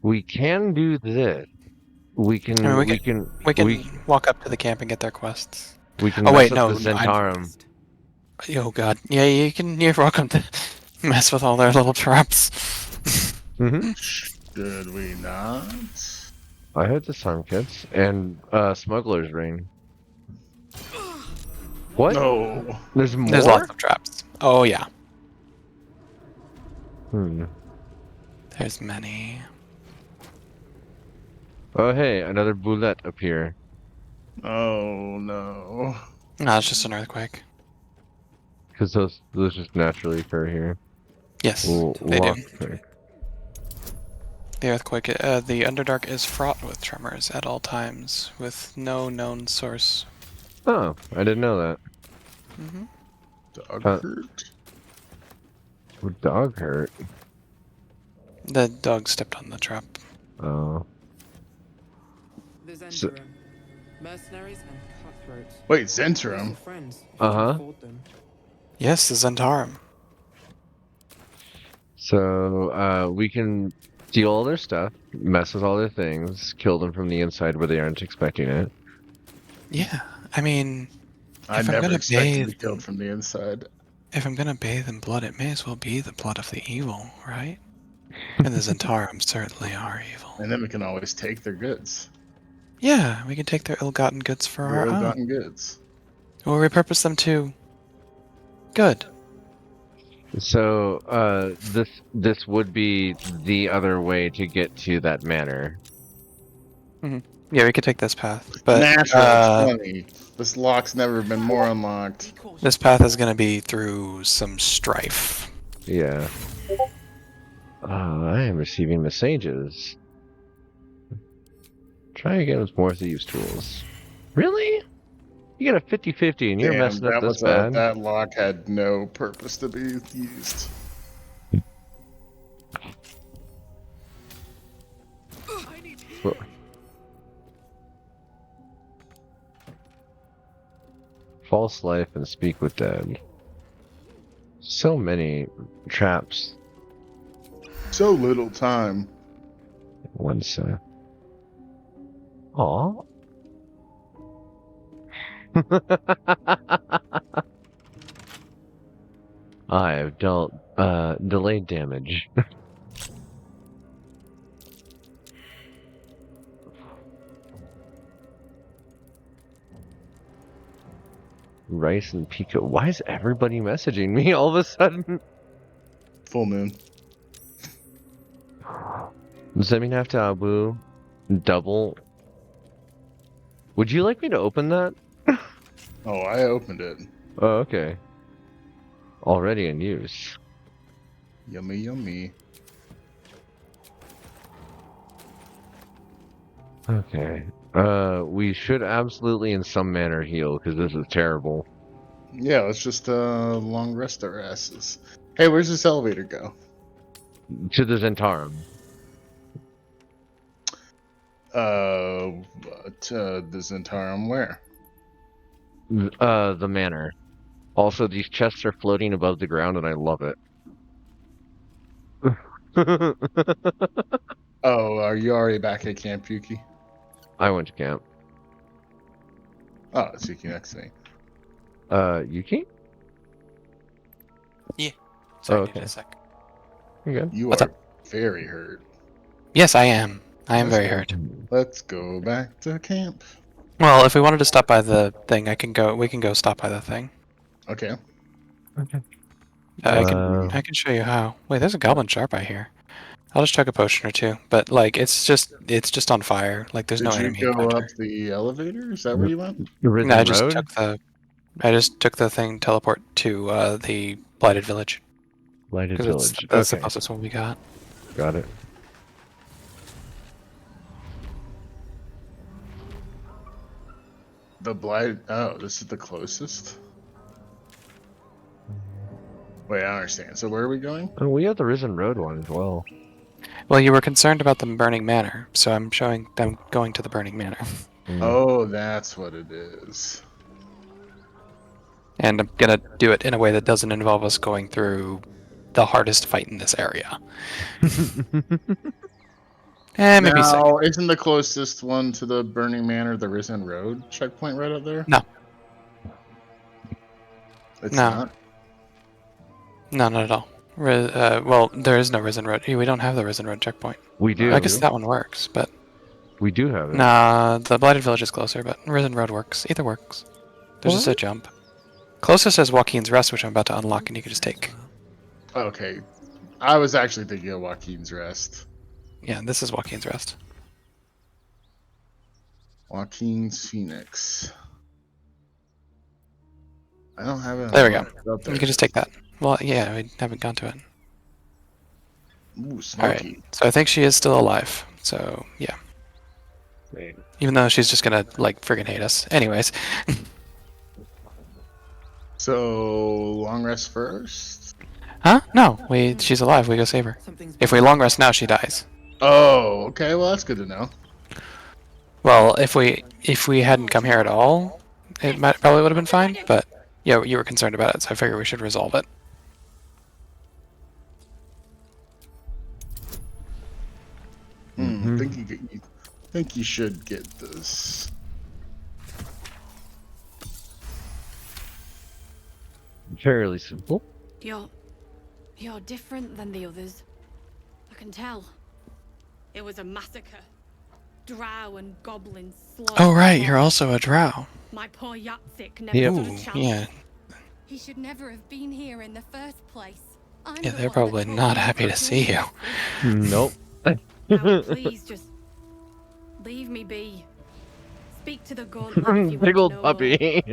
We can do this. We can. I mean, we can we walk up to the camp and get their quests. We can. Oh mess wait, up no. the Zentarum. Oh god. Yeah, you can. You're welcome to mess with all their little traps. Should we not? I had disarm kits and Smuggler's Ring. What? No. There's more. There's lots of traps. Oh yeah. There's many. Oh hey, another boulette up here. Oh no. No, it's just an earthquake. Because those just naturally occur here. Yes, Ooh, they do. okay. The earthquake, the Underdark is fraught with tremors at all times, with no known source. Oh, I didn't know that. Dog hurt. Would dog hurt? The dog stepped on the trap. Oh. The So- Zentarum. Mercenaries and cutthroats. Wait, Zentarum? Friends. Uh-huh. Yes, the Zentarum. So we can Steal all their stuff, mess with all their things, kill them from the inside where they aren't expecting it. Yeah, I mean, I if I'm never gonna expected to bathe, be killed from the inside. if I'm gonna bathe in blood, it may as well be the blood of the evil, right? And the Zentarum certainly are evil. And then we can always take their goods. Yeah, we can take their ill-gotten goods for Their our own. ill-gotten goods. We'll repurpose them to good. So, this would be the other way to get to that manor. Yeah, we could take this path, but Natural 20. This lock's never been more unlocked. this path is gonna be through some strife. Yeah. I am receiving messages. Try again with more thieves' tools. Really? You got a 50-50 and you're messing up this bad? That lock had no purpose to be used. Well, false life and speak with dead. So many traps. So little time. One sec. Aw. I have dealt delayed damage. Rice and Pico. Why is everybody messaging me all of a sudden? Full moon. Does that mean I have to Abu double? Would you like me to open that? Oh, I opened it. Oh, okay. Already in use. Yummy, yummy. Okay. We should absolutely in some manner heal, because this is terrible. Yeah, let's just long rest our asses. Hey, where's this elevator go? To the Zentarum. To the Zentarum where? The manor. Also, these chests are floating above the ground, and I love it. Oh, are you already back at Camp Yuki? I went to camp. Oh, it's Yuki next to me. Yuki? Yeah. Sorry, Oh, give okay. me a sec. You're good. You What's are up? very hurt. Yes, I am. I am Let's very go. hurt. Let's go back to camp. Well, if we wanted to stop by the thing, I can go. We can go stop by the thing. Okay. Okay. I can show you how. Wait, there's a goblin sharp I hear. I'll just chuck a potion or two, but like it's just on fire. Like there's Did no you enemy go encounter. up the elevator? Is that where you went? Risen No, I just Road? took the thing teleport to the blighted village. Blighted 'Cause Village. That's the Okay. closest one we got. Got it. The blight. Oh, this is the closest. Wait, I don't understand. So where are we going? Oh, we have the Risen Road one as well. Well, you were concerned about the burning manor, so I'm showing them going to the burning manor. Oh, that's what it is. And I'm gonna do it in a way that doesn't involve us going through the hardest fight in this area. And maybe Now, isn't the closest one to the Burning Manor the Risen Road checkpoint right up there? No. It's No. not? No, not at all. Well, there is no Risen Road. We don't have the Risen Road checkpoint. We do. I guess that one works, but We do have it. nah, the Blighted Village is closer, but Risen Road works. Either works. There's just a What? jump. Closest is Joaquin's Rest, which I'm about to unlock, and you can just take. Okay. I was actually thinking of Joaquin's Rest. Yeah, this is Joaquin's Rest. Joaquin's Phoenix. I don't have it. There we go. Up there. You can just take that. Well, yeah, we haven't gone to it. Ooh, All smoky. right. So I think she is still alive. So yeah. Wait. Even though she's just gonna like friggin' hate us. Anyways. So, long rest first? Huh? No. She's alive. We go save her. If we long rest now, she dies. Oh, okay. Well, that's good to know. Well, if we hadn't come here at all, it probably would have been fine. But yeah, you were concerned about it, so I figured we should resolve it. Mhm. think you should get this. Fairly simple. You're different than the others. I can tell. It was a massacre. Drow and goblins slaughtered. Oh right, you're also a drow. My poor Yatsik never Yep. stood a Ooh, chance. yeah. He should never have been here in the first place. I'm Yeah, the they're one probably that told not him happy to see you. Nope. Now, please just leave me be. Speak to the gauntlet if you Big want old to know puppy.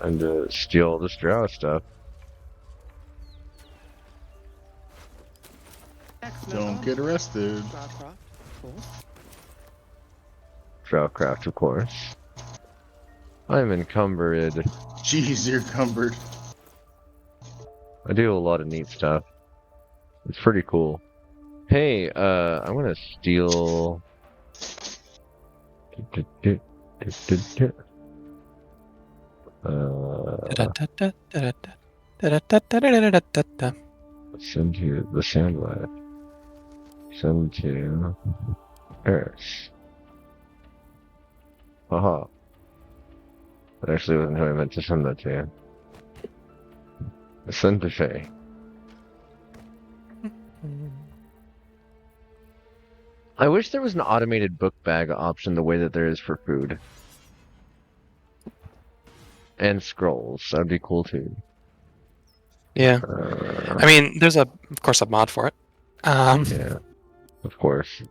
And to steal all this drow stuff. Don't get arrested. Drawcraft, of course. I'm encumbered. Jeez, you're cumbered. I do a lot of neat stuff. It's pretty cool. Hey, I'm gonna steal. Send to the Sandlot. Send to Earth. Haha. That actually wasn't who I meant to send that to. Send to Faye. I wish there was an automated book bag option the way that there is for food. And scrolls. That'd be cool too. Yeah. I mean, there's of course a mod for it. Yeah. Of course.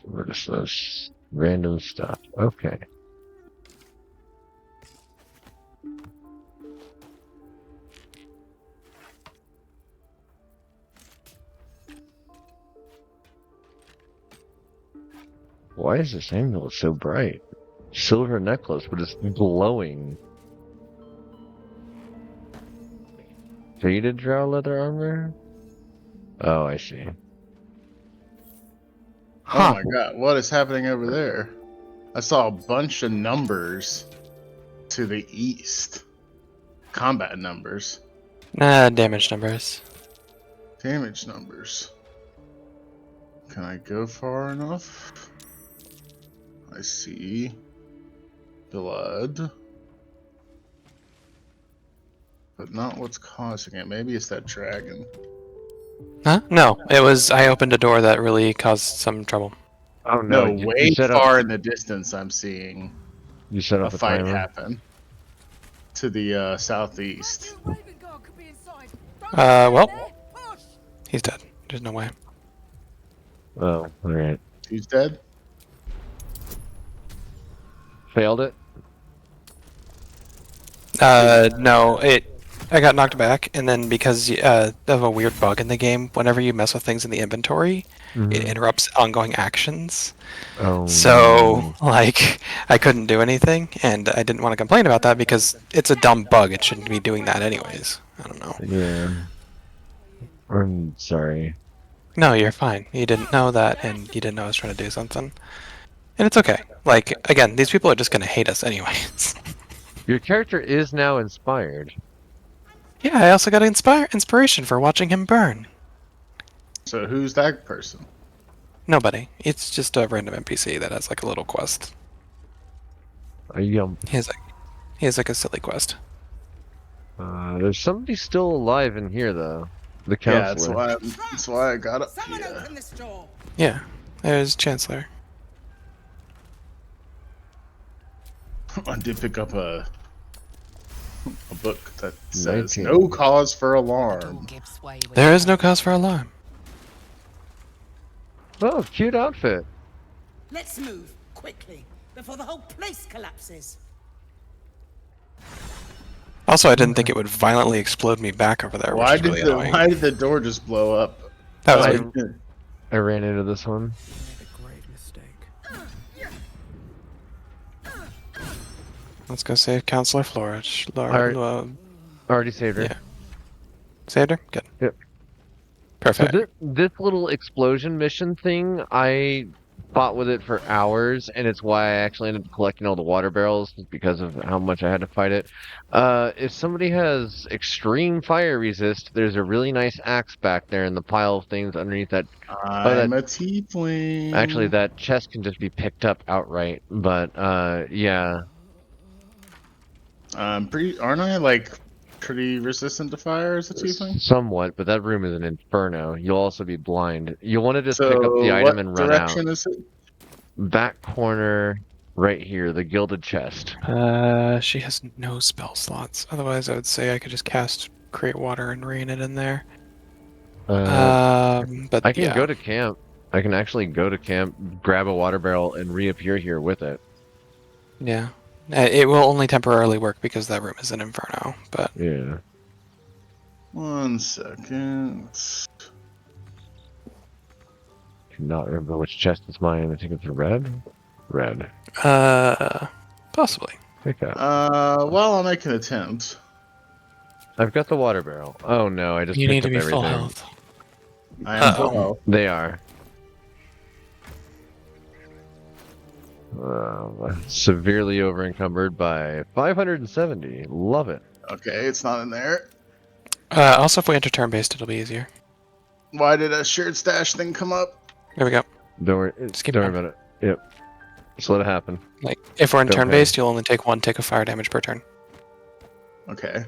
What is this? Random stuff. Okay. Why is this amulet so bright? Silver necklace, but it's glowing. Faded drow leather armor? Oh, I see. Oh my god, what is happening over there? I saw a bunch of numbers to the east. Combat numbers. Damage numbers. Damage numbers. Can I go far enough? I see blood. But not what's causing it. Maybe it's that dragon. Huh? No, it was. I opened a door that really caused some trouble. Oh No, no! way set far up, in the distance I'm seeing you set a up a fight timer. happen. To the southeast. Well, he's dead. There's no way. Oh, alright. Who's dead? Failed it? No, I got knocked back, and then because of a weird bug in the game, whenever you mess with things in the inventory, it interrupts ongoing actions. Oh. So, like, I couldn't do anything, and I didn't want to complain about that because it's a dumb bug. It shouldn't be doing that anyways. I don't know. Yeah. I'm sorry. No, you're fine. You didn't know that, and you didn't know I was trying to do something. And it's okay. Like, again, these people are just going to hate us anyways. Your character is now inspired. Yeah, I also got inspiration for watching him burn. So who's that person? Nobody. It's just a random NPC that has like a little quest. He has like a silly quest. There's somebody still alive in here though. The Yeah, counselor. that's why I got up here. Yeah, there's Chancellor. I did pick up a book that says 19. no cause for alarm. There is no cause for alarm. Oh, cute outfit. Let's move quickly before the whole place collapses. Also, I didn't think it would violently explode me back over there. Why Which is did really annoying. why did the door just blow up? That was I, weird. I ran into this one. Let's go save Counselor Flourish. Already saved her. Yeah. Saved her? Good. Yep. Perfect. So this little explosion mission thing, I fought with it for hours, and it's why I actually ended up collecting all the water barrels because of how much I had to fight it. If somebody has extreme fire resist, there's a really nice axe back there in the pile of things underneath that. I'm a tiefling. Actually, that chest can just be picked up outright. But yeah. Aren't I like pretty resistant to fire as a tiefling? Somewhat, but that room is an inferno. You'll also be blind. You'll want to just pick up the item and run out. What direction is it? Back corner, right here, the gilded chest. She has no spell slots. Otherwise, I would say I could just cast Create Water and rain it in there. But I can yeah. go to camp. I can actually go to camp, grab a water barrel, and reappear here with it. Yeah. It will only temporarily work because that room is an inferno, but... Yeah. 1 second. Cannot remember which chest is mine. I think it's red? Red. Possibly. Pick up. Well, I'll make an attempt. I've got the water barrel. Oh no, I just You need picked to up be full everything. health. I am full health. They are. Severely over encumbered by 570. Love it. Okay, it's not in there. Also, if we enter turn-based, it'll be easier. Why did a shared stash thing come up? There we go. Don't worry. Don't worry about it. Yep. Just let it happen. Like, if we're in Don't turn-based, you'll only take 1 tick of fire damage per turn. Okay.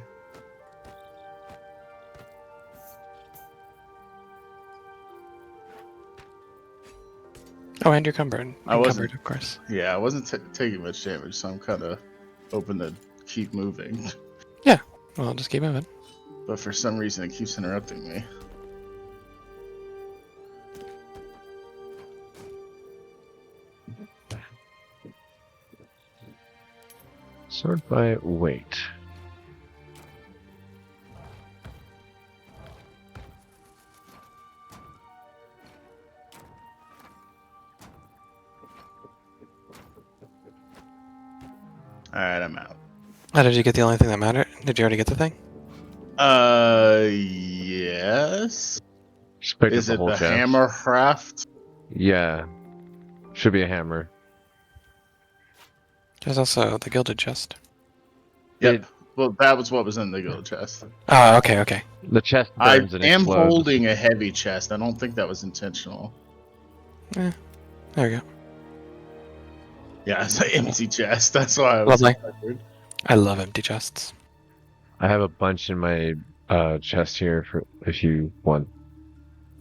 Oh, and you're encumbered. I wasn't, Encumbered, of course. Yeah, I wasn't taking much damage, so I'm kind of hoping to keep moving. Yeah, well, I'll just keep moving. But for some reason, it keeps interrupting me. Sort by weight. Alright, I'm out. Oh, did you get the only thing that mattered? Did you already get the thing? Yes. Just picked Is up it whole the chest. hammer craft? Yeah. Should be a hammer. There's also the gilded chest. Yep. Well, that was what was in the gold chest. Oh, okay, okay. The chest I burns and am explodes. holding a heavy chest. I don't think that was intentional. There we go. Yeah, it's an empty chest. That's why I was Lovely. excited. I love empty chests. I have a bunch in my chest here for if you want.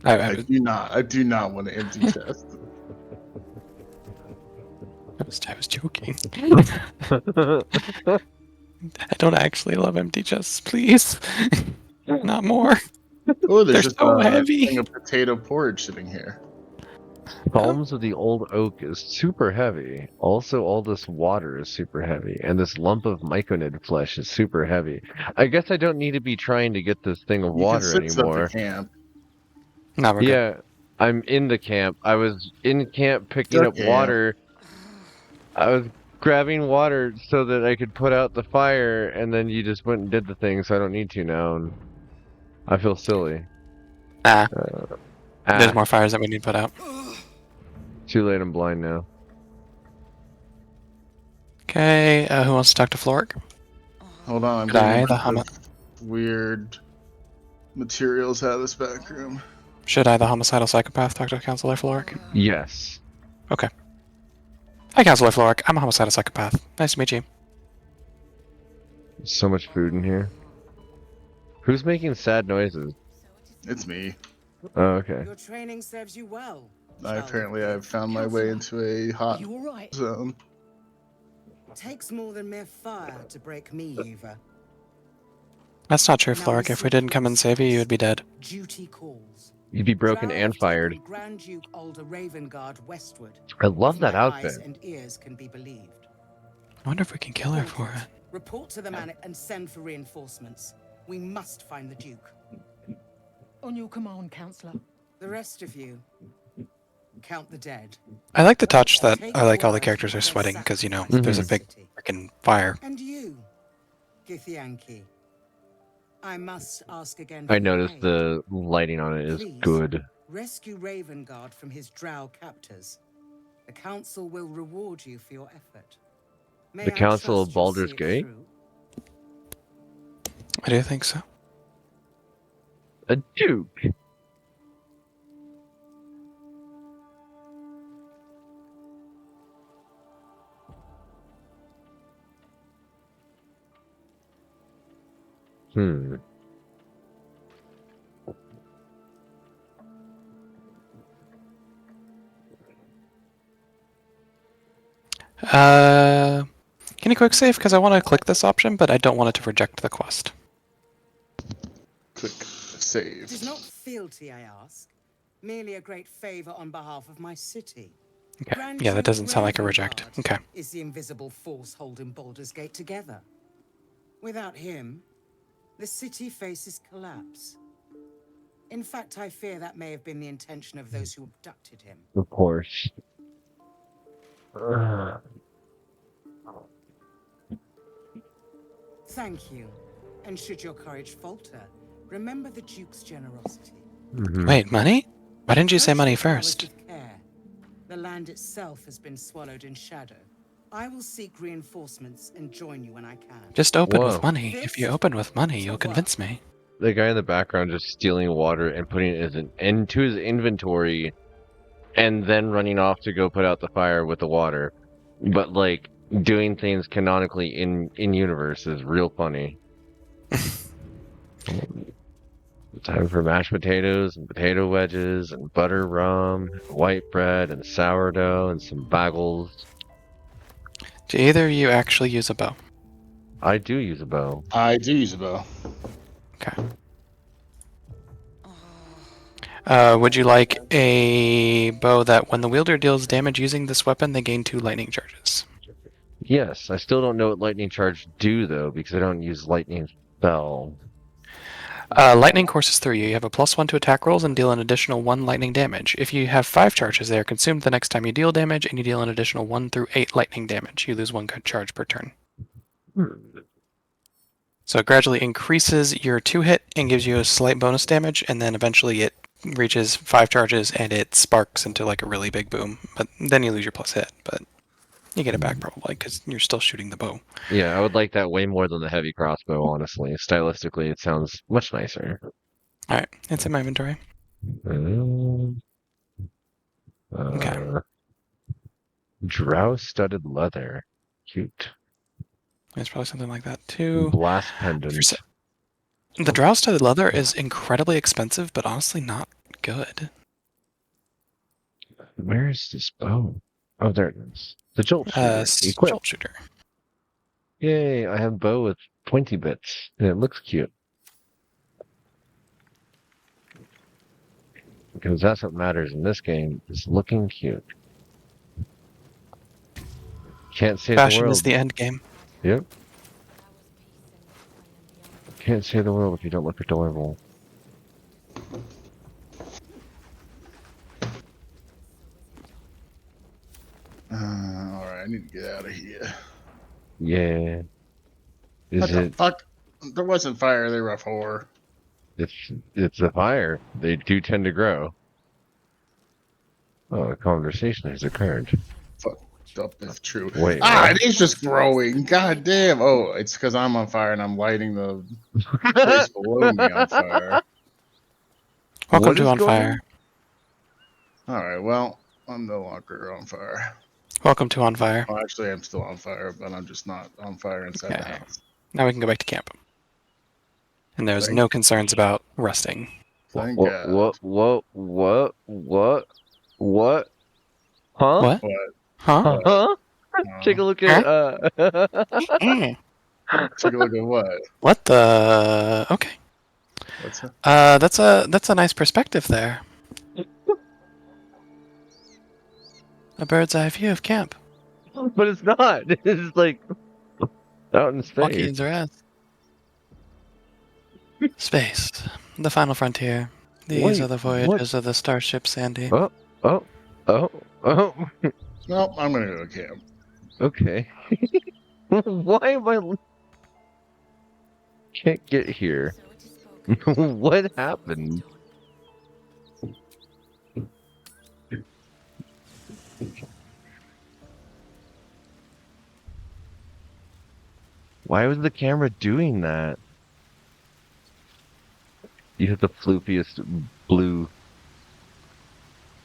I do not want an empty chest. I was joking. I don't actually love empty chests, please. Not more. Oh, there's They're just so a heavy. thing of potato porridge sitting here. Palms of the old oak is super heavy. Also, all this water is super heavy, and this lump of myconid flesh is super heavy. I guess I don't need to be trying to get this thing of water anymore. Camp. No, we're good. Yeah, I'm in the camp. I was in camp picking up water. I was grabbing water so that I could put out the fire, and then you just went and did the thing, so I don't need to now. And I feel silly. There's more fires that we need put out. Too late, I'm blind now. Okay, who wants to talk to Floric? Hold on, I'm Could I, getting the a bunch homo- of weird materials out of this back room. Should I, the homicidal psychopath, talk to Counselor Floric? Yes. Okay. Hi, Counselor Floric. I'm a homicidal psychopath. Nice to meet you. So much food in here. Who's making sad noises? It's me. Oh, okay. Your training serves you well. I've found my way into a hot You all right? zone. Takes more than mere fire to break me, Yuva. That's not true, Floric. If we didn't come and save you, you would be dead. Duty calls. You'd be broken and fired. Grand Duke Alder Ravengard westward. I love If that my outfit. eyes and ears can be believed. I wonder if we can kill her for it. Report to the man and send for reinforcements. We must find the Duke. On your command, Counselor. The rest of you, count the dead. I like the touch that I like all the characters are sweating because, you know, there's a big freaking fire. And you, Githyanki. I must ask again. I for your noticed aid. the lighting on it is Please, good. Rescue Ravengard from his drow captors. The council will reward you for your effort. May The I Council trust of you'll Baldur's see it Gate? through? I do think so. A duke. Hmm. Can you quick save? Because I want to click this option, but I don't want it to reject the quest. Click save. It is not fealty, I ask. Merely a great favor on behalf of my city. Okay. Grand Yeah, that Duke doesn't sound like a Ravengard reject. Okay. is the invisible force holding Baldur's Gate together. Without him, the city faces collapse. In fact, I fear that may have been the intention of those who abducted him. Of course. Ugh. Thank you. And should your courage falter, remember the Duke's generosity. Wait, money? Why didn't you say money Approach your powers first? with care. The land itself has been swallowed in shadow. I will seek reinforcements and join you when I can. Just open Whoa. with money. If you open with money, you'll convince me. The guy in the background just stealing water and putting it into his inventory and then running off to go put out the fire with the water. But, like, doing things canonically in universe is real funny. Time for mashed potatoes and potato wedges and butter rum, white bread and sourdough and some bagels. Do either of you actually use a bow? I do use a bow. I do use a bow. Okay. Would you like a bow that when the wielder deals damage using this weapon, they gain 2 lightning charges? Yes, I still don't know what lightning charge do though, because I don't use lightning spell. Lightning courses through you. You have a +1 to attack rolls and deal an additional 1 lightning damage. If you have 5 charges, they are consumed the next time you deal damage, and you deal an additional 1 through 8 lightning damage. You lose 1 charge per turn. So it gradually increases your 2-hit and gives you a slight bonus damage, and then eventually it reaches 5 charges and it sparks into like a really big boom. But then you lose your +hit, but you get it back probably because you're still shooting the bow. Yeah, I would like that way more than the heavy crossbow, honestly. Stylistically, it sounds much nicer. Alright, it's in my inventory. Okay. Drow-studded leather. Cute. It's probably something like that too. Blast pendant. The drow-studded leather is incredibly expensive, but honestly not good. Where is this bow? Oh, there it is. The jolt shooter. Equipped. Jolt shooter. Yay, I have bow with pointy bits, and it looks cute. Because that's what matters in this game, is looking cute. Can't save the Fashion world. is the end game. Yep. Can't save the world if you don't look adorable. Alright, I need to get out of here. Yeah. Is What the it? fuck? There wasn't fire, they were a 4. It's a fire. They do tend to grow. Oh, a conversation has occurred. Fucked up if true. Wait. It is just growing. God damn. Oh, it's because I'm on fire and I'm lighting the place below me on fire. Welcome to On Fire. Alright, well, I'm no longer on fire. Welcome to On Fire. Well, actually, I'm still on fire, but I'm just not on fire inside the Okay. house. Now we can go back to camp. And there's Thank no concerns about resting. Thank God. What? Huh? What? What? Huh? Huh? Take a look at Mm. Take a look at what? What the? Okay. What's that? That's a nice perspective there. A bird's eye view of camp. But it's not. It's like out in Monkey space. in their ass. Space. The final frontier. These Wait, are the voyages of the starship Sandy. Oh. Well, I'm gonna go to camp. Okay. Why am I? Can't get here. What happened? Why was the camera doing that? You have the floopiest blue.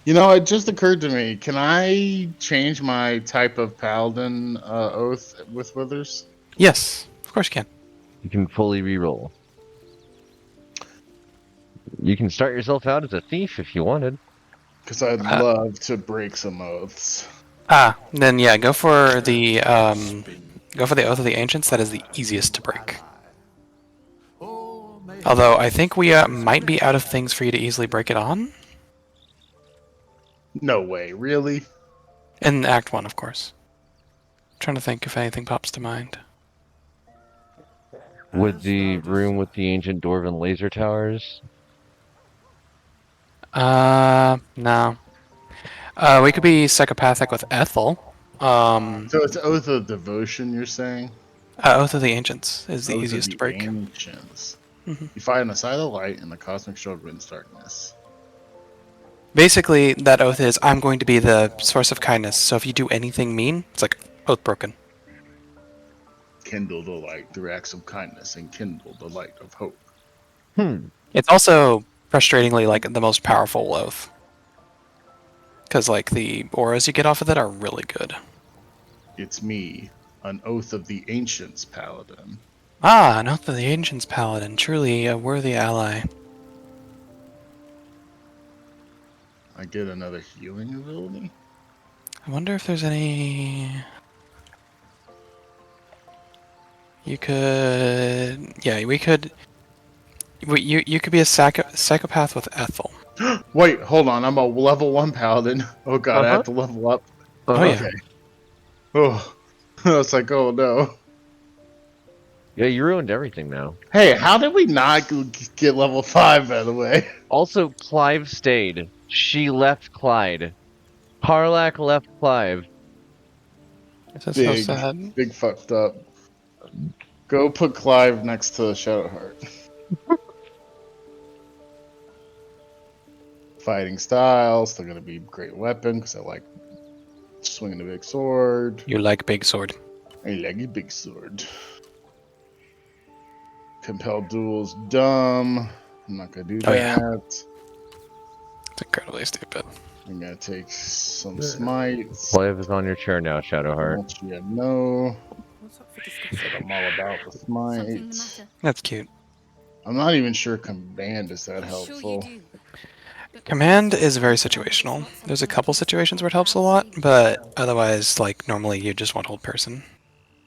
You know, it just occurred to me. Can I change my type of paladin oath with Withers? Yes, of course you can. You can fully reroll. You can start yourself out as a thief if you wanted. Because I'd love to break some oaths. Then yeah, go for the Oath of the Ancients. That is the easiest to break. Although I think we might be out of things for you to easily break it on. No way, really? In Act 1, of course. I'm trying to think if anything pops to mind. With the room with the ancient dwarven laser towers? No. We could be psychopathic with Ethel. So it's Oath of Devotion, you're saying? Oath of the Ancients is the Oath easiest of to break. Ancients. Mhm. You fight on the side of light, and the cosmic shield wins darkness. Basically, that oath is, I'm going to be the source of kindness, so if you do anything mean, it's like, oath broken. Kindle the light through acts of kindness, and kindle the light of hope. It's also, frustratingly, like, the most powerful oath. Because, like, the auras you get off of it are really good. It's me, an Oath of the Ancients paladin. Ah, an Oath of the Ancients paladin, truly a worthy ally. I get another healing ability? I wonder if there's any... You could... Yeah, we could... You could be a psychopath with Ethel. Wait, hold on. I'm a level 1 paladin. Oh god, I have to level up. Oh, yeah. Okay. Oh, I was like, oh no. Yeah, you ruined everything now. Hey, how did we not get level 5, by the way? Also, Clive stayed. She left Clyde. Harlack left Clive. This is so sad. Big fucked up. Go put Clive next to Shadowheart. Fighting style, still gonna be great weapon because I like swinging the big sword. You like big sword. I like a big sword. Compel duels, dumb. I'm not gonna do that. Yeah. It's incredibly stupid. I'm gonna take some smites. Clive is on your chair now, Shadowheart. Yeah, no. I'm all about the smites. That's cute. I'm not even sure command is that helpful. Command is very situational. There's a couple situations where it helps a lot, but otherwise, like, normally you just want hold person.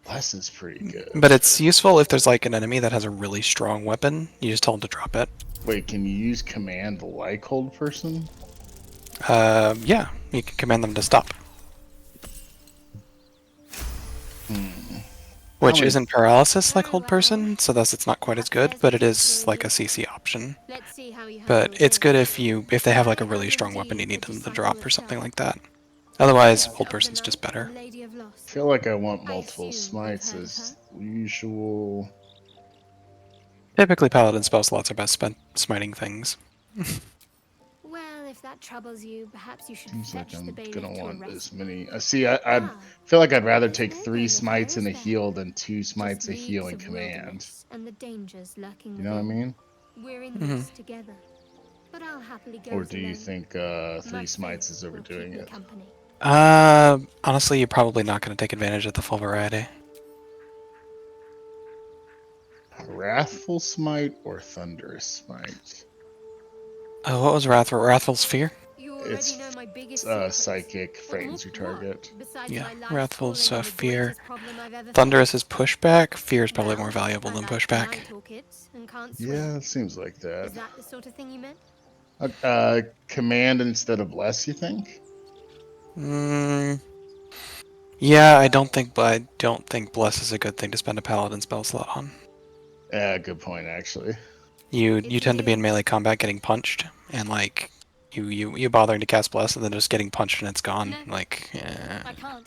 Bless is pretty good. But it's useful if there's, like, an enemy that has a really strong weapon. You just tell them to drop it. Wait, can you use command like hold person? Yeah. You can command them to stop. Which isn't paralysis like hold person, so thus it's not quite as good, but it is like a CC option. But it's good if they have like a really strong weapon you need them to drop or something like that. Otherwise, hold person's just better. I feel like I want multiple smites as usual. Typically paladin spell slots are best spent smiting things. Well, if that troubles you, perhaps you should Seems like fetch the I'm bailiff gonna to want arrest this many. I feel like I'd rather take 3 smites and a heal than 2 smites, a heal, and command. and the dangers lurking You know what I mean? We're in this together. But I'll happily go Or as do you alone. think 3 smites is overdoing it? Honestly, you're probably not going to take advantage of the full variety. Wrathful smite or thunderous smite? What was Wrathful's fear? It's psychic, frightens your target. Yeah, Wrathful's fear. Thunderous is pushback. Fear is probably more valuable than pushback. Yeah, it seems like that. Is that the sort of thing you meant? Command instead of bless, you think? Yeah, I don't think bless is a good thing to spend a paladin spell slot on. Yeah, good point actually. You tend to be in melee combat getting punched, and like you bothering to cast bless and then just getting punched and it's gone. Like, I can't.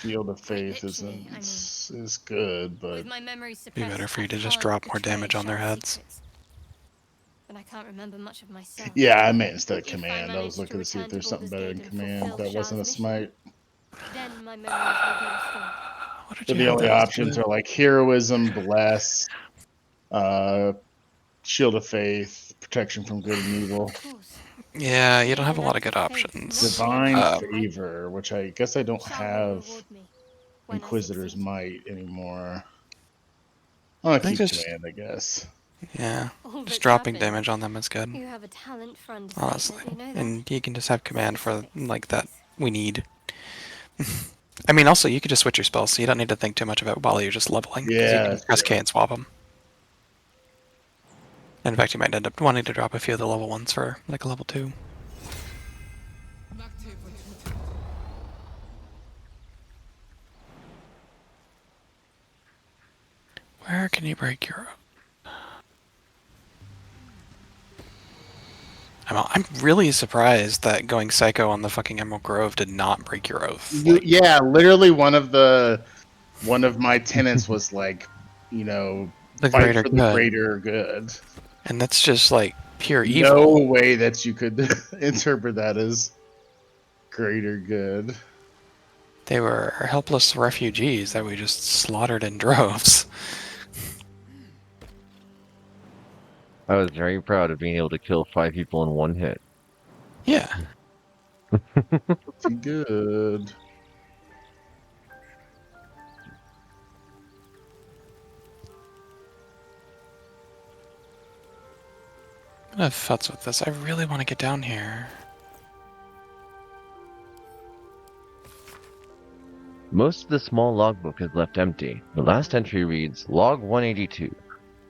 Shield of Faith is good, but it'd be better for you to just drop more damage on their heads. But I can't remember much of myself. Yeah, I meant instead of command. I was looking to see if there's something better than command that wasn't a smite. Then my memories will be restored. did So you the have only that was options good? are like heroism, bless, shield of faith, protection from good and evil, Yeah, you don't have a lot of good options. divine favor, which I guess I don't have when I Inquisitor's succeed. might anymore. I'll think keep just- command, I guess. Yeah, All just that's dropping happened. damage on them is good. You have a talent for Honestly, understatement, you know that? and you can just have command for like that we need. I mean, also you could just switch your spells, so you don't need to think too much about it while you're just leveling. 'Cause you Yeah, can that's press true. K and swap them. In fact, you might end up wanting to drop a few of the level ones for like a level 2. Where can you break your oath? I'm really surprised that going psycho on the fucking Emerald Grove did not break your oath. Yeah, literally one of my tenets was like, you know, The fight greater for the good. greater good. And that's just like pure No evil. way that you could interpret that as greater good. They were helpless refugees that we just slaughtered in droves. I was very proud of being able to kill 5 people in one hit. Yeah. Pretty good. I'm gonna futz with this. I really want to get down here. Most of the small logbook is left empty. The last entry reads, Log 182.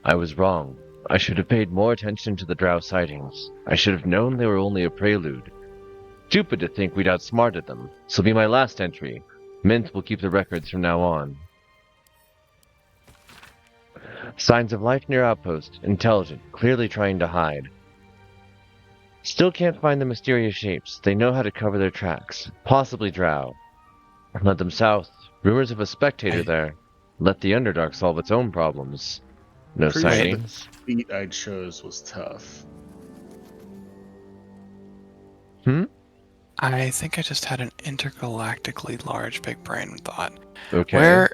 I was wrong. I should have paid more attention to the drow sightings. I should have known they were only a prelude. Stupid to think we'd outsmarted them. This'll be my last entry. Mint will keep the records from now on. Signs of life near outpost. Intelligent. Clearly trying to hide. Still can't find the mysterious shapes. They know how to cover their tracks. Possibly drow. Led them south. Rumors of a spectator there. Let the Underdark solve its own problems. No Pretty sure sightings. the feat I chose was tough. I think I just had an intergalactically large big brain thought. Okay.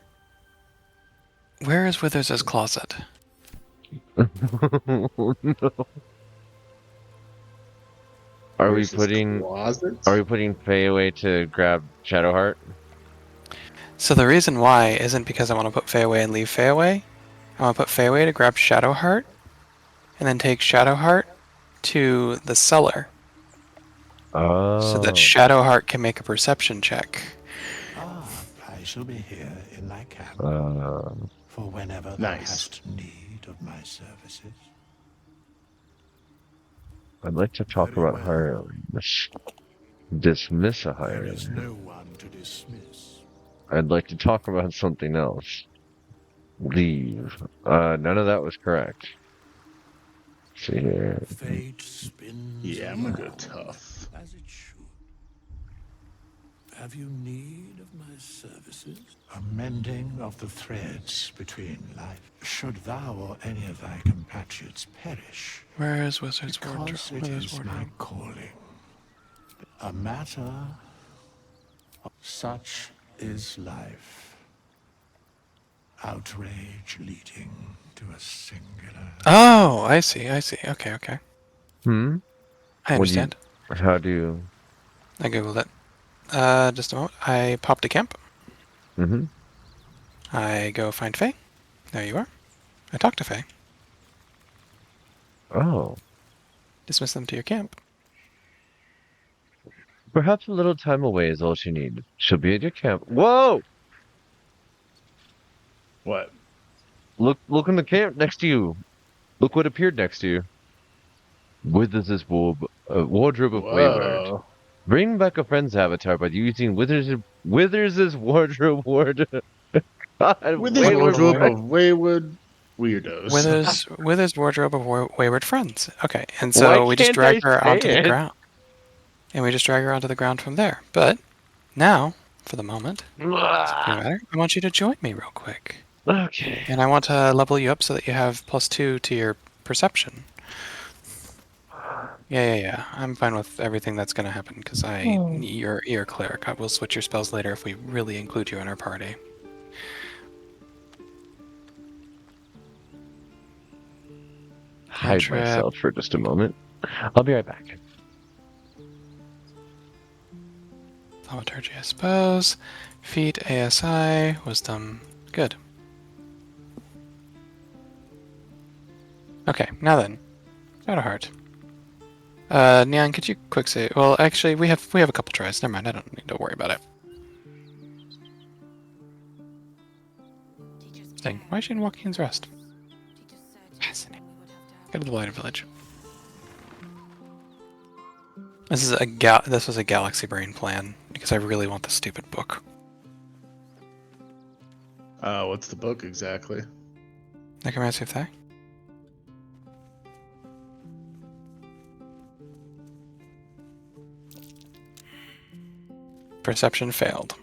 Where is Withers' closet? No. Are we Where's his putting closet? Are we putting Faye away to grab Shadowheart? So the reason why isn't because I want to put Faye away and leave Faye away. I want to put Faye away to grab Shadowheart, and then take Shadowheart to the cellar. Oh. So that Shadowheart can make a perception check. I shall be here in thy camp for whenever thou Nice. hast need of my services. I'd like to talk about hiring. Dismiss a There hiring. is no one to dismiss. I'd like to talk about something else. Leave. None of that was correct. Let's see here. Fate spins Yeah, I'm gonna go around tough. as it should. Have you need of my services? A mending of the threads between life. Should thou or any of thy compatriots perish, Where is Wizard's Wardrobe? because it Wizard's is my Wardrobe. calling. A matter of such is life. Outrage leading to a singular. Oh, I see. Okay. I I understand. How do you... I googled it. Just a moment. I popped a camp. Mm-hmm. I go find Faye. There you are. I talk to Faye. Oh. Dismiss them to your camp. Perhaps a little time away is all she needs. She'll be at your camp. Whoa! What? Look in the camp next to you. Look what appeared next to you. Withers' wardrobe of Wayward. Whoa. Bring back a friend's avatar by using Withers' wardrobe God, With his Wayward wardrobe Ward. of wayward weirdos. Withers' wardrobe of wayward friends. Okay, and so Why we just can't drag I her say onto the it? ground. And we just drag her onto the ground from there. But now, for the moment, doesn't matter. I want you to join me real quick. Okay. And I want to level you up so that you have +2 to your perception. Yeah. I'm fine with everything that's going to happen because you're a cleric. I will switch your spells later if we really include you in our party. hide Cantrip. myself for just a moment. I'll be right back. Thaumaturgy, I suppose. Feet, ASI, wisdom. Good. Okay, now then. Out of heart. Neon, could you quick say? Well, actually, we have a couple tries. Never mind. I don't need to worry about it. Dang, why is she in Joaquin's Rest? Fascinating. Go to the Blighted Village. This was a Galaxy Brain plan because I really want the stupid book. What's the book exactly? Necromancy of Thay? Perception failed.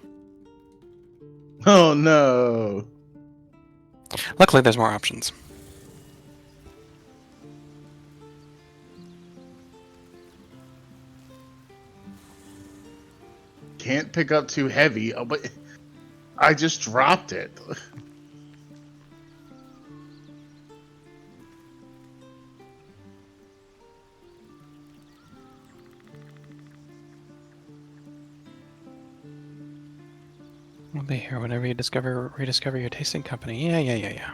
Oh no! Luckily, there's more options. Can't pick up too heavy. Oh, but I just dropped it. We'll be here whenever you rediscover your tasting company. Yeah.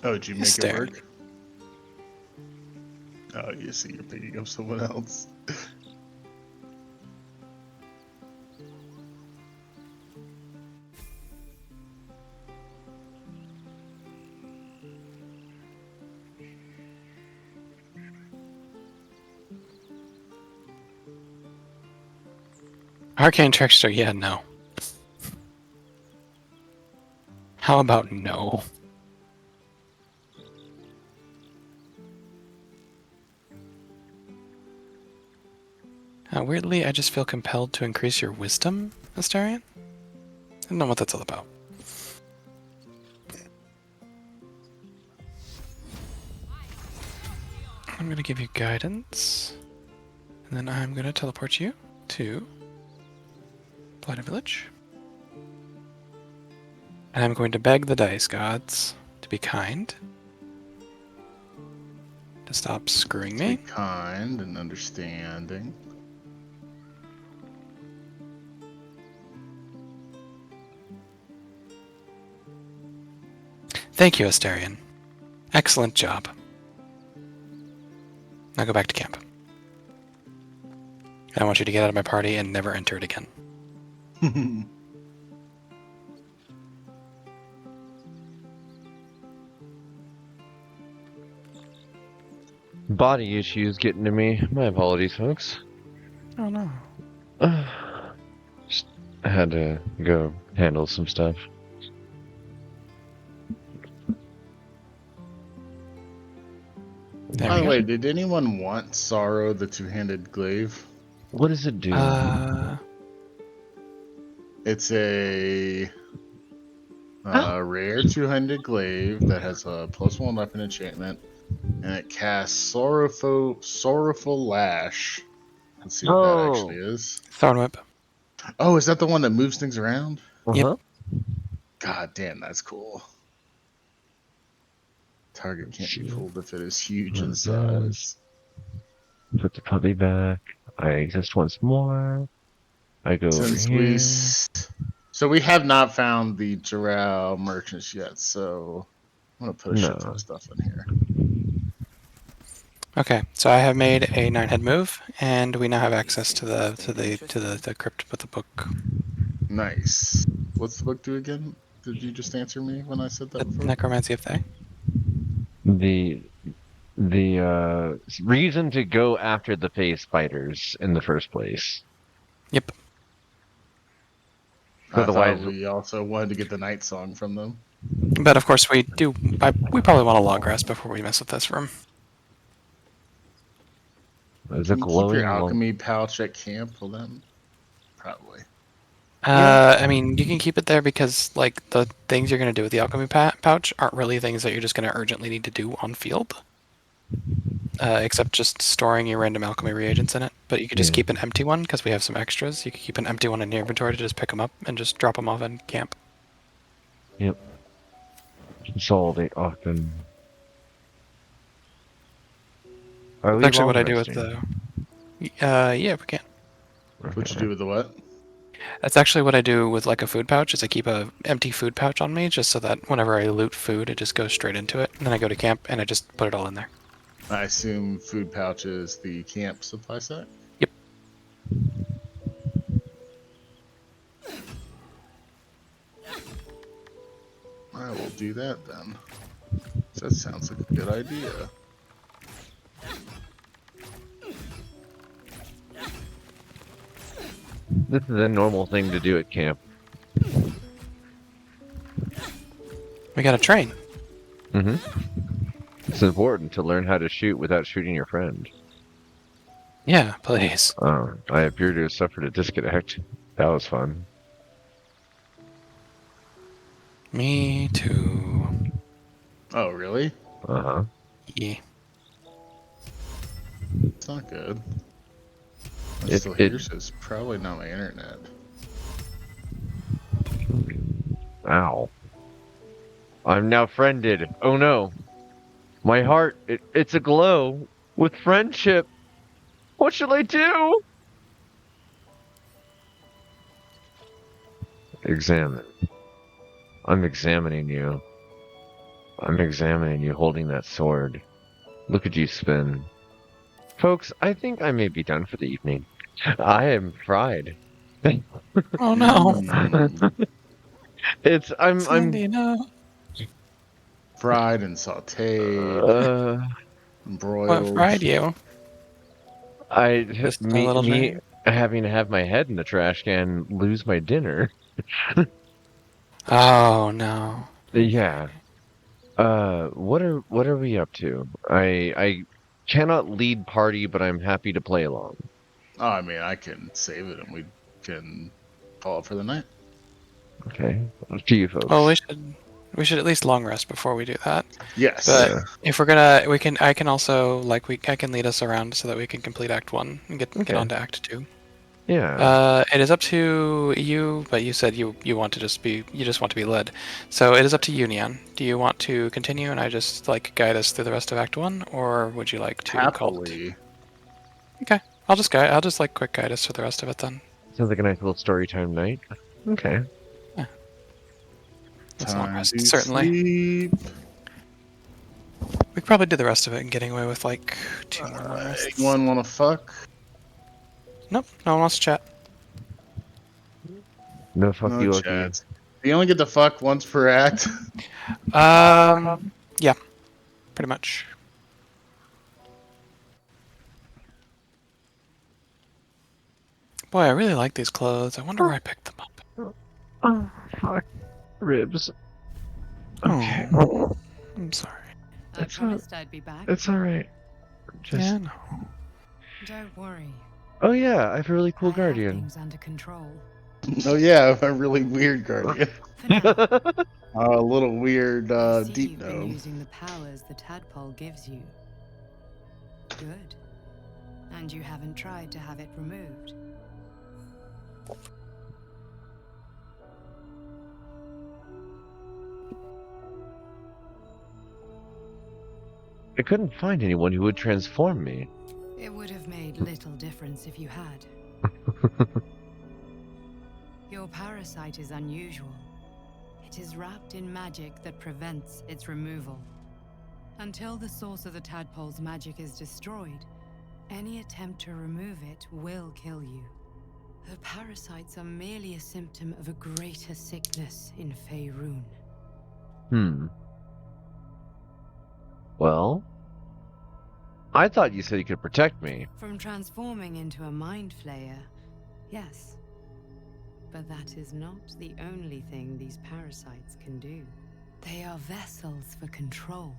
Oh, did you make Staring. it work? Oh, you see, you're picking up someone else. Arcane Trickster, yeah, no. How about no? Weirdly, I just feel compelled to increase your wisdom, Astarion. I don't know what that's all about. I'm going to give you guidance, and then I'm going to teleport you to Blighted Village. And I'm going to beg the dice gods to be kind, to stop screwing me. Be kind and understanding. Thank you, Astarion. Excellent job. Now go back to camp. I want you to get out of my party and never enter it again. Body issues getting to me. My apologies, folks. Oh no. Just had to go handle some stuff. By the way, did anyone want Sorrow the Two-Handed Glaive? What does it do? It's a rare two-handed glaive that has a +1 weapon enchantment, and it casts Sorrowful Lash. Let's see what that actually is. Thorn Whip. Oh, is that the one that moves things around? Yep. God damn, that's cool. Target can't be fooled if it is huge in size. Put the puppy back. I exist once more. I go Since over here. So we have not found the Drow merchants yet, so I'm gonna put a shit ton of stuff in here. Okay, so I have made a 9-head move, and we now have access to the crypt with the book. Nice. What's the book do again? Did you just answer me when I said that before? Necromancy of Thay. The reason to go after the face fighters in the first place. Yep. Otherwise, we also wanted to get the night song from them. But of course, we probably want a long rest before we mess with this room. There's Can you keep your alchemy pouch at camp? Well, then, probably. I mean, you can keep it there because, like, the things you're going to do with the alchemy pouch aren't really things that you're just going to urgently need to do on field. Except just storing your random alchemy reagents in it. But you could just keep an empty one because we have some extras. You could keep an empty one in your inventory to just pick them up and just drop them off in camp. Yep. Consolidate often. Are we That's actually what I long do with resting? the. Yeah, we can. What you do with the what? That's actually what I do with like a food pouch. Is I keep a empty food pouch on me just so that whenever I loot food, it just goes straight into it. And then I go to camp and I just put it all in there. I assume food pouch is the camp supply set? Yep. I will do that then. That sounds like a good idea. This is a normal thing to do at camp. We got to train. Mm-hmm. It's important to learn how to shoot without shooting your friend. Yeah, please. I appear to have suffered a disconnect. That was fun. Me too. Oh, really? Uh-huh. Yeah. It's not good. I still hear says probably not my internet. Ow. I'm now friended. Oh no. My heart, it's aglow with friendship. What shall I do? Examine. I'm examining you. I'm examining you holding that sword. Look at you spin. Folks, I think I may be done for the evening. I am fried. Oh no. I'm Cindy, no. Fried and sauteed. Broiled. What fried you? Just a little me drink? having to have my head in the trash can lose my dinner. Oh no. Yeah. What are we up to? I cannot lead party, but I'm happy to play along. Oh, I mean, I can save it and we can call it for the night. Okay. Up to you folks. Well, we should at least long rest before we do that. Yes. But if we're gonna, I can also I can lead us around so that we can complete Act 1 and get on to Act 2. Yeah. It is up to you, but you said you want to just want to be led. So it is up to you, Neon. Do you want to continue and I just like guide us through the rest of Act 1, or would you like to call it? Okay, I'll just like quick guide us through the rest of it then. Sounds like a nice little story time night. Okay. Yeah. That's a long rest, certainly. We could probably do the rest of it and getting away with like 2 more long rests. Anyone want to fuck? Nope, no one wants to chat. No fuck No you, Loki. chats. You only get to fuck once per act? Yeah, pretty much. Boy, I really like these clothes. I wonder where I picked them up. Oh, fuck. Ribs. Okay. Oh, I'm sorry. I promised I'd be back. It's alright. Yeah, no. Don't worry. Oh yeah, I have a really cool I have guardian. things under control. Oh yeah, a really weird guardian. A little weird deep You've been gnome. using the powers the tadpole gives you. Good. And you haven't tried to have it removed. I couldn't find anyone who would transform me. It would have made little difference if you had. Your parasite is unusual. It is wrapped in magic that prevents its removal. Until the source of the tadpole's magic is destroyed, any attempt to remove it will kill you. The parasites are merely a symptom of a greater sickness in Faerun. Well, I thought you said you could protect me. From transforming into a mind flayer, yes. But that is not the only thing these parasites can do. They are vessels for control.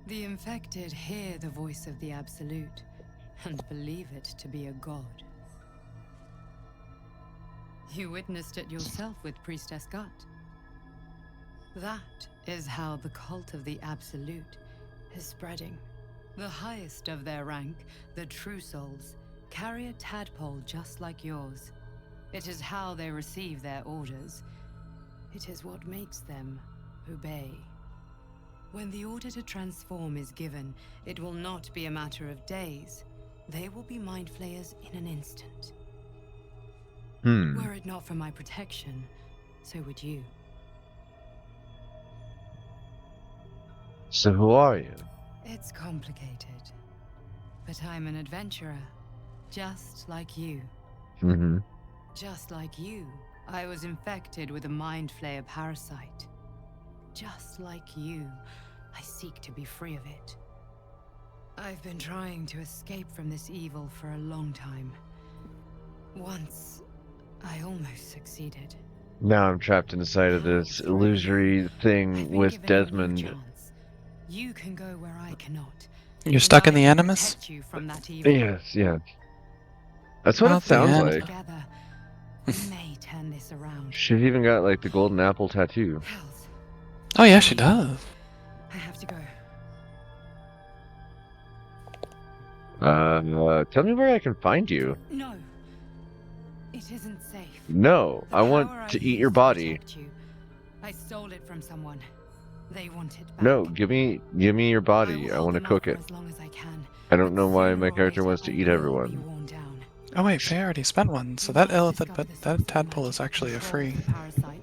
The infected hear the voice of the Absolute and believe it to be a god. You witnessed it yourself with Priestess Gut. That is how the cult of the Absolute is spreading. The highest of their rank, the True Souls, carry a tadpole just like yours. It is how they receive their orders. It is what makes them obey. When the order to transform is given, it will not be a matter of days. They will be mind flayers in an instant. Were it not for my protection, so would you. So who are you? It's complicated. But I'm an adventurer, just like you. Mm-hmm. Just like you, I was infected with a mind flayer parasite. Just like you, I seek to be free of it. I've been trying to escape from this evil for a long time. Once, I almost succeeded. Now I'm trapped inside of this illusory thing with Desmond. You can go where I cannot. You're stuck in the Animus? You from that evil. Yes, yes. That's what Well, it sounds like. Together, we may turn this around. She's even got like the golden apple tattoo. Oh yeah, she does. I have to go. Tell me where I can find you. No. It isn't safe. No, I want to eat your body. I stole it from someone. They want it back. No, give me your body. I want to cook it. As long as I can. I don't know why my character wants to eat everyone. Oh wait, Faye already spent one, so that that tadpole is actually a free.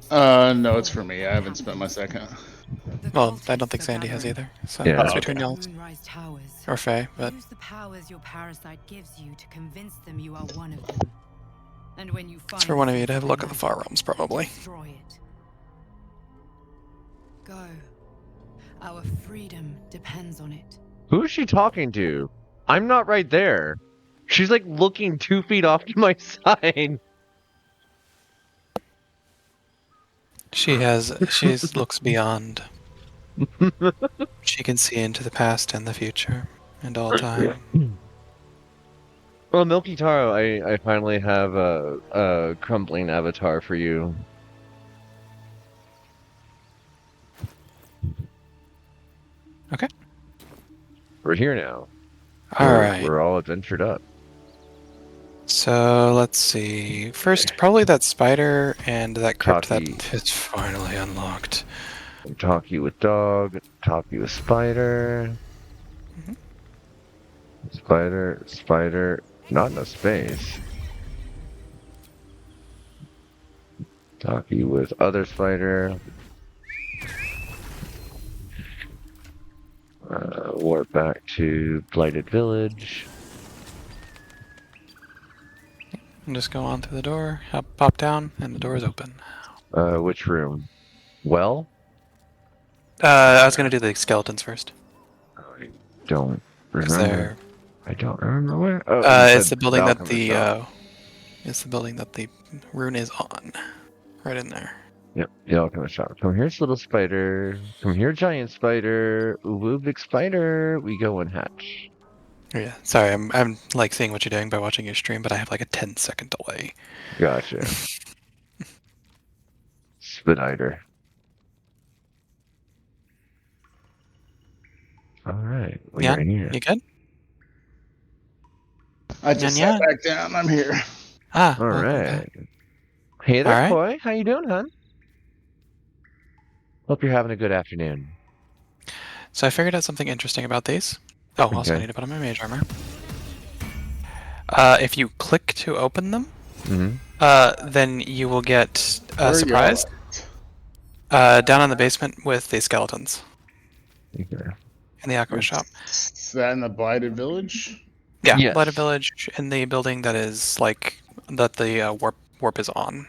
No, it's for me. I haven't spent my second. Well, I don't think Sandy has either. So Yeah. it's between y'all or Faye, but Use the powers your parasite gives you to convince them you are one of them. And when you find it's for one of you to have a look at the Far Realms, probably. destroy it. Go. Our freedom depends on it. Who is she talking to? I'm not right there. She's like looking 2 feet off to my side. She looks beyond. She can see into the past and the future and all time. Well, Milky Taro, I finally have a crumbling avatar for you. Okay. We're here now. Alright. We're all adventured up. So let's see. First, probably that spider and that crypt Taki. that is finally unlocked. Talkie with dog, Talkie with spider. Spider, not in a space. Talkie with other spider. Warp back to Blighted Village. And just go on through the door, pop down, and the door is open. Which room? Well? I was gonna do the skeletons first. I don't Is remember. there? I don't remember where. Oh, It's the building that the it's the building that the rune is on, right in there. Yep, the alchemist shop. Come here, little spider. Come here, giant spider. Ooh, big spider. We go and hatch. Yeah, sorry, I'm like seeing what you're doing by watching your stream, but I have like a 10-second delay. Gotcha. Spider. All right. We're Yeah, right here. you good? I just Yan sat back down. I'm here. Ah, All welcome right. back. Hey there, All right. Koi. How you doing, hon? Hope you're having a good afternoon. So I figured out something interesting about these. Oh, also I Okay. need to put on my mage armor. If you click to open them, then you will get Where are surprised. y'all Down in the basement with the skeletons Okay. in the alchemist shop. Is that in the Blighted Village? Yeah, Yes. Blighted Village in the building that is like that the warp is on.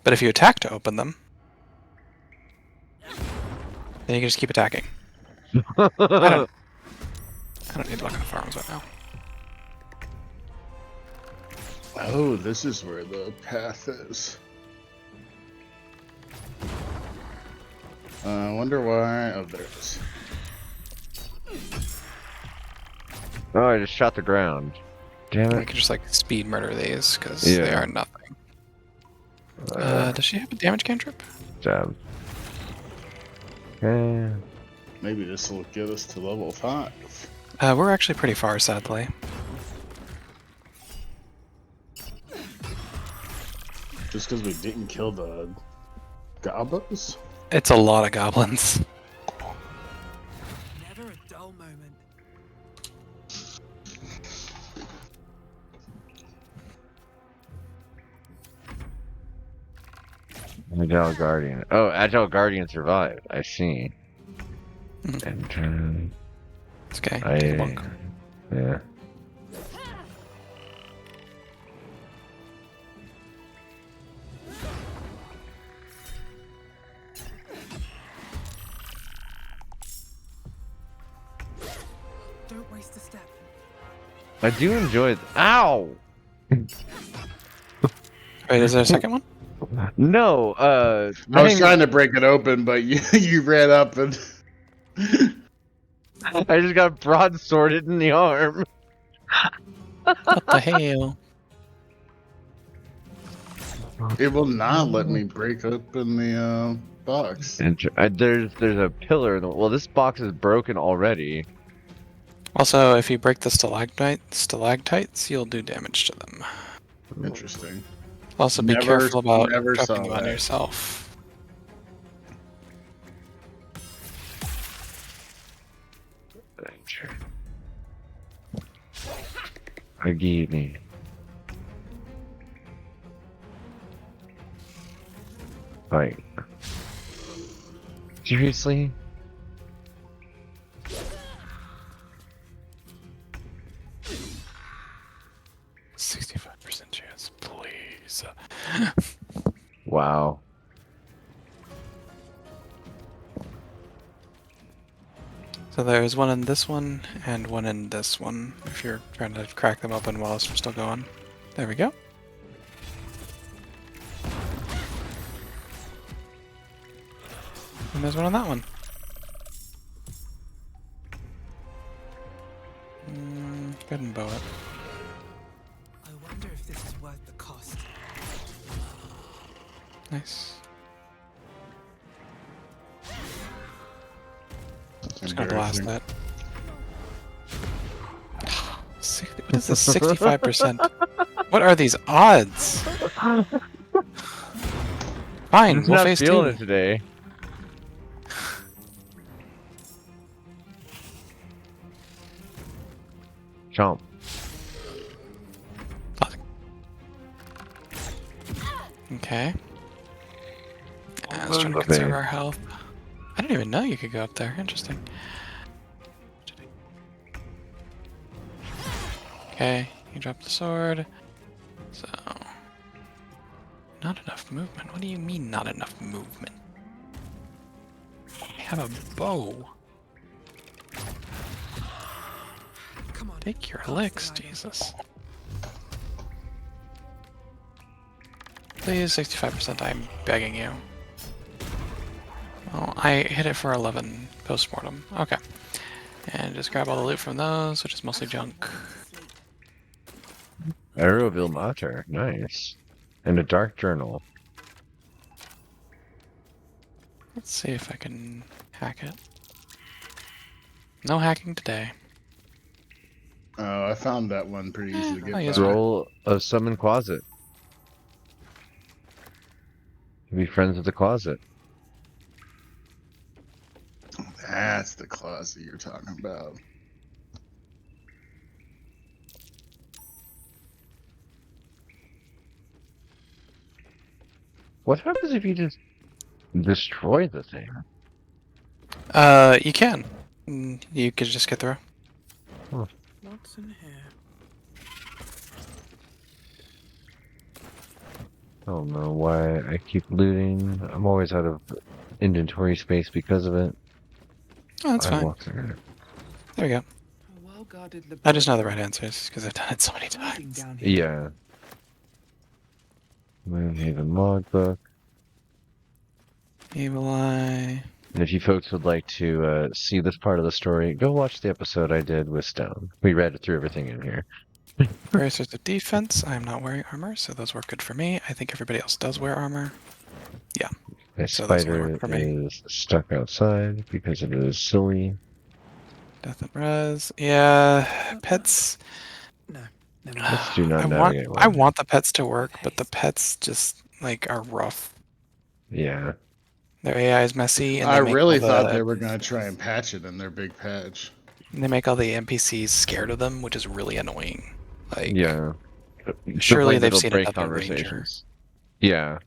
But if you attack to open them, then you can just keep attacking. I don't need to look at the farms right now. Oh, this is where the path is. I wonder why. Oh, there it is. Oh, I just shot the ground. Damn We it. can just like speed murder these because Yeah. they are nothing. Does she have a damage cantrip? Jab. Okay. Maybe this will get us to level 5. We're actually pretty far, sadly. Just because we didn't kill the goblins? It's a lot of goblins. Agile Guardian. Oh, Agile Guardian survived. I see. And it's okay. Take a bunk. Yeah. Don't waste a step. I do enjoy. Ow! Wait, is there a second one? No. I was trying to break it open, but you ran up and. I just got broadsworded in the arm. What the hell? It will not let me break open the box. There's a pillar. Well, this box is broken already. Also, if you break the stalactites, you'll do damage to them. Interesting. Also, be careful about never dropping saw them on that. yourself. Agini. Fight. Seriously? Chance, please. Wow. So there's one in this one and one in this one. If you're trying to crack them open while it's still going. There we go. And there's one on that one. Go ahead and bow it. I wonder if this is worth the cost. Nice. Just gonna blast that. What is this 65%? What are these odds? Fine, I'm we'll not face feeling two. it today. Chomp. Okay. Yeah, let's try to conserve our health. I didn't even know you could go up there. Interesting. Okay, you drop the sword. So, not enough movement. What do you mean, not enough movement? I have a bow. Come on. Take your licks, Jesus. Please, 65%, I'm begging you. Well, I hit it for 11 post-mortem. Okay. And just grab all the loot from those, which is mostly junk. Aeroville Mater. Nice. And a dark journal. Let's see if I can hack it. No hacking today. Oh, I found that one pretty easy to get by. Roll a summon closet. Be friends with the closet. That's the closet you're talking about. What happens if you just destroy the thing? You can. You could just get through. Huh. What's in here? I don't know why I keep looting. I'm always out of inventory space because of it. Oh, that's fine. There we go. Well-guarded I just know the right answers because I've done it so many times. Yeah. Moonhaven logbook. Evil Eye. And if you folks would like to see this part of the story, go watch the episode I did with Stone. We read through everything in here. Bracers of defense. I am not wearing armor, so those work good for me. I think everybody else does wear armor. Yeah. My So those only spider work for me. is stuck outside because it is silly. Death and res. Yeah. Pets. Let's do not I navigate want, I want the pets to work, but the pets just like are rough. Yeah. Their AI is messy. And I they make really all thought the- they were going to try and patch it in their big patch. They make all the NPCs scared of them, which is really annoying. Like, Yeah. surely Like they've little seen break another ranger. Yeah.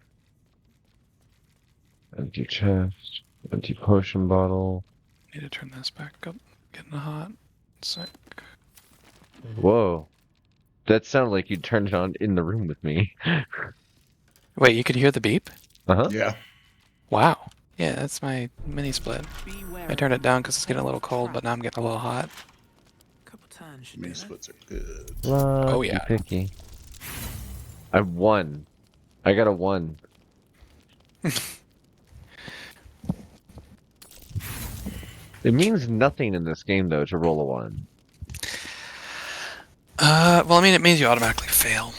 Empty chest. Empty potion bottle. Need to turn this back up. Getting hot. Sec. Whoa. That sounded like you turned it on in the room with me. Wait, you could hear the beep? Uh-huh. Yeah. Wow. Yeah, that's my mini split. I turned it down because it's getting a little cold, but now I'm getting a little hot. Mini splits are good. Oh, yeah. Picky. I won. I got a 1. It means nothing in this game, though, to roll a 1. Well, I mean, it means you automatically fail,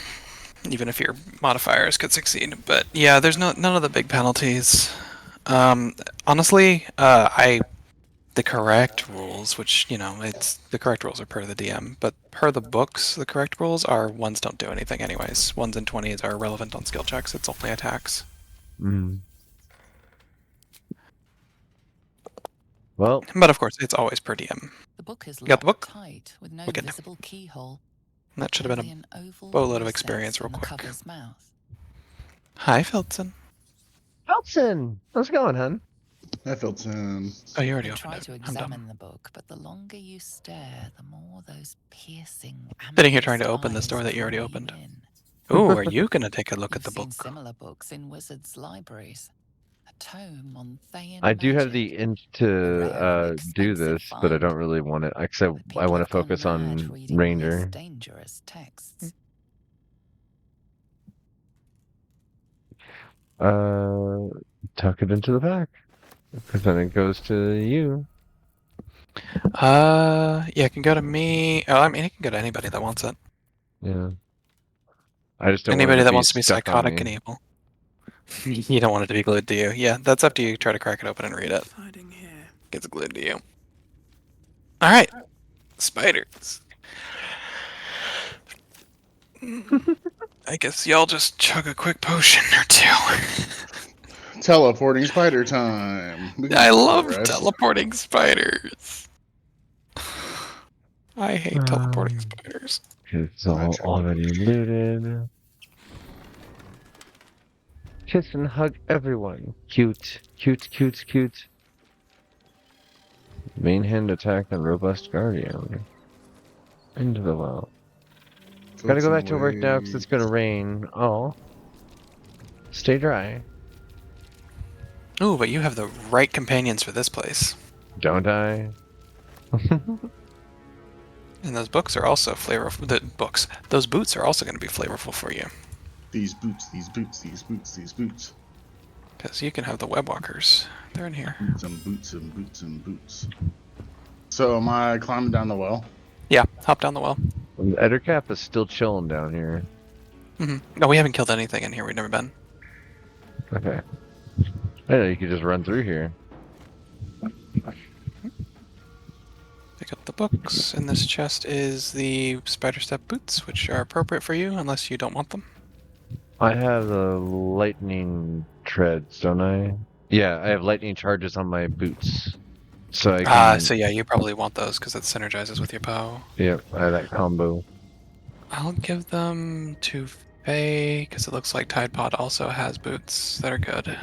even if your modifiers could succeed. But yeah, there's none of the big penalties. Honestly, the correct rules, which, you know, the correct rules are per the DM, but per the books, the correct rules are 1s don't do anything anyways. 1s and 20s are irrelevant on skill checks. It's only attacks. Mm. Well, but of course, it's always per DM. The book is You got the book? tight with no Wicked. visible keyhole. That should have been Only a an oval boatload of recess experience real in the quick. cover's mouth. Hi, Felton. Felton! How's it going, hun? Hi, Felton. Oh, you already You opened try it. to I'm done. examine the book, but the longer you stare, the more those piercing. Sitting here trying to amethyst open this door eyes that you already draw opened. in. Ooh, are you going to take a look at You've the seen book? similar books in wizards' libraries. A tome on Thayan I do have magic. the int to do this, but I don't really want it. Except I want to focus on Ranger. Dangerous texts. Tuck it into the back. Because then it goes to you. Yeah, it can go to me. Oh, I mean, it can go to anybody that wants it. Yeah. I just don't want it Anybody to that be wants to be stuck on psychotic me. and evil. You don't want it to be glued to you. Yeah, that's up to you. Try to crack it open and read it. Gets glued to you. All right, spiders. I guess y'all just chug a quick potion or two. Teleporting spider time. We can I do the love rest. teleporting spiders. I hate teleporting spiders. It's all already looted. Kiss and hug everyone. Cute. Cute, cute, cute. Main hand attack and robust guardian. Into the well. Gotta go back to work now because it's gonna rain. Oh. Stay dry. Ooh, but you have the right companions for this place. Don't I? And those books are also flavorful. Those boots are also going to be flavorful for you. These boots, these boots, these boots, these boots. Because you can have the web walkers. They're in here. Boots and boots and boots and boots. So am I climbing down the well? Yeah, hop down the well. The Ettercap is still chilling down here. No, we haven't killed anything in here. We've never been. Okay. I know you could just run through here. Pick up the books. In this chest is the spider step boots, which are appropriate for you unless you don't want them. I have the lightning treads, don't I? Yeah, I have lightning charges on my boots. So I can... So yeah, you probably want those because it synergizes with your bow. Yep, I have that combo. I'll give them to Faye because it looks like Tide Pod also has boots that are good.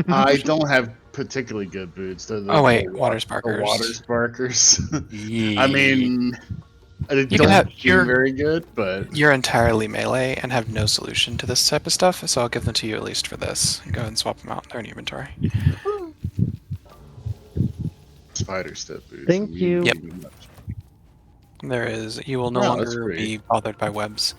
I don't have particularly good boots. They're the, Oh wait, the water sparkers. The water sparkers. Yeah. I mean, they You don't can have seem very good, but you're entirely melee and have no solution to this type of stuff, so I'll give them to you at least for this. Go ahead and swap them out. They're in your inventory. spider step boots. Thank you. Yep. There is. You will no Wow, that's longer great. be bothered by webs,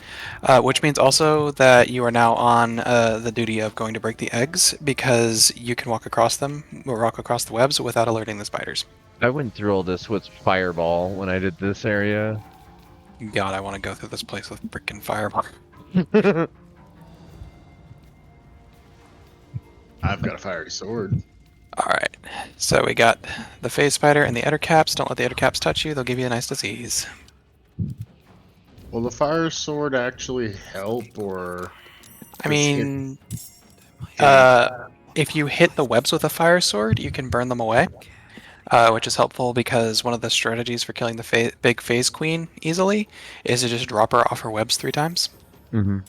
which means also that you are now on the duty of going to break the eggs because you can walk across them, or walk across the webs without alerting the spiders. I went through all this with Fireball when I did this area. God, I want to go through this place with freaking fireball. I've got a fiery sword. Alright, so we got the phase spider and the ettercaps. Don't let the ettercaps touch you, they'll give you a nice disease. Will the fire sword actually help, or? I mean, if you hit the webs with a fire sword, you can burn them away, which is helpful because one of the strategies for killing the big phase queen easily is to just drop her off her webs 3 times. Mm-hmm.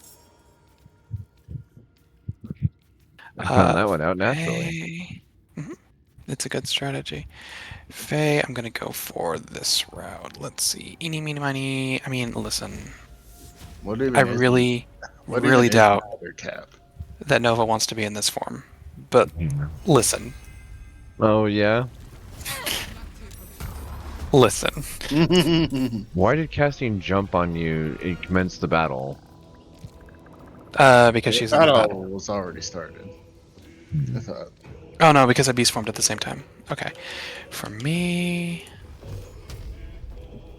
I found that one out naturally. Mhm. It's a good strategy. Faye, I'm gonna go for this route. Let's see. Eeny, meeny, miny. I mean, listen. What even I is really, what really even is doubt Elder Cap? that Nova wants to be in this form. But listen. Oh yeah. Listen. Why did Cassian jump on you and commence the battle? Because she's in the battle battle. was already started. I thought. Oh no, because I beast formed at the same time. Okay. For me,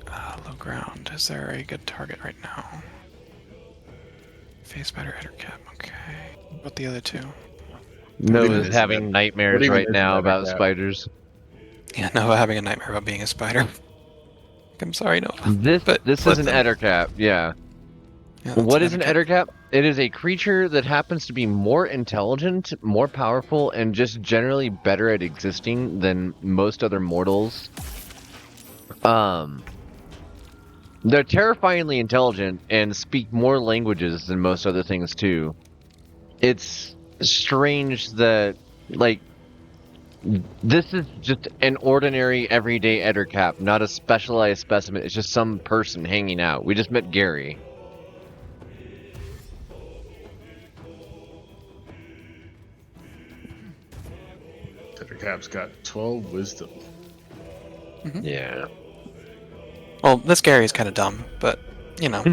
low ground. Is there a good target right now? Face Spider, Eder Cap. Okay. What about the other two? Nova's having nightmares even right is now an about Eder Cap? spiders. Yeah, Nova having a nightmare about being a spider. I'm sorry, Nova. This is an Ettercap, yeah. Yeah, that's What an is an Ettercap. Ettercap? It is a creature that happens to be more intelligent, more powerful, and just generally better at existing than most other mortals. They're terrifyingly intelligent and speak more languages than most other things too. It's strange that, like, this is just an ordinary, everyday Ettercap, not a specialized specimen. It's just some person hanging out. We just met Gary. Elder Cap's got 12 wisdom. Yeah. Well, this Gary is kind of dumb, but you know.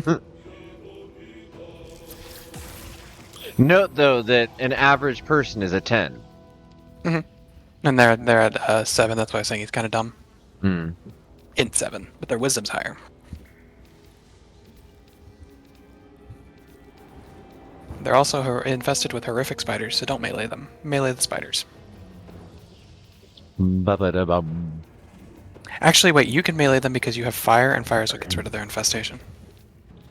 Note though that an average person is a 10. And they're at 7. That's why I was saying he's kind of dumb. Hmm. In 7, but their wisdom's higher. They're also infested with horrific spiders, so don't melee them. Melee the spiders. Ba-ba-da-bum. Actually, wait, you can melee them because you have fire, and fire is what gets rid of their infestation.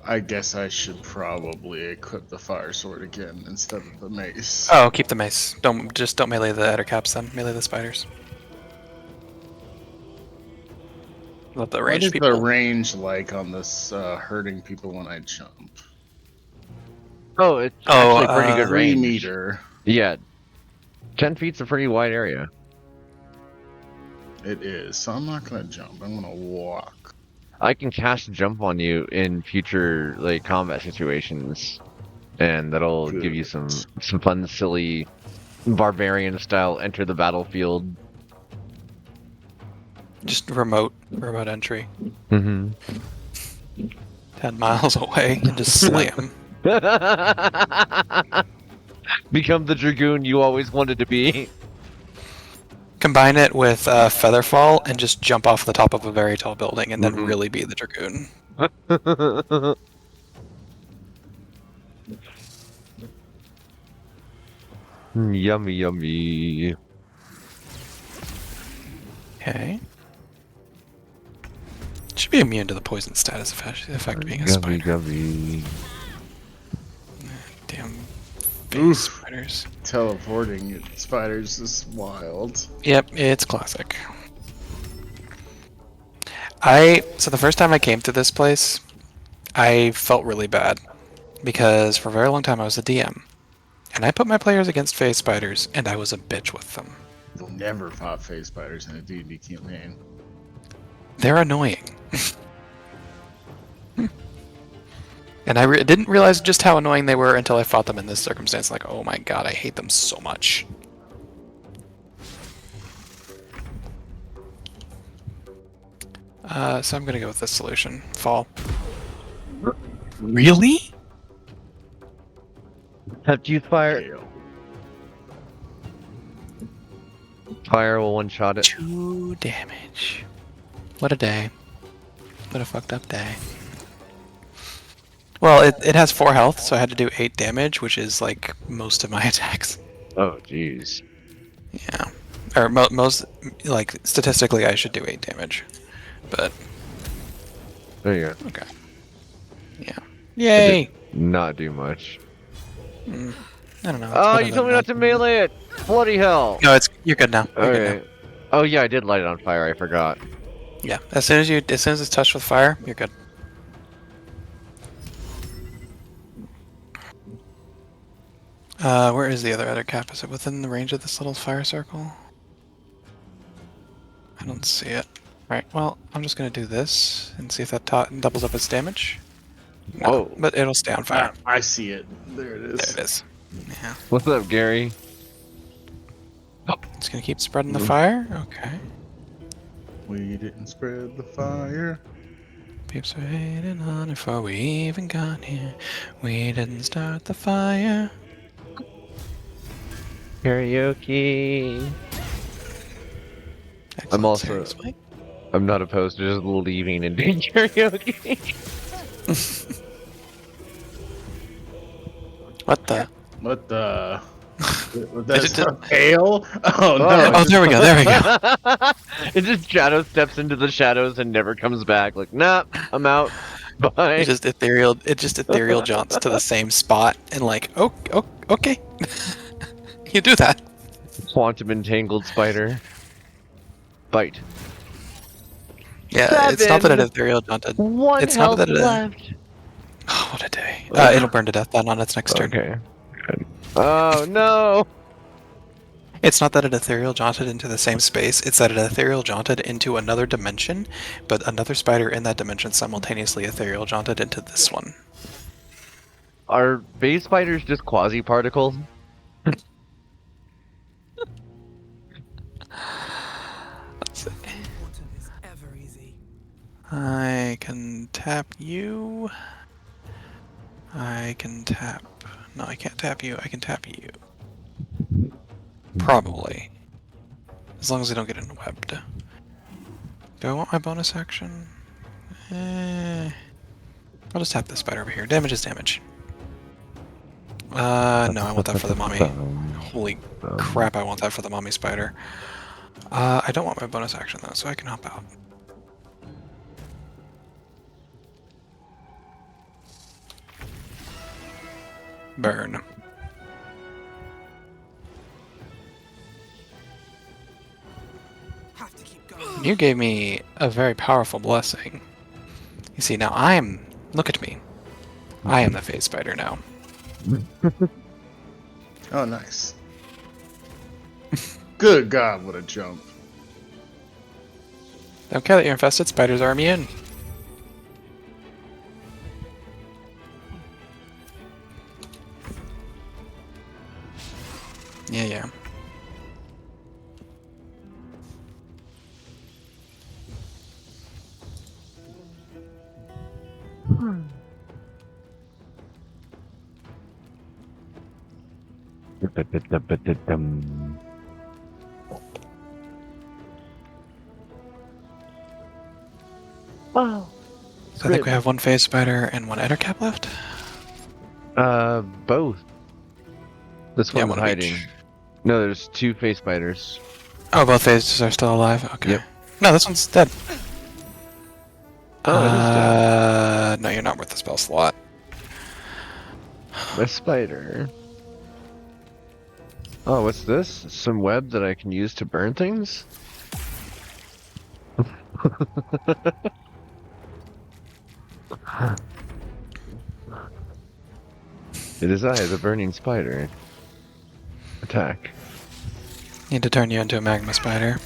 I guess I should probably equip the fire sword again instead of the mace. Oh, keep the mace. Don't melee the Ettercaps then. Melee the spiders. Let the What range is people. the range like on this hurting people when I jump? Oh, it's actually pretty good 3 range. meter. Yeah. 10 feet's a pretty wide area. It is. So I'm not gonna jump. I'm gonna walk. I can cast jump on you in future like combat situations, and that'll give you some fun, silly, barbarian style enter the battlefield. Just remote entry. Mm-hmm. 10 miles away and just slam. Become the dragoon you always wanted to be. Combine it with Featherfall and just jump off the top of a very tall building and then really be the dragoon. Yummy, yummy. Okay. Should be immune to the poison status effect being a spider. Gummy. Damn face spiders. Teleporting spiders is wild. Yep, it's classic. So the first time I came to this place, I felt really bad because for a very long time I was a DM, and I put my players against phase spiders, and I was a bitch with them. You'll never pop phase spiders in a D&D campaign. They're annoying. And I didn't realize just how annoying they were until I fought them in this circumstance. Like, oh my god, I hate them so much. So I'm gonna go with this solution. Fall. Really? Have to use fire. Fire will one-shot it. 2 damage. What a day. What a fucked up day. Well, it has 4 health, so I had to do 8 damage, which is like most of my attacks. Oh, jeez. Yeah. Or most, like, statistically I should do 8 damage. But... There you go. Okay. Yeah. Yay! Not do much. I don't know. Oh, you told me not to melee it! Bloody hell! No, you're good now. You're good Okay. Oh yeah, I did light it on fire, I forgot. now. Yeah. As soon as it's touched with fire, you're good. Where is the other cap? Is it within the range of this little fire circle? I don't see it. Alright, well, I'm just gonna do this and see if that doubles up its damage. No, Whoa. but it'll stay on fire. I see it. There it is. There it is. Yeah. What's up, Gary? It's gonna keep spreading the fire? Okay. We didn't spread the fire. Peeps waiting on it before we even got here. We didn't start the fire. Karaoke. I'm also. I'm not opposed to just leaving and doing karaoke. What the? What the? That's pale? Oh no! Oh, there we go. There we go. It just shadow steps into the shadows and never comes back. Like, nah, I'm out. Bye. It just ethereal jaunts to the same spot and like, oh okay. You do that. Quantum entangled spider. Bite. Yeah, it's not that it ethereal jaunted. One it's not health that it. left. Oh, what a day. It'll burn to death then on its next turn. Okay. Good. Oh no! It's not that it ethereal jaunted into the same space, it's that it ethereal jaunted into another dimension, but another spider in that dimension simultaneously ethereal jaunted into this one. Are phase spiders just quasi particles? I can tap you. I can tap. No, I can't tap you. I can tap you. Probably. As long as I don't get webbed. Do I want my bonus action? I'll just tap this spider over here. Damage is damage. No, I want that for the mommy. Holy crap, I want that for the mommy spider. I don't want my bonus action though, so I can hop out. Burn. You gave me a very powerful blessing. You see, now look at me. I am the phase spider now. Oh, nice. Good God, what a jump. Don't care that you're infested, spiders are immune. Yeah. Wow. So I think we have one phase spider and one eder cap left? Both. This Yeah, one's one of hiding. each. No, there's two phase spiders. Oh, both phases are still alive? Okay. Yep. No, this one's dead. Oh, it is dead. No, you're not worth the spell slot. My spider. Oh, what's this? Some web that I can use to burn things? It is I, the burning spider. Attack. Need to turn you into a magma spider.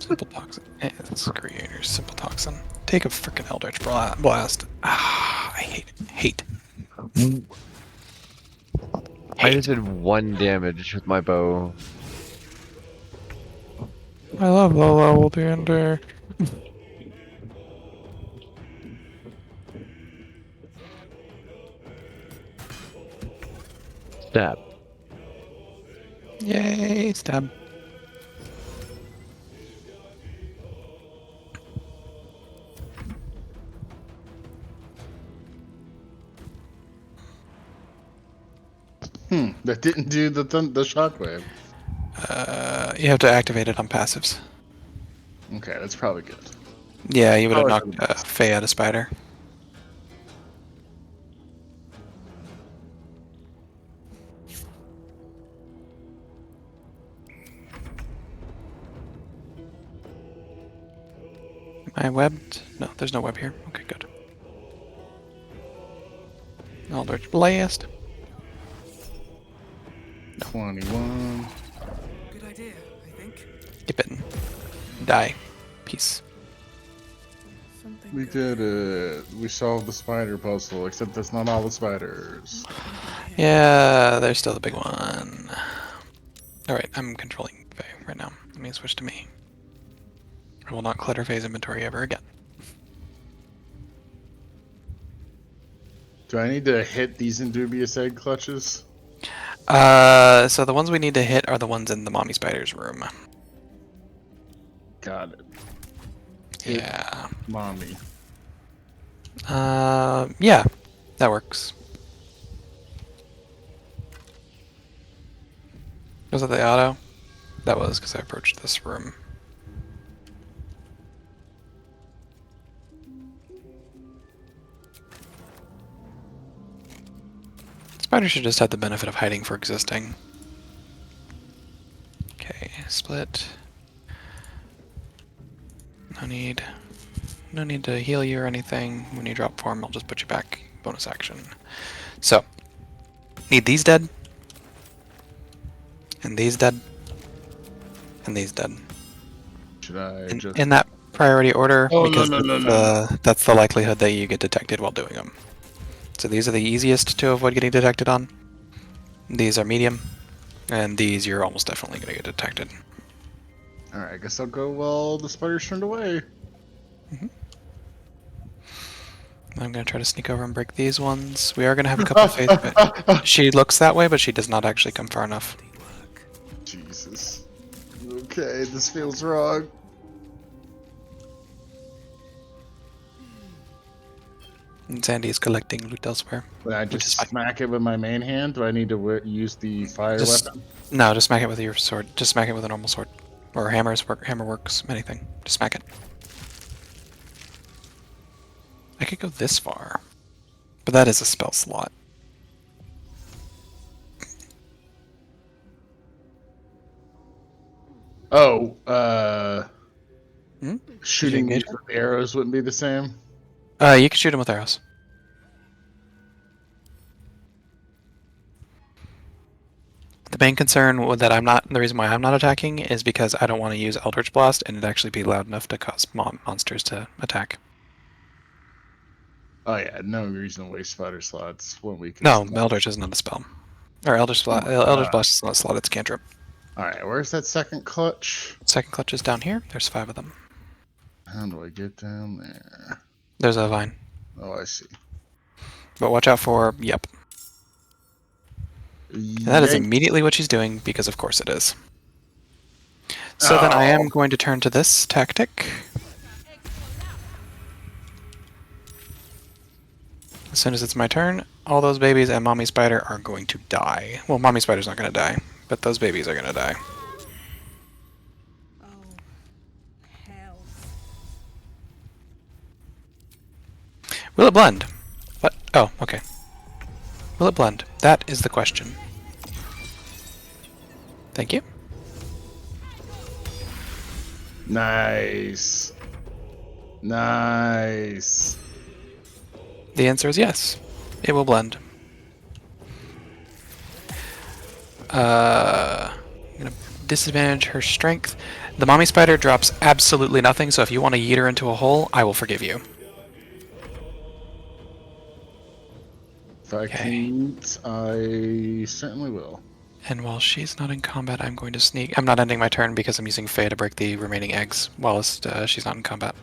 Simple toxin. Screw you, your simple toxin. Take a freaking Eldritch Blast. Ah, I hate. I just did 1 damage with my bow. I love low level D&D. Stab. Yay, stab. That didn't do the shockwave. You have to activate it on passives. Okay, that's probably good. Yeah, you would have knocked Faye out of spider. Am I webbed? No, there's no web here. Okay, good. Eldritch Blast. 21. Good idea, I think. Get bitten. Die. Peace. We did it. We solved the spider puzzle, except that's not all the spiders. Yeah, there's still the big one. Alright, I'm controlling Faye right now. Let me switch to me. I will not clutter Faye's inventory ever again. Do I need to hit these Indubious egg clutches? So the ones we need to hit are the ones in the mommy spider's room. Got it. Yeah. Mommy. Yeah, that works. Was that the auto? That was because I approached this room. Spider should just have the benefit of hiding for existing. Okay, split. No need to heal you or anything. When you drop form, I'll just put you back. Bonus action. So, need these dead. And these dead. And these dead. Should I just... In that priority order, Oh, because no. that's the likelihood that you get detected while doing them. So these are the easiest to avoid getting detected on. These are medium. And these you're almost definitely going to get detected. Alright, I guess I'll go while the spider's turned away. I'm going to try to sneak over and break these ones. We are going to have a couple of faith, but she looks that way, but she does not actually come far enough. Jesus. Okay, this feels wrong. And Sandy is collecting loot elsewhere. When I just smack it with my main hand, do I need to use the fire weapon? No, just smack it with your sword. Just smack it with a normal sword. Or hammer works, anything. Just smack it. I could go this far. But that is a spell slot. Oh, shooting engage these with arrows wouldn't be the same? You can shoot them with arrows. The main concern the reason why I'm not attacking is because I don't want to use Eldritch Blast and it actually be loud enough to cause monsters to attack. Oh yeah, no reason to waste spider slots when we can... No, Eldritch is not a spell. Or Eldritch Blast is not a slot, it's cantrip. Alright, where's that second clutch? Second clutch is down here. There's 5 of them. How do I get down there? There's a vine. Oh, I see. But watch out for, yep. And that is immediately what she's doing, because of course it is. So then I am going to turn to this tactic. As soon as it's my turn, all those babies and Mommy Spider are going to die. Well, Mommy Spider's not going to die, but those babies are going to die. Will it blend? What? Oh, okay. Will it blend? That is the question. Thank you. Nice. Nice. The answer is yes. It will blend. I'm gonna disadvantage her strength. The Mommy Spider drops absolutely nothing, so if you want to yeet her into a hole, I will forgive you. If I can, I certainly will. And while she's not in combat, I'm going to sneak. I'm not ending my turn because I'm using Faye to break the remaining eggs whilst she's not in combat.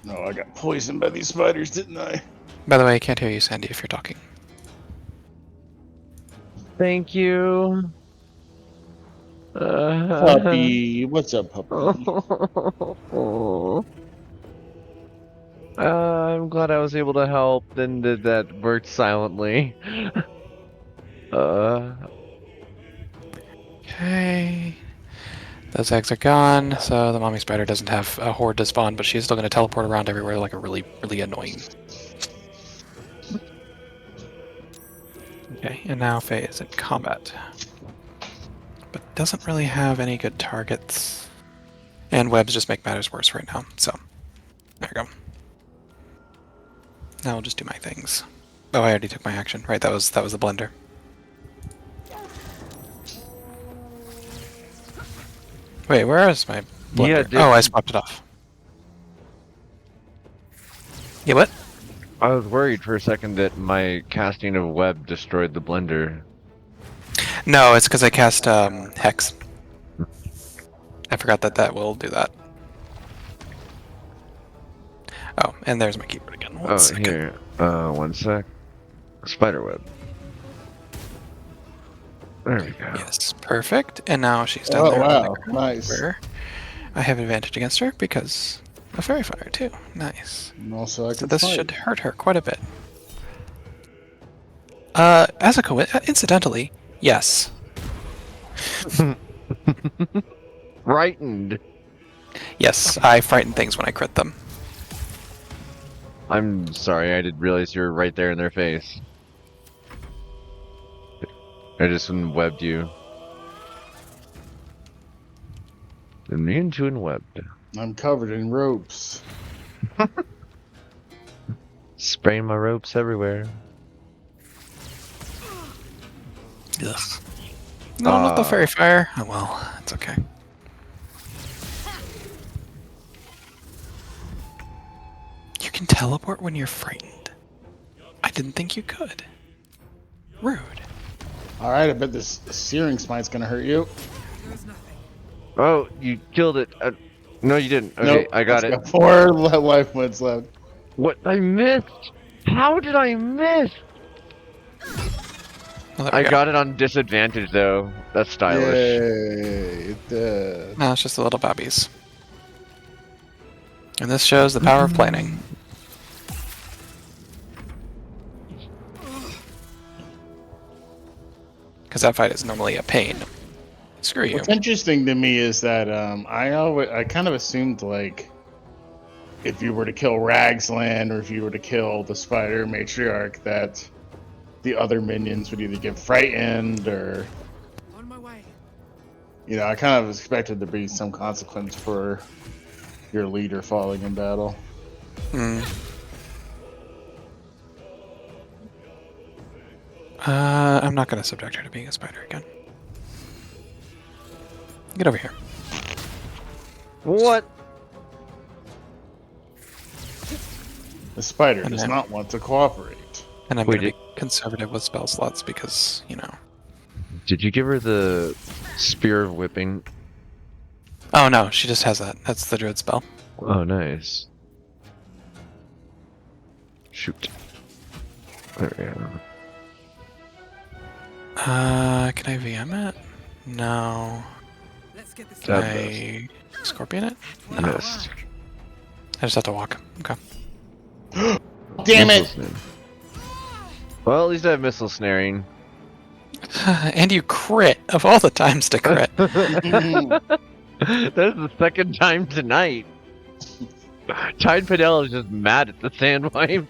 No, I got poisoned by these spiders, didn't I? By the way, I can't hear you, Sandy, if you're talking. Thank you. Puppy, what's up, puppy? I'm glad I was able to help. Then did that worked silently. Okay. Those eggs are gone, so the Mommy Spider doesn't have a horde to spawn, but she's still going to teleport around everywhere like a really, really annoying. Okay, and now Faye is in combat. But doesn't really have any good targets. And webs just make matters worse right now, so there we go. Now I'll just do my things. Oh, I already took my action. Right, that was the blender. Wait, where is my blender? Yeah, dude. Oh, I swapped it off. Yeah, what? I was worried for a second that my casting of web destroyed the blender. No, it's because I cast Hex. I forgot that will do that. Oh, and there's my keyboard again. One second. Here. 1 sec. Spiderweb. There we go. Yes, perfect. And now she's down Oh there. wow, nice. Where I have advantage against her because of Fairy Fire too. Nice. And also, I So can this fight. should hurt her quite a bit. Incidentally, yes. Frightened. Yes, I frighten things when I crit them. I'm sorry, I didn't realize you were right there in their face. I just webbed you. Immune to webbed. I'm covered in ropes. Spraying my ropes everywhere. Ugh. No, not the Fairy Fire. Oh well, it's okay. You can teleport when you're frightened. I didn't think you could. Rude. All right, I bet this Searing Smite's gonna hurt you. Oh, you killed it. No, you didn't. Okay, Nope, I got it's it. 4 life points left. What? I missed. How did I miss? Well, I got it on disadvantage though. That's stylish. Yay, it did. No, it's just the little babbies. And this shows the power of planning. Because that fight is normally a pain. Screw you. What's interesting to me is that I kind of assumed like if you were to kill Ragsland or if you were to kill the Spider Matriarch that the other minions would either get frightened or On my way. you know, I kind of expected there to be some consequence for your leader falling in battle. Hmm. I'm not going to subject her to being a spider again. Get over here. What? The spider And does then- not want to cooperate. And I'm Wait, going to be conservative with spell slots because, you know. Did you give her the Spear of Whipping? Oh no, she just has that. That's the druid spell. Oh, nice. Shoot. There we go. Can I VM it? No. Let's get this. Can That I Scorpion it? No. Missed. I just have to walk. Okay. Damn it! Missile snare. Well, at least I have missile snaring. And you crit of all the times to crit. That is the second time tonight. Tide Padel is just mad at the Sandwipe.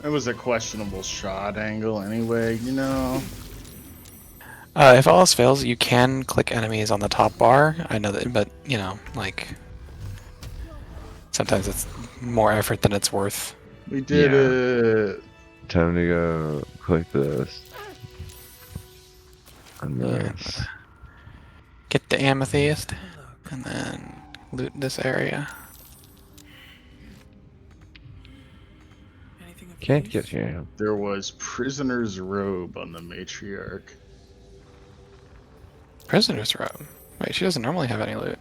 It was a questionable shot angle anyway, you know. If all else fails, you can click enemies on the top bar. I know that, but you know, like sometimes it's more effort than it's worth. We did it. Time to go click this. And this. Get the amethyst, and then loot this area. Can't get you. There was Prisoner's Robe on the Matriarch. Prisoner's robe. Wait, she doesn't normally have any loot.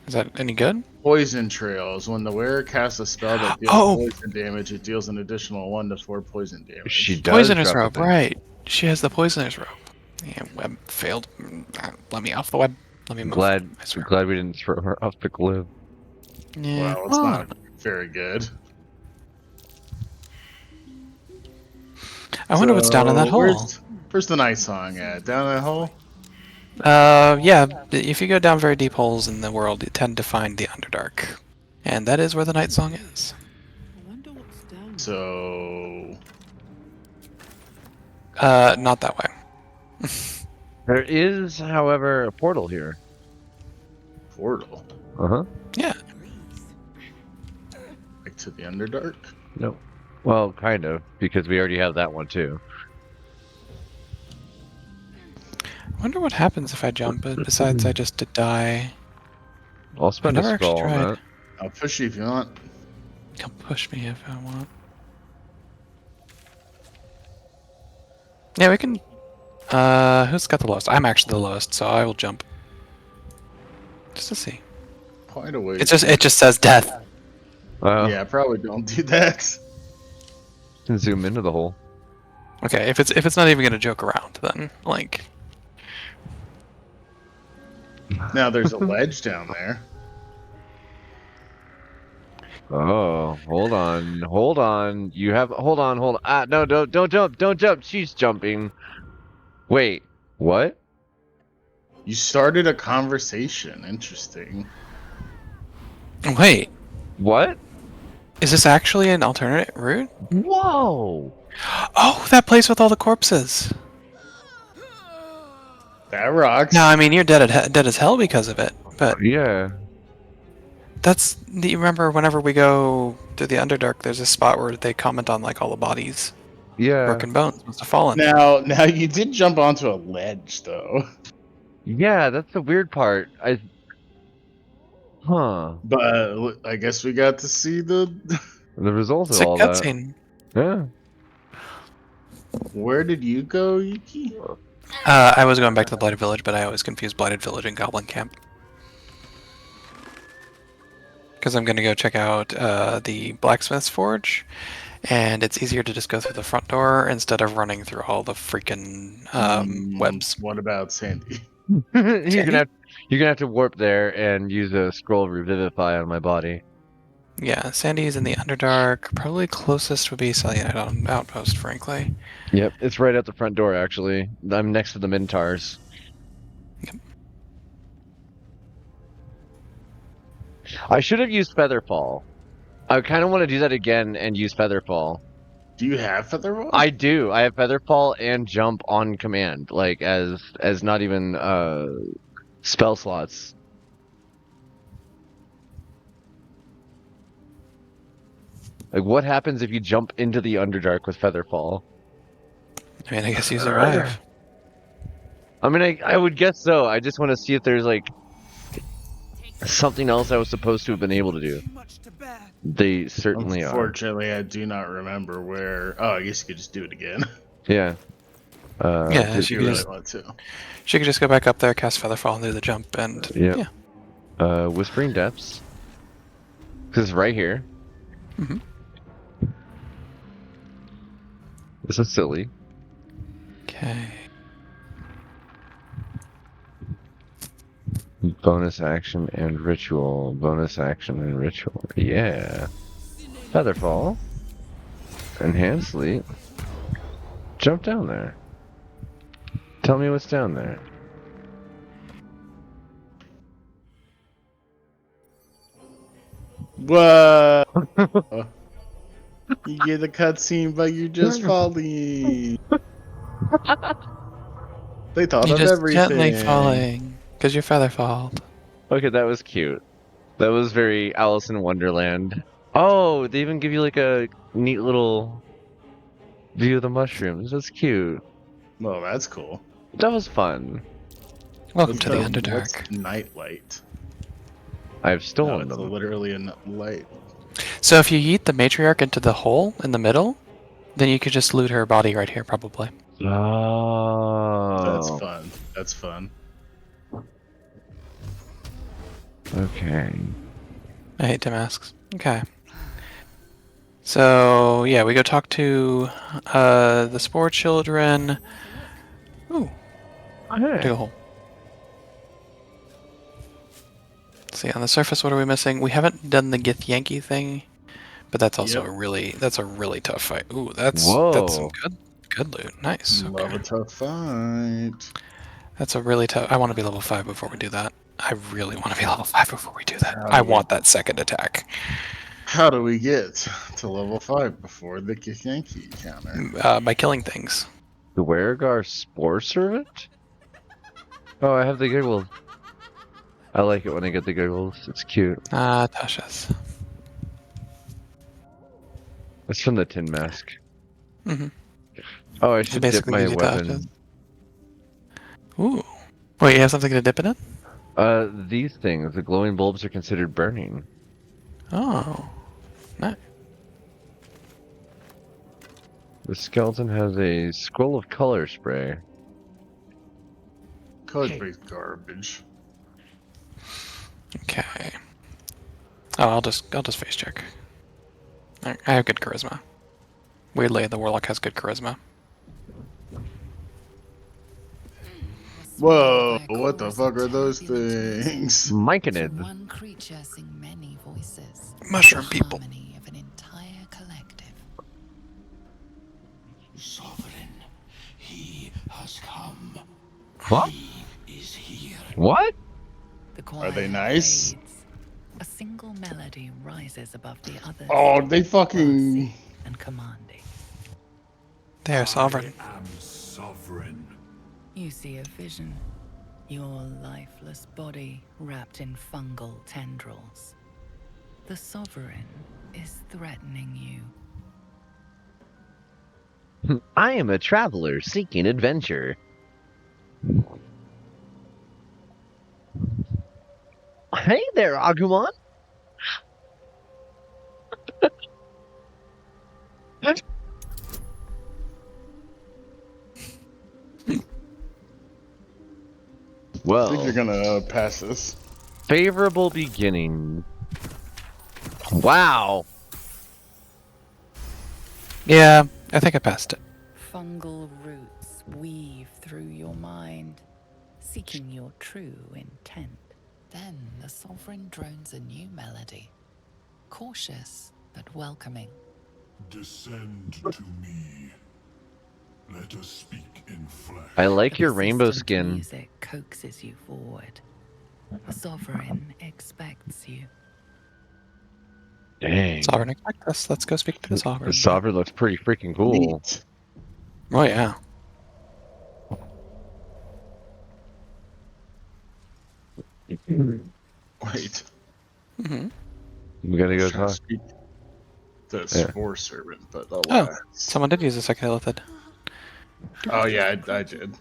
Is that any good? Poison Trails. When the wearer casts a spell that deals Oh! poison damage, it deals an additional 1 to 4 poison damage. She does. Poisoner's drop a robe, thing. right? She has the poisoner's robe. Yeah, web failed. Let me off the web. Let me move. Glad, I swear. glad we didn't throw her off the cliff. Yeah. Well, it's not very good. I wonder what's down in that So, hole. Where's the night song at? Down that hole? Yeah. If you go down very deep holes in the world, you tend to find the Underdark, and that is where the night song is. I wonder what's down. So Not that way. There is, however, a portal here. portal. Uh-huh. Yeah. Like to the Underdark? No. Well, kind of, because we already have that one too. wonder what happens if I jump, besides I just did die. I'll spend a never actually scroll on tried. that. I'll push you if you want. Come push me if I want. Yeah, we can... who's got the lowest? I'm actually the lowest, so I will jump. Just to see. Quite a ways. It just says death. Yeah, probably don't do that. Can zoom into the hole. Okay, if it's not even gonna joke around, then like. Now there's a ledge down there. Oh, hold on. Hold on. Hold on. Ah, no, don't jump. Don't jump. She's jumping. Wait, what? You started a conversation. Interesting. Wait. What? Is this actually an alternate route? Whoa! Oh, that place with all the corpses. That rocks. No, I mean you're dead as hell because of it. But yeah, that's. Do you remember whenever we go to the Underdark, there's a spot where they comment on like all the bodies. Yeah. Broken bones must have fallen. Now you did jump onto a ledge though. Yeah, that's the weird part. But I guess we got to see the results It's of a all that. cutscene. Yeah. Where did you go, Yuki? I was going back to the Blighted Village, but I always confuse Blighted Village and Goblin Camp. Because I'm going to go check out the Blacksmith's Forge, and it's easier to just go through the front door instead of running through all the freaking webs. What about Sandy? You're gonna have to warp there and use a scroll of Revivify on my body. Yeah, Sandy's in the Underdark. Probably closest would be Selenite Outpost, frankly. Yep, it's right out the front door, actually. I'm next to the Minotaurs. Yep. I should have used Featherfall. I kind of want to do that again and use Featherfall. Do you have Featherfall? I do. I have Featherfall and Jump on command, like as not even spell slots. Like, what happens if you jump into the Underdark with Featherfall? I mean, I guess you survive. I mean, I would guess so. I just want to see if there's like something else I was supposed to have been able to do. They certainly are. Unfortunately, I do not remember where. Oh, I guess you could just do it again. Yeah. Yeah, if you really want to. She could just go back up there, cast Featherfall, and do the jump, and Yep. yeah. Whispering Depths. Because it's right here. Mm-hmm. This is silly. Okay. Bonus action and ritual. Bonus action and ritual. Yeah. Featherfall. Enhanced Sleep. Jump down there. Tell me what's down there. Whoa! You get a cutscene, but you're just falling. They thought You're of just everything. gently falling because you're Featherfalled. Okay, that was cute. That was very Alice in Wonderland. Oh, they even give you like a neat little view of the mushrooms. That's cute. Well, that's cool. That was fun. Welcome to the What's Underdark. Nightlight. I've No, stolen it's them. literally a light. So if you yeet the matriarch into the hole in the middle, then you could just loot her body right here, probably. Oh. That's fun. That's fun. Okay. I hate Damasks. Okay. So yeah, we go talk to the Spore Children. Ooh. Hey. Dig a hole. Let's see, on the surface, what are we missing? We haven't done the Githyanki thing, but that's also a really tough fight. Ooh, that's some good loot. Nice. Love a tough fight. That's a really tough. I want to be level 5 before we do that. I really want to be level 5 before we do that. I want that second attack. How do we get to level 5 before the Yankee encounter? By killing things. The Weregar Spore Servant? Oh, I have the giggles. I like it when I get the giggles. It's cute. Ah, Tasha's. It's from the Tin Mask. Mm-hmm. Oh, I should dip my gives you weapon. Tasha's. Ooh. Wait, you have something to dip it in? These things, the glowing bulbs are considered burning. Oh. Nice. The skeleton has a scroll of color spray. Color's garbage. Okay. Oh, I'll just face check. I have good charisma. Weirdly, the warlock has good charisma. Whoa, what the fuck are those things? Myconids. One creature sing many voices. Mushroom The people. harmony of an entire collective. Sovereign, he has come. What? He is here. What? The Are they choir nice? fades. A single melody rises above the others. Oh, they fucking... And commanding. They are sovereign. I am sovereign. You see a vision. Your lifeless body wrapped in fungal tendrils. The sovereign is threatening you. I am a traveler seeking adventure. Hey there, Agumon. I think Well, you're gonna pass this. favorable beginning. Wow. Yeah, I think I passed it. Fungal roots weave through your mind, seeking your true intent. Then the sovereign drones a new melody, cautious but welcoming. Descend to me. Let us speak in flesh. I like your The rainbow persistent skin. Music coaxes you forward. The sovereign expects you. Dang. Sovereign expect us. Let's go speak to the sovereign. The sovereign looks pretty freaking cool. Neat. Oh yeah. Wait. Mm-hmm. We gotta go Trying to talk. speak to Yeah. Spore Servant, but Oh, alas. someone did use a second. Oh yeah, I did.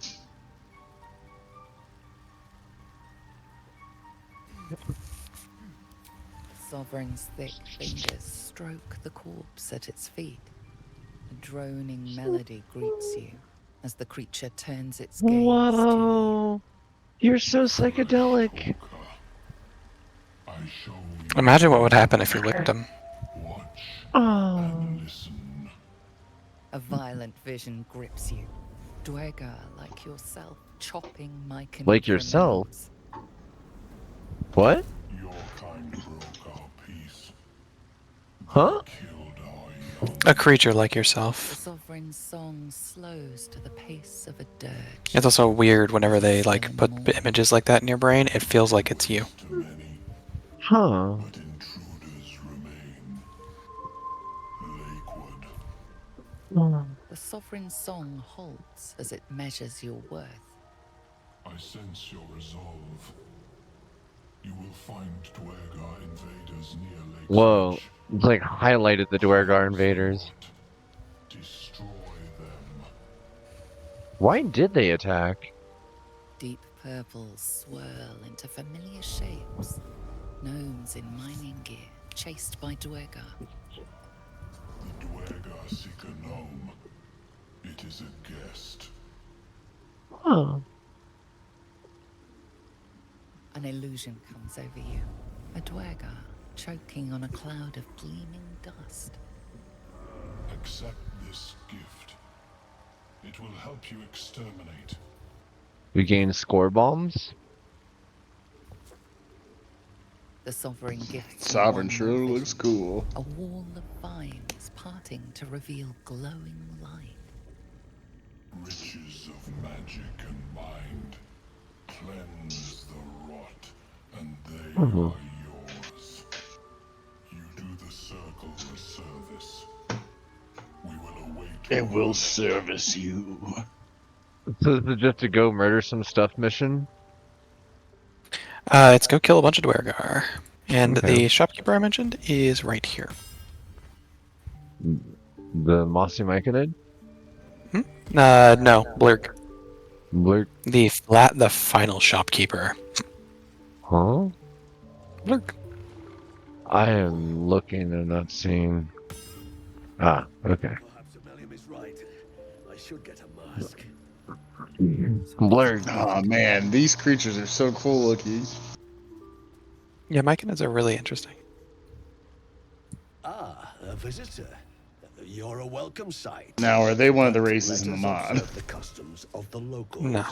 Sovereign's thick fingers stroke the corpse at its feet. A droning melody greets you as the creature turns its gaze to you. Whoa. You're so psychedelic. I show Imagine what would happen if you licked him. Oh. listen. A violent vision grips you. Dwergar like yourself, chopping Myconids Like yourself? remains. What? Your kind broke our peace. Huh? A creature like The yourself. sovereign's song slows to the pace of a dirge. It's also weird whenever they like put images like that in your brain. It feels like it's you. Huh. The sovereign's song halts as it measures your worth. I sense your resolve. You will find Dwergar invaders near Lake. Whoa. It's like highlighted the Dwergar invaders. Destroy them. Why did they attack? Deep purples swirl into familiar shapes. Gnomes in mining gear, chased by Dwergar. The Dwergar seek a gnome. It is a guest. Huh. An illusion comes over you. A Dwergar choking on a cloud of gleaming dust. Accept this gift. It will help you exterminate. We gain score bombs? The sovereign gifts you Sovereign one sure more looks vision. cool. A wall of vines parting to reveal glowing light. Riches of magic and mind. Cleanse the rot, and they are yours. You do the circle a service. We will await. It will service you. So this is just to go murder some stuff mission? It's go kill a bunch of Dwergar. And Okay. the shopkeeper I mentioned is right here. The Mossy Myconid? No, Blurg. Blurk. The final shopkeeper. Huh? Blurk. I am looking and not seeing. Ah, okay. Perhaps Amelia is right. I should get a mask. Blurk. Oh man, these creatures are so cool looking. Yeah, myconids are really interesting. Ah, a visitor. You're a welcome sight. Now, are they one of the races in the Let mod? us observe the customs of the locals. No.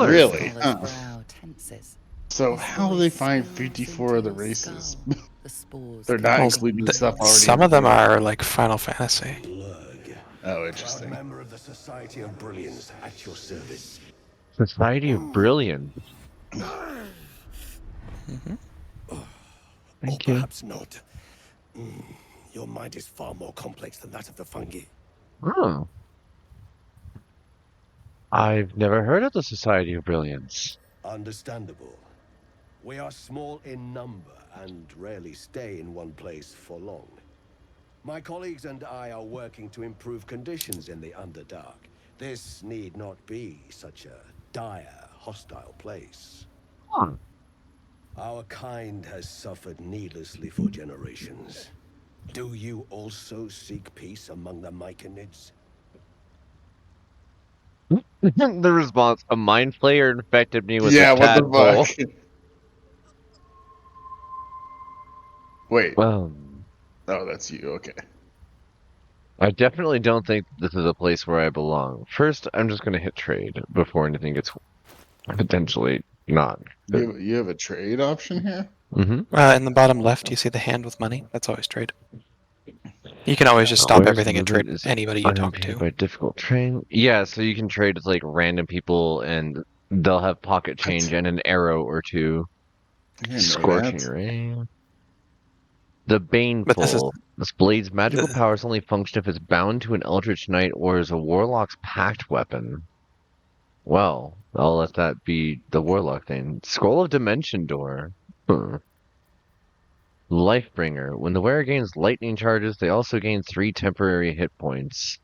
Really? Scholar's Huh. brow tenses. So His how do they voice find swells 54 of the into a races? skull. The spores They're not Well, including stuff already. Some of them are like Final Fantasy. Oh, interesting. Member of the Society of Brilliance at your service. Society of Brilliance. Thank you. Perhaps not. Your mind is far more complex than that of the fungi. Oh. I've never heard of the Society of Brilliance. Understandable. We are small in number and rarely stay in one place for long. My colleagues and I are working to improve conditions in the Underdark. This need not be such a dire, hostile place. Huh. Our kind has suffered needlessly for generations. Do you also seek peace among the Myconids? The response: a mind flayer infected me with Yeah, a what the tadpole. fuck? Wait. Well, Oh, that's you. Okay. I definitely don't think this is a place where I belong. First, I'm just gonna hit trade before anything gets potentially not. You have a trade option here? Mm-hmm. In the bottom left, you see the hand with money. That's always trade. You can always just stop Where's everything and trade movement is anybody you talk unimpeded to. by difficult train. Yeah, so you can trade with like random people, and they'll have pocket change and an arrow or two. Scorching ray. The Baneful. This blade's magical powers only function if it's bound to an Eldritch Knight or is a Warlock's pact weapon. Well, I'll let that be the Warlock thing. Scroll of Dimension Door. Lifebringer. When the wearer gains lightning charges, they also gain 3 temporary hit points.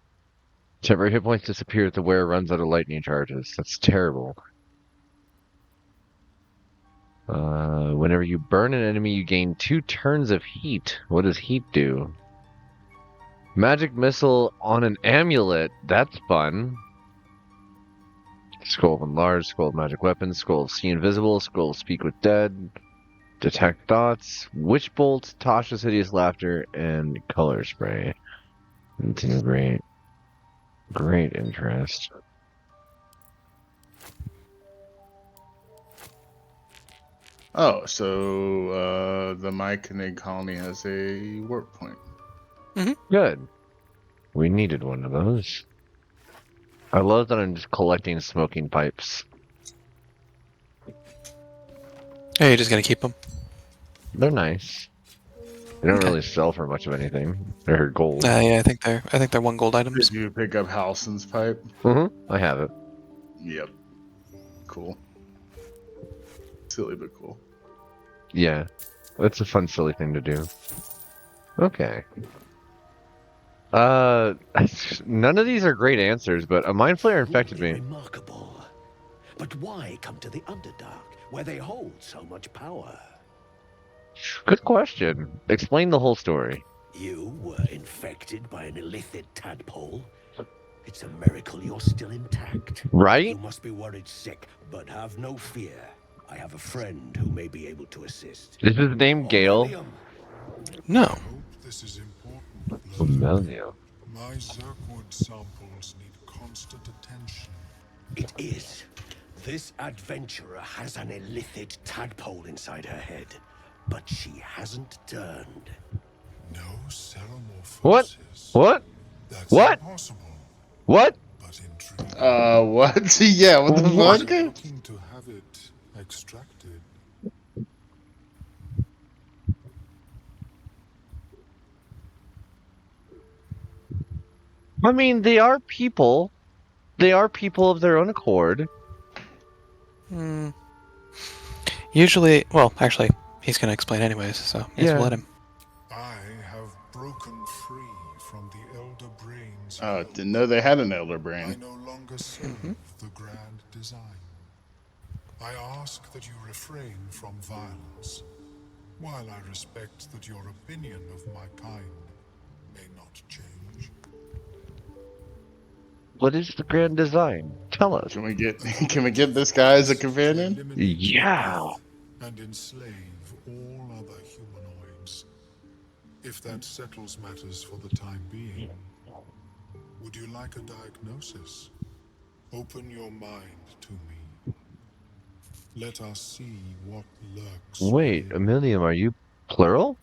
Temporary hit points disappear if the wearer runs out of lightning charges. That's terrible. Whenever you burn an enemy, you gain 2 turns of heat. What does heat do? Magic missile on an amulet. That's fun. Scroll of Enlarge, Scroll of Magic Weapons, Scroll of See Invisible, Scroll of Speak with Dead, Detect Thoughts, Witch Bolt, Tasha's Hideous Laughter, and Color Spray. Great. Great interest. Oh, so the Myconid colony has a warp point. Good. We needed one of those. I love that I'm just collecting smoking pipes. Hey, you're just gonna keep them? They're nice. They don't really sell for much of anything. They're gold. Yeah, I think they're 1 gold items. Did you pick up Halsin's pipe? I have it. Yep. Cool. Silly but cool. Yeah. That's a fun, silly thing to do. Okay. None of these are great answers, but a Mind Flayer infected me. Remarkable. But why come to the Underdark, where they hold so much power? Good question. Explain the whole story. You were infected by an illithid tadpole? It's a miracle you're still intact. Right? You must be worried sick, but have no fear. I have a friend who may be able to assist. Is his name Gale? No. This is important. Amelia. My Zerkwood samples need constant attention. It is. This adventurer has an illithid tadpole inside her head, but she hasn't turned. No ceremorphosis. What? What? That's What? impossible. What? What? Yeah, what the What? fuck? Looking to have it extracted. I mean, they are people. They are people of their own accord. Usually, well, actually, he's gonna explain anyways, so Yeah. let him. I have broken free from the Elder Brains. Oh, didn't know they had an Elder I Brain. no longer serve the Grand design. I ask that you refrain from violence, while I respect that your opinion of my kind may not change. What is the grand design? Tell us. Can we get this guy as a companion? Yeah. And enslave all other humanoids. If that settles matters for the time being, would you like a diagnosis? Open your mind to me. Let us see what lurks. Wait, Emilium, are you plural?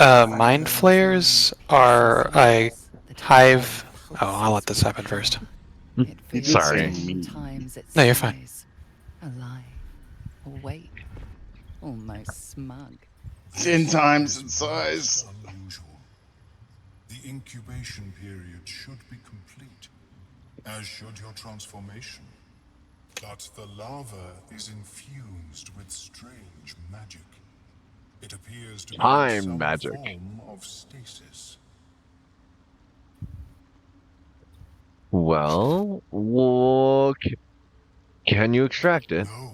Mind flares are a hive. Oh, I'll let this happen first. Sorry. Times its No, you're fine. size, alive, awake, almost smug. 10 times in size. Unusual. The incubation period should be complete, as should your transformation. But the larva is infused with strange magic. It appears to be Time some magic. form of stasis. Well, can you extract it? No.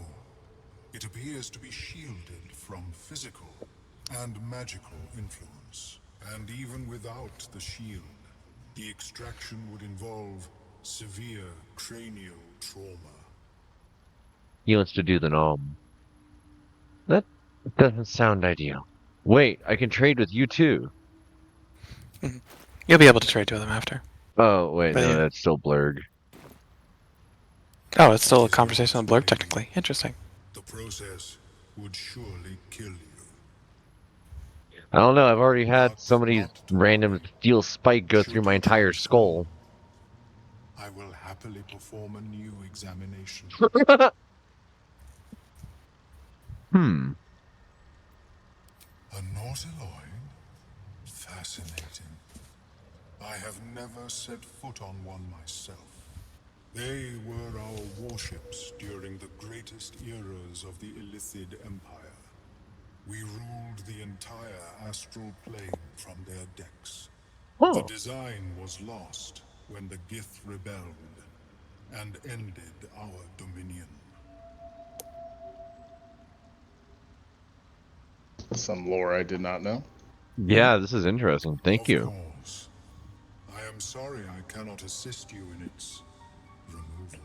It appears to be shielded from physical and magical influence. And even without the shield, the extraction would involve severe cranial trauma. He wants to do the nom. That doesn't sound ideal. Wait, I can trade with you too. You'll be able to trade two of them after. Oh, wait, But no, yeah. that's still Blurg. Oh, it's still a conversation on Blurb, technically. Interesting. The process would surely kill you. I don't know, I've already had somebody's random steel spike go through my entire skull. I will happily perform a new examination. Hmm. A Nautiloid? Fascinating. I have never set foot on one myself. They were our warships during the greatest eras of the Illithid Empire. We ruled the entire astral plane from their decks. The design was lost when the Gith rebelled and ended our dominion. Some lore I did not know. Yeah, this is interesting. Thank you. Course. I am sorry I cannot assist you in its removal.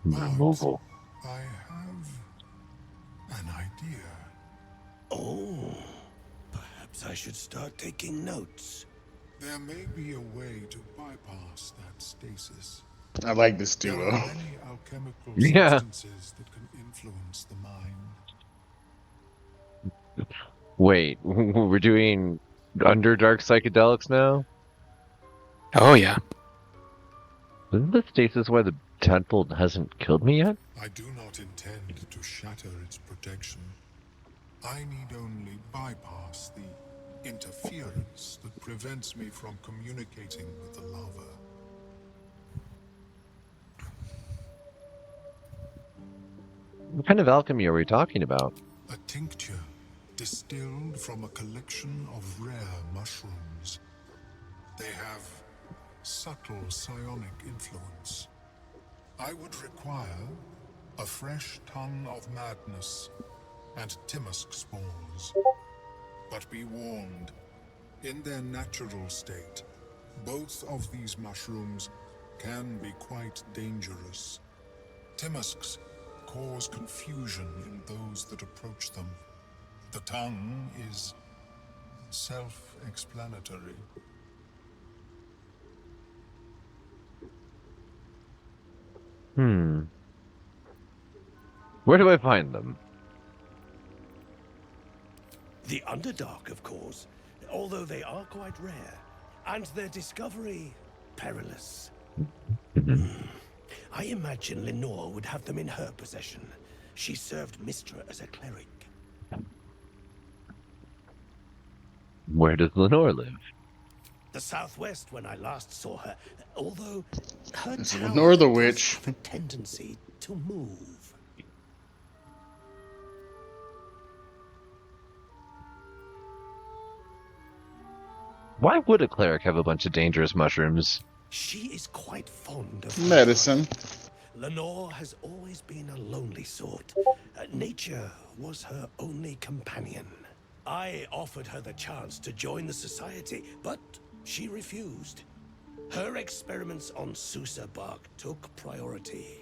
Removal. I have an idea. Oh, perhaps I should start taking notes. There may be a way to bypass that stasis. I like this There duo. are many alchemical Yeah. substances that can influence the mind. Wait, we're doing Underdark psychedelics now? Oh, yeah. Isn't the stasis why the tadpole hasn't killed me yet? I do not intend to shatter its protection. I need only bypass the interference that prevents me from communicating with the larva. What kind of alchemy are we talking about? A tincture distilled from a collection of rare mushrooms. They have subtle psionic influence. I would require a fresh tongue of madness and Timusk spores. But be warned, in their natural state, both of these mushrooms can be quite dangerous. Timusks cause confusion in those that approach them. The tongue is self-explanatory. Where do I find them? The Underdark, of course, although they are quite rare, and their discovery perilous. I imagine Lenore would have them in her possession. She served Mystra as a cleric. Where does Lenore live? The southwest when I last saw her, although her It's tower Lenore the does witch. have a tendency to move. Why would a cleric have a bunch of dangerous mushrooms? She is quite fond of Medicine. Lenore has always been a lonely sort. Nature was her only companion. I offered her the chance to join the society, but she refused. Her experiments on Susa bark took priority.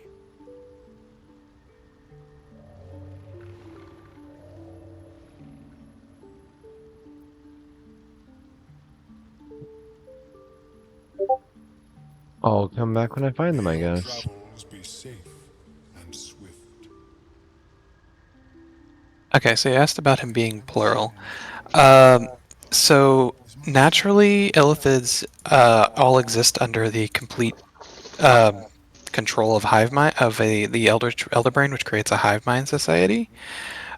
I'll come back when I find them, I guess. Travels be safe and swift. Okay, so you asked about him being plural. So naturally, illithids all exist under the complete control of hive mind the elder brain, which creates a hive mind society.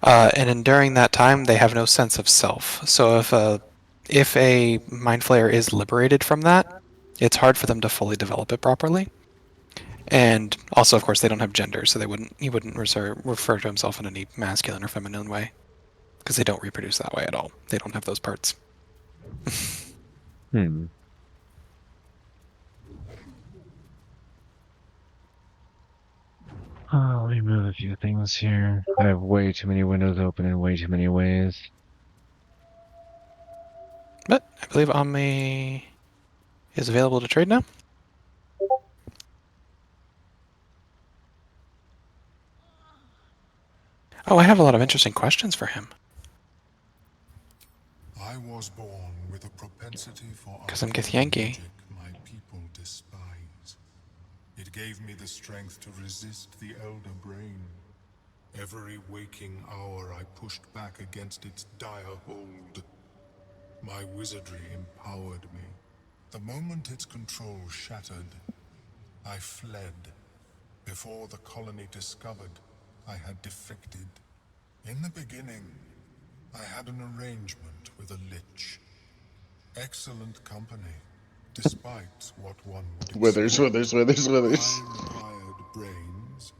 During that time, they have no sense of self. So if a mind flayer is liberated from that, it's hard for them to fully develop it properly. And also, of course, they don't have gender, so he wouldn't refer to himself in any masculine or feminine way, because they don't reproduce that way at all. They don't have those parts. Hmm. Let me move a few things here. I have way too many windows open in way too many ways. But I believe Omni is available to trade now. Oh, I have a lot of interesting questions for him. I was born with a propensity for Because I'm Githyanki. my people despise. It gave me the strength to resist the elder brain. Every waking hour I pushed back against its dire hold. My wizardry empowered me. The moment its control shattered, I fled. Before the colony discovered, I had defected. In the beginning, I had an arrangement with a lich. Excellent company, despite what one would Withers. I required brains.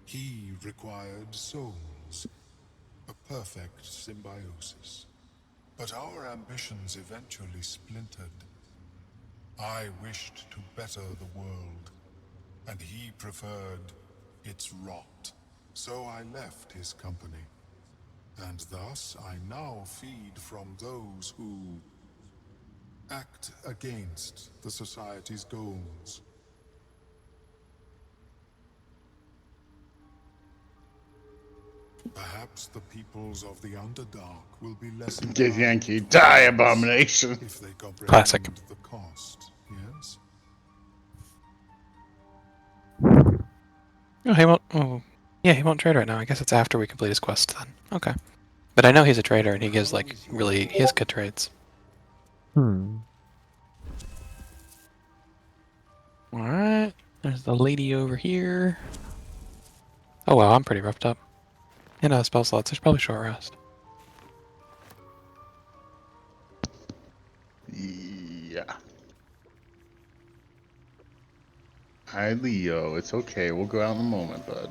He required souls. A perfect symbiosis. But our ambitions eventually splintered. I wished to better the world, and he preferred its rot. So I left his company. And thus I now feed from those who act against the society's goals. Perhaps the peoples of the Underdark will be less Get Yankee, die, abomination. if they comprehend Classic. the cost, yes? Oh, he won't. Oh, yeah, he won't trade right now. I guess it's after we complete his quest then. Okay. But I know he's a trader, and he gives he has good trades. Hmm. All right. There's the lady over here. Oh wow, I'm pretty roughed up. Spell slots. There's probably short rest. Yeah. Hi, Leo. It's okay. We'll go out in a moment, bud.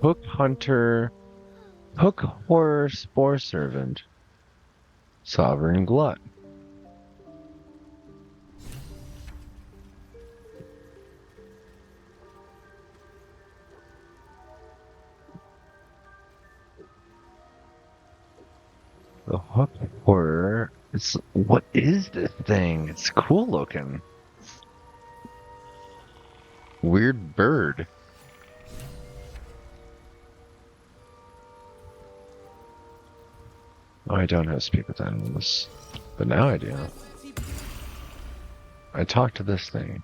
Hook Hunter, Hook Horror Spore Servant, Sovereign Glut. The Hook Horror. What is this thing? It's cool looking. Weird bird. Oh, I don't have to speak with animals, but now I do. I talk to this thing.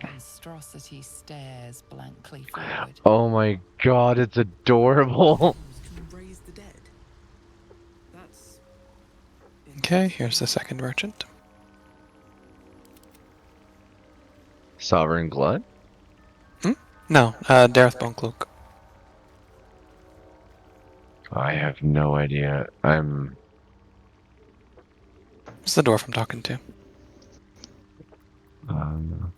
Monstrosity stares blankly forward. Oh my god, it's adorable. Raise the dead. That's Okay, here's the second merchant. Sovereign Glut? No, Dareth Bonecloak. I have no idea. It's the dwarf I'm talking to. Um,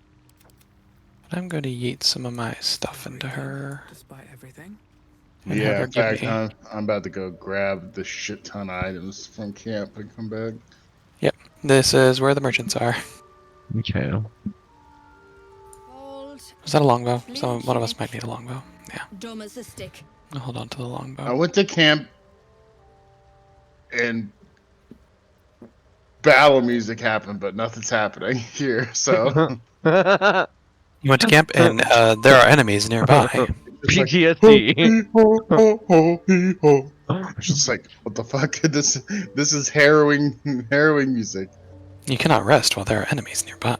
I'm going to yeet some of my stuff into her. despite everything. And have Yeah, her in give fact, me. I'm about to go grab the shit ton of items from camp and come back. Yep, this is where the merchants are. Okay. Is that a longbow? One of us might need a longbow. Yeah. Dumb as a stick. I'll hold on to the I longbow. went to camp and battle music happened, but nothing's happening here. So You went to camp and there are enemies nearby. PTSD. Just like, what the fuck? This is harrowing music. You cannot rest while there are enemies nearby.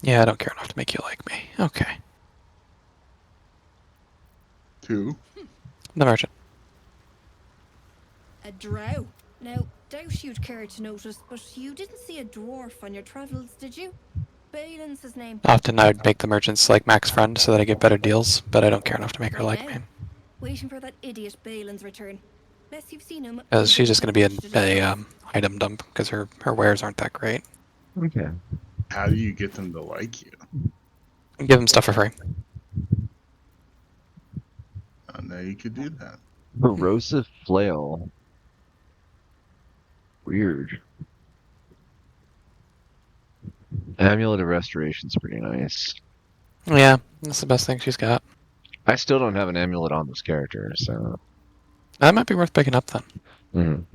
Yeah, I don't care enough to make you like me. Okay. Two. The merchant. A drow. Now, doubt you'd care to notice, but you didn't see a dwarf on your travels, did you? Balin's his name. Often I would make the merchants like Mac's friend so that I get better deals, but I don't care enough to make her like me. Waiting for that idiot Balin's return. Unless you've seen him. Because she's just going to be a item dump because her wares aren't that great. Okay. How do you get them to like you? Give them stuff for free. I know you could do that. Corrosive flail. Weird. Amulet of Restoration's pretty nice. Yeah, that's the best thing she's got. I still don't have an amulet on this character, so That might be worth picking up then.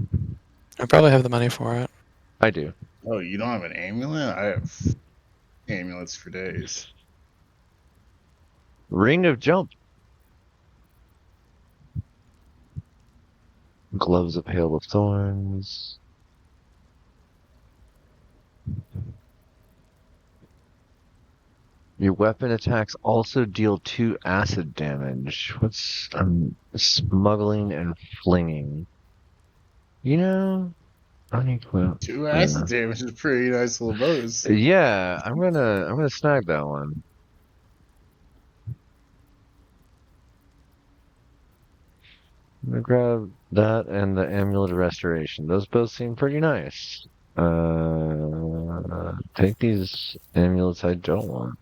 I probably have the money for it. I do. Oh, you don't have an amulet? I have amulets for days. Ring of Jump. Gloves of Hail of Thorns. Your weapon attacks also deal 2 acid damage. What's smuggling and flinging? You know, unequipped. 2 acid damage is a pretty nice little bonus. Yeah, I'm gonna snag that one. I'm gonna grab that and the Amulet of Restoration. Those both seem pretty nice. Take these amulets I don't want.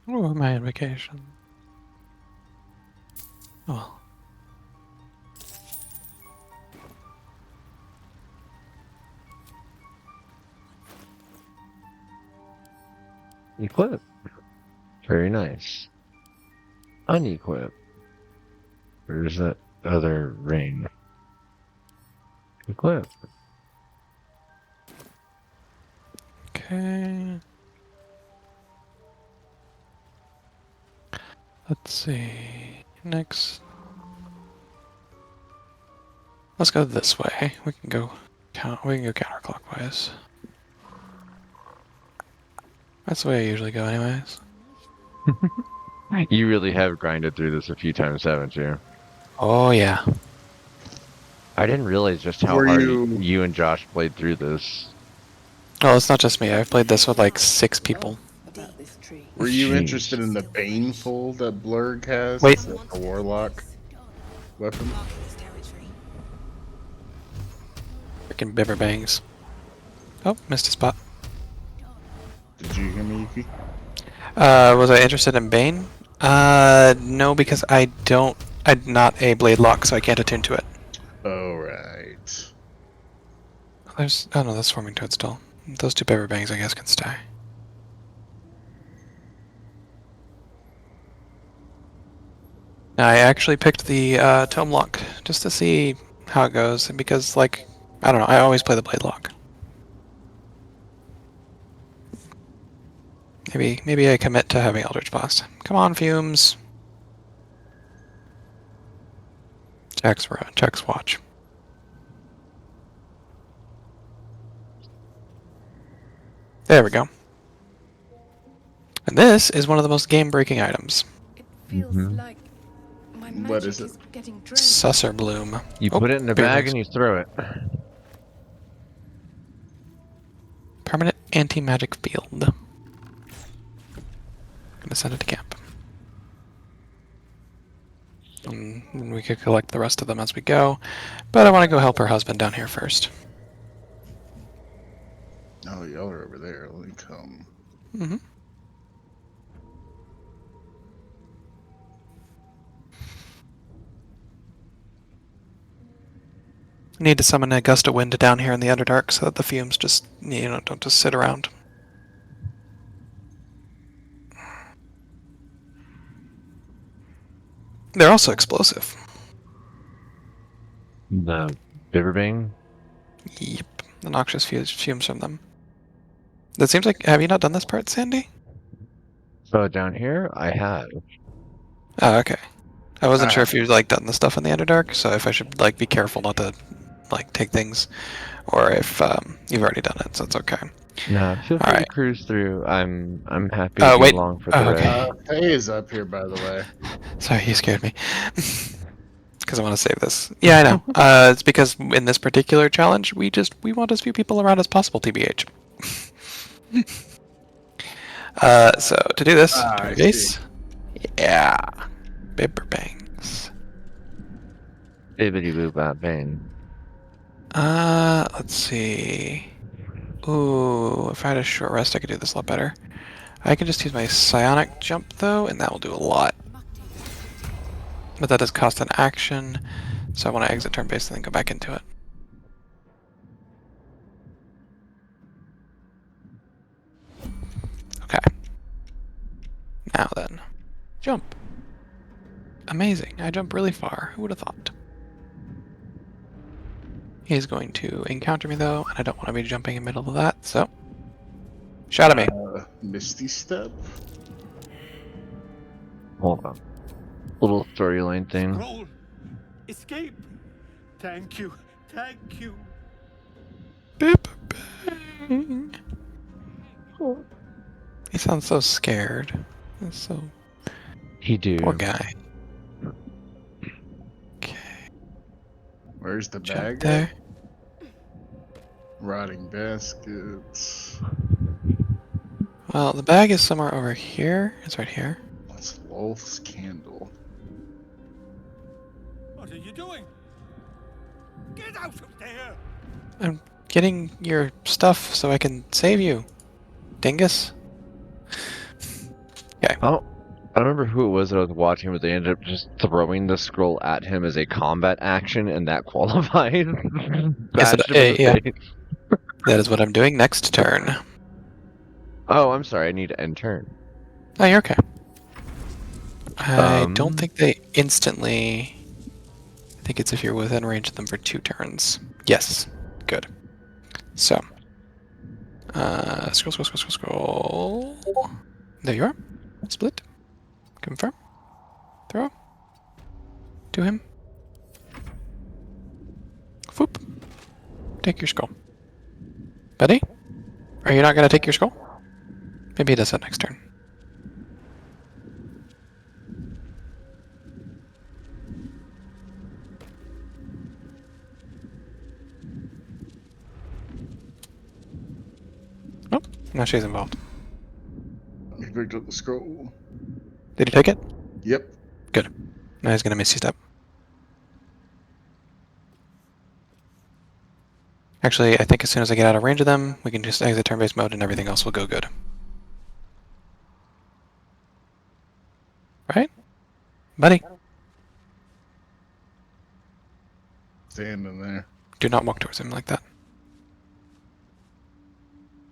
Oh, am I on vacation? Oh. Equip. Very nice. Unequip. Where's that other ring? Equip. Okay. Let's see. Next. Let's go this way. We can go counterclockwise. That's the way I usually go anyways. You really have grinded through this a few times, haven't you? Oh yeah. I didn't realize just how hard you and Josh played through this. Oh, it's not just me. I've played this with like 6 people. Were you interested in the Baneful that Blurg has? Wait. A warlock weapon? Freaking bibber bangs. Oh, missed a spot. Did you hear me, Yuki? Was I interested in Bane? No, because I'm not a blade lock, so I can't attune to it. Oh, right. Oh no, that's Swarming Toadstool. Those 2 bibber bangs, I guess, can stay. I actually picked the Tome Lock just to see how it goes, because, like, I don't know, I always play the Blade Lock. Maybe I commit to having Eldritch Blast. Come on, Fumes. Check's watch. There we go. And this is one of the most game-breaking items. Feels like my What magic is it? getting drained. Susser Bloom. You Oh, put it in a beer bag bags. and you throw it. Permanent anti-magic field. Gonna send it to camp. And we could collect the rest of them as we go, but I want to go help her husband down here first. Oh, y'all are over there. Let me come. Mm-hmm. Need to summon a gust of wind down here in the Underdark so that the fumes just, don't just sit around. They're also explosive. The Biberbane? Yep, the noxious fumes from them. That seems like, have you not done this part, Sandy? So down here, I have. Oh, okay. I wasn't sure if you'd done the stuff in the Underdark, so if I should be careful not to take things, or if you've already done it, so it's okay. No, feel free All to right. cruise through. I'm happy Oh, to wait. be along for the Oh, okay. ride. Faye is up here, by the way. Sorry, you scared me. Because I want to save this. Yeah, I know. It's because in this particular challenge, we want as few people around as possible, TBH. So to do this, I base. Yeah. Bibberbangs. Bibbidi boo bop bang. Let's see. Ooh, if I had a short rest, I could do this a lot better. I can just use my psionic jump though, and that will do a lot. But that does cost an action, so I want to exit turn base and then go back into it. Okay. Now then, jump. Amazing, I jump really far. Who would have thought? He's going to encounter me though, and I don't want to be jumping in the middle of that, so... Shot at me. Misty Step? Hold on. Little storyline thing. Roll. Escape. Thank you. Thank you. He sounds so scared. He's so... He do. Poor guy. Where's the Jump bag? there. Rotting baskets. Well, the bag is somewhere over here. It's right here. What's Wolf's candle? What are you doing? Get out of there! I'm getting your stuff so I can save you, dingus. Okay. Oh, I don't remember who it was that I was watching, but they ended up just throwing the scroll at him as a combat action, and that qualified. Yes, Bashed him in the yeah. face. That is what I'm doing next turn. Oh, I'm sorry. I need to end turn. Oh, you're okay. I don't think they instantly... I think it's if you're within range of them for 2 turns. Yes. Good. So. Scroll. There you are. Split. Confirm. Throw. To him. Foop. Take your skull. Buddy? Are you not going to take your skull? Maybe he does that next turn. Oh, now she's involved. He picked up the scroll. Did he take it? Yep. Good. Now he's going to Misty Step. Actually, I think as soon as I get out of range of them, we can just exit turn-based mode and everything else will go good. Right? Buddy? Standing there. Do not walk towards him like that.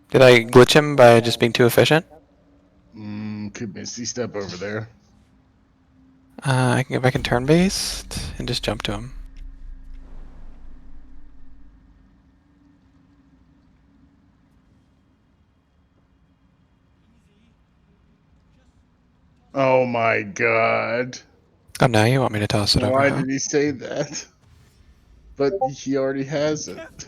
Did I glitch him by just being too efficient? Could Misty Step over there. I can go back in turn-based and just jump to him. Oh my god. Oh, now you want me to toss it over, Why huh? did he say that? But he already has it.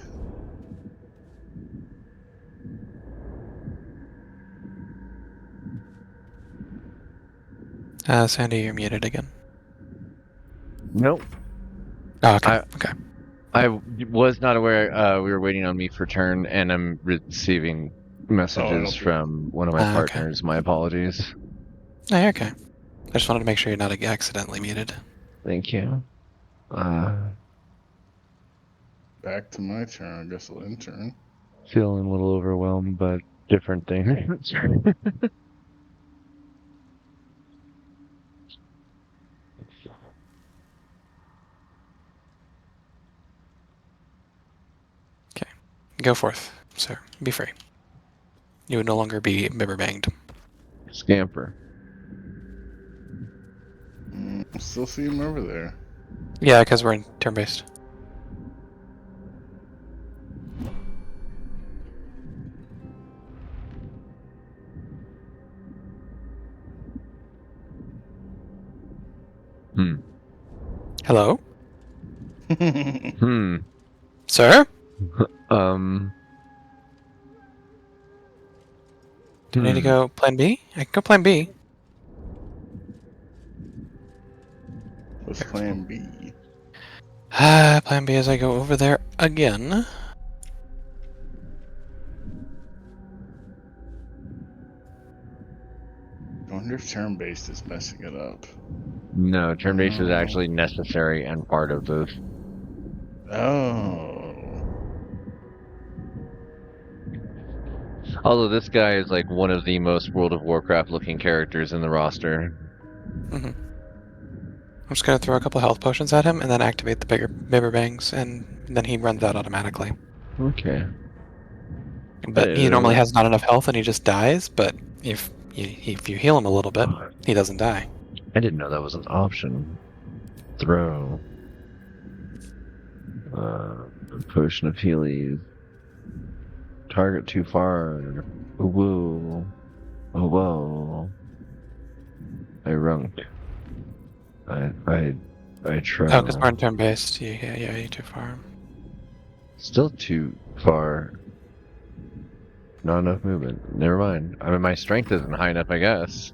Sandy, you're muted again. Nope. Oh, okay. Okay. I was not aware we were waiting on me for turn, and I'm receiving messages from one of my partners. My apologies. No, you're okay. I just wanted to make sure you're not accidentally muted. Thank you. Back to my turn. I guess I'll intern. Feeling a little overwhelmed, but different things. Okay. Go forth, sir. Be free. You would no longer be bibber banged. Scamper. Still see him over there. Yeah, because we're in turn-based. Hello? Sir? Do we need to go plan B? I can go plan B. What's plan B? Plan B is I go over there again. I wonder if turn-based is messing it up. No, turn-based is actually necessary and part of this. Oh. Although this guy is like one of the most World of Warcraft looking characters in the roster. I'm just gonna throw a couple health potions at him and then activate the bibber bangs, and then he runs out automatically. Okay. But he normally has not enough health and he just dies, but if you heal him a little bit, he doesn't die. I didn't know that was an option. Throw. Potion of Healy. Target too far. Whoa. Oh, whoa. I runked. I tried. Oh, because we're on turn-based. Yeah, you're too far. Still too far. Not enough movement. Never mind. I mean, my strength isn't high enough, I guess.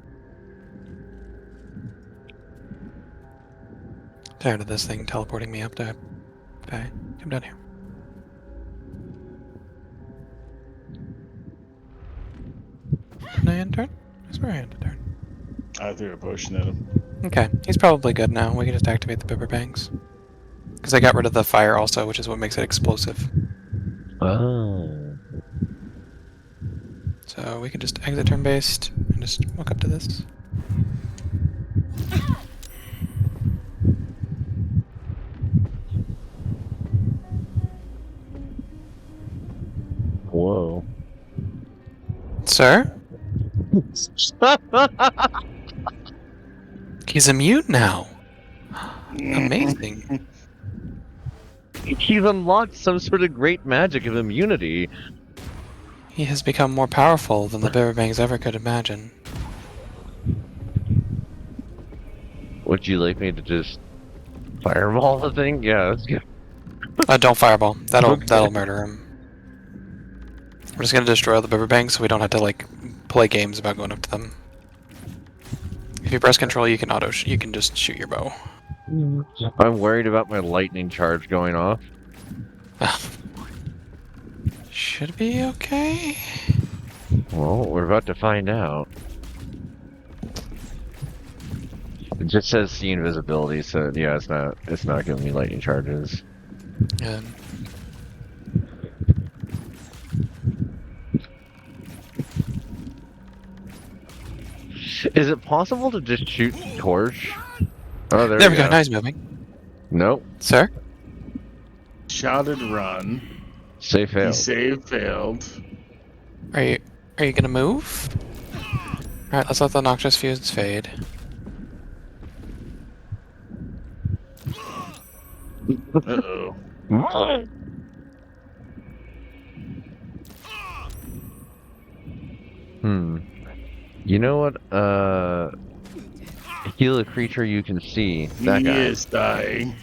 Tired of this thing teleporting me up to... Okay, come down here. Can I end turn? I swear I ended turn. I threw a potion at him. Okay, he's probably good now. We can just activate the bibber bangs. Because I got rid of the fire also, which is what makes it explosive. Oh. So we can just exit turn-based and just walk up to this. Whoa. Sir? He's immune now. Amazing. He's unlocked some sort of great magic of immunity. He has become more powerful than the Bibberbangs ever could imagine. Would you like me to just fireball the thing? Yeah, that's good. Don't fireball. That'll murder him. We're just gonna destroy the Bibberbangs so we don't have to like play games about going up to them. If you press control, you can you can just shoot your bow. I'm worried about my lightning charge going off. Should be okay. Well, we're about to find out. It just says see invisibility, so yeah, it's not giving me lightning charges. Is it possible to just shoot torch? Oh, there we go. Now he's moving. Nope. Sir? Shouted run. Save failed. He saved failed. Are you gonna move? Alright, let's let the Noxious Fuse fade. Uh-oh. You know what? Heal a creature you can see. That guy. He is dying.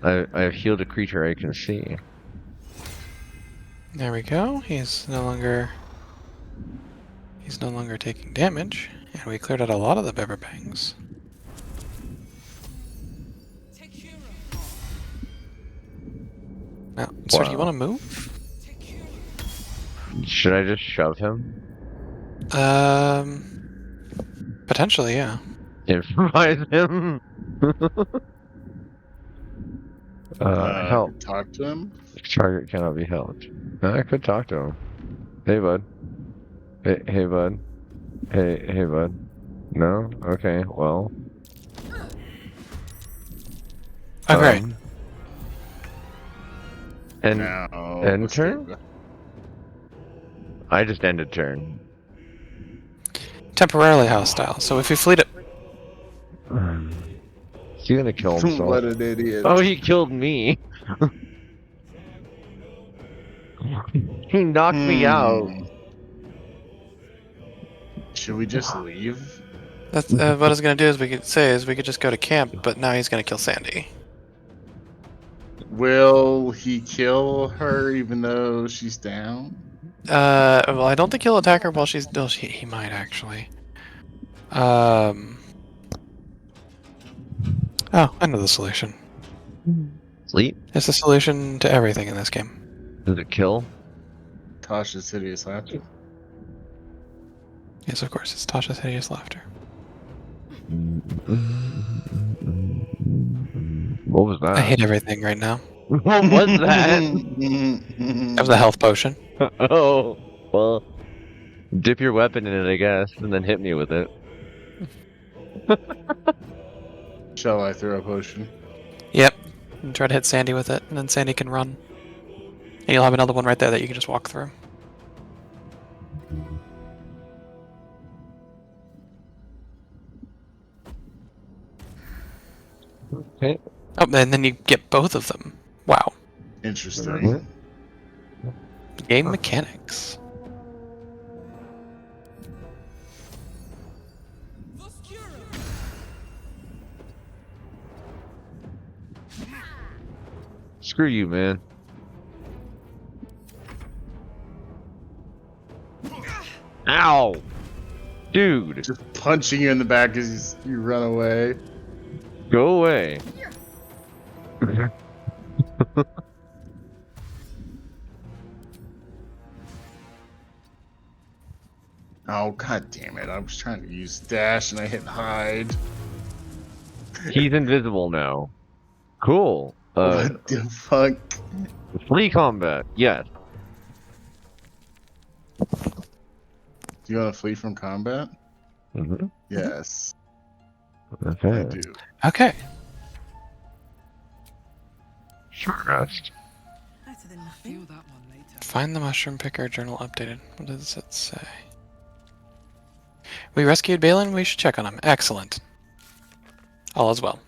I've healed a creature I can see. There we go. He's no longer taking damage. And we cleared out a lot of the Bibberbangs. Now, sir, do you Wow. want to move? Should I just shove him? Potentially, yeah. Improvise him? Help. Talk to him. Target cannot be helped. I could talk to him. Hey, bud. Hey, bud. Hey, bud. No? Okay, well. Okay. End let's turn? I just ended turn. Temporarily hostile. So if you fleet it, Is he gonna kill himself? What an idiot. Oh, he killed me. He knocked me out. Should we just leave? that's what I was gonna do is we could just go to camp, but now he's gonna kill Sandy. Will he kill her even though she's down? Well, I don't think he'll attack her while she's. No, he might actually. Oh, I know the solution. Sleep? It's the solution to everything in this game. Does it kill? Tasha's hideous laughter. Yes, of course. It's Tasha's hideous laughter. What was that? I hate everything right now. What was that? That was the health potion. Oh, well. Dip your weapon in it, I guess, and then hit me with it. Shall I throw a potion? Yep. And try to hit Sandy with it, and then Sandy can run. And you'll have another one right there that you can just walk through. Okay. Oh, and then you get both of them. Wow. Interesting. Game mechanics. Screw you, man. Ow! Dude! Just punching you in the back as you run away. Go away. Oh, god damn it. I was trying to use dash and I hit hide. He's invisible now. Cool. What the fuck? Flea combat, yes. Do you want to flee from combat? Mm-hmm. Yes. Okay. I do. Okay. Short rest. Better than nothing. That one later. Find the mushroom picker journal updated. What does it say? We rescued Balin. We should check on him. Excellent. All is well.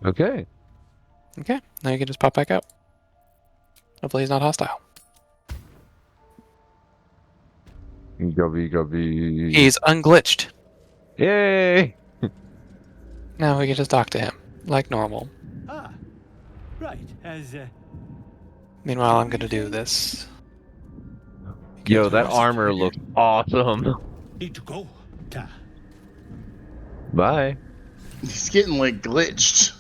Okay. Okay. Now you can just pop back out. Hopefully he's not hostile. Gubby. He's unglitched. Yay! Now we can just talk to him like normal. Ah, right. Meanwhile, I'm gonna do this. Yo, that armor looks awesome. Need to go. Bye. He's getting like glitched.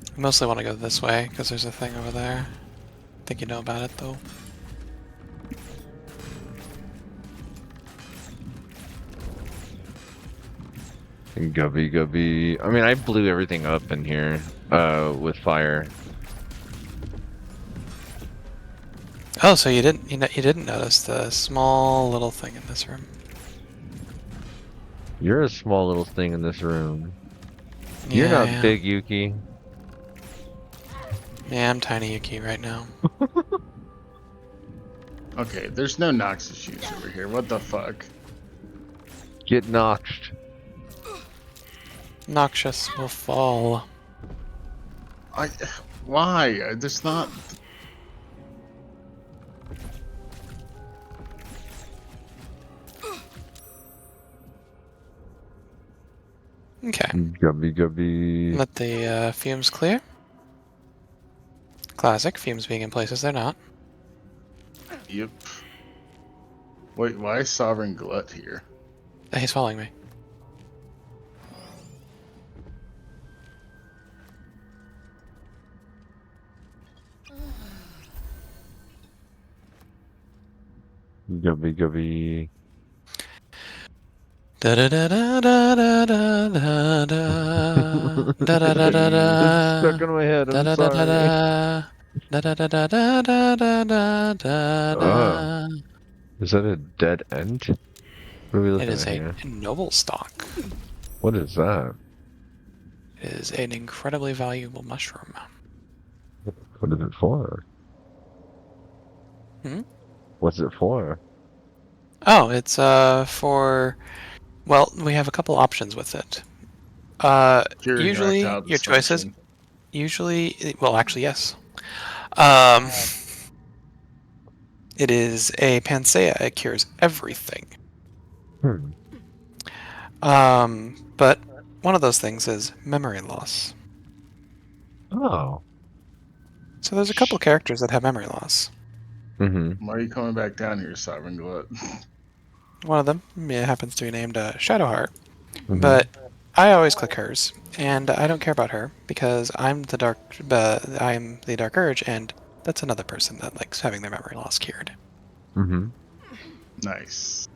I mostly want to go this way because there's a thing over there. I think you know about it though. Gubby. I mean, I blew everything up in here with fire. Oh, so you didn't notice the small little thing in this room. You're a small little thing in this room. You're not Yeah. big, Yuki. Yeah, I'm tiny Yuki right now. Okay, there's no Noxus shoes over here. What the fuck? Get knocked. Noxious will fall. Why? There's not. Okay. Gubby. Let the fumes clear. Classic. Fumes being in places they're not. Yep. Wait, why is Sovereign Glut here? He's following me. Gubby. Da da da da da da da da da da da da da. Stuck in my head. I'm sorry. Da da da da da da da da da da. Is that a dead end? What are we looking It is at a here? noble stock. What is that? It is an incredibly valuable mushroom. What is it for? Hmm? What's it for? Oh, it's for. Well, we have a couple options with it. Usually, erectile your choices. dysfunction. Usually, well, actually, yes. It is a panacea. It cures everything. But one of those things is memory loss. Oh. So there's a couple characters that have memory loss. Mm-hmm. Why are you coming back down here, Sovereign Glut? One of them happens to be named Shadowheart, but I always click hers, and I don't care about her because I'm the Dark Urge, and that's another person that likes having their memory loss cured. Mm-hmm. Nice.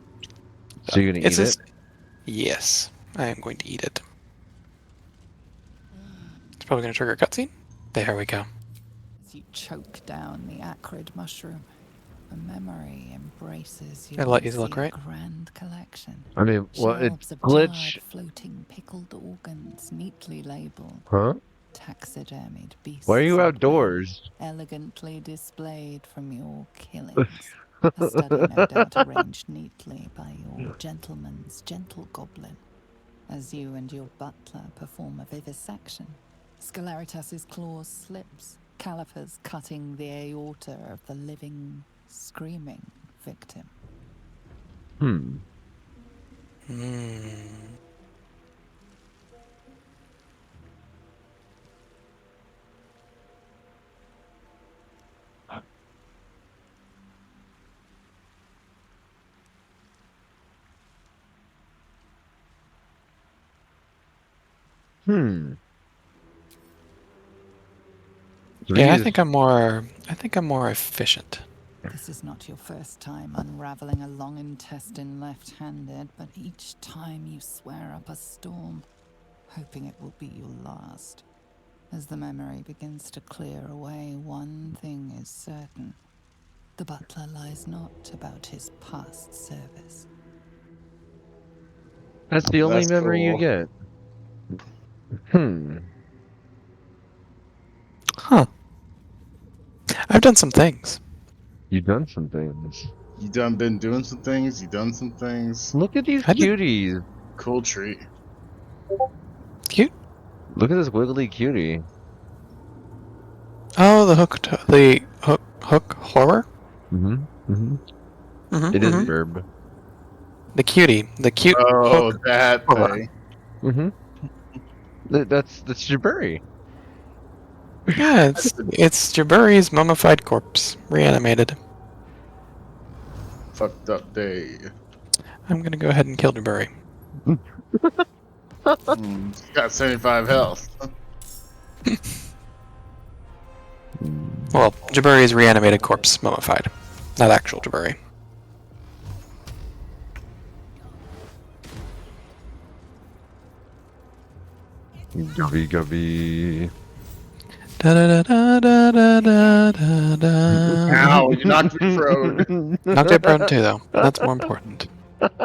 So you're gonna eat it? Yes, I am going to eat it. It's probably going to trigger a cutscene. There we go. As you choke down the acrid mushroom, a memory embraces I let you look, right? grand collection. I mean, well, it Shelves of glitch. charred, floating pickled organs, neatly labeled. Huh? Taxidermied beasts. Why are you of outdoors? prey, elegantly displayed from your killings. A study no doubt arranged neatly by your gentleman's gentle goblin, as you and your butler perform a vivisection. Scelaritas's claws slips, calipers cutting the aorta of the living, screaming victim. Hmm. Hmm. Yeah, I think I'm more efficient. This is not your first time unraveling a long intestine left-handed, but each time you swear up a storm, hoping it will be your last. As the memory begins to clear away, one thing is certain. The butler lies not about his past service. That's the only That's memory you cool. get. Hmm. Huh. I've done some things. You've done some things. You done been doing some things. You done some things. Look at these I did- cuties. Cool treat. Cute. Look at this wiggly cutie. Oh, the hook horror. Mm-hmm. Mm-hmm. Mhm, It is mhm. verb. The cutie, the cute Oh, hook. that horror. thing. Mm-hmm. That's Jabari. Yeah, it's Jabari's mummified corpse, reanimated. Fucked up day. I'm gonna go ahead and kill Jabari. It's got 75 health. Well, Jabari's reanimated corpse, mummified, not actual Jabari. Gubby. Da da da da da da da da. Ow, you knocked me prone. Knocked it prone too, though. That's more important. That's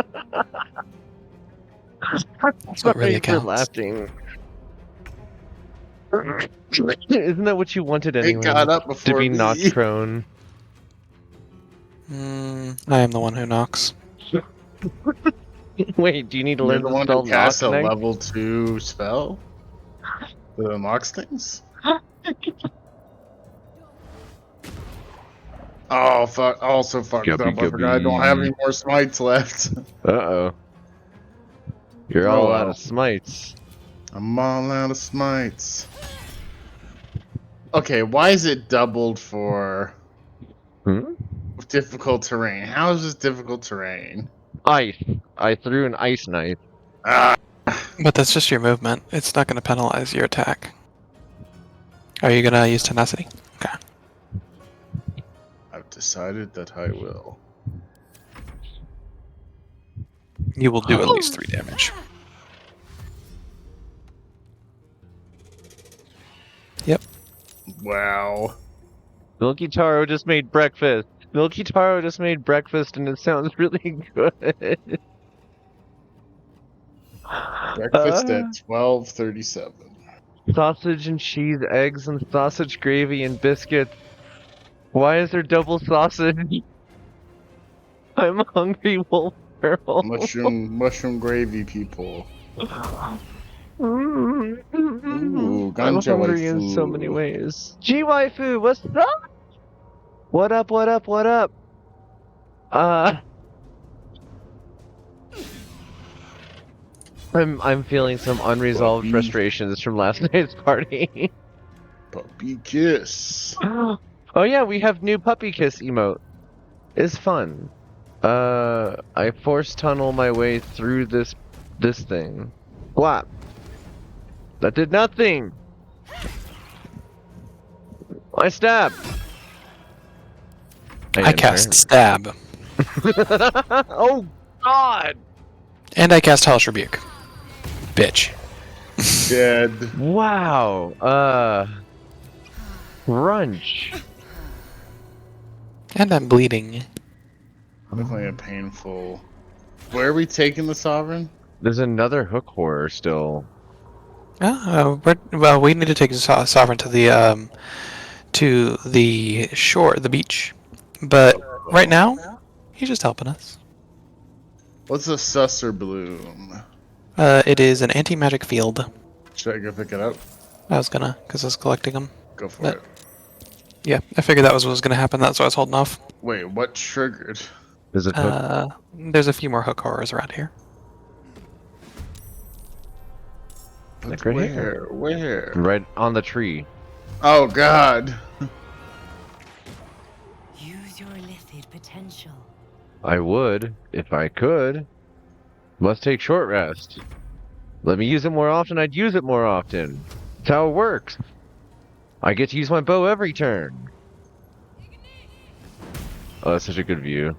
what really Sorry for counts. laughing. Isn't that what you wanted It anyway? got up To before be me. knocked prone. I am the one who knocks. Wait, do you need to You're learn the the one spell who casts a knock next? level 2 spell that unlocks things? Oh, fuck. Also fucked Gubby, up. I forgot I don't have any more smites left. Uh-oh. You're all out of smites. I'm all out of smites. Okay, why is it doubled for difficult terrain? How is this difficult terrain? Ice. I threw an ice knife. But that's just your movement. It's not going to penalize your attack. Are you going to use tenacity? Okay. I've decided that I will. You will do at least 3 damage. Yep. Wow. Milky Taro just made breakfast. Milky Taro just made breakfast and it sounds really good. Breakfast at 12:37. Sausage and cheese, eggs and sausage gravy and biscuits. Why is there double sausage? I'm hungry, Wolf Girl. Mushroom gravy, people. Ooh, I'm ganja hungry in so waifu. many ways. G waifu, what's up? What up? What up? What up? I'm feeling some unresolved frustrations from last night's party. Puppy kiss. Oh yeah, we have new puppy kiss emote. It's fun. I force tunnel my way through this thing. Flap. That did nothing. I stab. I cast stab. Oh God. And I cast Hellish Rebuke. Bitch. Dead. Wow. Crunch. And I'm bleeding. Definitely a painful. Where are we taking the Sovereign? There's another hook horror still. Well, we need to take Sovereign to the shore, the beach. But right now, he's just helping us. What's a Susser Bloom? It is an anti-magic field. Should I go pick it up? I was gonna, because I was collecting them. Go for it. Yeah, I figured that was what was gonna happen. That's why I was holding off. Wait, what triggered? Is it hook? There's a few more hook horrors around here. Like right Where? here. Where? Right on the tree. Oh God. Use your illicit potential. I would, if I could. Must take short rest. Let me use it more often, I'd use it more often. That's how it works. I get to use my bow every turn. Oh, that's such a good view.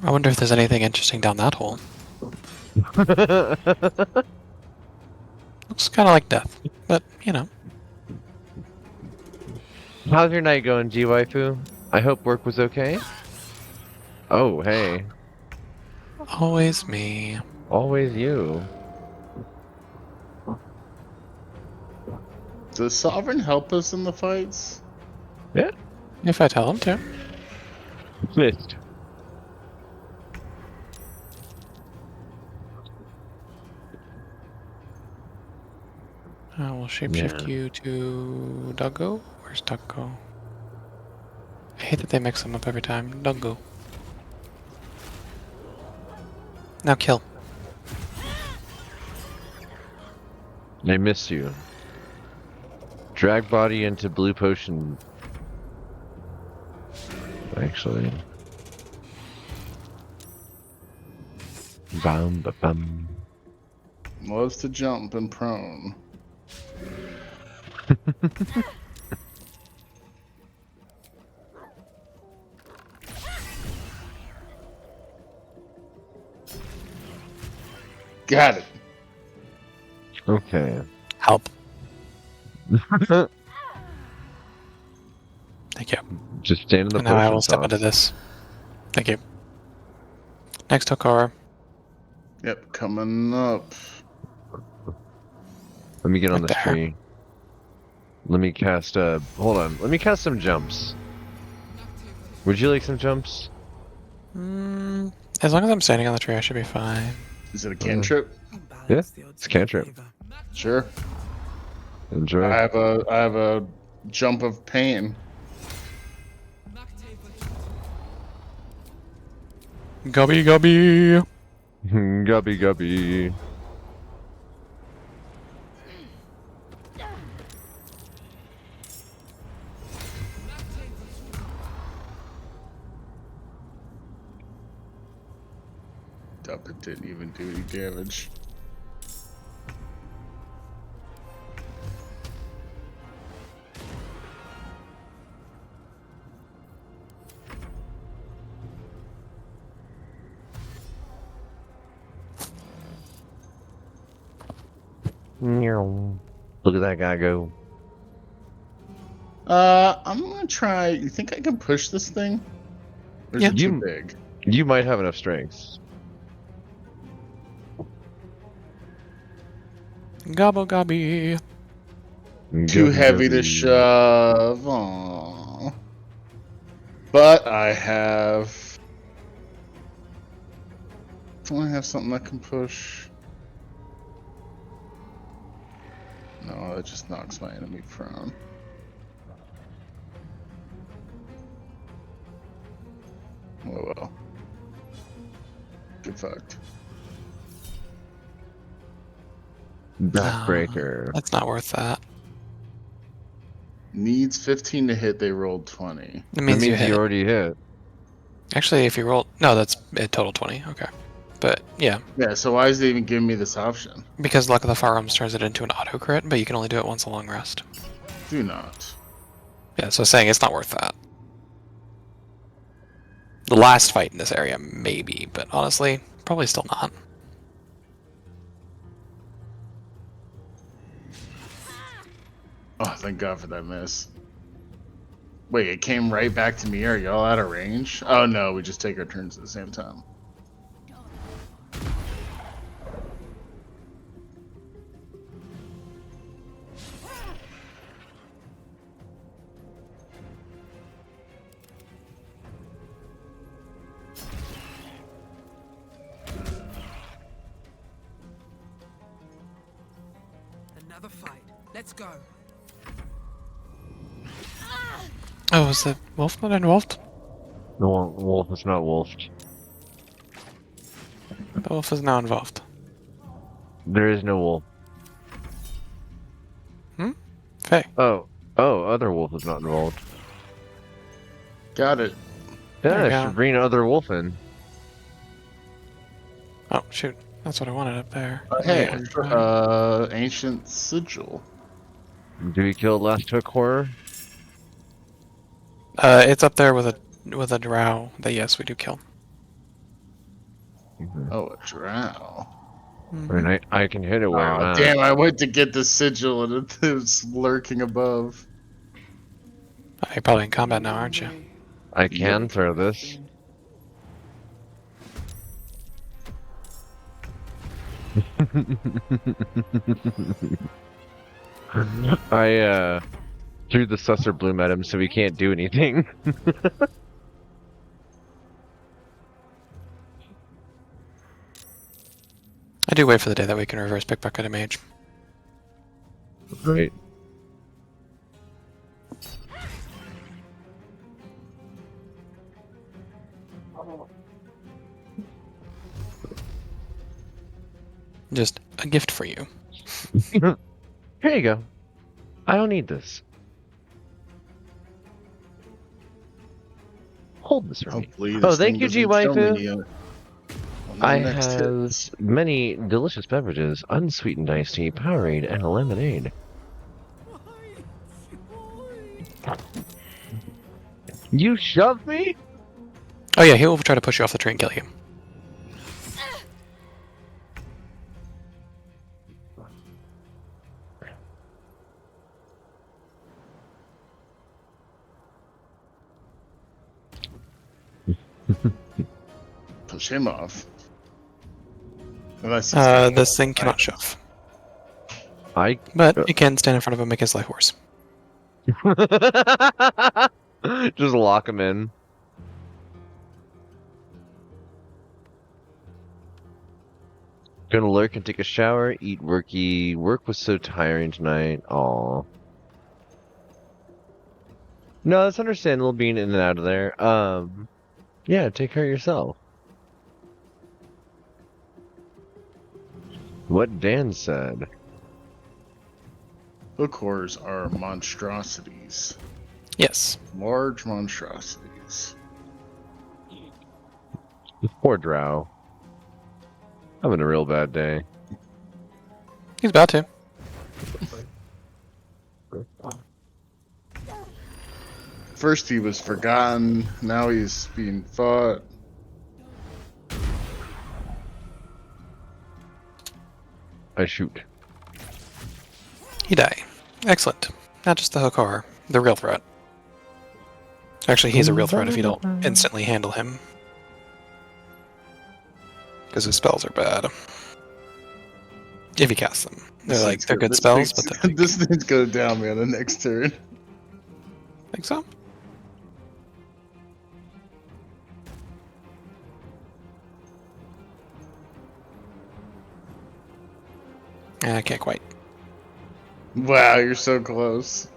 I wonder if there's anything interesting down that hole. Looks kind of like death, but you know. How's your night going, G waifu? I hope work was okay. Oh, hey. Always me. Always you. Does Sovereign help us in the fights? Yeah. If I tell him to. Missed. I will shapeshift you to Duggo. Where's Duggo? I hate that they mix them up every time. Duggo. Now kill. I miss you. Drag body into blue potion. Actually. Bum ba bum. Loves to jump and prone. Got it. Okay. Help. Thank you. Just stand in the And now I potion will step sauce. into this. Thank you. Next Hokara. Yep, coming up. Let me get on Right this there. tree. Let me cast hold on. Let me cast some jumps. Would you like some jumps? As long as I'm standing on the tree, I should be fine. Is it a cantrip? Yeah, it's a cantrip. Sure. Enjoy. I have a jump of pain. Gubby gubby. Gubby gubby. Up, it didn't even do any damage. Look at that guy go. I'm gonna try. You think I can push this thing? Or is it too big? You might have enough strength. Gobble gobby. Too heavy to shove. Aww. But I have. Do I have something I can push? No, it just knocks my enemy prone. Oh well. Get fucked. Backbreaker. That's not worth that. Needs 15 to hit, they rolled 20. It means you hit. already hit. Actually, if you roll... No, that's a total 20. Okay. But, yeah. Yeah, so why is it even giving me this option? Because Luck of the Firearms turns it into an auto crit, but you can only do it once a long rest. Do not. Yeah, so saying it's not worth that. The last fight in this area, maybe, but honestly, probably still not. Oh, thank God for that miss. Wait, it came right back to me. Are y'all out of range? Oh no, we just take our turns at the same time. Another fight. Let's go. Oh, is the wolf not involved? The wolf is not wolfed. The wolf is now involved. There is no wolf. Faye. Oh, other wolf is not involved. Got it. Yeah, There I we should bring other wolf in. Oh, shoot. That's what I wanted up there. Hey, ancient sigil. Do we kill last hook horror? It's up there with a drow that yes, we do kill. Oh, a drow. And I can hit it where I'm at. Damn, I went to get the sigil and it was lurking above. You're probably in combat now, aren't you? I can throw this. I threw the Susser Bloom at him so he can't do anything. I do wait for the day that we can reverse pickpocket a mage. Right. Just a gift for you. Here you go. I don't need this. Hold this for me. Oh, thank you, G Waifu. I have many delicious beverages, unsweetened iced tea, Powerade, and a lemonade. You shoved me? Oh yeah, he will try to push you off the tree and kill you. Push him off. This thing cannot shove. But it can stand in front of him and make his life worse. Just lock him in. Gonna lurk and take a shower, eat worky. Work was so tiring tonight. Aw. No, that's understandable being in and out of there. Yeah, take care of yourself. what Dan said. Hookors are monstrosities. Yes. Large monstrosities. Poor Drow. Having a real bad day. He's about to. First he was forgotten, now he's being fought. I shoot. He die. Excellent. Not just the Hokar, the real threat. Actually, he's a real threat if you don't instantly handle him. Because his spells are bad. If you cast them. They're good spells, but they're weak. This thing's gonna down me on the next turn. Think so? I can't quite. Wow, you're so close.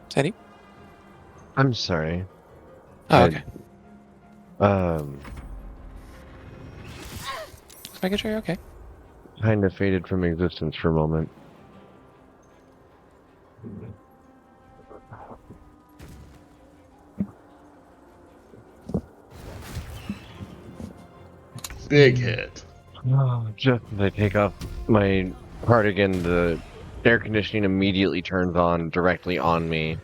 Teddy? I'm sorry. Oh, okay. Just making sure you're okay. Kind of faded from existence for a moment. Big hit. Oh, just as I take off my cardigan, the air conditioning immediately turns on directly on me.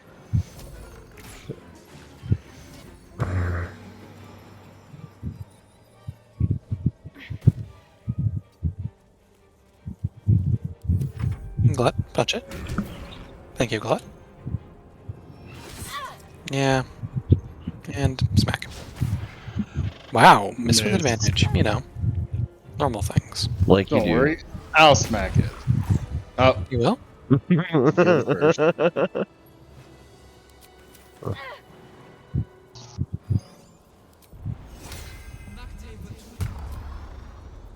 Glut, touch it. Thank you, Glut. Yeah. And smack. Wow, miss with advantage. You know, normal things. Like you Don't do. worry, I'll smack it. Oh, you will?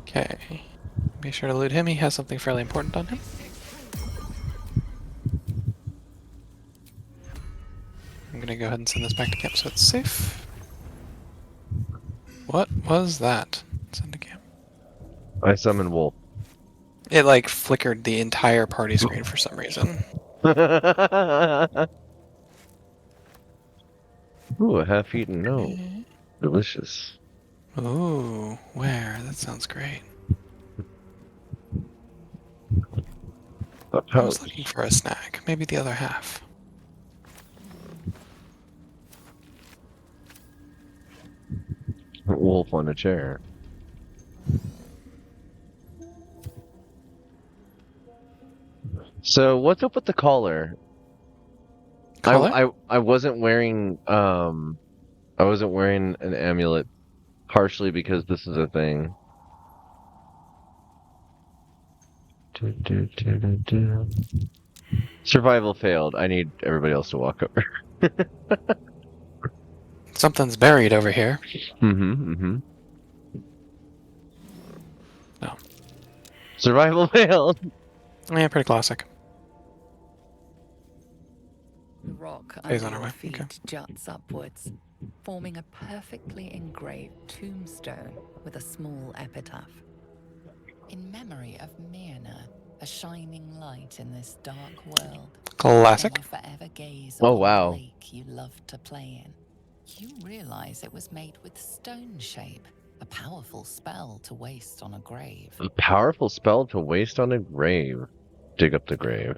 Okay. Be sure to loot him. He has something fairly important on him. I'm gonna go ahead and send this back to camp so it's safe. What was that? Send to camp. I summon Wolf. It like flickered the entire party screen for some reason. Ooh, a half-eaten no. Delicious. Ooh, where? That sounds great. I was looking for a snack. Maybe the other half. Wolf on a chair. So what's up with the collar? Collar? I wasn't wearing an amulet partially because this is a thing. Survival failed. I need everybody else to walk over. Something's buried over here. No. Survival failed. Yeah, pretty classic. The rock He's under on our your way, feet okay. juts upwards, forming a perfectly engraved tombstone with a small epitaph. In memory of Myrna, a shining light in this dark world. Classic. And will forever gaze Oh, upon wow. the lake you loved to play in. You realize it was made with stone shape, a powerful spell to waste on a grave. A powerful spell to waste on a grave. Dig up the grave.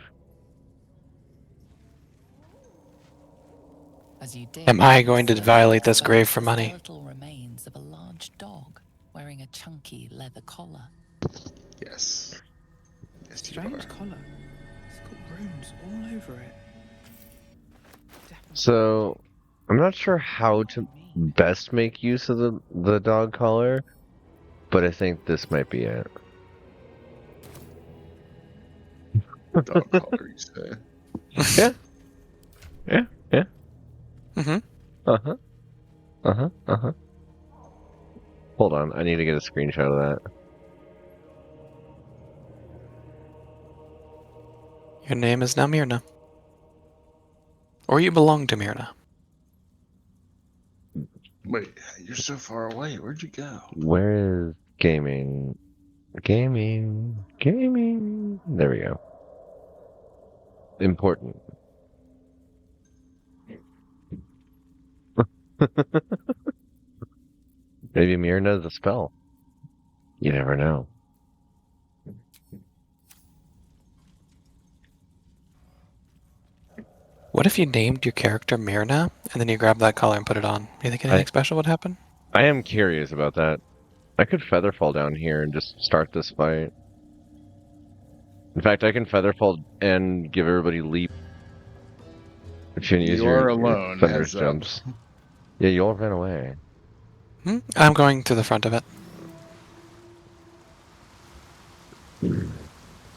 As you dig, Am I going to you violate this discover grave for the money? skeletal remains of a large dog wearing a chunky leather collar. yes. Yes, you Strange are. collar. It's got runes all over it. So, I'm not sure how to best make use of the dog collar, but I think this might be it. Dog collar, you say? Yeah. Yeah. Yeah. Mm-hmm. Uh-huh. Uh-huh. Uh-huh. Hold on, I need to get a screenshot of that. Your name is now Myrna. Or you belong to Myrna. Wait, you're so far away. Where'd you go? Where is gaming? Gaming. Gaming. There we go. Important. Maybe Mir knows the spell. You never know. What if you named your character Myrna, and then you grabbed that collar and put it on? Do you think anything special would happen? I am curious about that. I could Featherfall down here and just start this fight. In fact, I can Featherfall and give everybody leap. If you use You your are alone, Feathers heads up. jumps. Yeah, you all ran away. I'm going to the front of it.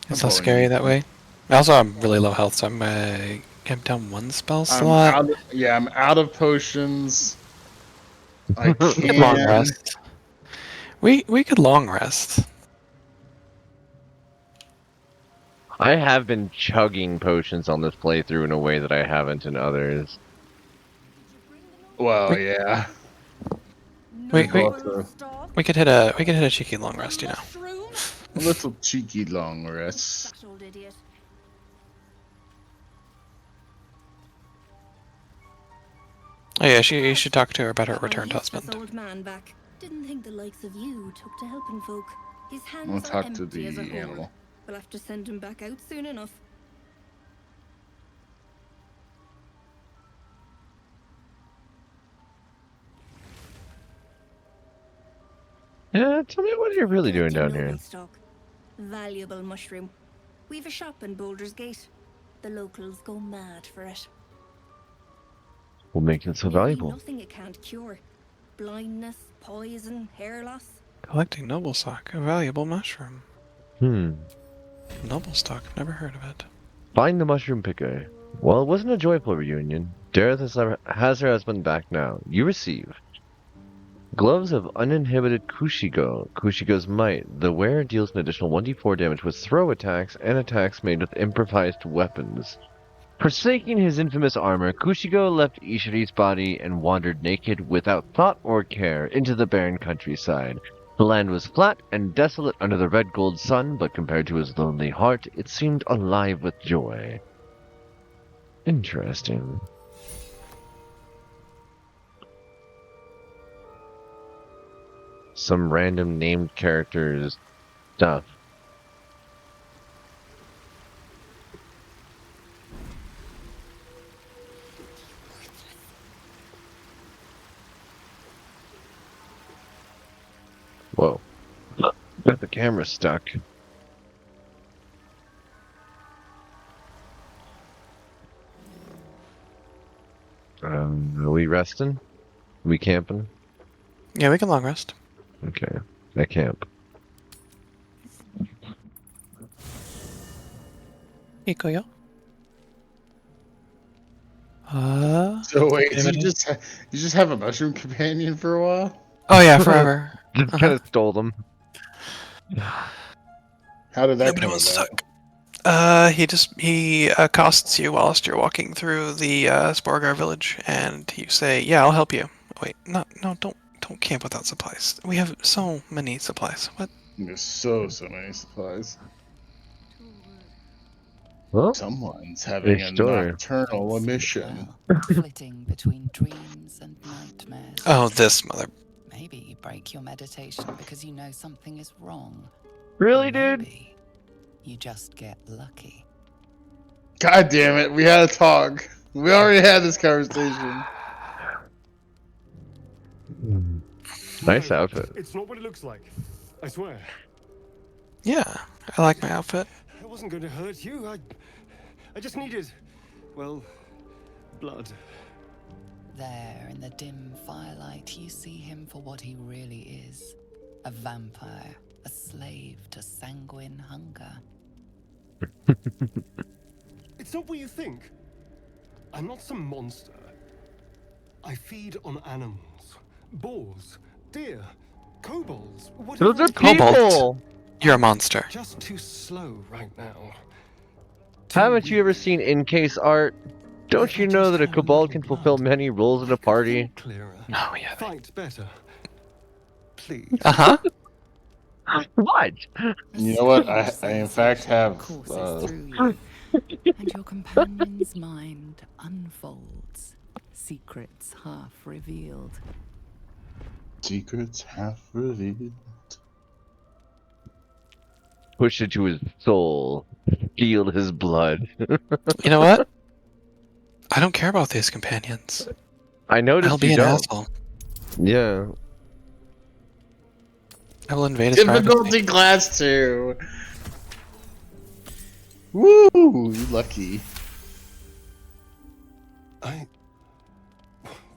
It's so scary that way. Also, I'm really low health, so I'm down one spell slot. I'm out of potions. I We could can. long rest. We could long rest. I have been chugging potions on this playthrough in a way that I haven't in others. Well, yeah. We could hit a cheeky long rest, you know. A little cheeky long rest. Old idiot. Oh yeah, you should talk to her about her returned husband. Old man back. Didn't think the likes of you took to helping folk. His hands I'll are talk empty to the as a whore. animal. We'll have to send him back out soon enough. Yeah, tell me what you're really doing down here. Stock. Valuable mushroom. We've a shop in Boulder's Gate. The locals go mad for it. What makes it so valuable? Nothing it can't cure. Blindness, poison, hair loss. Collecting noble stock, a valuable mushroom. Noble stock, I've never heard of it. Find the mushroom picker. Well, it wasn't a joyful reunion. Dareth has her husband back now. You receive Gloves of Uninhibited Kushigo. Kushigo's Might. The wearer deals an additional 1d4 damage with throw attacks and attacks made with improvised weapons. Forsaking his infamous armor, Kushigo left Ishiri's body and wandered naked without thought or care into the barren countryside. The land was flat and desolate under the red gold sun, but compared to his lonely heart, it seemed alive with joy. Interesting. Some random named characters stuff. Whoa. Got the camera stuck. Are we resting? Are we camping? Yeah, we can long rest. Okay. I camp. Ikoyo. So wait, you just have a mushroom companion for a while? Oh yeah, forever. Just kind of stole them. How did that Nobody come wants about? He accosts you whilst you're walking through the Sporgar village, and you say, "Yeah, I'll help you." Wait, no, don't camp without supplies. We have so many supplies. What? There's so many supplies. Well, someone's having a nocturnal mission. Flitting between dreams and nightmares. Oh, this mother. Maybe you break your meditation because you know something is wrong. Really, dude? You just get lucky. God damn it, we had a talk. We already had this conversation. Nice outfit. It's not what it looks like. I swear. Yeah, I like my outfit. I wasn't going to hurt you. I just needed, well, blood. There, in the dim firelight, you see him for what he really is. A vampire, a slave to sanguine hunger. It's not what you think. I'm not some monster. I feed on animals. Boars, deer, kobolds, whatever. Those are it is. people! You're a monster. Just too slow right now. Haven't you ever seen in-case art? Don't you know that a kobold can fulfill many roles in a party? Clearer. Oh, yeah. Fight better. Please. Uh-huh. What? You know what? I in fact have. Courses through you, and your companion's mind unfolds, secrets half revealed. Secrets half revealed. Push it to his soul. Steal his blood. You know what? I don't care about these companions. I noticed I'll be you an don't. asshole. Yeah. I will invade his privacy. Difficulty class 2. Woo! You lucky.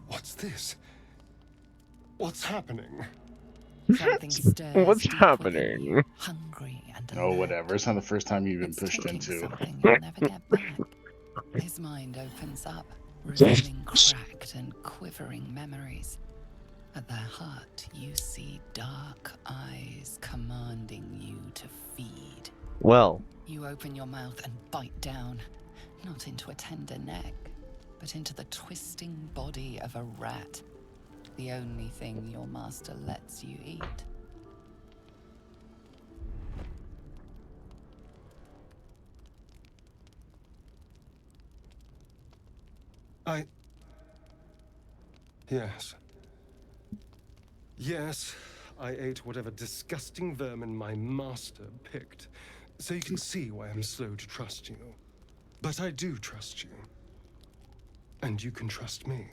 What's this? What's happening? Something stirs What's deep happening? within you, hungry and Oh, whatever. It's not the first time you've been pushed into. something you'll never get back. His mind opens up, revealing cracked and quivering memories. At their heart, you see dark eyes commanding you to feed. Well, You open your mouth and bite down, not into a tender neck, but into the twisting body of a rat, the only thing your master lets you eat. Yes. Yes, I ate whatever disgusting vermin my master picked, so you can see why I'm slow to trust you. But I do trust you. And you can trust me.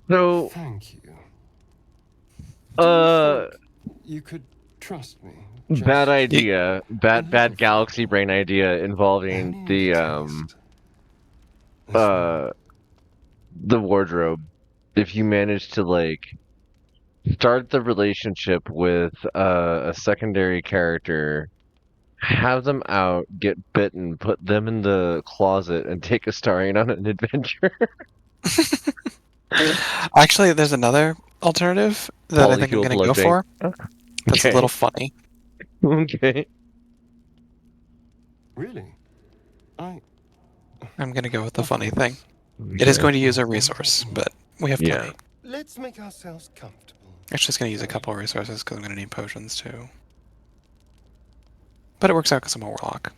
so Thank you. You could trust me. bad idea. Bad galaxy brain idea involving the wardrobe. If you manage to like start the relationship with a secondary character, have them out, get bitten, put them in the closet, and take a starring on an adventure. Actually, there's another alternative that I think I'm Polyfuel going to go blood for. bank. That's Okay. a little funny. Okay. Really? I'm going to go with the funny thing. It is going to use a resource, but we have plenty. Yeah. Let's make ourselves comfortable. Actually, it's going to use a couple of resources because I'm going to need potions too. But it works out because I'm a warlock.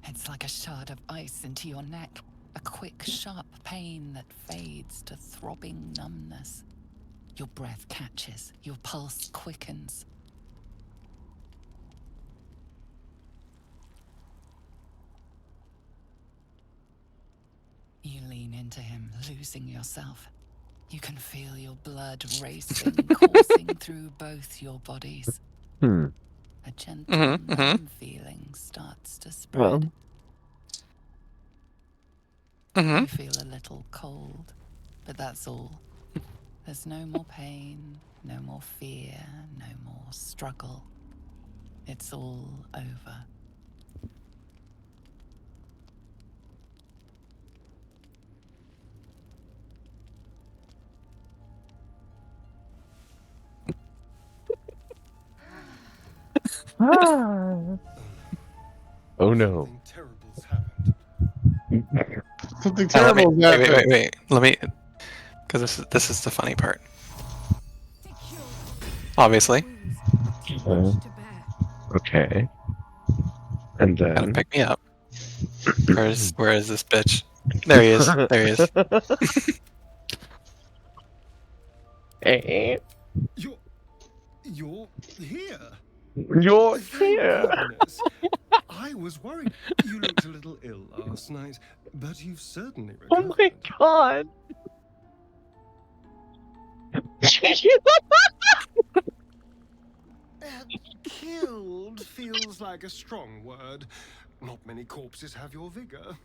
It's like a shard of ice into your neck, a quick, sharp pain that fades to throbbing numbness. Your breath catches, your pulse quickens. You lean into him, losing yourself. You can feel your blood racing, coursing through both your bodies. Hmm. A gentle numb feeling starts to spread. Well. You feel a little cold, but that's all. There's no more pain, no more fear, no more struggle. It's all over. Oh no. Something Let me- terrible happened. wait. Let me, because this is the funny part. Obviously, Okay. And gotta then. pick me up. Where is this bitch? There he is. There he is. Eh, You're here. You're Thank here. goodness. I was worried. You looked a little ill last night, but you've certainly Oh recovered. my god. Killed feels like a strong word. Not many corpses have your vigor.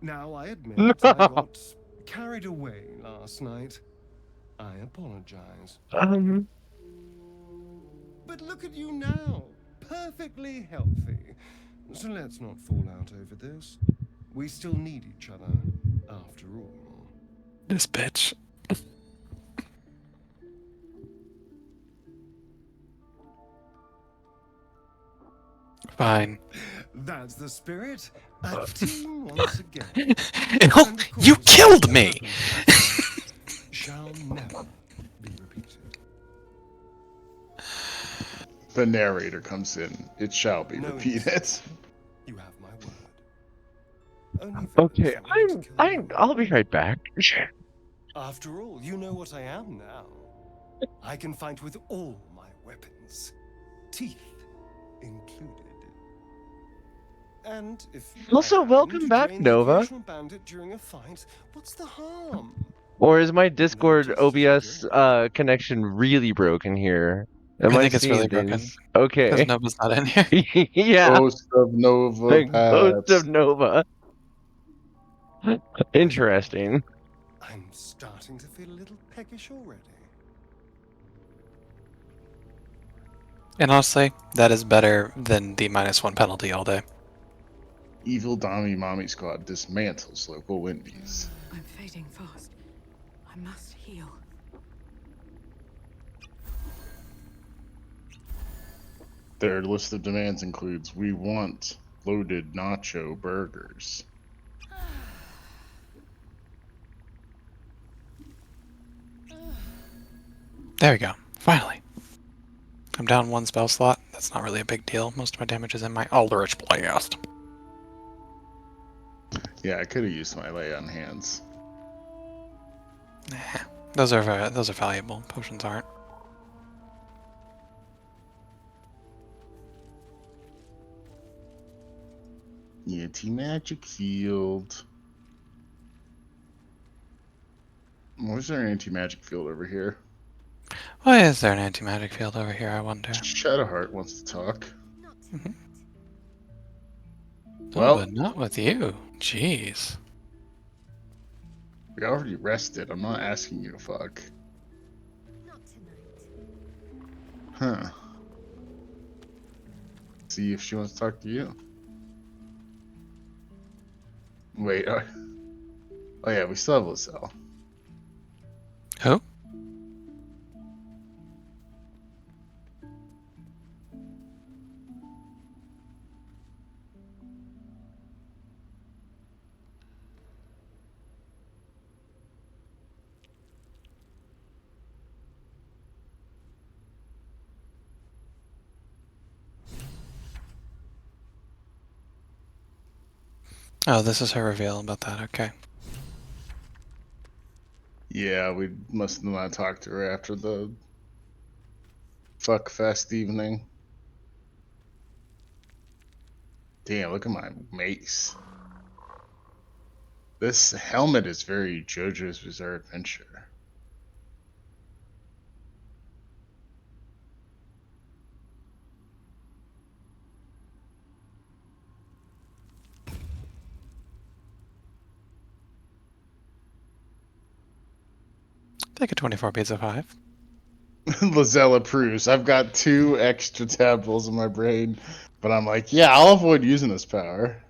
Now I admit I got carried away last night. I apologize. But look at you now, perfectly healthy. So let's not fall out over this. We still need each other, after all. This bitch. Fine. That's the spirit. A team once again. Oh, you killed me! Shall never be repeated. The narrator comes in. It shall be No, repeated. You have my word. Only Okay, I'll be right back. After all, you know what I am now. I can fight with all my weapons, teeth included. And if Also, welcome back, Nova. bandit during a fight, what's the harm? Or is my Discord OBS connection really broken here? Am I think it's really seeing broken. things? Okay. Because Nova's not in here. Yeah. Ghost of Nova. The Ghost Pass. of Nova. Interesting. I'm starting to feel a little peckish already. And honestly, that is better than the -1 penalty all day. Evil Dommy Mommy Squad dismantles local Wendy's. I'm fading fast. I must heal. Their list of demands includes: we want loaded nacho burgers. There we go. Finally. I'm down 1 spell slot. That's not really a big deal. Most of my damage is in my Eldritch Blast. Yeah, I could have used my lay on hands. Nah, those are valuable. Potions aren't. Anti-magic field. Was there an anti-magic field over here? Why is there an anti-magic field over here, I wonder? Shadowheart wants to talk. Well, but not with you. Jeez. We already rested. I'm not asking you to fuck. Huh. See if she wants to talk to you. Wait. Oh yeah, we still have Lizelle. Who? Oh, this is her reveal about that. Okay. Yeah, we must not talk to her after the fuck fest evening. Damn, look at my mace. This helmet is very JoJo's Bizarre Adventure. Take a 24 beads of 5. Lizelle approves. I've got 2 extra tadpoles in my brain, but I'm like, yeah, I'll avoid using this power.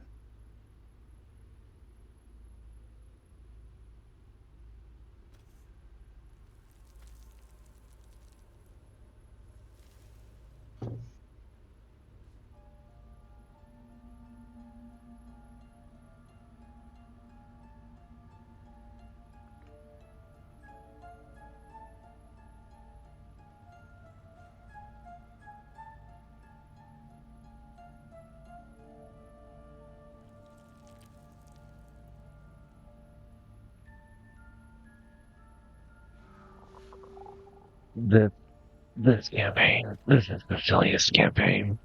This campaign. This is the silliest campaign.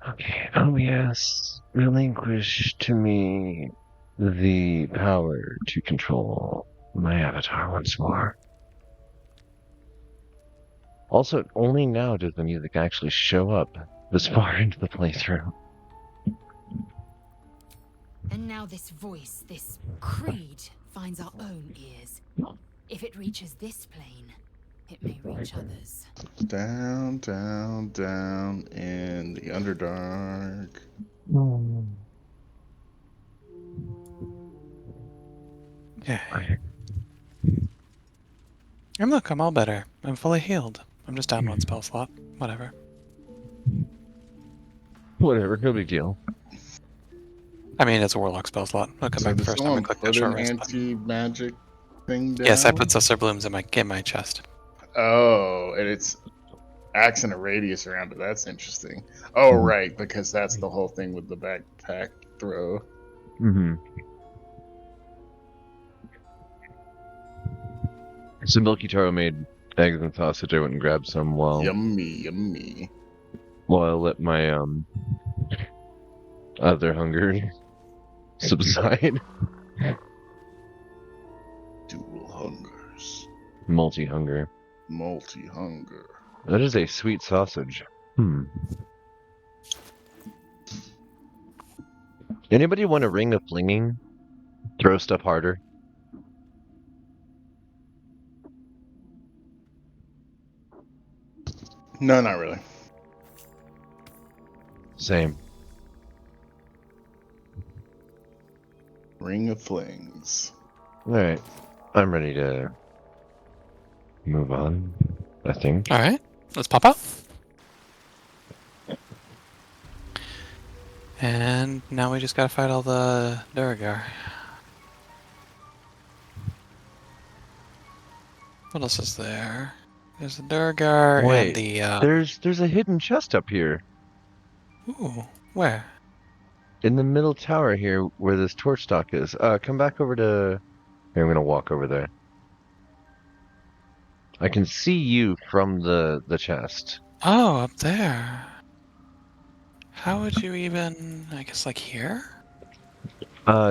Okay, OBS, relinquish to me the power to control my avatar once more. Also, only now does the music actually show up this far into the playthrough. And now this voice, this creed, finds our own ears. If it reaches this plane, it may reach others. Down, down, down in the Underdark. Yeah. And look, I'm all better. I'm fully healed. I'm just down 1 spell slot. Whatever. Whatever, no big deal. I mean, it's a warlock spell slot. I'll come So back the does first time someone and click put that short an rest button. anti-magic thing down? Yes, I put Sussur Blooms in my chest. Oh, and it's acts in a radius around it. That's interesting. Oh, right, because that's the whole thing with the backpack throw. Mm-hmm. So Milky Taro made eggs and sausage. I went and grabbed some while Yummy. I let my other hunger subside. Dual hungers. Multi-hunger. Multi-hunger. That is a sweet sausage. Anybody want a ring of flinging? Throw stuff harder? No, not really. Same. Ring of flings. Alright. I'm ready to move on, I think. Alright, let's pop out. And now we just gotta fight all the Duergar. What else is there? There's the Duergar Wait, and the there's a hidden chest up here. Ooh, where? In the middle tower here where this torch stock is. Come back over to... Here, I'm gonna walk over there. I can see you from the chest. Oh, up there. How would you even... I guess like here?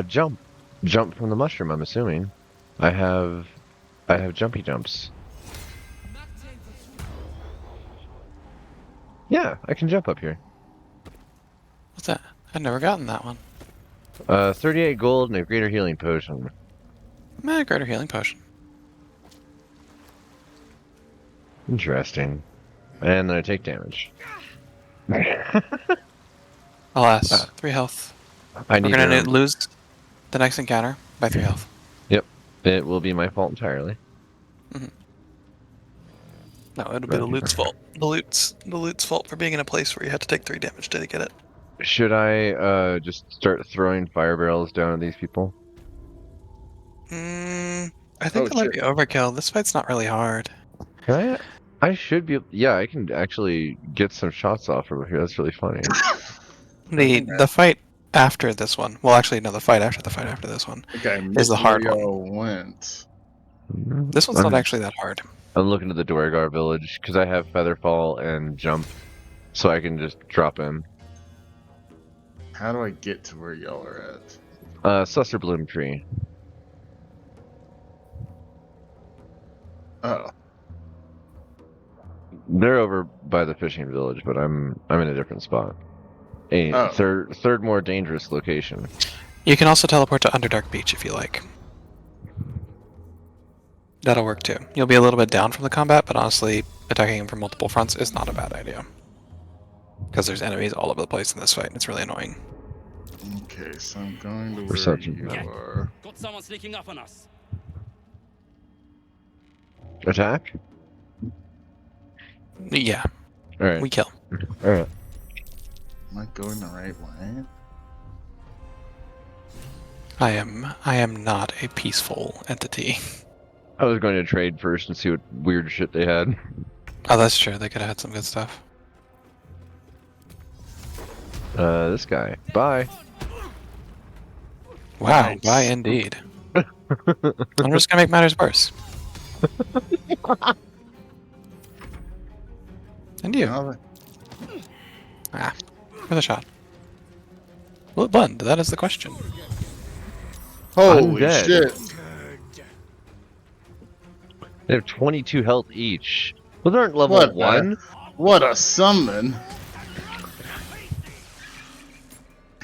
Jump. Jump from the mushroom, I'm assuming. I have jumpy jumps. Yeah, I can jump up here. What's that? I've never gotten that one. 38 gold and a greater healing potion. Greater healing potion. Interesting. And then I take damage. Alas, 3 health. I need We're gonna to... lose the next encounter by 3 health. Yep. It will be my fault entirely. No, it'll be the loot's fault. The loot's fault for being in a place where you had to take 3 damage to get it. Should I just start throwing fire barrels down at these people? I think that might be overkill. This fight's not really hard. Can I should be... Yeah, I can actually get some shots off over here. That's really funny. The fight after this one, well, actually, no, the fight after this one is the hard one. Went. This one's not actually that hard. I'm looking at the Duergar village because I have Featherfall and Jump, so I can just drop in. How do I get to where y'all are at? Sussur Bloom Tree. Oh. They're over by the fishing village, but I'm in a different spot. A third more dangerous location. You can also teleport to Underdark Beach if you like. That'll work too. You'll be a little bit down from the combat, but honestly, attacking him from multiple fronts is not a bad idea. Because there's enemies all over the place in this fight, and it's really annoying. Okay, so I'm going to where Perception. you are. Got someone sneaking up on us. Attack? Yeah. Alright. We kill. Alright. Am I going the right way? I am not a peaceful entity. I was going to trade first and see what weird shit they had. Oh, that's true. They could have had some good stuff. This guy. Bye. Wow, bye indeed. I'm just gonna make matters worse. And you. For the shot. Will it blend? That is the question. Holy Undead. shit. They have 22 health each. Well, they aren't level 1. What a summon.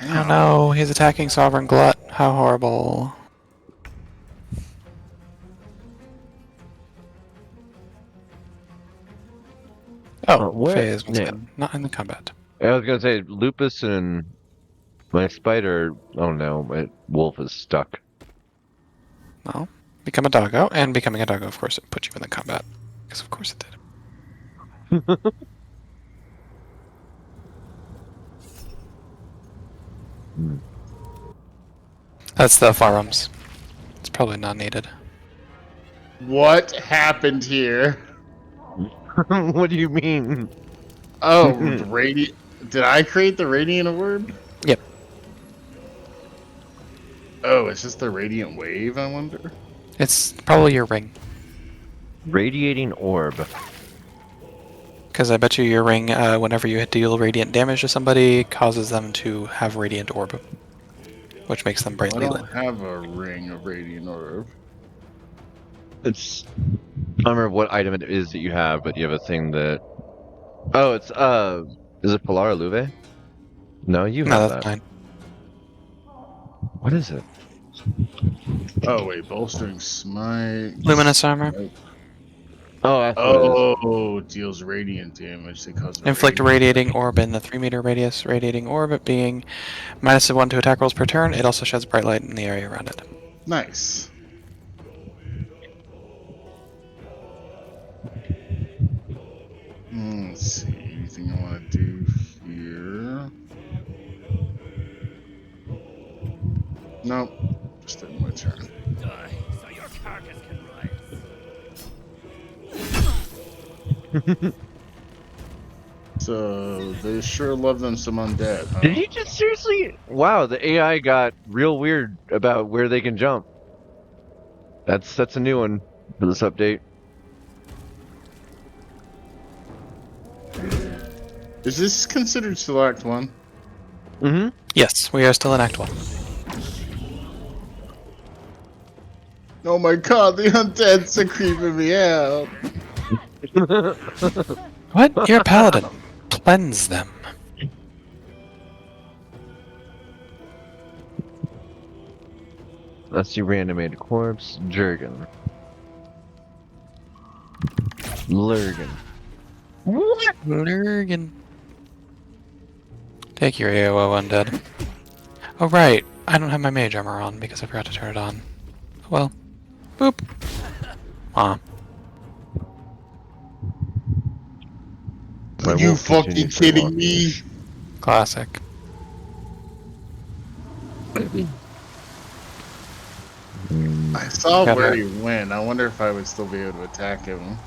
Oh no, he's attacking Sovereign Glut. How horrible. Oh, where? Faye is Yeah. not in the combat. I was gonna say Lupus and my spider. Oh no, my wolf is stuck. Well, become a doggo, and becoming a doggo, of course, it put you in the combat. Because of course it did. That's the firearms. It's probably not needed. What happened here? What do you mean? Oh, radiant. Did I create the radiant orb? Yep. Oh, it's just the radiant wave, I wonder? It's probably your ring. Radiating orb. Because I bet you your ring, whenever you deal radiant damage to somebody, causes them to have radiant orb. Which makes them I brightly lit. don't have a ring of radiant orb. It's I don't remember what item it is that you have, but you have a thing that oh, it's is it Polar Luve? No, you No, have that's that. mine. What is it? Oh wait, bolstering smite. Luminous armor. Oh, that's what it is. Oh, deals radiant damage. They cause Inflict a radiating orb in the 3-meter radius. Radiating orb being -1 to attack rolls per turn. It also sheds bright light in the area around it. Nice. Let's see. Anything I want to do here? Nope. Just did my turn. Die, so your carcass can rise. So they sure love them some undead, huh? Did you just seriously? Wow, the AI got real weird about where they can jump. That's a new one for this update. Is this considered still Act 1? Mm-hmm. Yes, we are still in Act 1. Oh my god, the undeads are creeping me out. What? You're a paladin. Cleanse them. Let's see, reanimated corpse, Jurgen. Lurgan. What? Lurgan. Take your AOO undead. Oh right, I don't have my mage armor on because I forgot to turn it on. Well, boop. Ah. Are you fucking kidding me? Classic. I saw Got where it. he went. I wonder if I would still be able to attack him.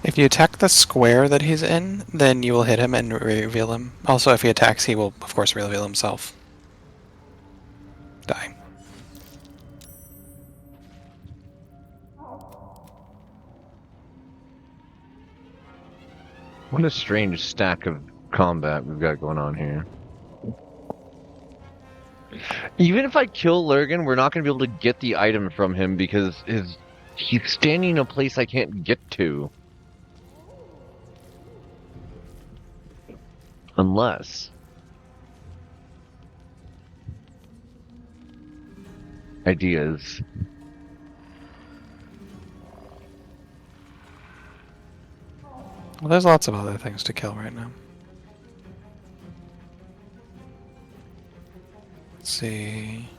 If you attack the square that he's in, then you will hit him and reveal him. Also, if he attacks, he will, of course, reveal himself. Die. What a strange stack of combat we've got going on here. Even if I kill Lurgan, we're not going to be able to get the item from him because he's standing in a place I can't get to. Unless... Ideas. Well, there's lots of other things to kill right now. Let's see.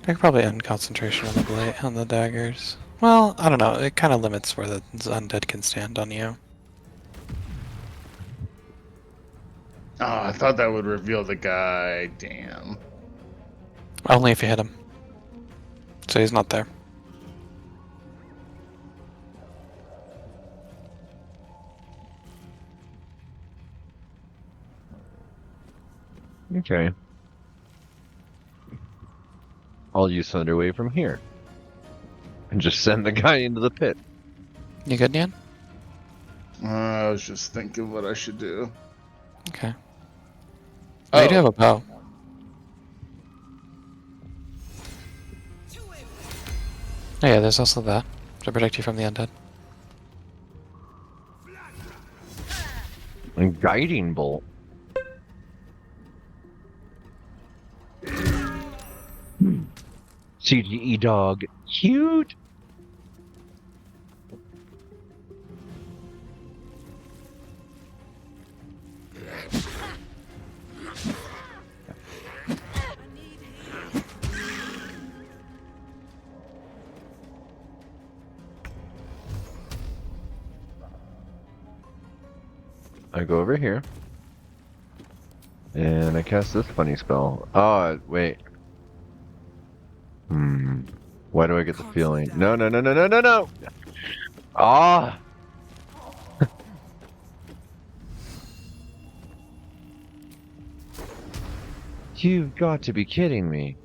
I could probably end concentration on the blade, on the daggers. Well, I don't know. It kind of limits where the undead can stand on you. Oh, I thought that would reveal the guy. Damn. Only if you hit him. So he's not there. Okay. I'll use Thunderwave from here. And just send the guy into the pit. You good, Nian? I was just thinking what I should do. Okay. Oh, you do have a bow. Oh yeah, there's also that. To protect you from the undead. And Guiding Bolt. CGE dog. Cute! I go over here. And I cast this funny spell. Oh, wait. Why do I get the feeling? No, no, no, no, no, no, no! Ah! You've got to be kidding me.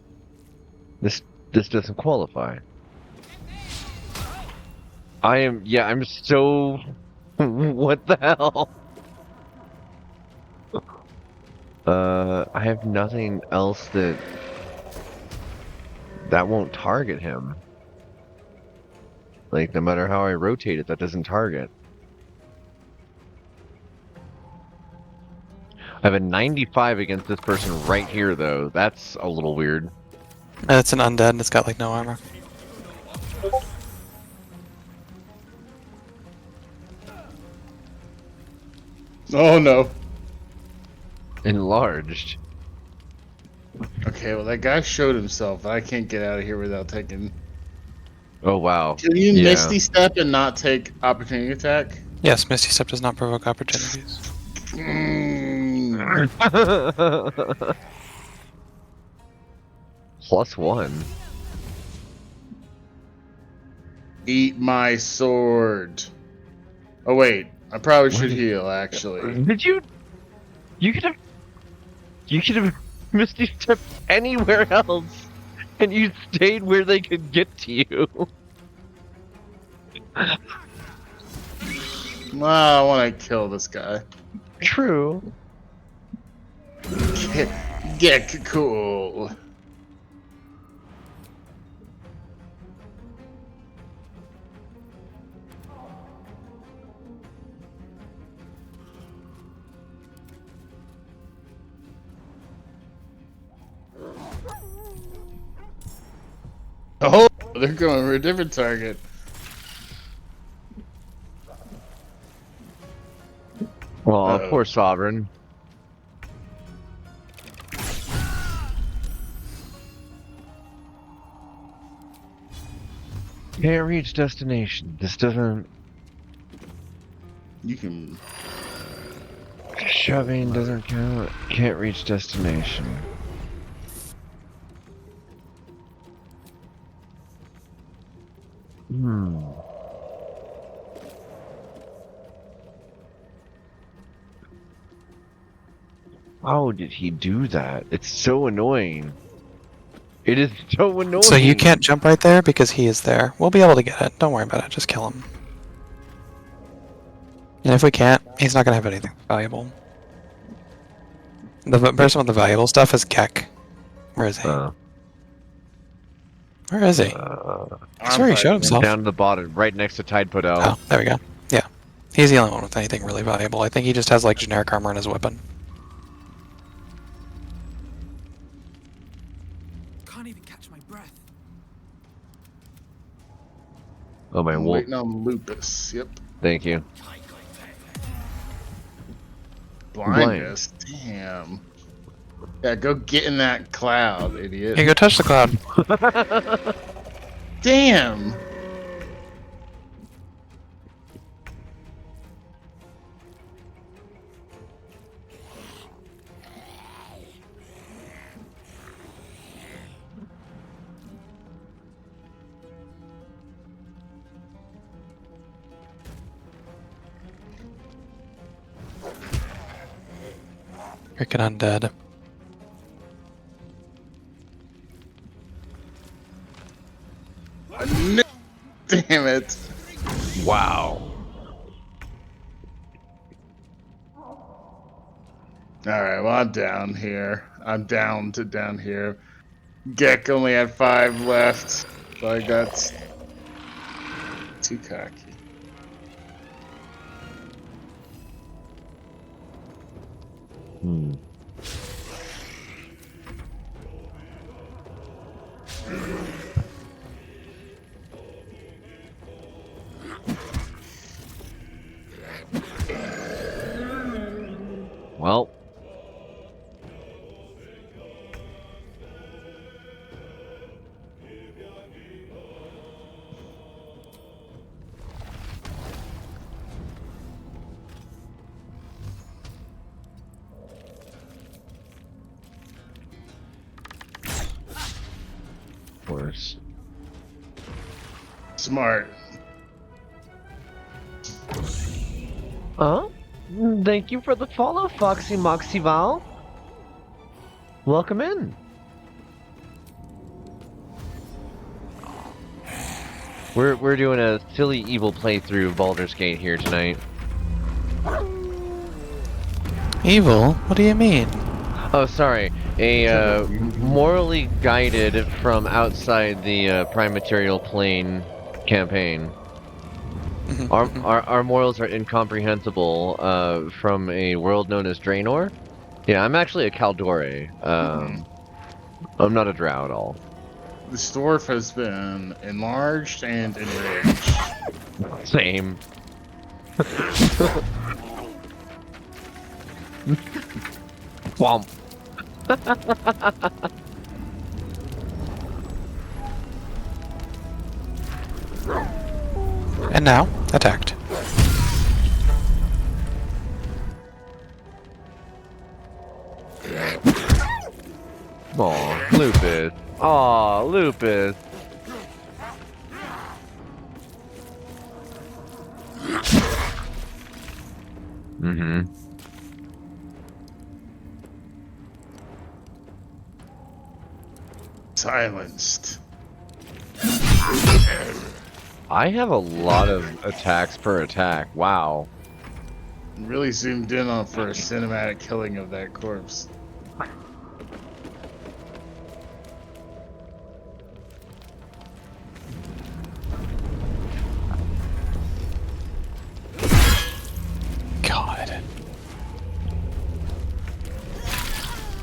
This doesn't qualify. I'm so... What the hell? I have nothing else that won't target him. Like, no matter how I rotate it, that doesn't target. I have a 95 against this person right here, though. That's a little weird. It's an undead and it's got like no armor. Oh no. Enlarged. Okay, well that guy showed himself. I can't get out of here without taking... Oh wow. Can you Misty Step and not take opportunity attack? Yes, Misty Step does not provoke opportunities. +1. Eat my sword. Oh wait, I probably should heal actually. Did you? You could have Misty Stepped anywhere else, and you stayed where they could get to you. Well, I want to kill this guy. True. Get cool. Oh, they're going for a different target. Oh, poor Sovereign. Can't reach destination. This doesn't... You can... Shoving doesn't count. Can't reach destination. How did he do that? It's so annoying. It is so annoying. So you can't jump right there because he is there. We'll be able to get it. Don't worry about it. Just kill him. And if we can't, he's not going to have anything valuable. The person with the valuable stuff is Keck. Where is he? Where is he? He's where he showed himself. Down to the bottom, right next to Tide Put Out. Oh, there we go. Yeah. He's the only one with anything really valuable. I think he just has like generic armor in his weapon. Can't even catch my breath. Oh, my I'm wolf. waiting on Lupus. Yep. Thank you. Blindness. Damn. Yeah, go get in that cloud, idiot. Hey, go touch the cloud. Damn. Freaking undead. Damn it. Wow. Alright, well, I'm down here. I'm down to down here. Gek only had 5 left, so I got too cocky. Well. Smart. Huh? Thank you for the follow, Foxy Moxie Val. Welcome in. We're doing a silly evil playthrough of Baldur's Gate here tonight. Evil? What do you mean? Oh, sorry. A morally guided from outside the Prime Material Plane campaign. Our morals are incomprehensible from a world known as Draenor. Yeah, I'm actually a Kaldore. I'm not a drow at all. The dwarf has been enlarged and enraged. Same. Womp. And now, attacked. Aw, Lupus. Aw, Lupus. Mm-hmm. Silenced. I have a lot of attacks per attack. Wow. Really zoomed in on for a cinematic killing of that corpse. God.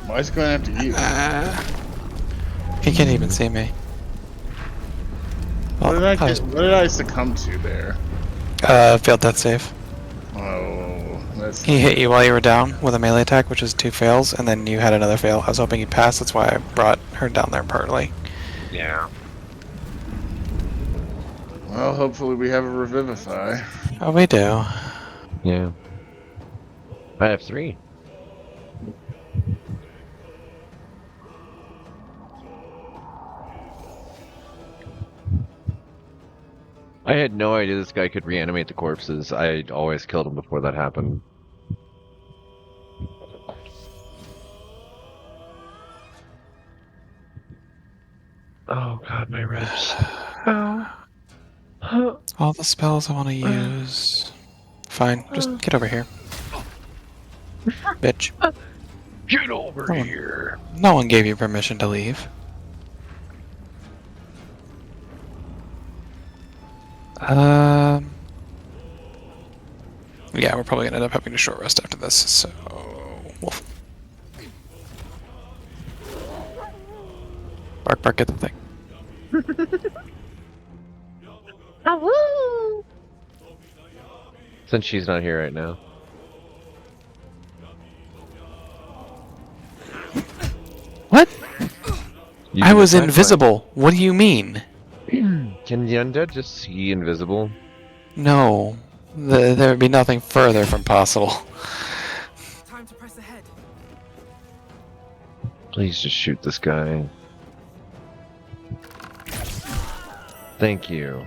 Why is he going after you? He can't even see me. What did I succumb to there? Failed that save. Oh, that's... He hit you while you were down with a melee attack, which is 2 fails, and then you had another fail. I was hoping you'd pass, that's why I brought her down there partly. Yeah. Well, hopefully we have a Revivify. Oh, we do. Yeah. I have 3. I had no idea this guy could reanimate the corpses. I always killed him before that happened. Oh god, my ribs. All the spells I want to use. Fine, just get over here. Bitch. Get over here. No one gave you permission to leave. Yeah, we're probably gonna end up having a short rest after this, so... Wolf. Bark, bark, get the thing. Since she's not here right now. What? You I can was attack invisible. What do you mean? Can the undead just see invisible? No. There would be nothing further from possible. Time to press ahead. Please just shoot this guy. Thank you.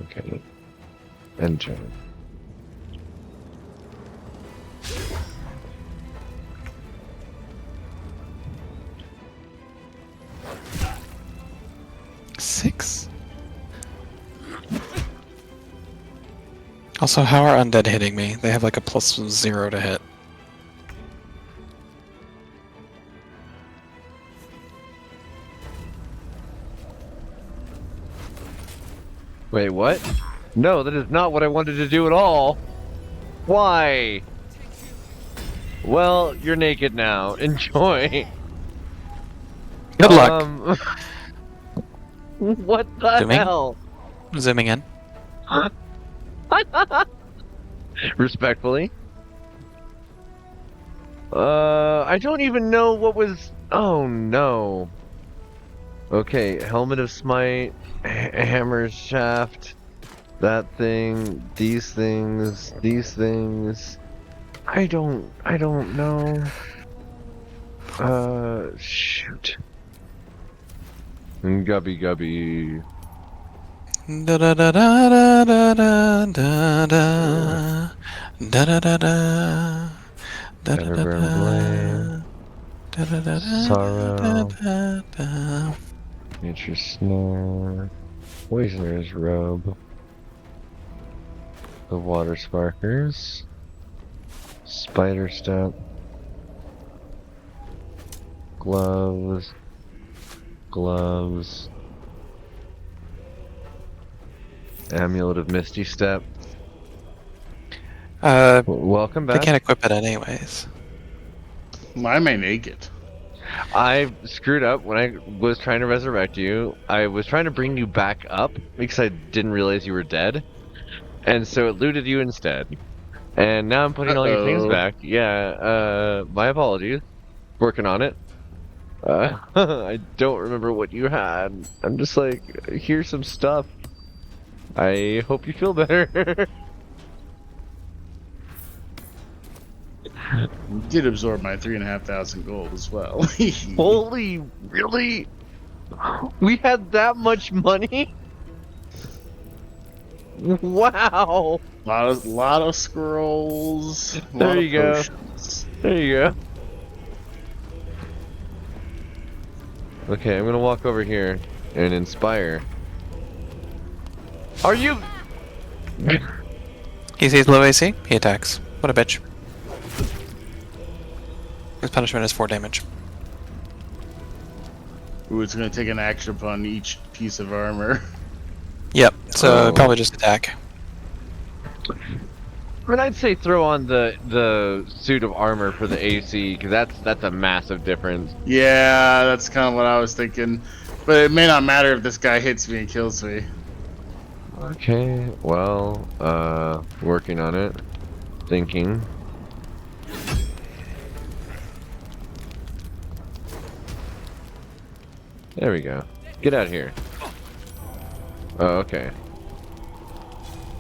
Okay. Enter. Six. Also, how are undead hitting me? They have like a +0 to hit. Wait, what? No, that is not what I wanted to do at all. Why? Well, you're naked now. Enjoy. Good luck. What the Zooming. hell? Zooming in. Respectfully. I don't even know what was... Oh, no. Okay, Helmet of Smite, Hammer Shaft, that thing, these things. I don't know. Shoot. Gubby gubby. Da da da da da da da da da da da da. Everburn Blade. Sorrow. Nature's Snare. Poisoner's Robe. The Water Sparkers. Spider Step. Gloves. Gloves. Amulet of Misty Step. Welcome back. They can't equip it anyways. Why am I naked? I screwed up when I was trying to resurrect you. I was trying to bring you back up because I didn't realize you were dead. And so it looted you instead. And now I'm putting all your things back. Yeah, my apologies. Working on it. I don't remember what you had. I'm just like, here's some stuff. I hope you feel better. You did absorb my 3,500 gold as well. Holy, really? We had that much money? Wow. Lot of scrolls. There you go. There you go. Okay, I'm gonna walk over here and inspire. Are you? He sees low AC, he attacks. What a bitch. His punishment is 4 damage. Ooh, it's gonna take an action upon each piece of armor. Yep, so probably just attack. I mean, I'd say throw on the suit of armor for the AC, because that's a massive difference. Yeah, that's kind of what I was thinking. But it may not matter if this guy hits me and kills me. Okay, well, working on it. Thinking. There we go. Get out of here. Oh, okay.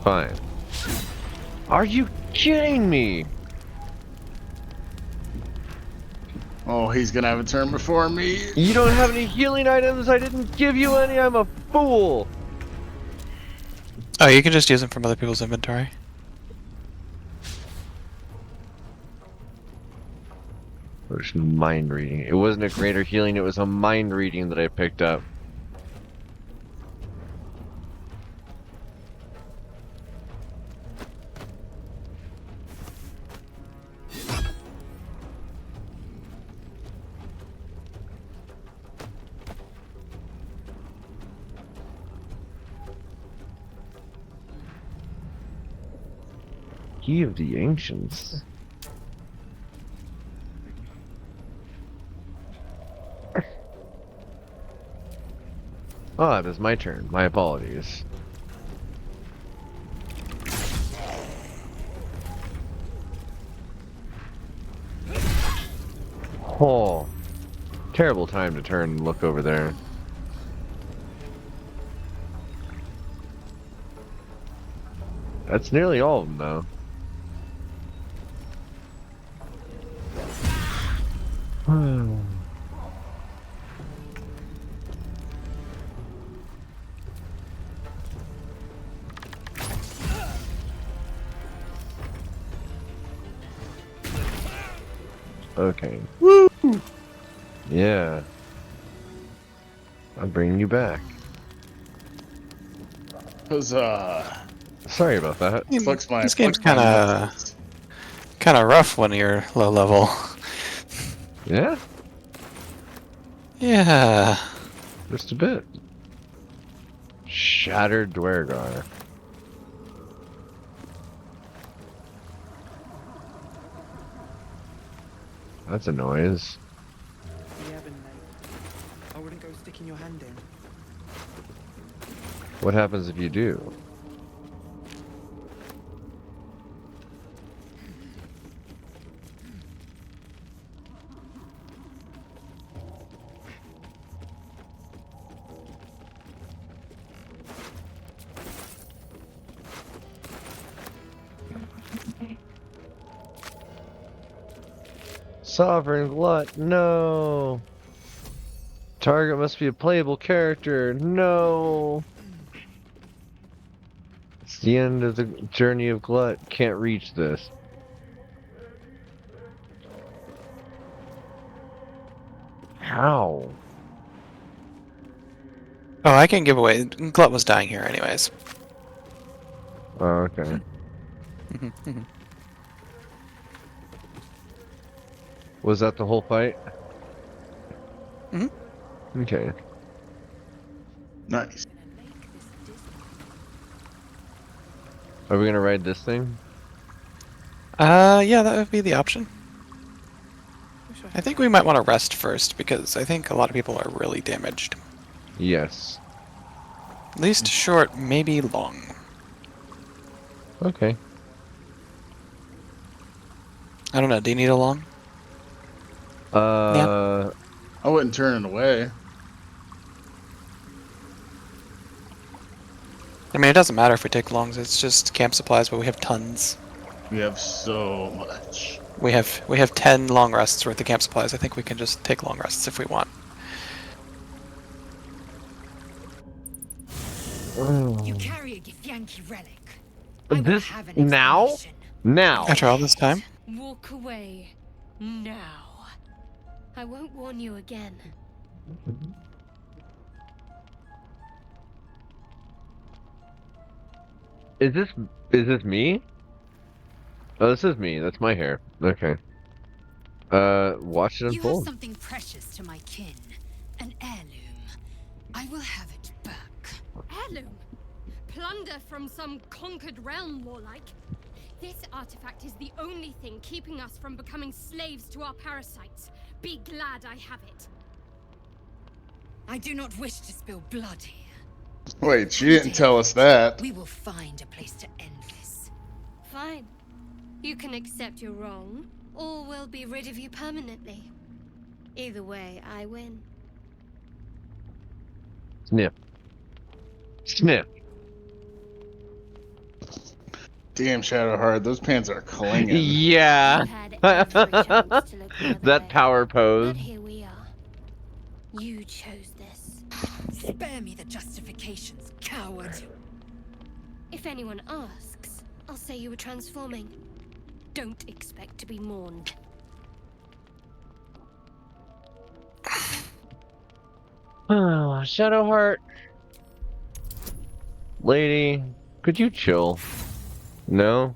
Fine. Are you kidding me? Oh, he's gonna have a turn before me. You don't have any healing items? I didn't give you any. I'm a fool. Oh, you can just use them from other people's inventory. Or just mind reading. It wasn't a greater healing, it was a mind reading that I picked up. Key of the Ancients. Oh, it is my turn. My apologies. Oh, terrible time to turn and look over there. That's nearly all of them, though. Okay. Woo! Yeah. I'm bringing you back. Huzzah. Sorry about that. This game's kind of rough when you're low level. Yeah? Yeah. Just a bit. Shattered Dwergar. That's a noise. Yeah, but mate, I wouldn't go sticking your hand in. What happens if you do? Sovereign Glut, no. Target must be a playable character, no. It's the end of the journey of Glut. Can't reach this. How? Oh, I can give away. Glut was dying here, anyways. Oh, okay. Was that the whole fight? Okay. Nice. Are we gonna ride this thing? Yeah, that would be the option. I think we might want to rest first, because I think a lot of people are really damaged. Yes. At least short, maybe long. Okay. I don't know, do you need a long? I wouldn't turn it away. I mean, it doesn't matter if we take longs, it's just camp supplies, but we have tons. We have so much. We have 10 long rests worth of camp supplies. I think we can just take long rests if we want. You carry a Githyanki relic. This now? Now. After all this time? Walk away now. I won't warn you again. Is this me? Oh, this is me. That's my hair. Okay. Watch it You have unfold. something precious to my kin. An heirloom. I will have it back. Heirloom? Plunder from some conquered realm, more like. This artifact is the only thing keeping us from becoming slaves to our parasites. Be glad I have it. I do not wish to spill blood here. Wait, she didn't tell us that. We will find a place to end this. Fine. You can accept you're wrong, or we'll be rid of you permanently. Either way, I win. Sniff. Sniff. Damn, Shadowheart, those pants are clinging. Yeah. That power pose. But here we are. You chose this. Spare me the justifications, coward. If anyone asks, I'll say you were transforming. Don't expect to be mourned. Oh, Shadowheart. Lady, could you chill? No?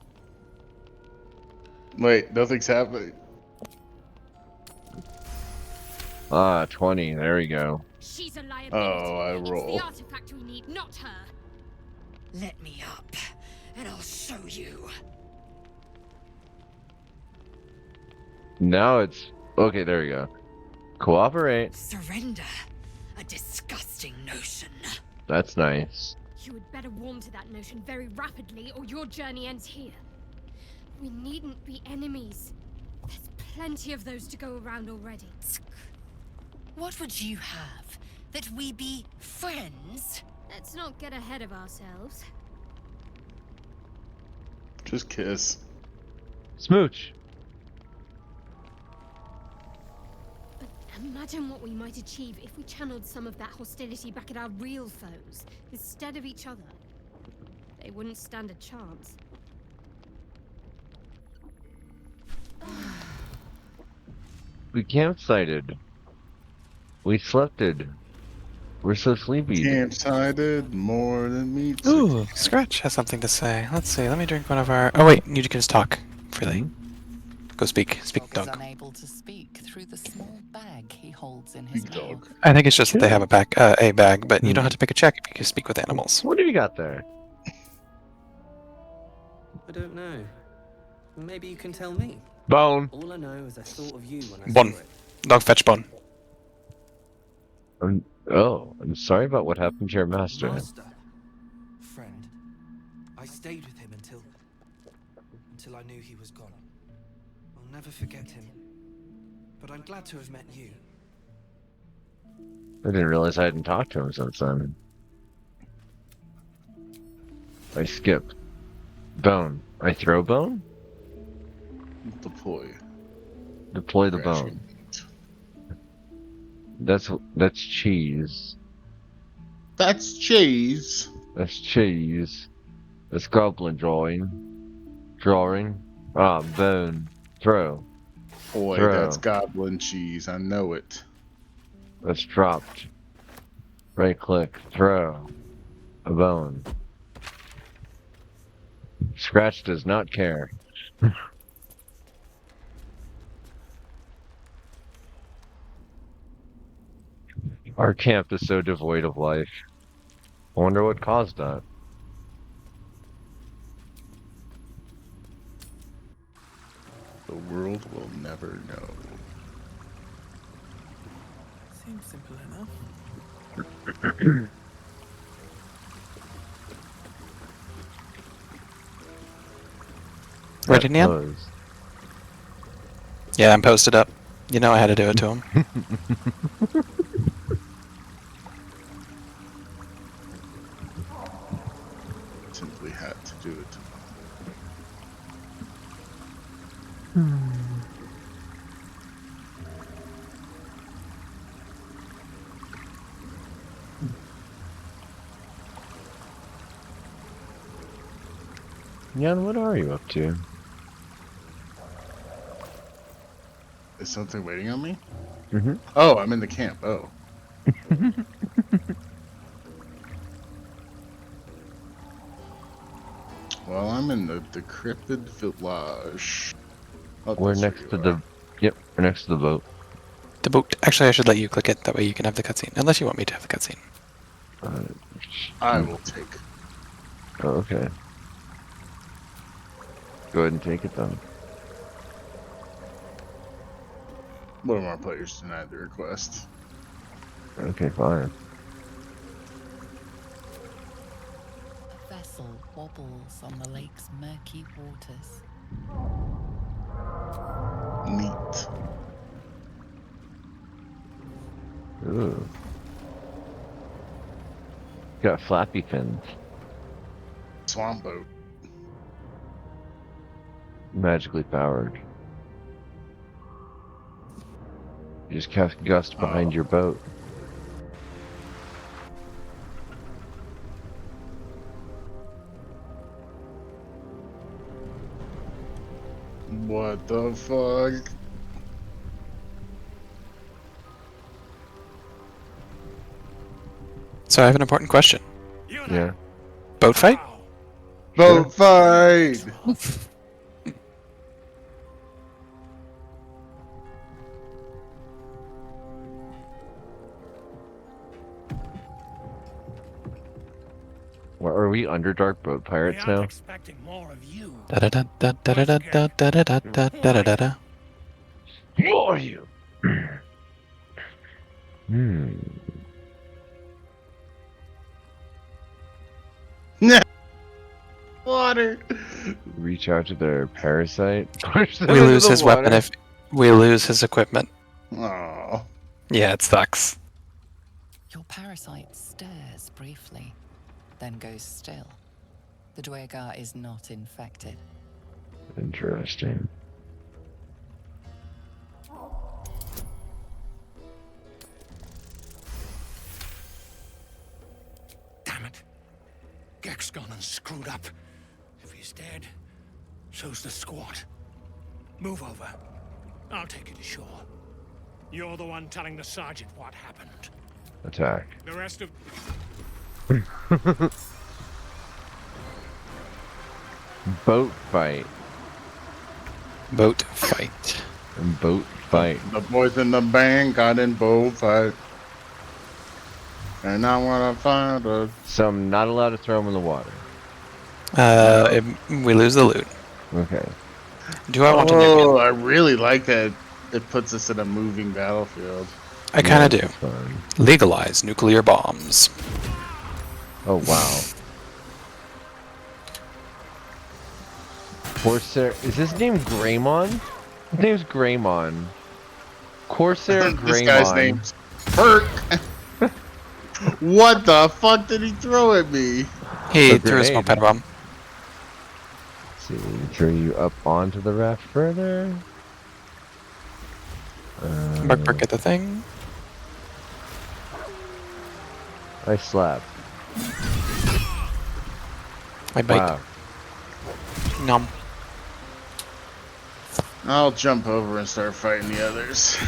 Wait, nothing's happening. Ah, 20. There we go. She's a liability. Oh, I It's roll. the artifact we need, not her. Let me up, and I'll show you. Now it's... Okay, there we go. Cooperate. Surrender. A disgusting notion. That's nice. You had better warm to that notion very rapidly, or your journey ends here. We needn't be enemies. There's plenty of those to go around already. What would you have? That we be friends? Let's not get ahead of ourselves. Just kiss. Smooch. Imagine what we might achieve if we channeled some of that hostility back at our real foes, instead of each other. They wouldn't stand a chance. We campsited. We slepted. We're so sleepy. Campsited more than meat. Ooh, Scratch has something to say. Let's see, let me drink one of our... Oh wait, you can just talk freely. Go speak. Speak, Dog is dog. unable to speak through the small bag he holds in his mouth. I think it's just that they have a bag, but you don't have to pick a check if you can speak with animals. What do you got there? I don't know. Maybe you can tell me. Bone. All I know is I thought of you when I Bone. saw it. Dog fetch bone. I'm sorry about what happened to your master. Master, friend, I stayed with him until I knew he was gone. I'll never forget him. But I'm glad to have met you. I didn't realize I hadn't talked to him since then. I skip. Bone. I throw bone? Deploy. Deploy the bone. That's cheese. That's cheese. That's cheese. That's goblin drawing. Ah, bone. Throw. Boy, Throw. that's goblin cheese. I know it. That's dropped. Right click. Throw. A bone. Scratch does not care. Our camp is so devoid of life. I wonder what caused that. The world will never know. Seems simple enough. Ready, Nian? Yeah, I'm posted up. You know I had to do it to him. Simply had to do it. Jan, what are you up to? Is something waiting on me? Mm-hmm. Oh, I'm in the camp. Oh. Well, I'm in the decrepit village. Oh, We're that's next where to you the. are. Yep, we're next to the boat. The boat. Actually, I should let you click it. That way you can have the cutscene. Unless you want me to have the cutscene. I will take. Oh, okay. Go ahead and take it then. One of our players denied the request. Okay, fine. A vessel wobbles on the lake's murky waters. Neat. Ooh. Got flappy fins. Swamp boat. Magically powered. You just cast gust behind your boat. What the fuck? So I have an important question. Yeah. Boat fight? Boat fight! What, are we Underdark boat pirates now? Expecting more of you. Da da da da da da da da da da da da da da. Who are you? Water. Reach out to their parasite. Push them We into lose the his water. weapon if we lose his equipment. Oh. Yeah, it sucks. Your parasite stirs briefly, then goes still. The Dwagar is not infected. Interesting. Damn it. Gek's gone and screwed up. If he's dead, so's the squad. Move over. I'll take you to shore. You're the one telling the sergeant what happened. Attack. The rest of... Boat fight. Boat fight. Boat fight. The boys in the band got in boat fight. And I wanna find a... So I'm not allowed to throw them in the water. We lose the loot. Okay. Do I want to? Oh, I really like that. It puts us in a moving battlefield. I kind of Yeah, do. Legalize nuclear bombs. Oh wow. Corsair, is his name Greymon? His name's Greymon. Corsair Greymon. This guy's name's Perk. What the fuck did he throw at me? He A threw a small grenade. pet bomb. Let's see, throw you up onto the raft further. Bark at the thing. I slap. I bite. Wow. Nom. I'll jump over and start fighting the others.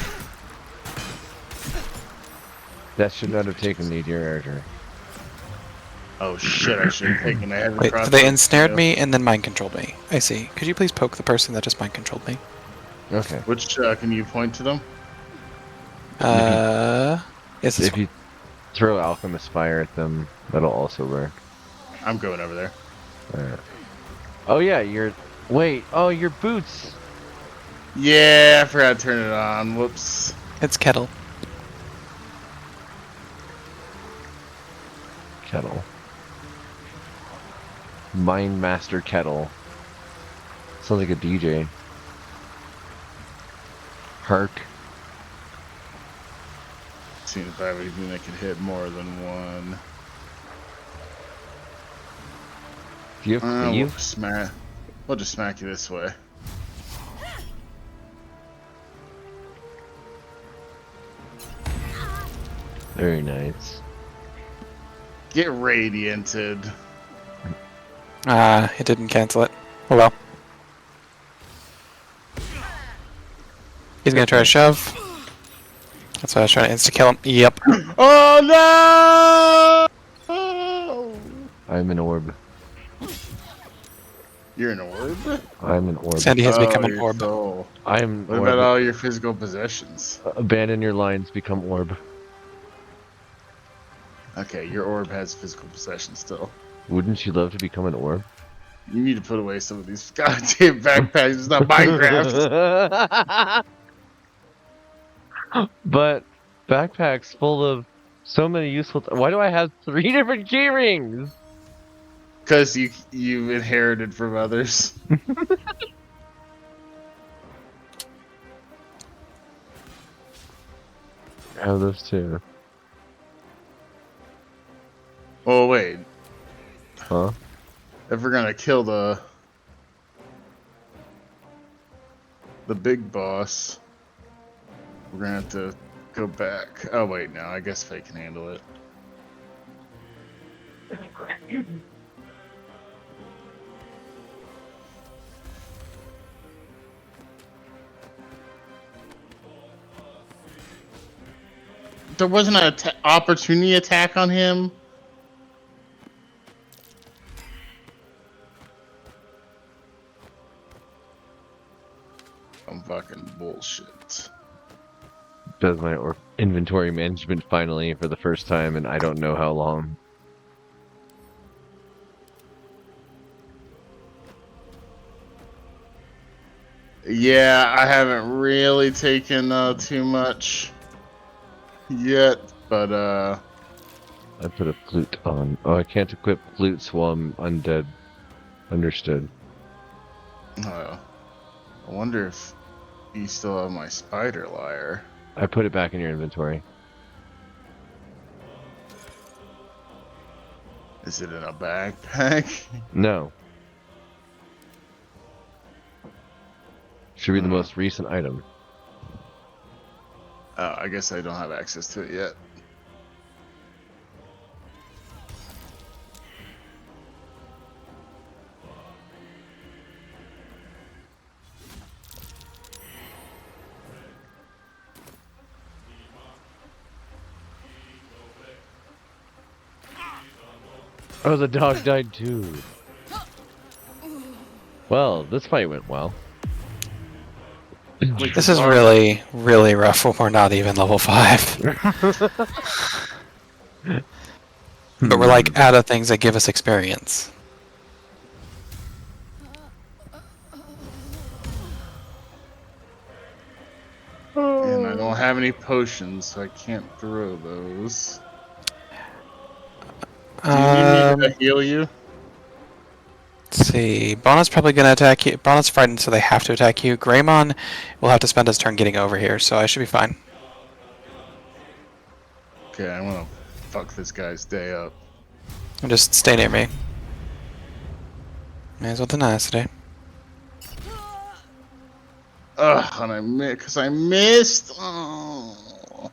That should not have taken me to your area. Oh shit, I should have taken a heavy Wait, so crossbow. they ensnared me and then mind controlled me. I see. Could you please poke the person that just mind controlled me? Okay. Which, can you point to them? Yes, If you throw Alchemist Fire at them, that'll also work. I'm going over there. Alright. Oh yeah, wait, oh, your boots! Yeah, I forgot to turn it on. Whoops. It's Kettle. Kettle. Mind Master Kettle. Sounds like a DJ. Hark. Seeing if I have anything that could hit more than one. Do you have We'll just smack you this way. Very nice. Get radianted. It didn't cancel it. Oh well. He's gonna try to shove. That's why I was trying to insta-kill him. Yep. Oh no! I'm an orb. You're an orb? I'm an orb. Sandy has become an your orb. soul. I'm What orb. about all your physical possessions? Abandon your lines, become orb. Okay, your orb has physical possessions still. Wouldn't you love to become an orb? You need to put away some of these goddamn backpacks. It's not Minecraft. But backpacks full of so many useful. Why do I have 3 different key rings? Because you inherited from others. I have those too. Oh wait, Huh? if we're gonna kill the big boss, we're gonna have to go back. Oh wait, no, I guess Faye can handle it. There wasn't an opportunity attack on him. I'm fucking bullshit. Does my inventory management finally for the first time in I don't know how long. Yeah, I haven't really taken too much yet, but I put a flute on. Oh, I can't equip flutes while I'm undead. Understood. I wonder if you still have my spider lyre. I put it back in your inventory. Is it in a backpack? No. Should be the most recent item. I guess I don't have access to it yet. Oh, the dog died too. Well, this fight went well. This is really, really rough when we're not even level 5. But we're like out of things that give us experience. And I don't have any potions, so I can't throw those. Do you need me to heal you? Let's see. Bona's probably going to attack you. Bona's frightened, so they have to attack you. Greymon will have to spend his turn getting over here, so I should be fine. Okay, I want to fuck this guy's day up. And just stay near me. May as well tenacity. Ugh, and I missed. Oh.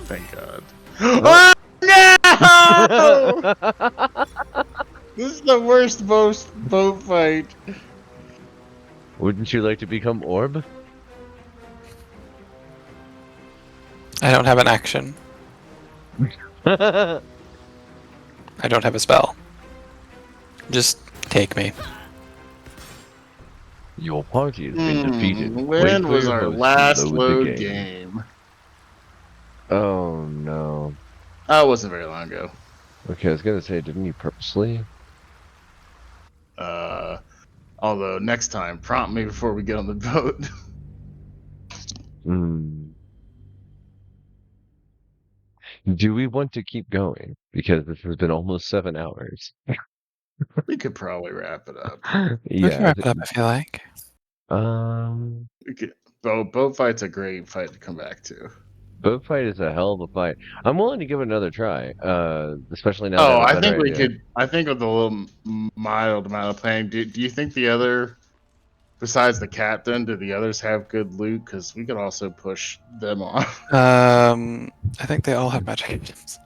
Thank God. Oh, no! This is the worst boat fight. Wouldn't you like to become Orb? I don't have an action. I don't have a spell. Just take me. Your party has been defeated. Wait When for was your our host to last the load game? Oh no. Oh, it wasn't very long ago. Okay, I was gonna say, didn't you purposely? Although next time, prompt me before we get on the boat. Do we want to keep going? Because this has been almost 7 hours. We could probably wrap it up. We can wrap it up if you like. Boat fight's a great fight to come back to. Boat fight is a hell of a fight. I'm willing to give it another try, especially now that Oh, I have a I better think we idea. could. I think with a little mild amount of playing, do you think the other, besides the captain, do the others have good loot? Because we could also push them off. I think they all have magic items.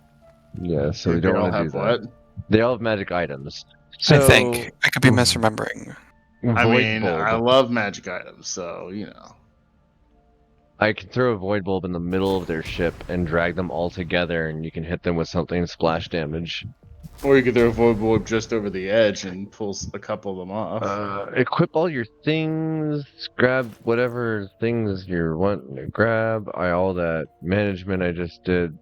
Yeah, so we They don't all want to do have that. what? They all have magic items. So, I think. I could be misremembering. I Void mean, Bulb. I love magic items, so you know. I can throw a Void Bulb in the middle of their ship and drag them all together, and you can hit them with something and splash damage. Or you could throw a void bulb just over the edge and pull a couple of them off. Equip all your things, grab whatever things you're wanting to grab. All that management I just did.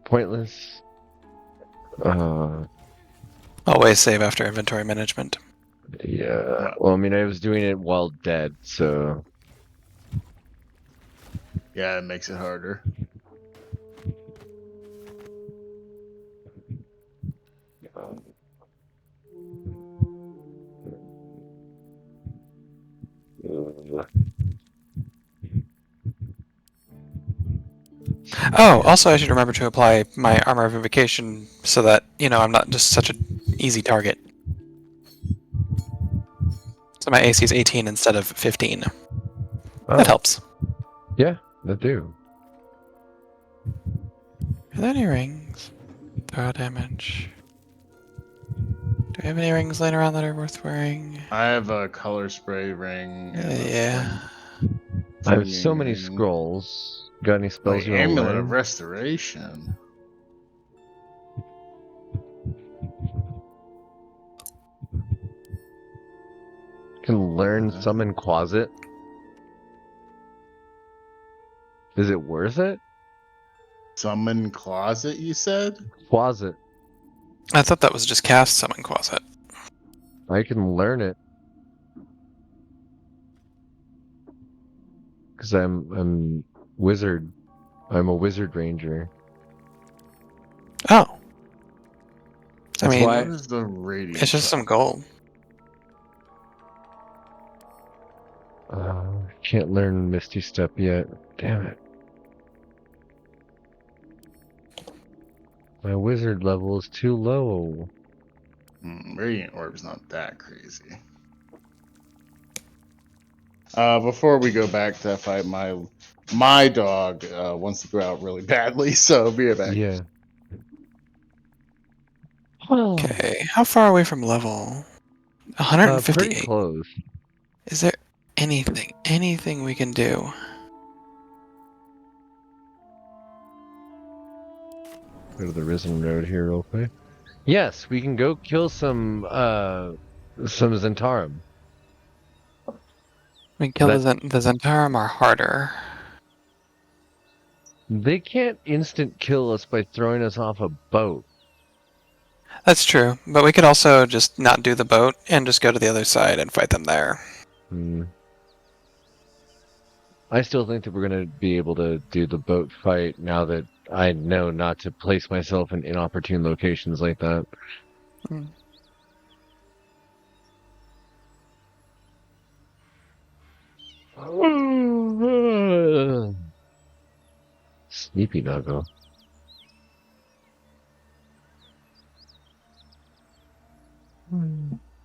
Pointless. Always save after inventory management. Yeah. Well, I mean, I was doing it while dead, so. Yeah, it makes it harder. Oh, also I should remember to apply my armor of invocation so that, I'm not just such an easy target. So my AC is 18 instead of 15. Oh. That helps. Yeah, that do. Are there any rings? Throw damage. Do we have any rings laying around that are worth wearing? I have a color spray ring. Yeah. I have so many scrolls. Got any spells you want to Amulet learn? of Restoration. Can learn Summon Quasit. Is it worth it? Summon Closet, you said? Quasit. I thought that was just cast Summon Closet. I can learn it. Because I'm wizard. I'm a wizard ranger. Oh. That's I mean, why- What is the radiant? it's just some gold. Can't learn Misty Step yet. Damn it. My wizard level is too low. Radiant Orb's not that crazy. Before we go back to that fight, my dog wants to go out really badly, so be right back. Yeah. Okay, how far away from level? 158. Pretty close. Is there anything we can do? Go to the Risen Road here real quick. Yes, we can go kill some Zentarum. I mean, kill the Zentarum are harder. They can't instant kill us by throwing us off a boat. That's true, but we could also just not do the boat and just go to the other side and fight them there. I still think that we're going to be able to do the boat fight now that I know not to place myself in inopportune locations like that. Sleepy Nuggle.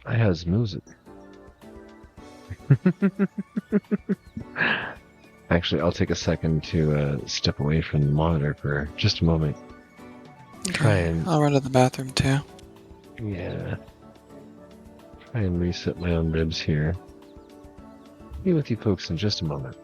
I has music. Actually, I'll take a second to step away from the monitor for just a moment. Try and I'll run to the bathroom too. yeah, try and reset my own ribs here. Be with you folks in just a moment.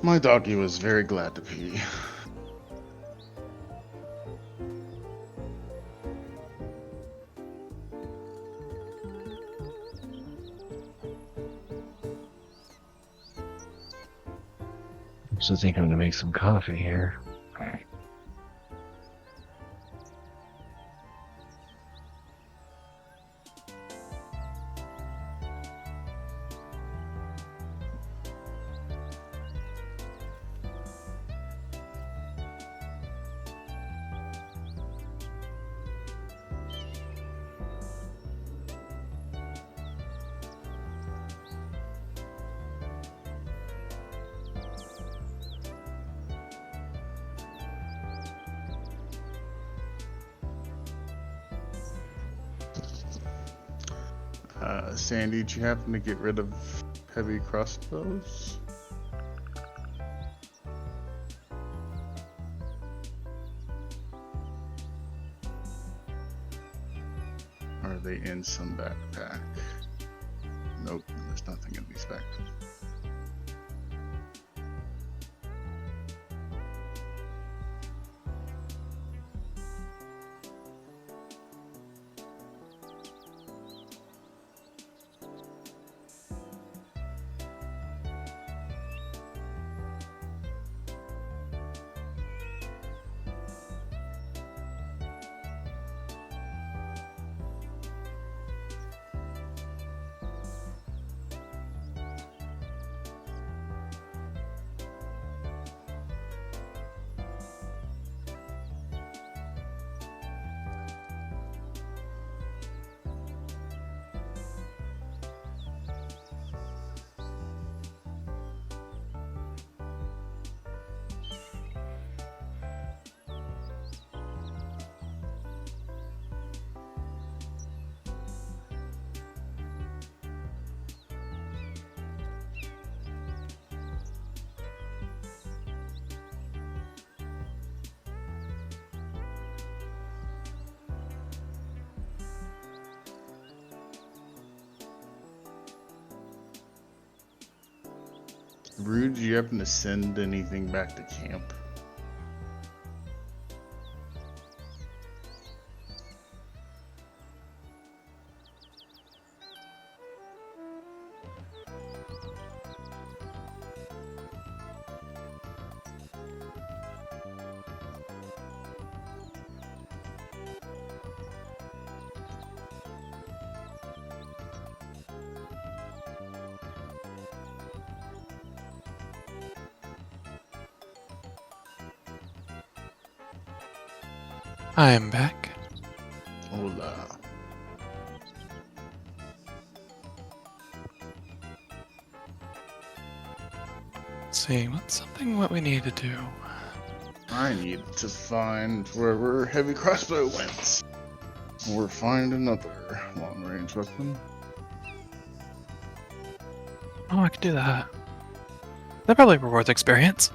My doggy was very glad to pee. So I think I'm gonna make some coffee here. Sandy, did you happen to get rid of heavy crossbows? Or are they in some backpack? Nope, there's nothing in these backpacks. Rude, do you happen to send anything back to camp? I am back. Hola. Let's see, what's something what we need to do? I need to find wherever heavy crossbow went. Or find another long range weapon. Oh, I could do that. That probably rewards experience.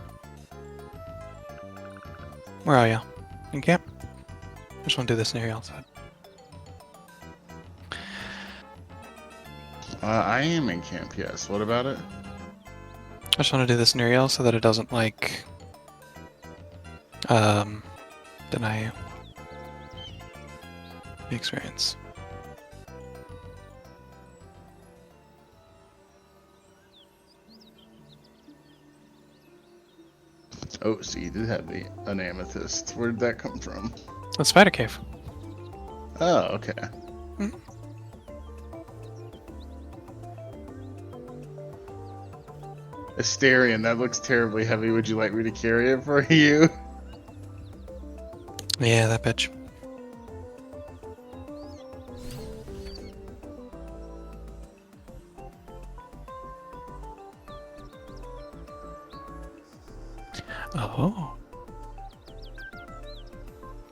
Where are you? In camp? I just want to do this near you outside. I am in camp, yes. What about it? I just want to do this near you so that it doesn't, like, deny you the experience. Oh, so you did have an amethyst. Where did that come from? The spider cave. Oh, okay. Mm-hmm. Asterion, that looks terribly heavy. Would you like me to carry it for you? Yeah, that bitch. Oh.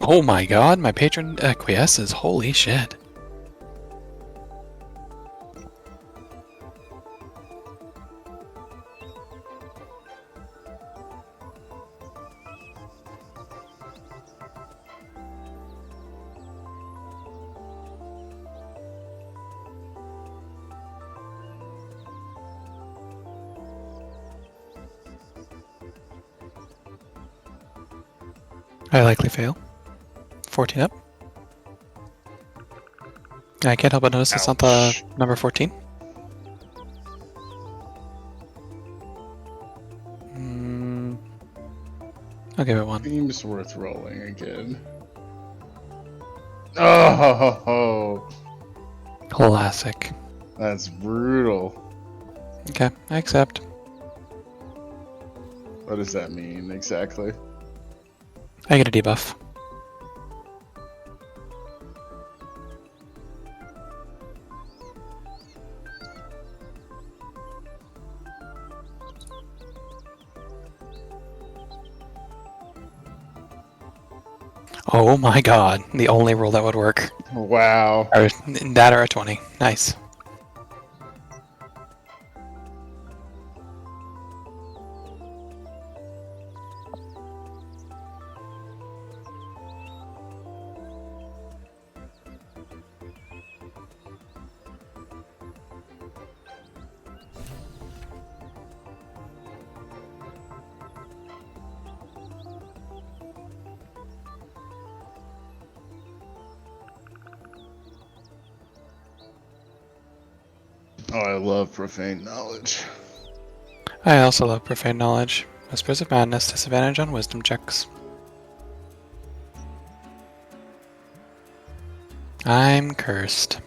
Oh my god, my patron acquiesces. Holy shit. I likely fail. 14 up. I can't help but notice it's not the number 14. I'll give it 1. Seems worth rolling again. Oh, Classic. that's brutal. Okay, I accept. What does that mean exactly? I get a debuff. Oh my god, the only rule that would work. Wow. Or, that or a 20. Nice. Oh, I love profane knowledge. I also love profane knowledge. Whispers of Madness, disadvantage on wisdom checks. I'm cursed.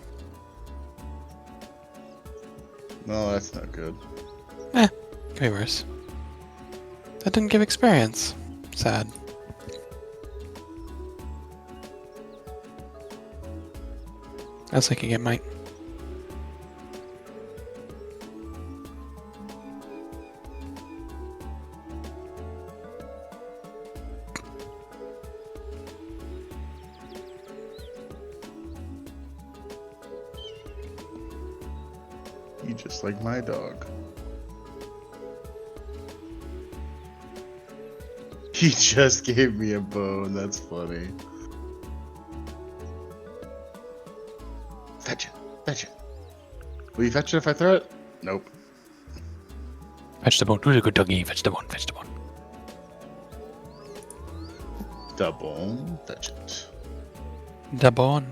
No, that's not good. Could be worse. That didn't give experience. Sad. I was thinking it might. You just like my dog. He just gave me a bone. That's funny. Fetch it. Fetch it. Will you fetch it if I throw it? Nope. Fetch the bone. Really good doggy. Fetch the bone. Fetch the bone. Double. Fetch it. The bone.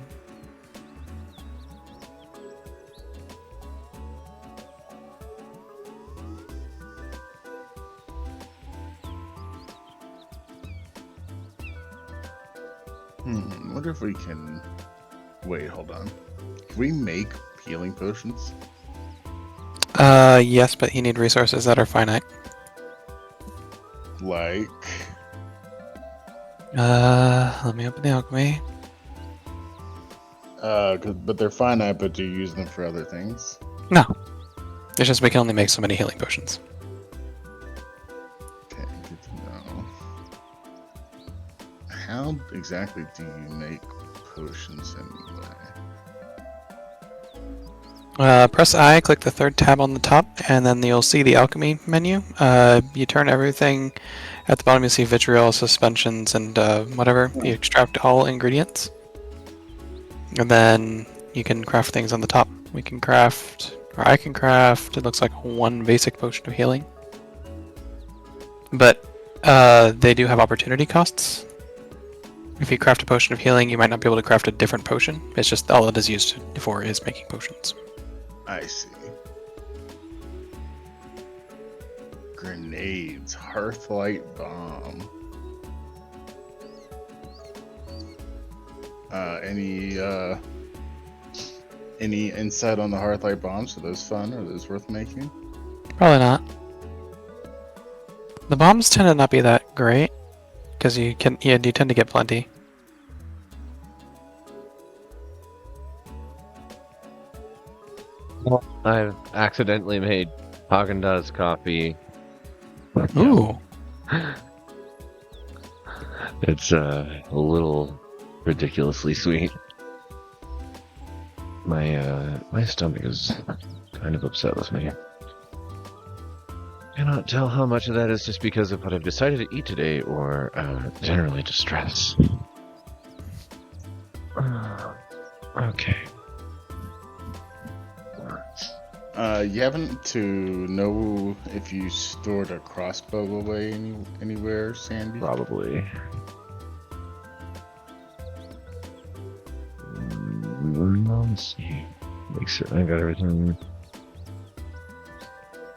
Wonder if we can. Wait, hold on. Can we make healing potions? Yes, but you need resources that are finite. Like. Let me open the alchemy. But they're finite, but do you use them for other things? No. It's just we can only make so many healing potions. Okay, good to know. How exactly do you make potions anyway? Press I, click the third tab on the top, and then you'll see the alchemy menu. You turn everything at the bottom, you see vitriol, suspensions, and whatever. You extract all ingredients. And then you can craft things on the top. We can craft, or I can craft, it looks like one basic potion of healing. But they do have opportunity costs. If you craft a potion of healing, you might not be able to craft a different potion. It's just all it is used for is making potions. I see. Grenades, Hearthlight Bomb. Any insight on the Hearthlight Bombs? Are those fun? Are those worth making? Probably not. The bombs tend to not be that great because you tend to get plenty. I've accidentally made Haagen-Dazs coffee. Ooh. It's a little ridiculously sweet. My stomach is kind of upset with me. Cannot tell how much of that is just because of what I've decided to eat today, or generally distress. Okay. You happen to know if you stored a crossbow away anywhere, Sandy? Probably. Let's see. Make sure I got everything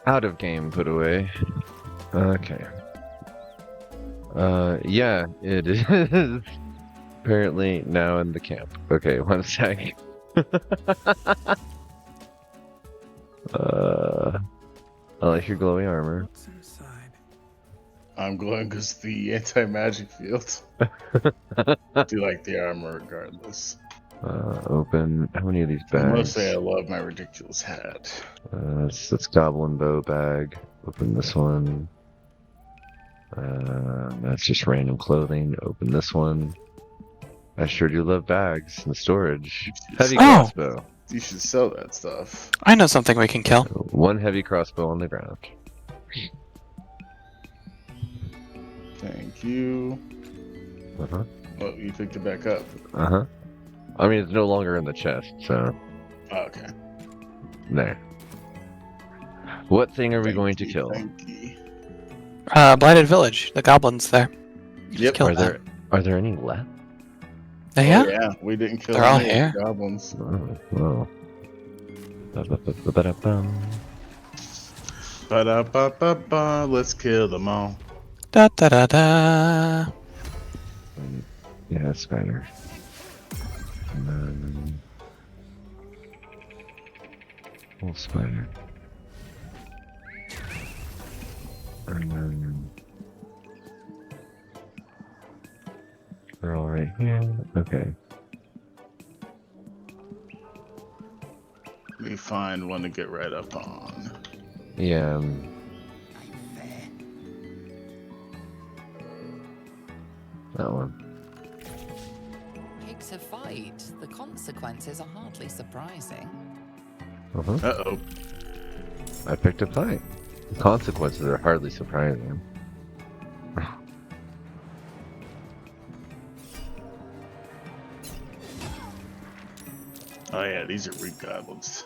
out of game put away. Okay. Yeah, it is apparently now in the camp. Okay, one sec. I like your glowy armor. What's inside? I'm glowing because the anti-magic field. I do like the armor regardless. Open. How many of these bags? Mostly I love my ridiculous hat. That's goblin bow bag. Open this one. That's just random clothing. Open this one. I sure do love bags and storage. Heavy crossbow. You should sell that stuff. I know something we can kill. One heavy crossbow on the ground. Thank you. Uh-huh. Oh, you picked it back up. Uh-huh. I mean, it's no longer in the chest, so... Oh, okay. There. What thing are we going to kill? Blighted Village. The goblins there. Yep. Are there any left? Yeah? Oh, yeah, we didn't kill They're all any here. goblins. Oh, well. Ba-da-ba-ba-ba-dum. Ba-da-ba-ba-ba, let's kill them all. Da da da da. Yeah, spider. And then... Full spider. And then... They're all right here. Okay. We find one to get right up on. Yeah. That one. Pick a fight. The consequences are hardly surprising. Uh-huh. Uh-oh. I picked a fight. The consequences are hardly surprising. Oh yeah, these are weak goblins.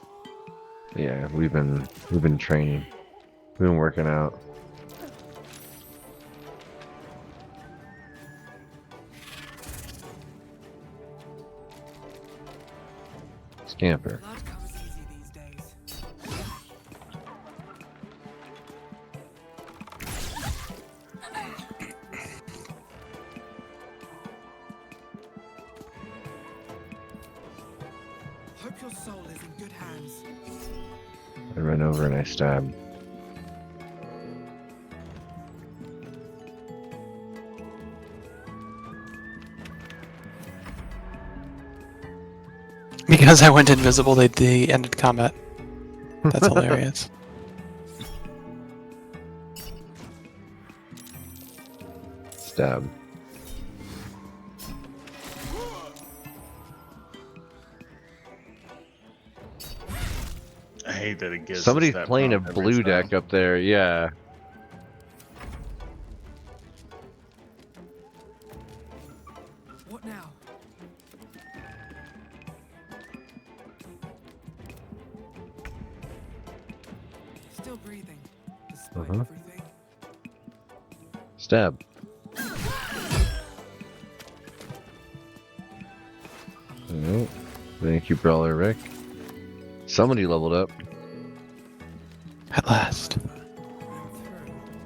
Yeah, we've been training. We've been working out. Scamper. Hope your soul is in good hands. I run over and I stab. Because I went invisible, they ended combat. That's hilarious. Stab. I hate that it gives. Somebody's us that playing a prompt every blue time. deck up there, yeah. What now? Still breathing, despite everything. Stab. Oh, thank you, Brawler Rick. Somebody leveled up. At last.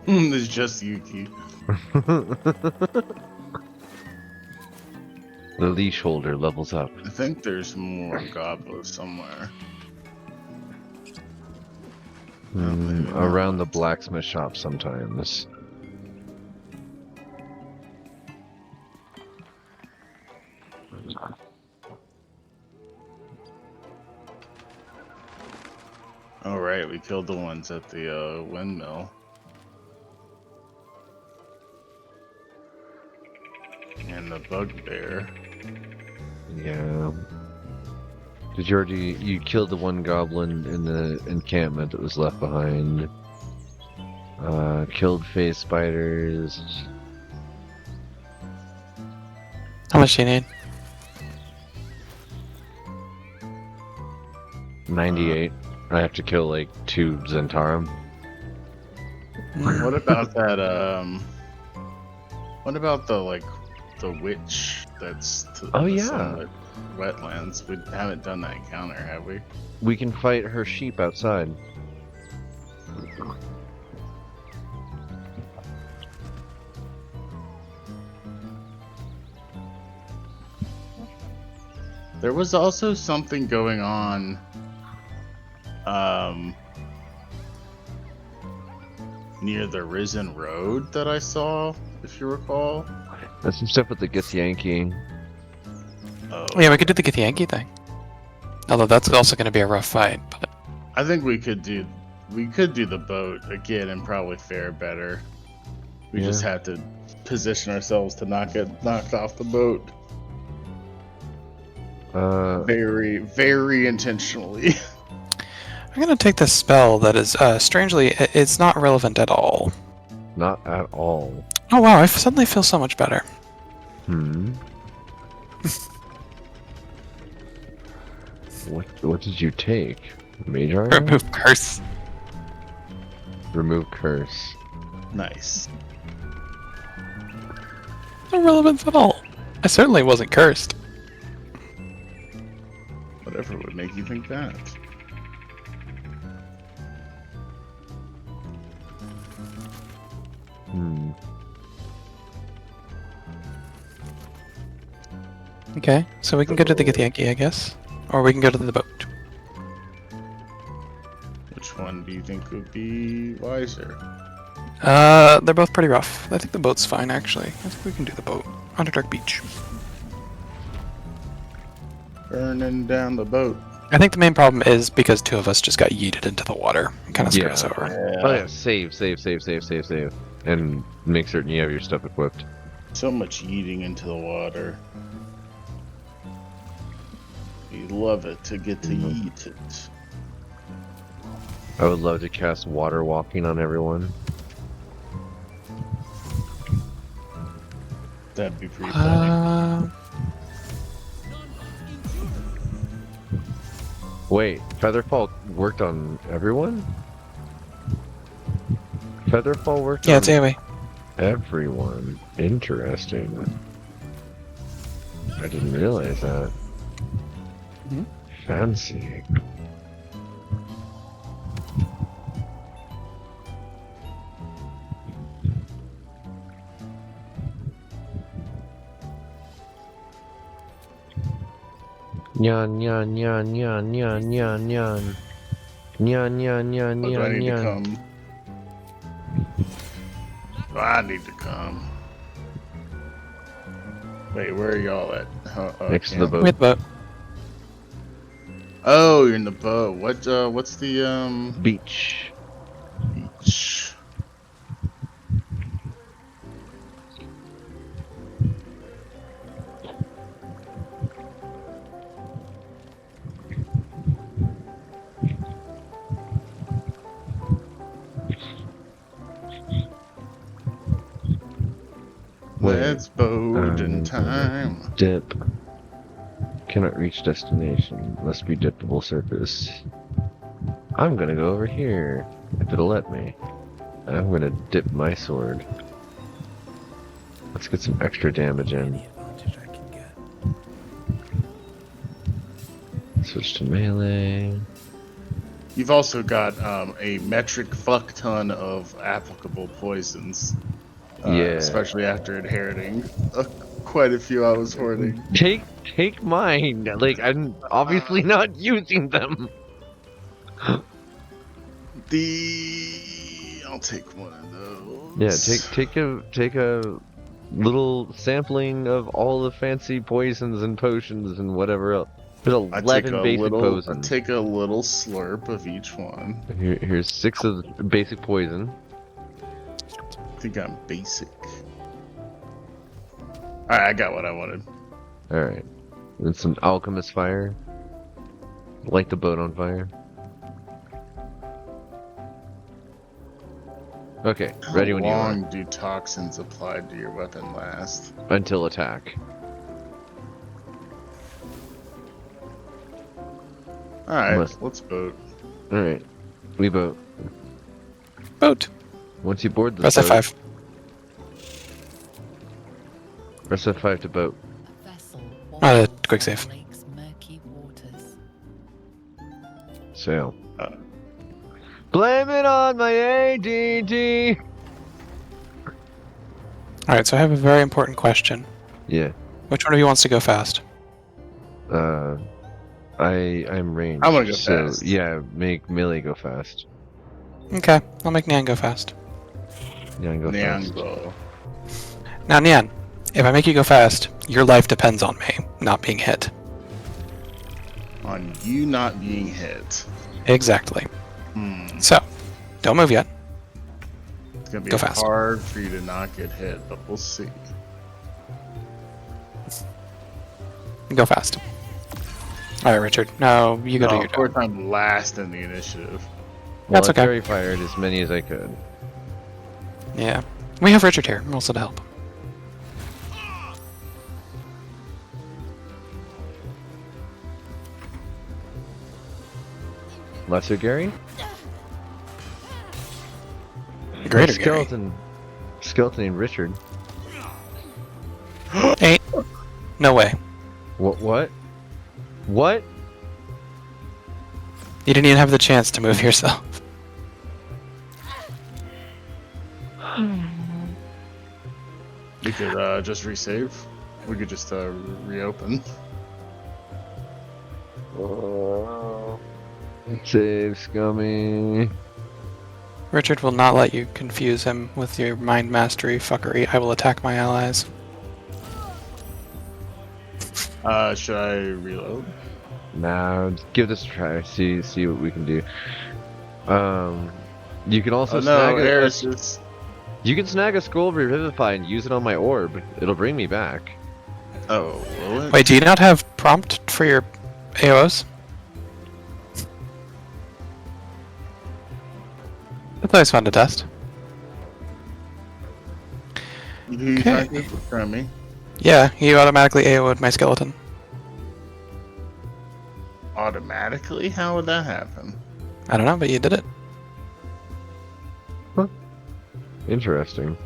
It's just Yuki. The leash holder levels up. I think there's more goblins somewhere. Around the blacksmith shop sometimes. Oh right, we killed the ones at the windmill. And the bugbear. Yeah. Did you already... You killed the one goblin in the encampment that was left behind. Killed phase spiders. How much do you need? 98. I have to kill like 2 Zentarum. What about that? What about the witch that's to Oh, the yeah. Sunlit Wetlands? We haven't done that encounter, have we? We can fight her sheep outside. There was also something going on. Near the Risen Road that I saw, if you recall. That's some stuff with the Githyanki. Oh. Yeah, we could do the Githyanki thing. Although that's also going to be a rough fight. But I think we could do the boat again and probably fare better. We just have to position ourselves to not get knocked off the boat. Very, very intentionally. I'm going to take this spell that is, strangely, it's not relevant at all. Not at all. Oh wow, I suddenly feel so much better. What did you take? Mage Armor? Remove curse. Remove curse. Nice. No relevance at all. I certainly wasn't cursed. Whatever would make you think that. Okay, so we can go to the Githyanki, I guess. Or we can go to the boat. Which one do you think would be wiser? They're both pretty rough. I think the boat's fine, actually. I think we can do the boat. Underdark Beach. Burning down the boat. I think the main problem is because 2 of us just got yeeted into the water. Kind of screwed us over. Yeah. Oh yeah, save. And make certain you have your stuff equipped. So much yeeting into the water. We love it to get to yeet it. I would love to cast water walking on everyone. That'd be pretty funny. Wait, Featherfall worked on everyone? Featherfall worked Yeah, on it's AoE. everyone. Interesting. I didn't realize that. Fancy. Nyan nyan nyan nyan nyan nyan nyan. Nyan nyan nyan Oh, do I nyan need to nyan. come? I need to come. Wait, where are y'all at? Next to the boat. With boat. Oh, you're in the boat. What's the Beach. beach? Let's boat in time. Dip. Cannot reach destination. Must be dippable surface. I'm gonna go over here, if it'll let me. I'm gonna dip my sword. Let's get some extra damage in. Switch to melee. You've also got a metric fuck ton of applicable poisons. Yeah. Especially after inheriting quite a few I was hoarding. Take mine. Like, I'm obviously not using them. I'll take one of those. Yeah, take a little sampling of all the fancy poisons and potions and whatever else. There's 11 basic poisons. I take a little slurp of each one. Here's 6 of basic poison. I think I'm basic. Alright, I got what I wanted. Alright. And some alchemist fire. Light the boat on fire. Okay, ready when you How are. long do toxins applied to your weapon last? Until attack. Alright, let's boat. Alright. We boat. Boat. Once you board the Press boat... F5. Press F5 to boat. Quick save. Sail. Blame it on my ADD! Alright, so I have a very important question. Yeah. Which one of you wants to go fast? I'm ranged. I'm gonna go so, fast. Yeah, make melee go fast. Okay, I'll make Nian go fast. Nian go fast. Niango. Now, Nian, if I make you go fast, your life depends on me not being hit. On you not being hit. Exactly. So, don't move yet. It's gonna be Go fast. hard for you to not get hit, but we'll see. Go fast. Alright, Richard. No, you go do your Of course, I'm last in the initiative. Well, That's I okay. fairy fired as many as I could. Yeah. We have Richard here, also to help. Lesser Gary? Greater skeleton. Skeleton named Richard. Ain't. No way. What? What? You didn't even have the chance to move yourself. We could just resave. We could just reopen. Save, scummy. Richard will not let you confuse him with your mind mastery fuckery. I will attack my allies. Should I reload? Nah, give this a try. See what we can do. You can also snag You can snag a scroll of Revivify and use it on my orb. It'll bring me back. Oh, will it? Wait, do you not have prompt for your AOs? That's always fun to test. You Okay. okay. From me. Yeah, you automatically AO'd my skeleton. Automatically? How would that happen? I don't know, but you did it. Interesting.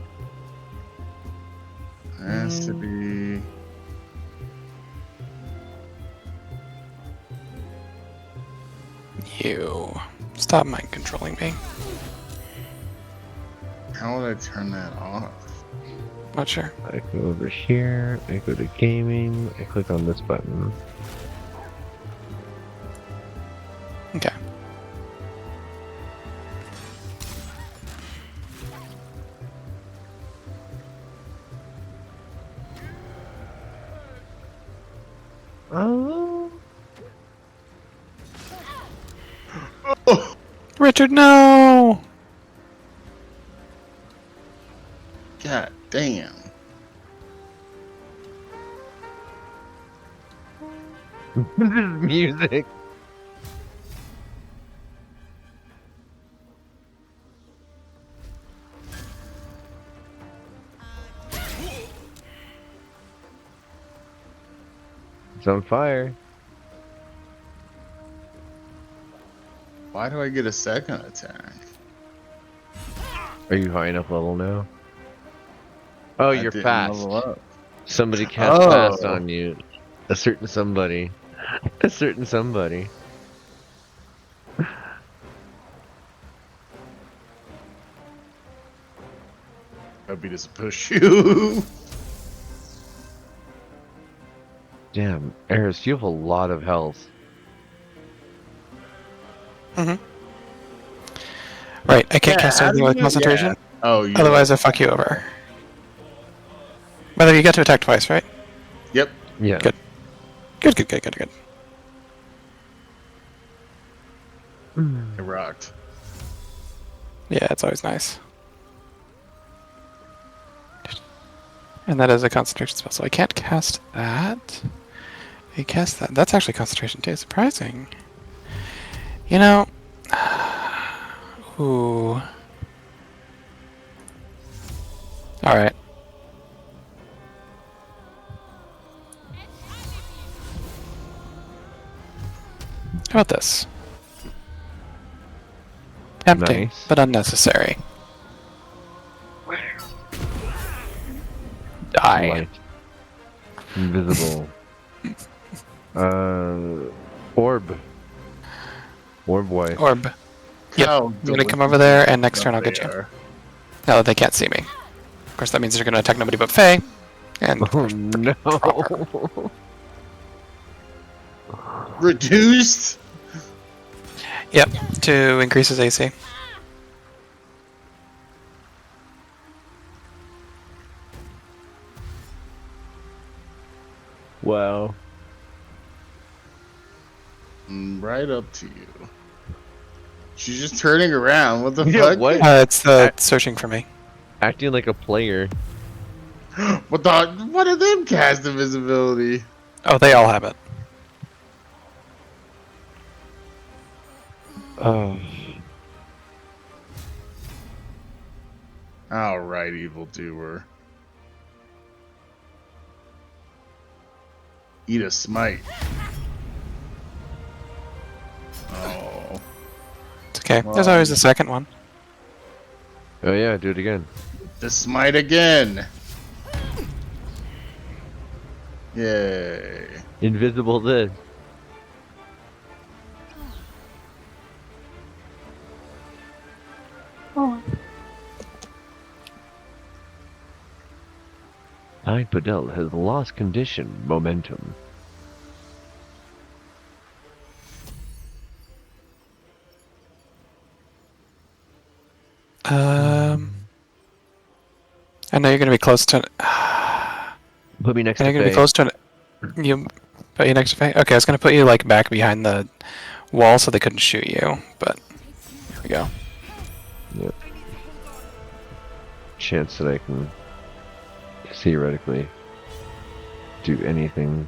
Has to be. You stop mind controlling me. How would I turn that off? Not sure. I go over here, I go to gaming, I click on this button. Okay. Oh. Richard, no! God damn. This is music. It's on fire. Why do I get a second attack? Are you high enough level now? Oh, I you're didn't fast. level up. Somebody cast Oh. fast on you. A certain somebody. A certain somebody. Hope he doesn't push you. Damn, Eris, you have a lot of health. Mm-hmm. Right, I can't cast how anything did with you- concentration. yeah. Oh, you Otherwise, I fuck you over. By the way, you get to attack twice, right? Yep. Yeah. Good. Good. It rocked. Yeah, it's always nice. And that is a concentration spell, so I can't cast that. I cast that. That's actually concentration too. Surprising. You know. Ooh. Alright. How about this? Tempting, Nice. but unnecessary. Die. Light. Invisible. Orb. Orb wife. Orb. Yep. How I'm gonna come over there, and next turn I'll get you. are. Now that they can't see me. Of course, that means they're gonna attack nobody but Faye. And Oh no. Reduced? yep, to increase his AC. Wow. Right up to you. She's just turning around. What the Yeah, fuck? what? It's the searching for me. Acting like a player. What the? What are them cast invisibility? Oh, they all have it. Oh. All right, evildoer. Eat a smite. Oh. It's okay. There's always a second one. Oh yeah, do it again. The smite again. Yay. Invisible this. Nine Padel has lost condition momentum. I know you're gonna be close to. Put me next I know to you're gonna be Faye. close to. You put you next to Faye. Okay, I was gonna put you like back behind the wall so they couldn't shoot you, but here we go. Yep. Chance that I can theoretically do anything.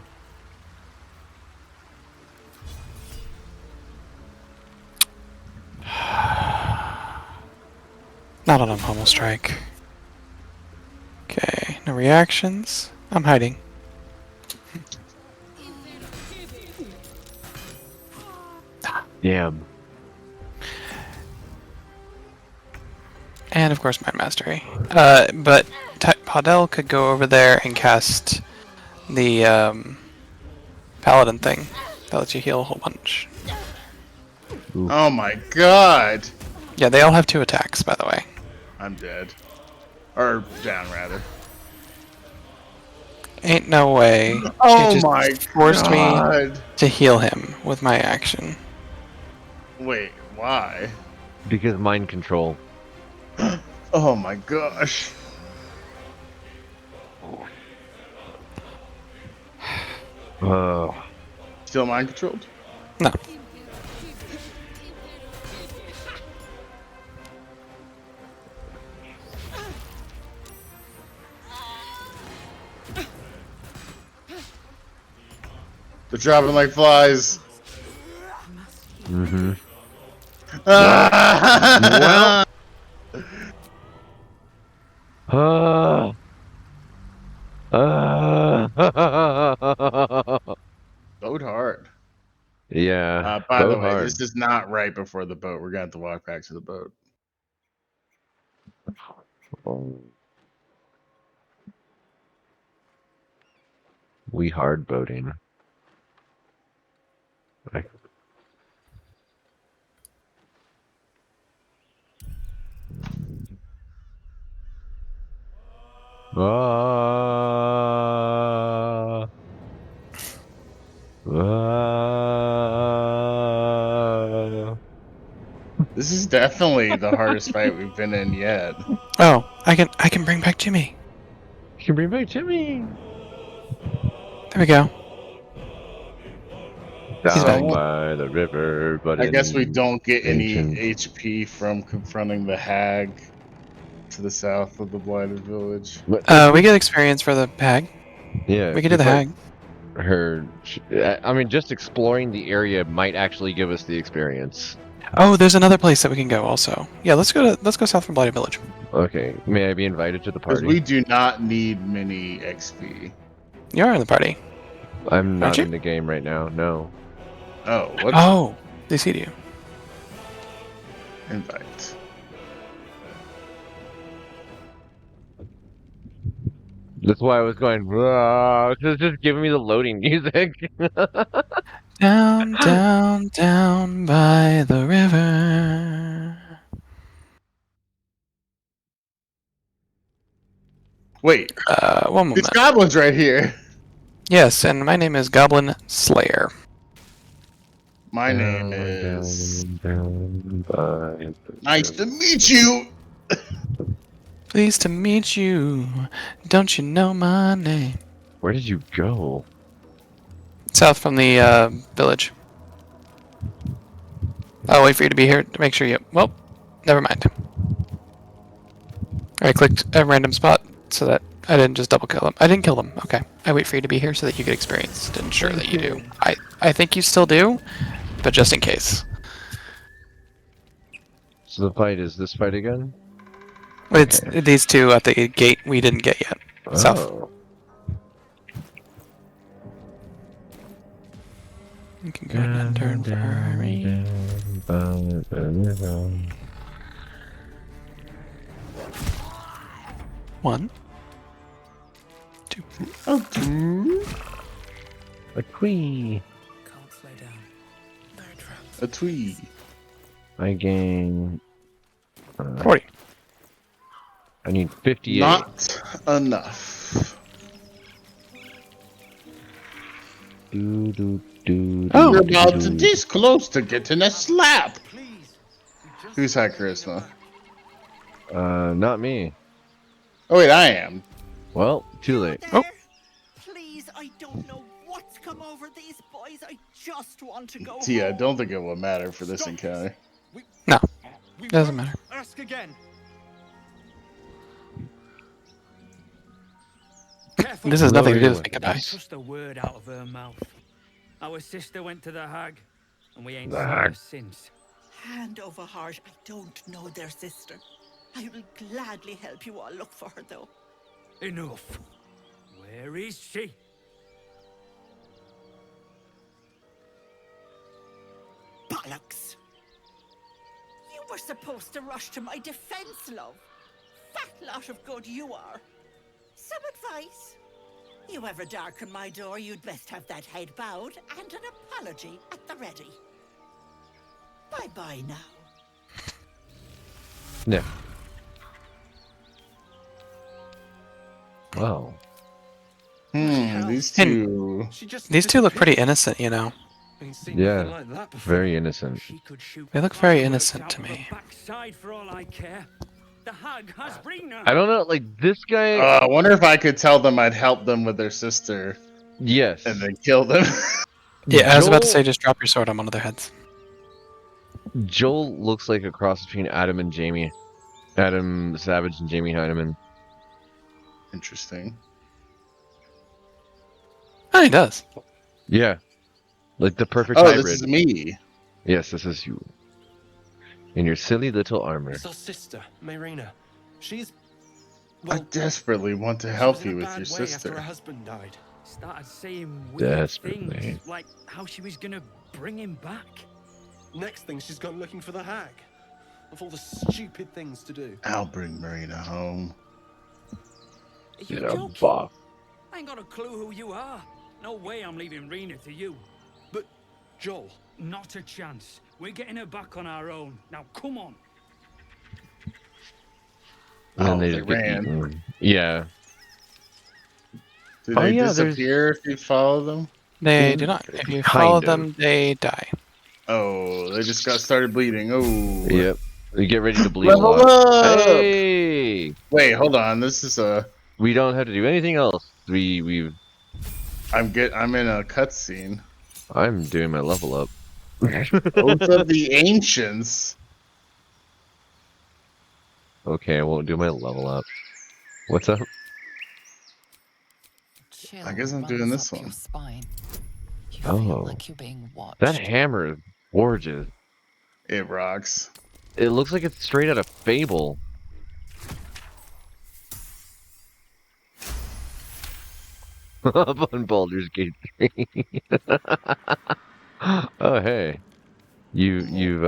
Not on a pummel strike. Okay, no reactions. I'm hiding. Damn. And of course, Mind Mastery. But Podel could go over there and cast the Paladin thing that lets you heal a whole bunch. Oh my god! Yeah, they all have 2 attacks, by the way. I'm dead. Or down, rather. Ain't no way. Oh It just my forced god! me to heal him with my action. Wait, why? Because mind control. Oh my gosh. Still mind controlled? No. They're dropping like flies. Mm-hmm. Well. Boat hard. Yeah. By the boat way, hard. this is not right before the boat. We're gonna have to walk back to the boat. We hard boating. This is definitely the hardest fight we've been in yet. Oh, I can bring back Jimmy. You can bring back Jimmy. There we go. Down by the river, but I guess we in don't get ancient- any HP from confronting the hag to the south of the Blighted Village. We get experience for the hag. Yeah, We can do the hag. I mean, just exploring the area might actually give us the experience. Oh, there's another place that we can go also. Yeah, let's go south from Blighted Village. Okay, may I be invited to the Because party? we do not need many XP. You're in the party. I'm not you? in the game right now. No. Oh, what? Oh, they see you. Invite. That's why I was going. It's just giving me the loading music. Down, down, down by the river. Wait. One moment. It's goblins right here. Yes, and my name is Goblin Slayer. My name is. Nice to meet you. Pleased to meet you. Don't you know my name? Where did you go? South from the village. I'll wait for you to be here to make sure you. Well, never mind. I clicked a random spot so that I didn't just double kill him. I didn't kill him. Okay. I wait for you to be here so that you get experience to ensure that you do. I think you still do, but just in case. So the fight is this fight again? It's these two at the gate we didn't get yet. South. Oh. You can go and turn for me. One. Two. A queen. Can't slow down. No traps. A twee. I gain 40. I need 58. Not enough. Oh, You're about to this close to getting a slap. Who's high charisma? Not me. Oh wait, I am. Well, too late. Oh. Please, I don't know what's come over these boys. I just want to go Yeah, I home. don't think it will matter for this encounter. No. Doesn't matter. Ask again. This has nothing to do with me, goodbye. Just a word out of her mouth. Our sister went to the hag, and we ain't The seen hag. her since. Hand over heart, I don't know their sister. I will gladly help you all look for her, though. Enough. Where is she? Bollocks! You were supposed to rush to my defense, love. Fat lot of good you are. Some advice? You ever darken my door, you'd best have that head bowed and an apology at the ready. Bye-bye now. Yeah. Wow. These two. These two look pretty innocent, you know. Yeah. Very innocent. They look very innocent to me. Backside for all I care. The hag has Brina. I don't know, like this guy. I wonder if I could tell them I'd help them with their sister. Yes. And then kill them. Yeah, I was about to say just drop your sword on one of their heads. Joel looks like a cross between Adam and Jamie. Adam Savage and Jamie Heineman. Interesting. Oh, he does. Yeah. Like the perfect Oh, hybrid. this is me. Yes, this is you. In your silly little armor. It's our sister, Mayrina. She's... I desperately want to help she you was with in a your bad way after sister. her husband died. Started saying weird Desperately. things, like how she was gonna bring him back. Next thing, she's gone looking for the hag. Of all the stupid things to do. I'll bring Marina home. Are you Yeah, joking? bah. I ain't got a clue who you are. No way I'm leaving Rena to you. But, Joel... Not a chance. We're getting her back on our own. Now, come on. And then they just get ran. eaten. Yeah. Do Oh, they yeah, there's- disappear if you follow them? They do not. If you follow them, they die. Oh, they just got started bleeding. Oh. Yep. You get ready to bleed Level a lot. up! Hey! Wait, hold on. This is a. We don't have to do anything else. We've. I'm in a cutscene. I'm doing my level up. Oath of the Ancients. Okay, I won't do my level up. What's up? Chill I guess I'm runs doing this up your one. spine. You Oh. feel like you're being watched. That hammer is gorgeous. It rocks. It looks like it's straight out of Fable. Up on Baldur's Gate 3. Oh hey. You've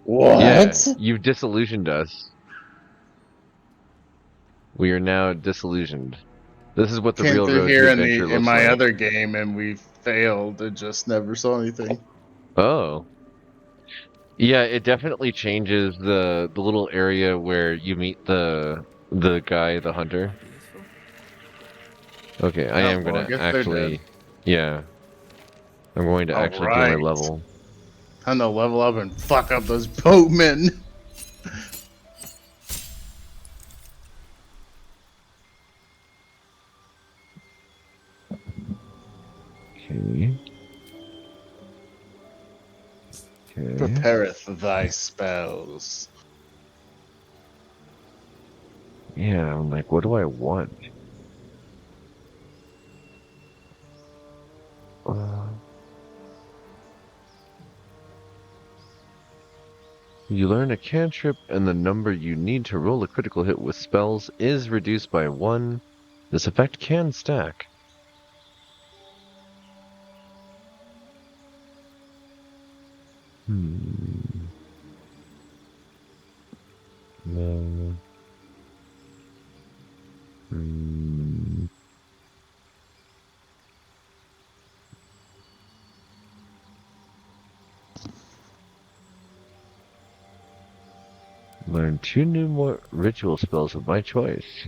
What? Yeah, you've disillusioned us. We are now disillusioned. This is what the Came real through road here to in adventure in looks my like. other game, and we failed. It just never saw anything. Oh. Yeah, it definitely changes the little area where you meet the guy, the hunter. Okay, I Oh, am well, I gonna guess they're actually, dead. yeah, I'm going to actually do my Alright. level. Time to level up and fuck up those boatmen. Okay. Okay. Prepareth thy spells. Yeah, I'm like, what do I want? You learn a cantrip, and the number you need to roll a critical hit with spells is reduced by 1. This effect can stack. No. Learn 2 new more ritual spells of my choice,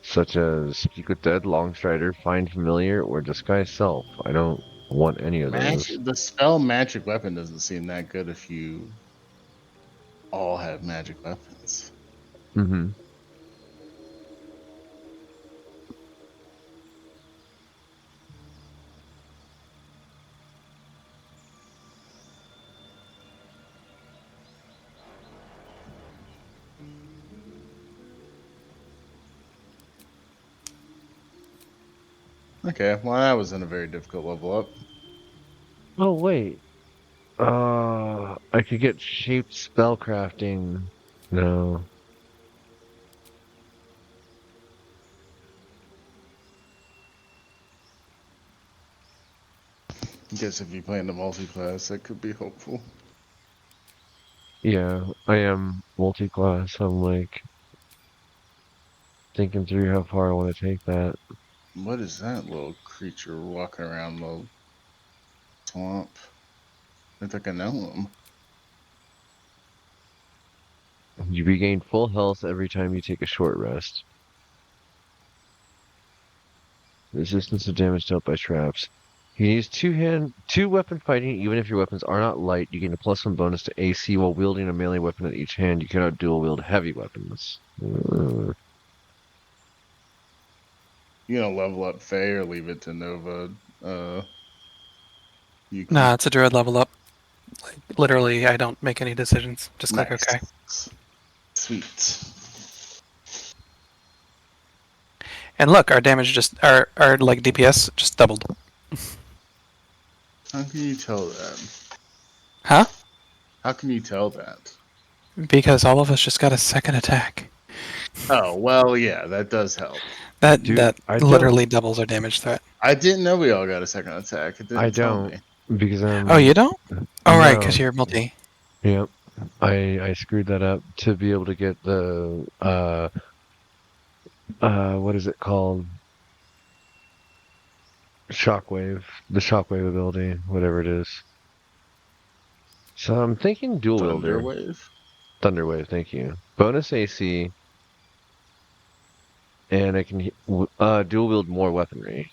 such as Speak with Dead, Longstrider, Find Familiar, or Disguise Self. I don't want any of those. The spell magic weapon doesn't seem that good if you all have magic weapons. Mm-hmm. Okay, well that wasn't a very difficult level up. Oh wait. I could get shaped spellcrafting. No. I guess if you play in the multi-class, that could be hopeful. Yeah, I am multi-class. I'm like thinking through how far I want to take that. What is that little creature walking around the swamp? I think I know him. You regain full health every time you take a short rest. Resistance to damage dealt by traps. You can use two weapon fighting, even if your weapons are not light. You gain a +1 bonus to AC while wielding a melee weapon at each hand. You cannot dual wield heavy weapons. You gonna level up Faye or leave it to Nova? Nah, it's a druid level up. Like, literally, I don't make any decisions. Just click Nice. OK. Sweet. And look, our damage our like DPS just doubled. How can you tell that? Huh? How can you tell that? Because all of us just got a second attack. Oh, well, yeah, that does help. That Dude, that I literally doubles our damage threat. I didn't know we all got a second attack. It didn't I tell don't me. because I'm. Oh, you don't? Oh, right, No. because you're multi. Yep. I screwed that up to be able to get the what is it called? Shockwave. The shockwave ability, whatever it is. So I'm thinking dual wielder. Thunderwave? Thunderwave, thank you. Bonus AC. And I can dual wield more weaponry.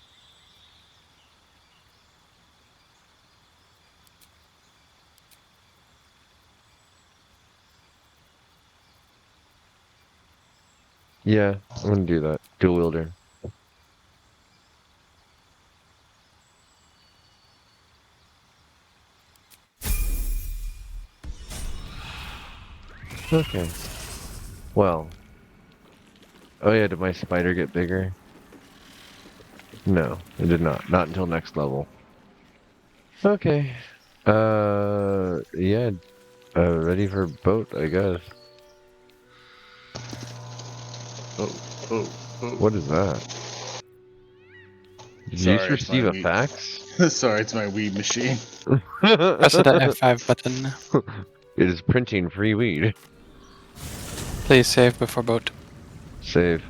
Yeah, I'm gonna do that. Dual wielder. Okay. Well. Oh yeah, did my spider get bigger? No, it did not. Not until next level. Okay. Yeah. Ready for boat, I guess. Oh. What is that? Did you just receive a fax? Sorry, it's my weed machine. Press the F5 button. It is printing free weed. Please save before boat. Save.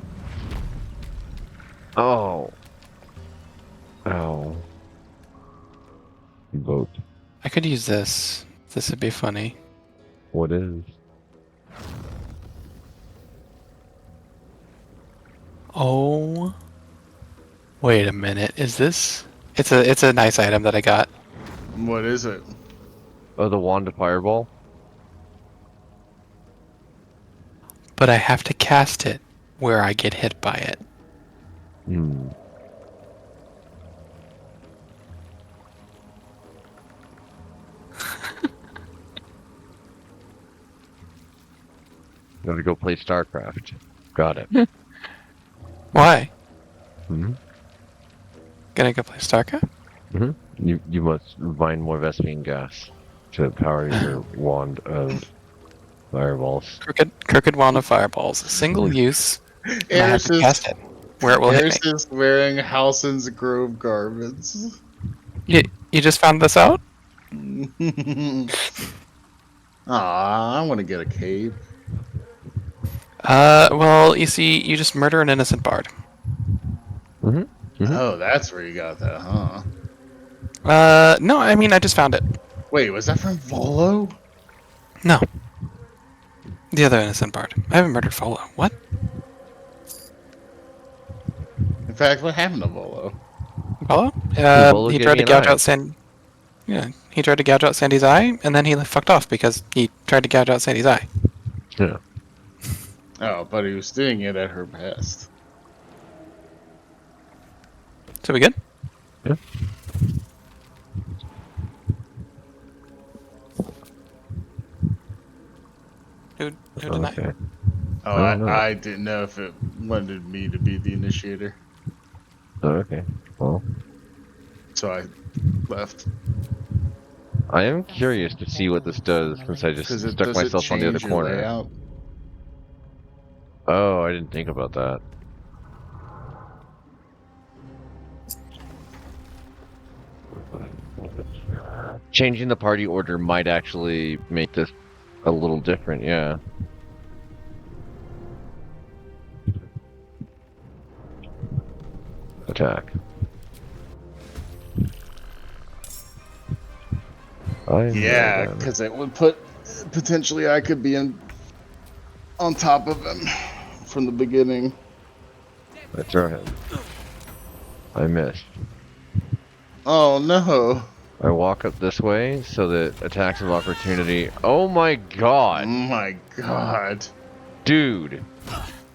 Oh. Ow. Vote. I could use this. This would be funny. What is? Oh. Wait a minute. Is this? It's a nice item that I got. What is it? Oh, the wand of fireball? But I have to cast it where I get hit by it. Hmm. Gotta go play StarCraft. Got it. Why? Hmm. Gonna go play StarCraft? Hmm. You must mine more Vespene gas to power your wand of fireballs. Crooked wand of fireballs. Single use. And I have to Eris cast it where it will hit me. is wearing Halsin's Grove garments. You just found this out? Aw, I want to get a cape. Well, you see, you just murder an innocent bard. Oh, that's where you got that, huh? No, I mean, I just found it. Wait, was that from Volo? No. The other innocent bard. I haven't murdered Volo. What? In fact, what happened to Volo? Volo? Volo He gave tried me to an gouge eye. out Yeah, he tried to gouge out Sandy's eye, and then he fucked off because he tried to gouge out Sandy's eye. Yeah. Oh, but he was doing it at her best. So we good? Yeah. Who denied? Okay. Oh, I don't know. I didn't know if it wanted me to be the initiator, Oh, okay. Well, so I left. I am curious to see what this does since I just stuck myself on the other corner. Layout? Oh, I didn't think about that. Changing the party order might actually make this a little different, yeah. Attack. Yeah, because it would put potentially I could be on top of him from the beginning. I throw him. I missed. Oh no! I walk up this way so that attacks of opportunity. Oh my god! Oh my god, dude!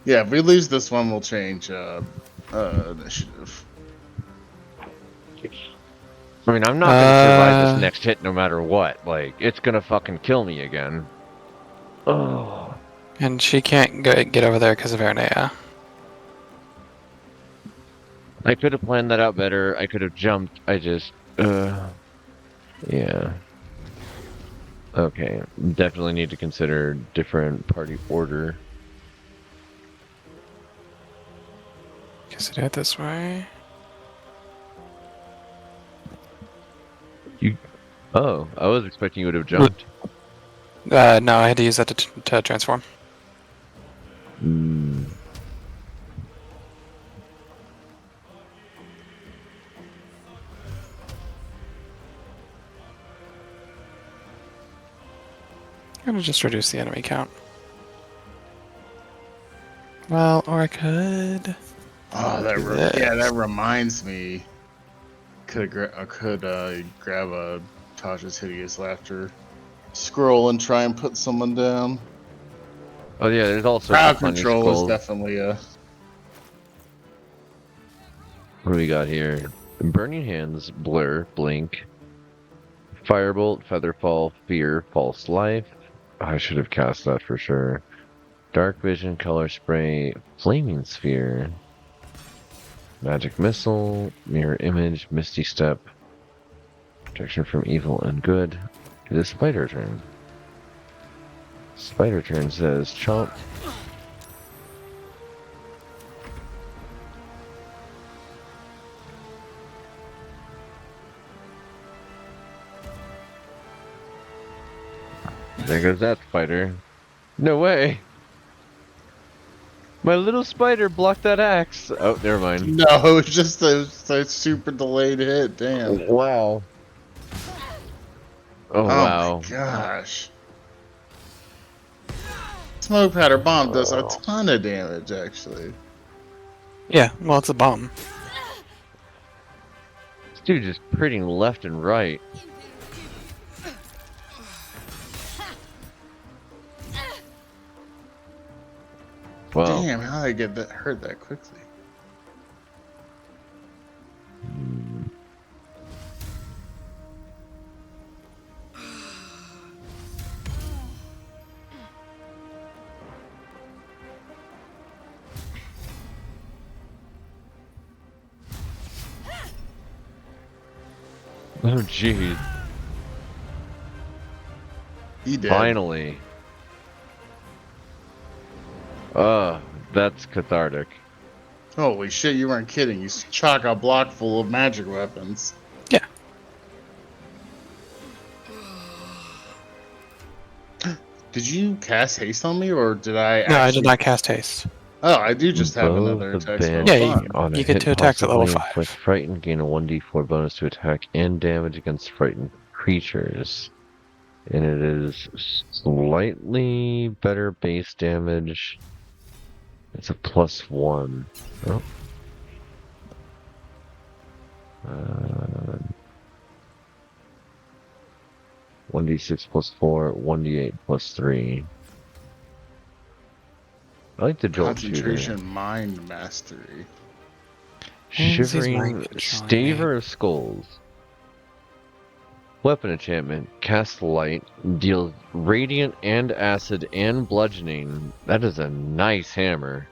Yeah, if we lose this one, we'll change initiative. I mean, I'm not gonna survive this next hit no matter what. Like, it's gonna fucking kill me again. Oh. And she can't get over there because of Ernea. I could have planned that out better. I could have jumped. I just, yeah. Okay, definitely need to consider different party order. Guess I do it this way. Oh, I was expecting you would have jumped. No, I had to use that to transform. Hmm. I'm gonna just reduce the enemy count. Well, or I could. Oh, that reminds me. I could grab a Tasha's Hideous Laughter scroll and try and put someone down. Oh yeah, there's also crowd control is definitely a. What do we got here? Burning Hands, Blur, Blink, Firebolt, Featherfall, Fear, False Life. I should have cast that for sure. Dark Vision, Color Spray, Flaming Sphere, Magic Missile, Mirror Image, Misty Step, Protection from Evil and Good. It is Spider turn. Spider turn says Chomp. There goes that spider. No way! My little spider blocked that axe! Oh, never mind. No, it was just a super delayed hit, damn. Wow. Oh, wow. My gosh. Smoke Powder Bomb does a ton of damage, actually. Yeah, well, it's a bomb. This dude just critting left and right. Well, damn, how did I get that hurt that quickly? Oh jeez. He did. Finally. That's cathartic. Holy shit, you weren't kidding. You chock a block full of magic weapons. Yeah. Did you cast haste on me, or did I No, I did not cast haste. Oh, I do just have another attack spell. Yeah, you get 2 attacks at level 5. With Frighten, gain a 1d4 bonus to attack and damage against frightened creatures. And it is slightly better base damage. It's a +1. Oh. 1d6 +4, 1d8 +3. I like the Jolt Concentration Shooter. Mind Mastery. Shivering Staver of Skulls. Weapon enchantment. Cast Light. Deals Radiant and Acid and Bludgeoning. That is a nice hammer.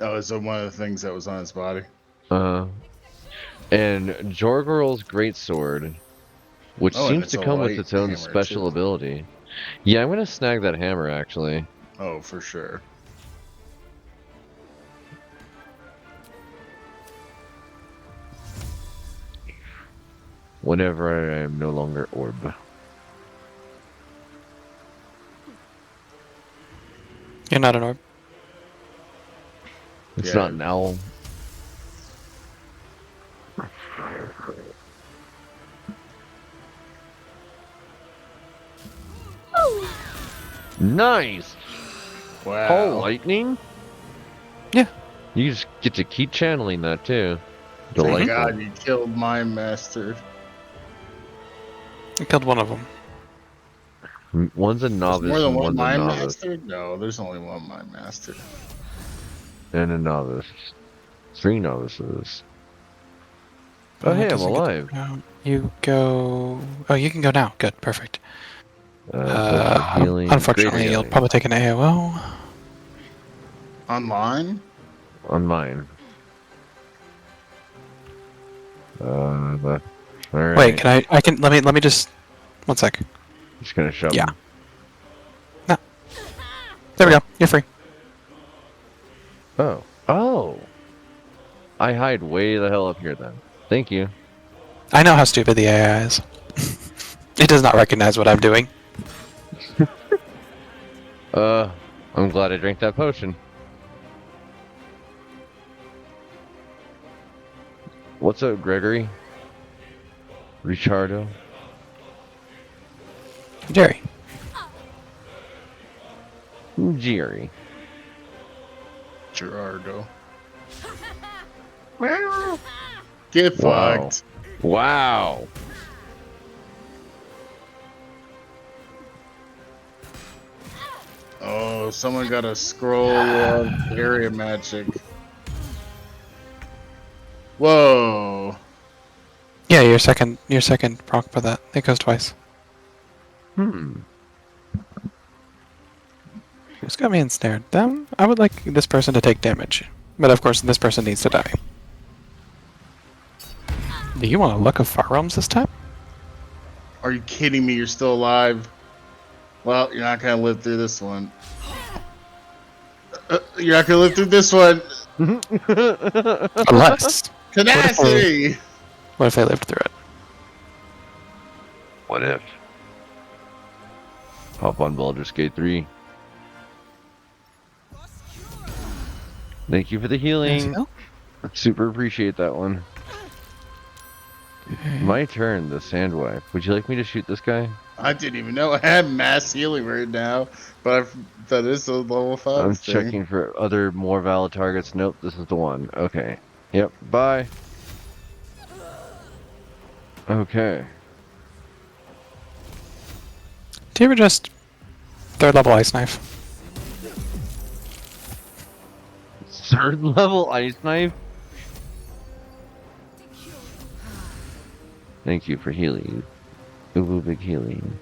Oh, is that one of the things that was on his body? And Jorgorl's Greatsword, which Oh, and seems it's to a come with light its own hammer, special too. ability. Yeah, I'm gonna snag that hammer actually. Oh, for sure. Whenever I am no longer orb. You're not an orb. It's Yeah. not an owl. Nice! Wow. Oh, lightning? Yeah. You just get to keep channeling that too. Thank Delightful. God you killed my master. You killed one of them. One's a There's novice more than and one one's a Mind novice. Master? No, there's only one Mind Master. And a novice. 3 novices. Oh, Uh, hey, I'm doesn't get to alive. go now. You go. Oh, you can go now. Good, perfect. Healing, Unfortunately, greater you'll healing. probably take an AOL. Online? On mine. Alright. Wait, can I can let me just 1 sec. Just gonna shove Yeah. him. No. There we go. You're free. Oh. Oh! I hide way the hell up here then. Thank you. I know how stupid the AI is. It does not recognize what I'm doing. I'm glad I drank that potion. What's up, Gregory? Richardo? Jerry. Jerry. Gerardo. Get Wow. fucked. Wow. Oh, someone got a scroll of area magic. Whoa. Yeah, your second proc for that. It goes twice. Who's got me ensnared? Them? I would like this person to take damage. But of course, this person needs to die. Do you want a Luck of Far Realms this time? Are you kidding me? You're still alive? Well, you're not gonna live through this one. You're not gonna live through this one. Unless. Tenacity! What if I lived through it? What if? Hop on Baldur's Gate 3. Thank you for the healing. Super appreciate that one. My turn, the Sandwipe. Would you like me to shoot this guy? I didn't even know I had mass healing right now, but that is a level 5 I'm thing. checking for other more valid targets. Nope, this is the one. Okay. Yep, bye. Okay. Do you ever just 3rd level Ice Knife? 3rd level Ice Knife? Thank you for healing. Ooh, big healing.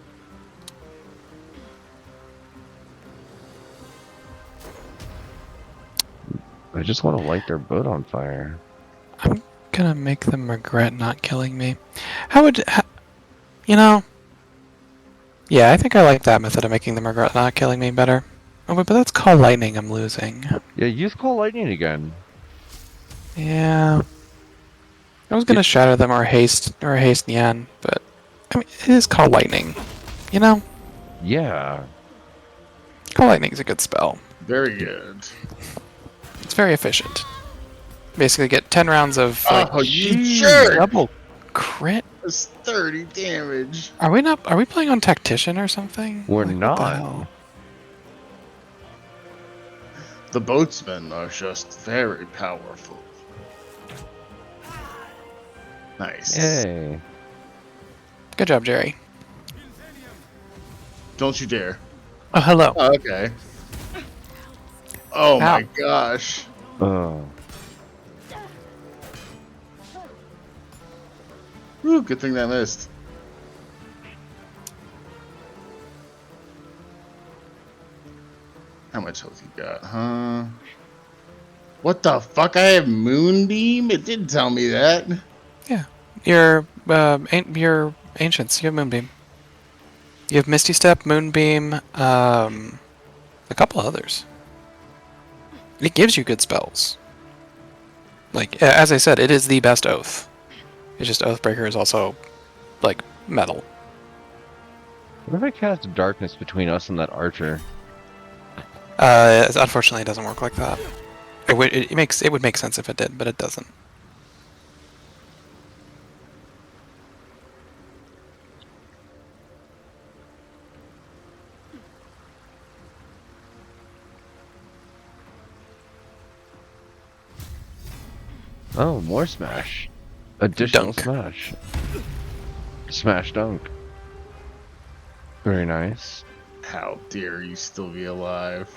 I just want to light their boat on fire. I'm gonna make them regret not killing me. How would... you know... Yeah, I think I like that method of making them regret not killing me better. Oh, but that's Call Lightning I'm losing. Yeah, use Call Lightning again. Yeah. I was gonna shatter them or haste Nyan, but I mean it is Call Lightning. You know? Yeah. Call Lightning's a good spell. Very good. It's very efficient. Basically get 10 rounds of like, Oh, you jerk! double crit. That's 30 damage. Are we playing on Tactician or something? We're Like, what the not. hell? The boatsmen are just very powerful. Nice. Yay. Good job, Jerry. Don't you dare. Oh, hello. Oh, okay. Oh Ow. my gosh. Oh. Whew, good thing that missed. How much health you got, huh? What the fuck? I have Moonbeam? It didn't tell me that. Yeah. Your ancients, you have Moonbeam. You have Misty Step, Moonbeam, a couple others. It gives you good spells. Like, as I said, it is the best oath. It's just Oathbreaker is also, like, metal. What if I cast darkness between us and that archer? Unfortunately, it doesn't work like that. It would make sense if it did, but it doesn't. Oh, more smash. Additional Dunk. smash. Smash dunk. Very nice. How dare you still be alive?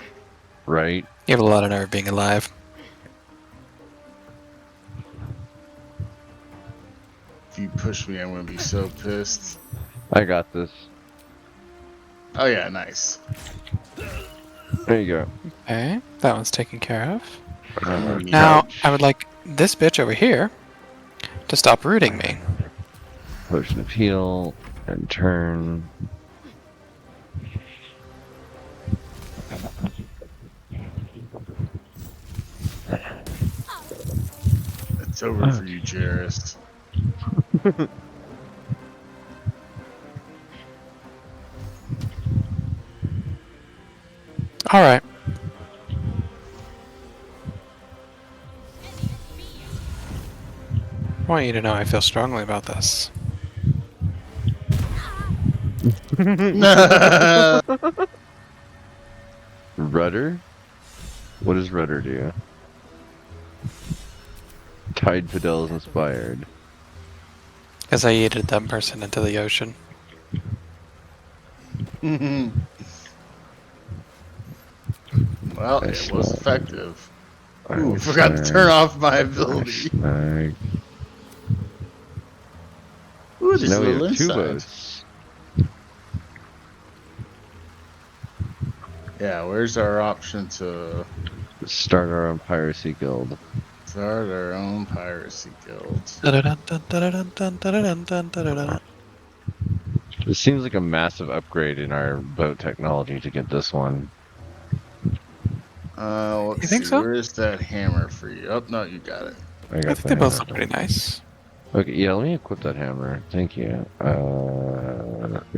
Right? You have a lot of nerve being alive. If you push me, I'm gonna be so pissed. I got this. Oh yeah, nice. There you go. Okay, that one's taken care of. Uh, Now, I would like this bitch over here to stop rooting me. Potion of heal and turn. It's over for you, Jairus. Alright. I want you to know I feel strongly about this. Rudder? What does rudder do? Tide Fidel is inspired. Because I yeeted that person into the ocean. Well, it was effective. Ooh, forgot to turn off my ability. Ooh, there's Now we a little have two inside. boats. Yeah, where's our option to Start our own piracy guild. start our own piracy guild? It seems like a massive upgrade in our boat technology to get this one. Let's You think see, so? where's that hammer for you? Oh, no, you got it. I I got think they the both hammer. look pretty nice. Okay, yeah, let me equip that hammer. Thank you.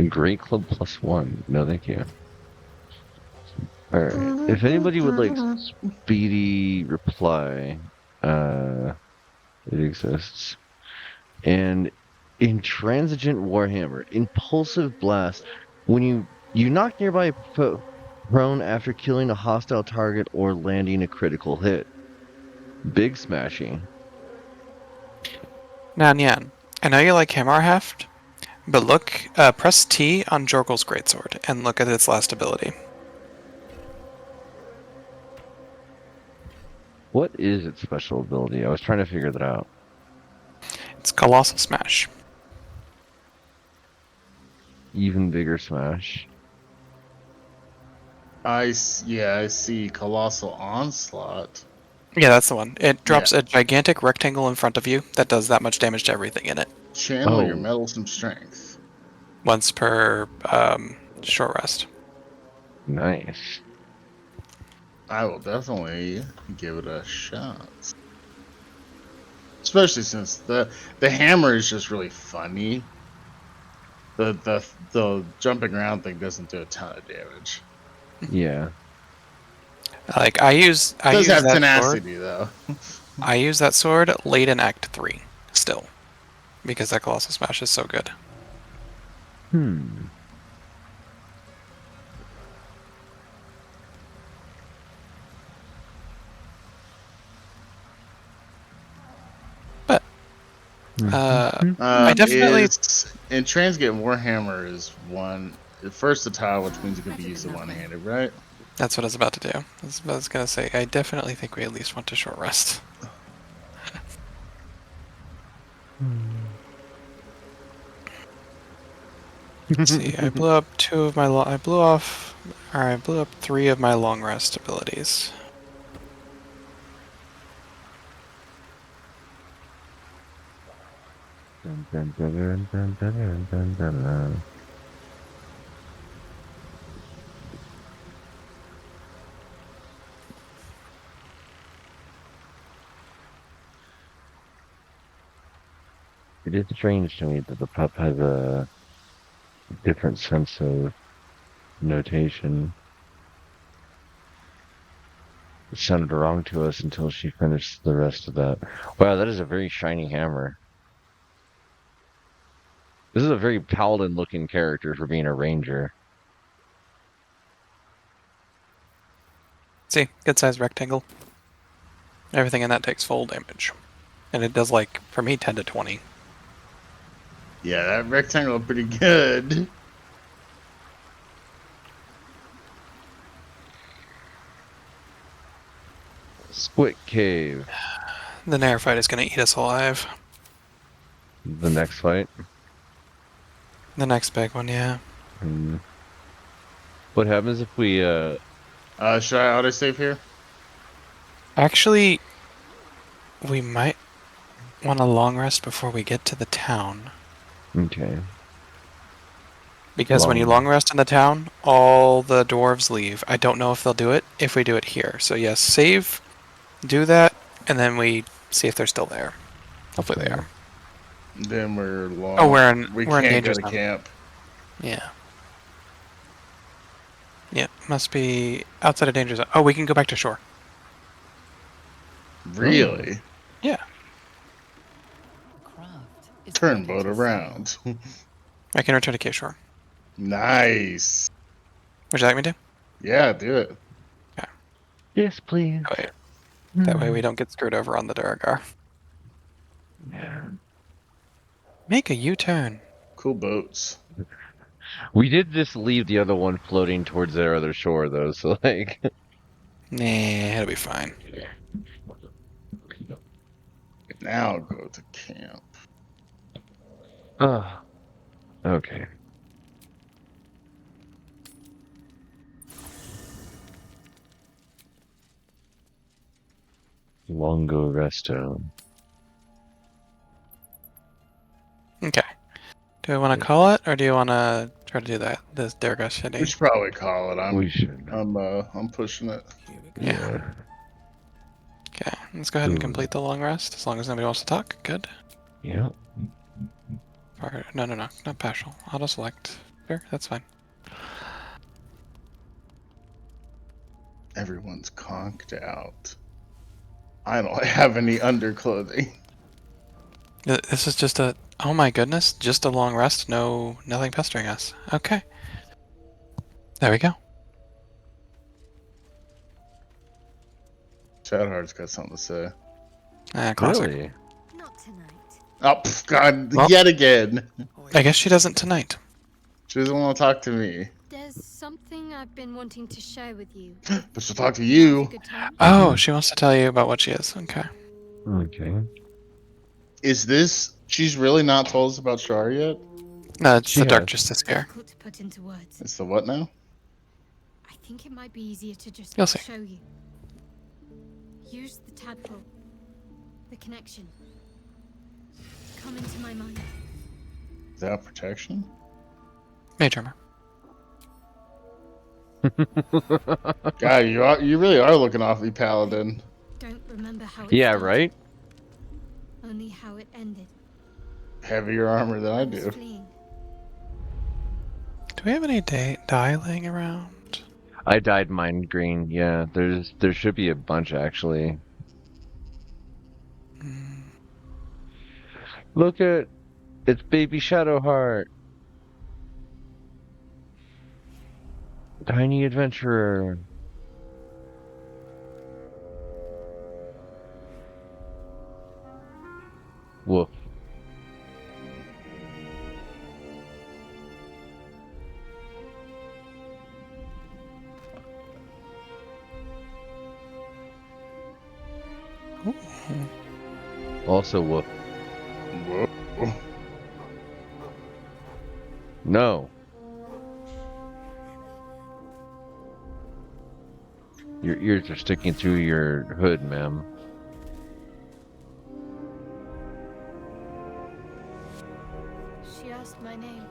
Great Club +1. No, thank you. Alright. If anybody would like speedy reply, it exists. And Intransigent Warhammer. Impulsive Blast. When you knock nearby prone after killing a hostile target or landing a critical hit. Big smashing. Now, Nyan, I know you like Hammer Heft, but look, press T on Jorgel's Greatsword and look at its last ability. What is its special ability? I was trying to figure that out. It's Colossal Smash. Even bigger smash. I see Colossal Onslaught. Yeah, that's the one. It drops a gigantic rectangle in front of you that does that much damage to everything in it. Channel your meddlesome strength. Once per short rest. Nice. I will definitely give it a shot. Especially since the hammer is just really funny. The jumping around thing doesn't do a ton of damage. Yeah. Like I use It does have that tenacity sword, though. I use that sword late in Act 3 still. Because that Colossal Smash is so good. But I definitely In Transgate Warhammer is one the first to tile, which means it can be used one-handed, right? That's what I was about to do. I was gonna say, I definitely think we at least want to short rest. Let's see, I blew up I blew up 3 of my long rest abilities. Dun, dun, dun, dun, dun, dun, dun, dun, dun. It is strange to me that the pup has a different sense of notation. sounded wrong to us until she finished the rest of that. Wow, that is a very shiny hammer. This is a very paladin-looking character for being a ranger. See, good sized rectangle. Everything in that takes full damage. And it does, like, for me, 10 to 20. Yeah, that rectangle pretty good. Squid Cave. The Neophyte is going to eat us alive. The next fight. The next big one, yeah. What happens if we, should I autosave here? Actually, we might want a long rest before we get to the town. Okay. Because when you long rest in the town, all the dwarves leave. I don't know if they'll do it if we do it here. So yes, save, do that, and then we see if they're still there. Hopefully they are. Then we're long. Oh, we're in we we're in can't danger go to zone. camp. Yeah. Yeah, must be outside of danger zone. Oh, we can go back to shore. Really? Yeah. Turn boat around. I can return to K Shore. Nice. Would you like me to? Yeah, do it. Yeah. Yes, please. That way we don't get screwed over on the Duragar. Yeah. Make a U-turn. Cool boats. We did just leave the other one floating towards their other shore, though, so, like... Nah, it'll be fine. Now go to camp. Okay. Longo Resto. Okay. Do we want to call it, or do you want to try to do that? This Durga City. We should probably call it. We should. I'm pushing it. Yeah. Okay, let's go ahead and complete the long rest, as long as nobody wants to talk. Good. Yeah. Or, no, not partial. Auto select. Sure, that's fine. Everyone's conked out. I don't have any underclothing. This is just a, oh my goodness, just a long rest, nothing pestering us. Okay. There we go. Shadowheart's got something to say. Classic. Really? Oh, God, Well, yet again. I guess she doesn't tonight. She doesn't want to talk to me. There's something I've been wanting to share with you. But she'll talk to you. Oh, she wants to tell you about what she is. Okay. Okay. Is this... She's really not told us about Shar yet? No, it's She the Dark has. Justice here. Difficult to put into words. It's the what now? I think it might be easier to just You'll see. show you. Use the tadpole. The connection. Come into my mind. Is that protection? Mage armor. God, you really are looking awfully paladin. Don't remember how it Yeah, started, right? only how it ended. Heavier armor than I do. Fleeing. Do we have any dye laying around? I dyed mine green. Yeah, there should be a bunch actually. Look at it's baby Shadowheart. Tiny adventurer. Woof. Also woof. Whoa. No. Your ears are sticking through your hood, ma'am. She asked my name.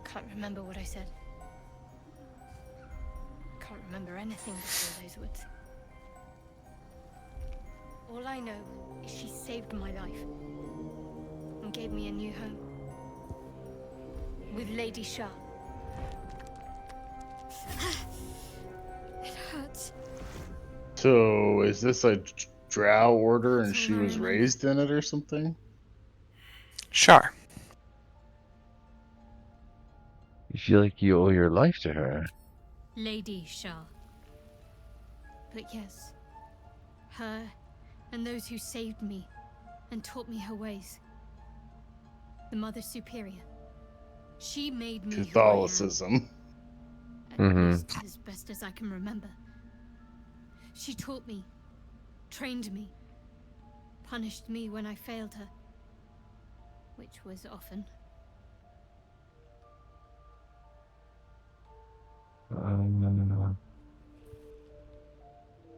Can't remember what I said. Can't remember anything before those words. All I know is she saved my life and gave me a new home with Lady Shah. It hurts. So, is this a drow order and she was raised in it or something? Sure. You feel like you owe your life to her. Lady Shah. But yes, her and those who saved me and taught me her ways. The Mother Superior. She made me Catholicism. who I am, at least as best as I can remember. She taught me, trained me, punished me when I failed her, which was often.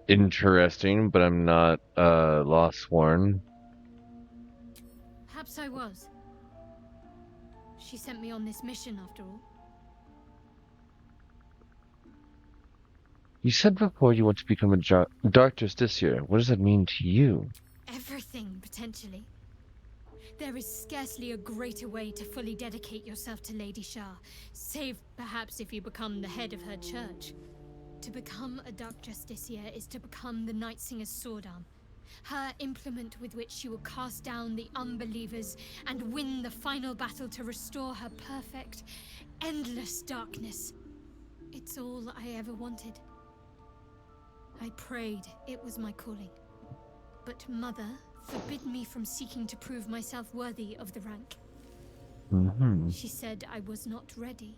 Interesting, but I'm not Lost-sworn. Perhaps I was. She sent me on this mission after all. You said before you want to become a Dark Justiciar. What does that mean to you? Everything, potentially. There is scarcely a greater way to fully dedicate yourself to Lady Shah, save perhaps if you become the head of her church. To become a Dark Justiciar is to become the Night Singer's sword arm, her implement with which she will cast down the unbelievers and win the final battle to restore her perfect, endless darkness. It's all I ever wanted. I prayed it was my calling. But Mother forbid me from seeking to prove myself worthy of the rank. She said I was not ready.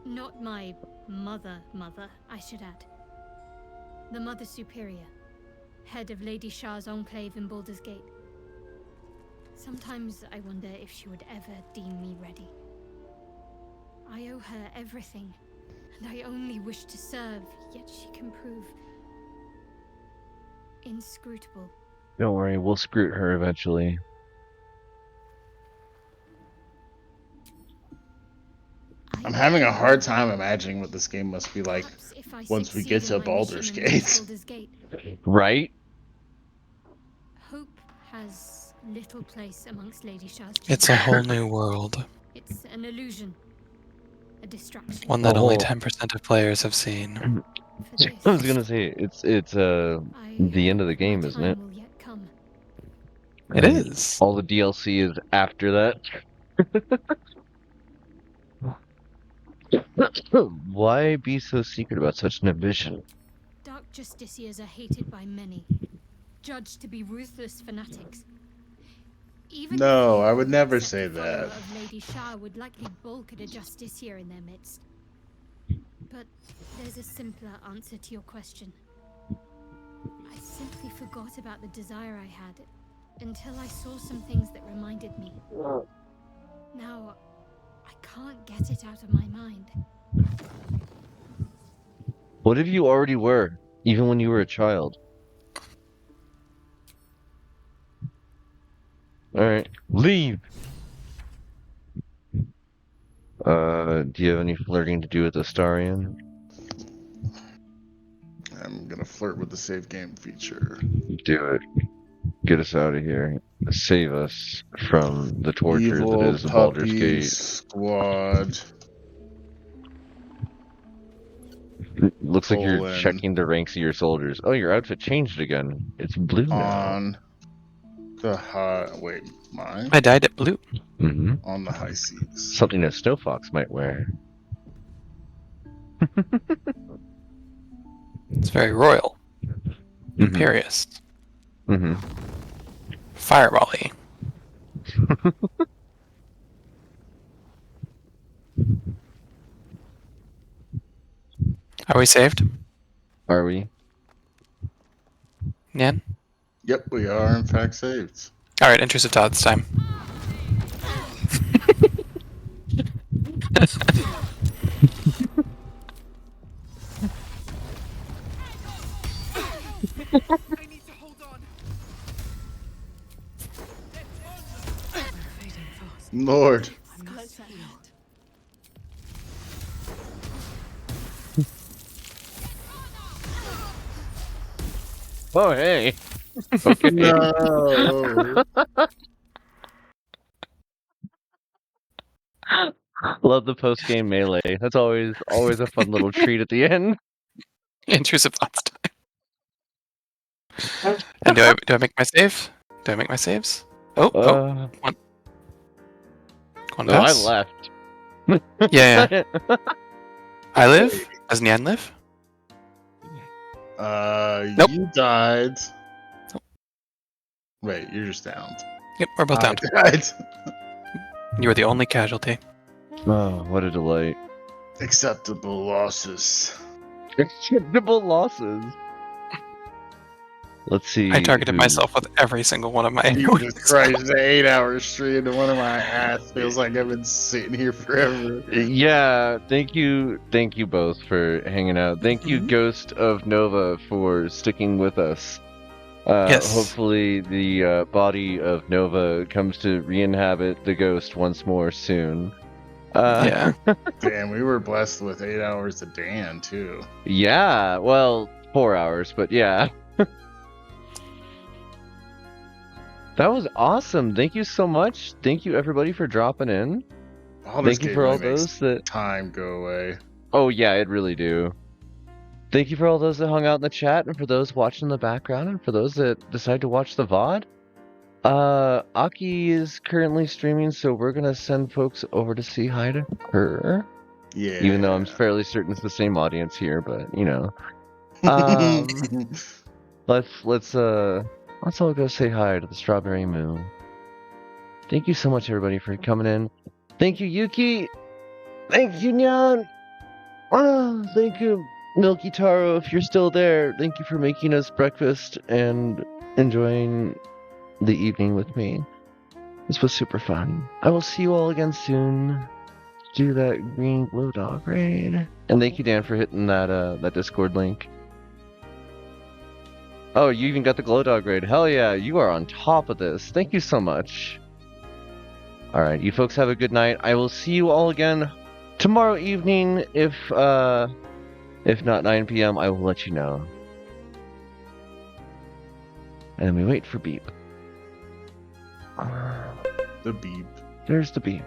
Not my mother, I should add. The Mother Superior, head of Lady Shah's enclave in Baldur's Gate. Sometimes I wonder if she would ever deem me ready. I owe her everything, and I only wish to serve, yet she can prove inscrutable. Don't worry, we'll screw her eventually. I'm having a hard time imagining what this game must be like once we get to Baldur's Gate. Right? Hope has little place amongst Lady Shah's It's a whole new world. It's an illusion. A distraction. One that only 10% of players have seen. I was gonna say it's the end of the game, isn't it? It is. All the DLC is after that. Why be so secret about such an ambition? Dark Justiciars are hated by many, judged to be ruthless fanatics. Even No, I would never say the follower that. of Lady Shah would likely balk at a Justiciar in their midst. But there's a simpler answer to your question. I simply forgot about the desire I had until I saw some things that reminded me. Now, I can't get it out of my mind. What if you already were, even when you were a child? Alright, leave! Do you have any flirting to do with Astarion? I'm gonna flirt with the save game feature. Do it. Get us out of here. Save us from the torture Evil that is Baldur's Puppy Gate. Squad. Looks like you're Colon. checking the ranks of your soldiers. Oh, your outfit changed again. It's blue now. On the high... Wait, mine? I dyed it blue. On the high seas. Something that Snow Fox might wear. It's very royal. Imperious. Fireball-y. Are we saved? Are we? Nyan? Yep, we are in fact saved. Alright, intrusive thoughts time. Lord. Oh, hey. Okay. No. Love the post-game melee. That's always a fun little treat at the end. Intrusive thoughts time. And do I make my save? Do I make my saves? One No, I pass. left. Yeah. I live? Does Nyan live? Nope. You died. Wait, you're just down. Yep, we're both down. Died. You were the only casualty. Oh, what a delight. Acceptable losses. Acceptable losses. Let's see. I targeted who- myself with every single one of my Jesus Christ, the 8 hours straight into one of my ass feels like I've been sitting here forever. Yeah, thank you both for hanging out. Thank you, Ghost of Nova, for sticking with us. Yes. Hopefully, the body of Nova comes to re-inhabit the ghost once more soon. Yeah. Damn, we were blessed with 8 hours of Dan, too. Yeah, well, 4 hours, but yeah. That was awesome. Thank you so much. Thank you, everybody, for dropping in. Baldur's Thank you Gate for all really makes those that... time go away. Oh, yeah, it really do. Thank you for all those that hung out in the chat, and for those watching in the background, and for those that decide to watch the VOD. Aki is currently streaming, so we're gonna send folks over to say hi to her. Yeah. Even though I'm fairly certain it's the same audience here, but you know. Let's all go say hi to the Strawberry Moon. Thank you so much, everybody, for coming in. Thank you, Yuki. Thank you, Nyan. Thank you, Milky Taro, if you're still there. Thank you for making us breakfast and enjoying the evening with me. This was super fun. I will see you all again soon. Do that green glow dog raid. And thank you, Dan, for hitting that Discord link. Oh, you even got the glow dog raid. Hell yeah, you are on top of this. Thank you so much. Alright, you folks have a good night. I will see you all again tomorrow evening. If not 9 p.m., I will let you know. And we wait for beep. The beep. There's the beep.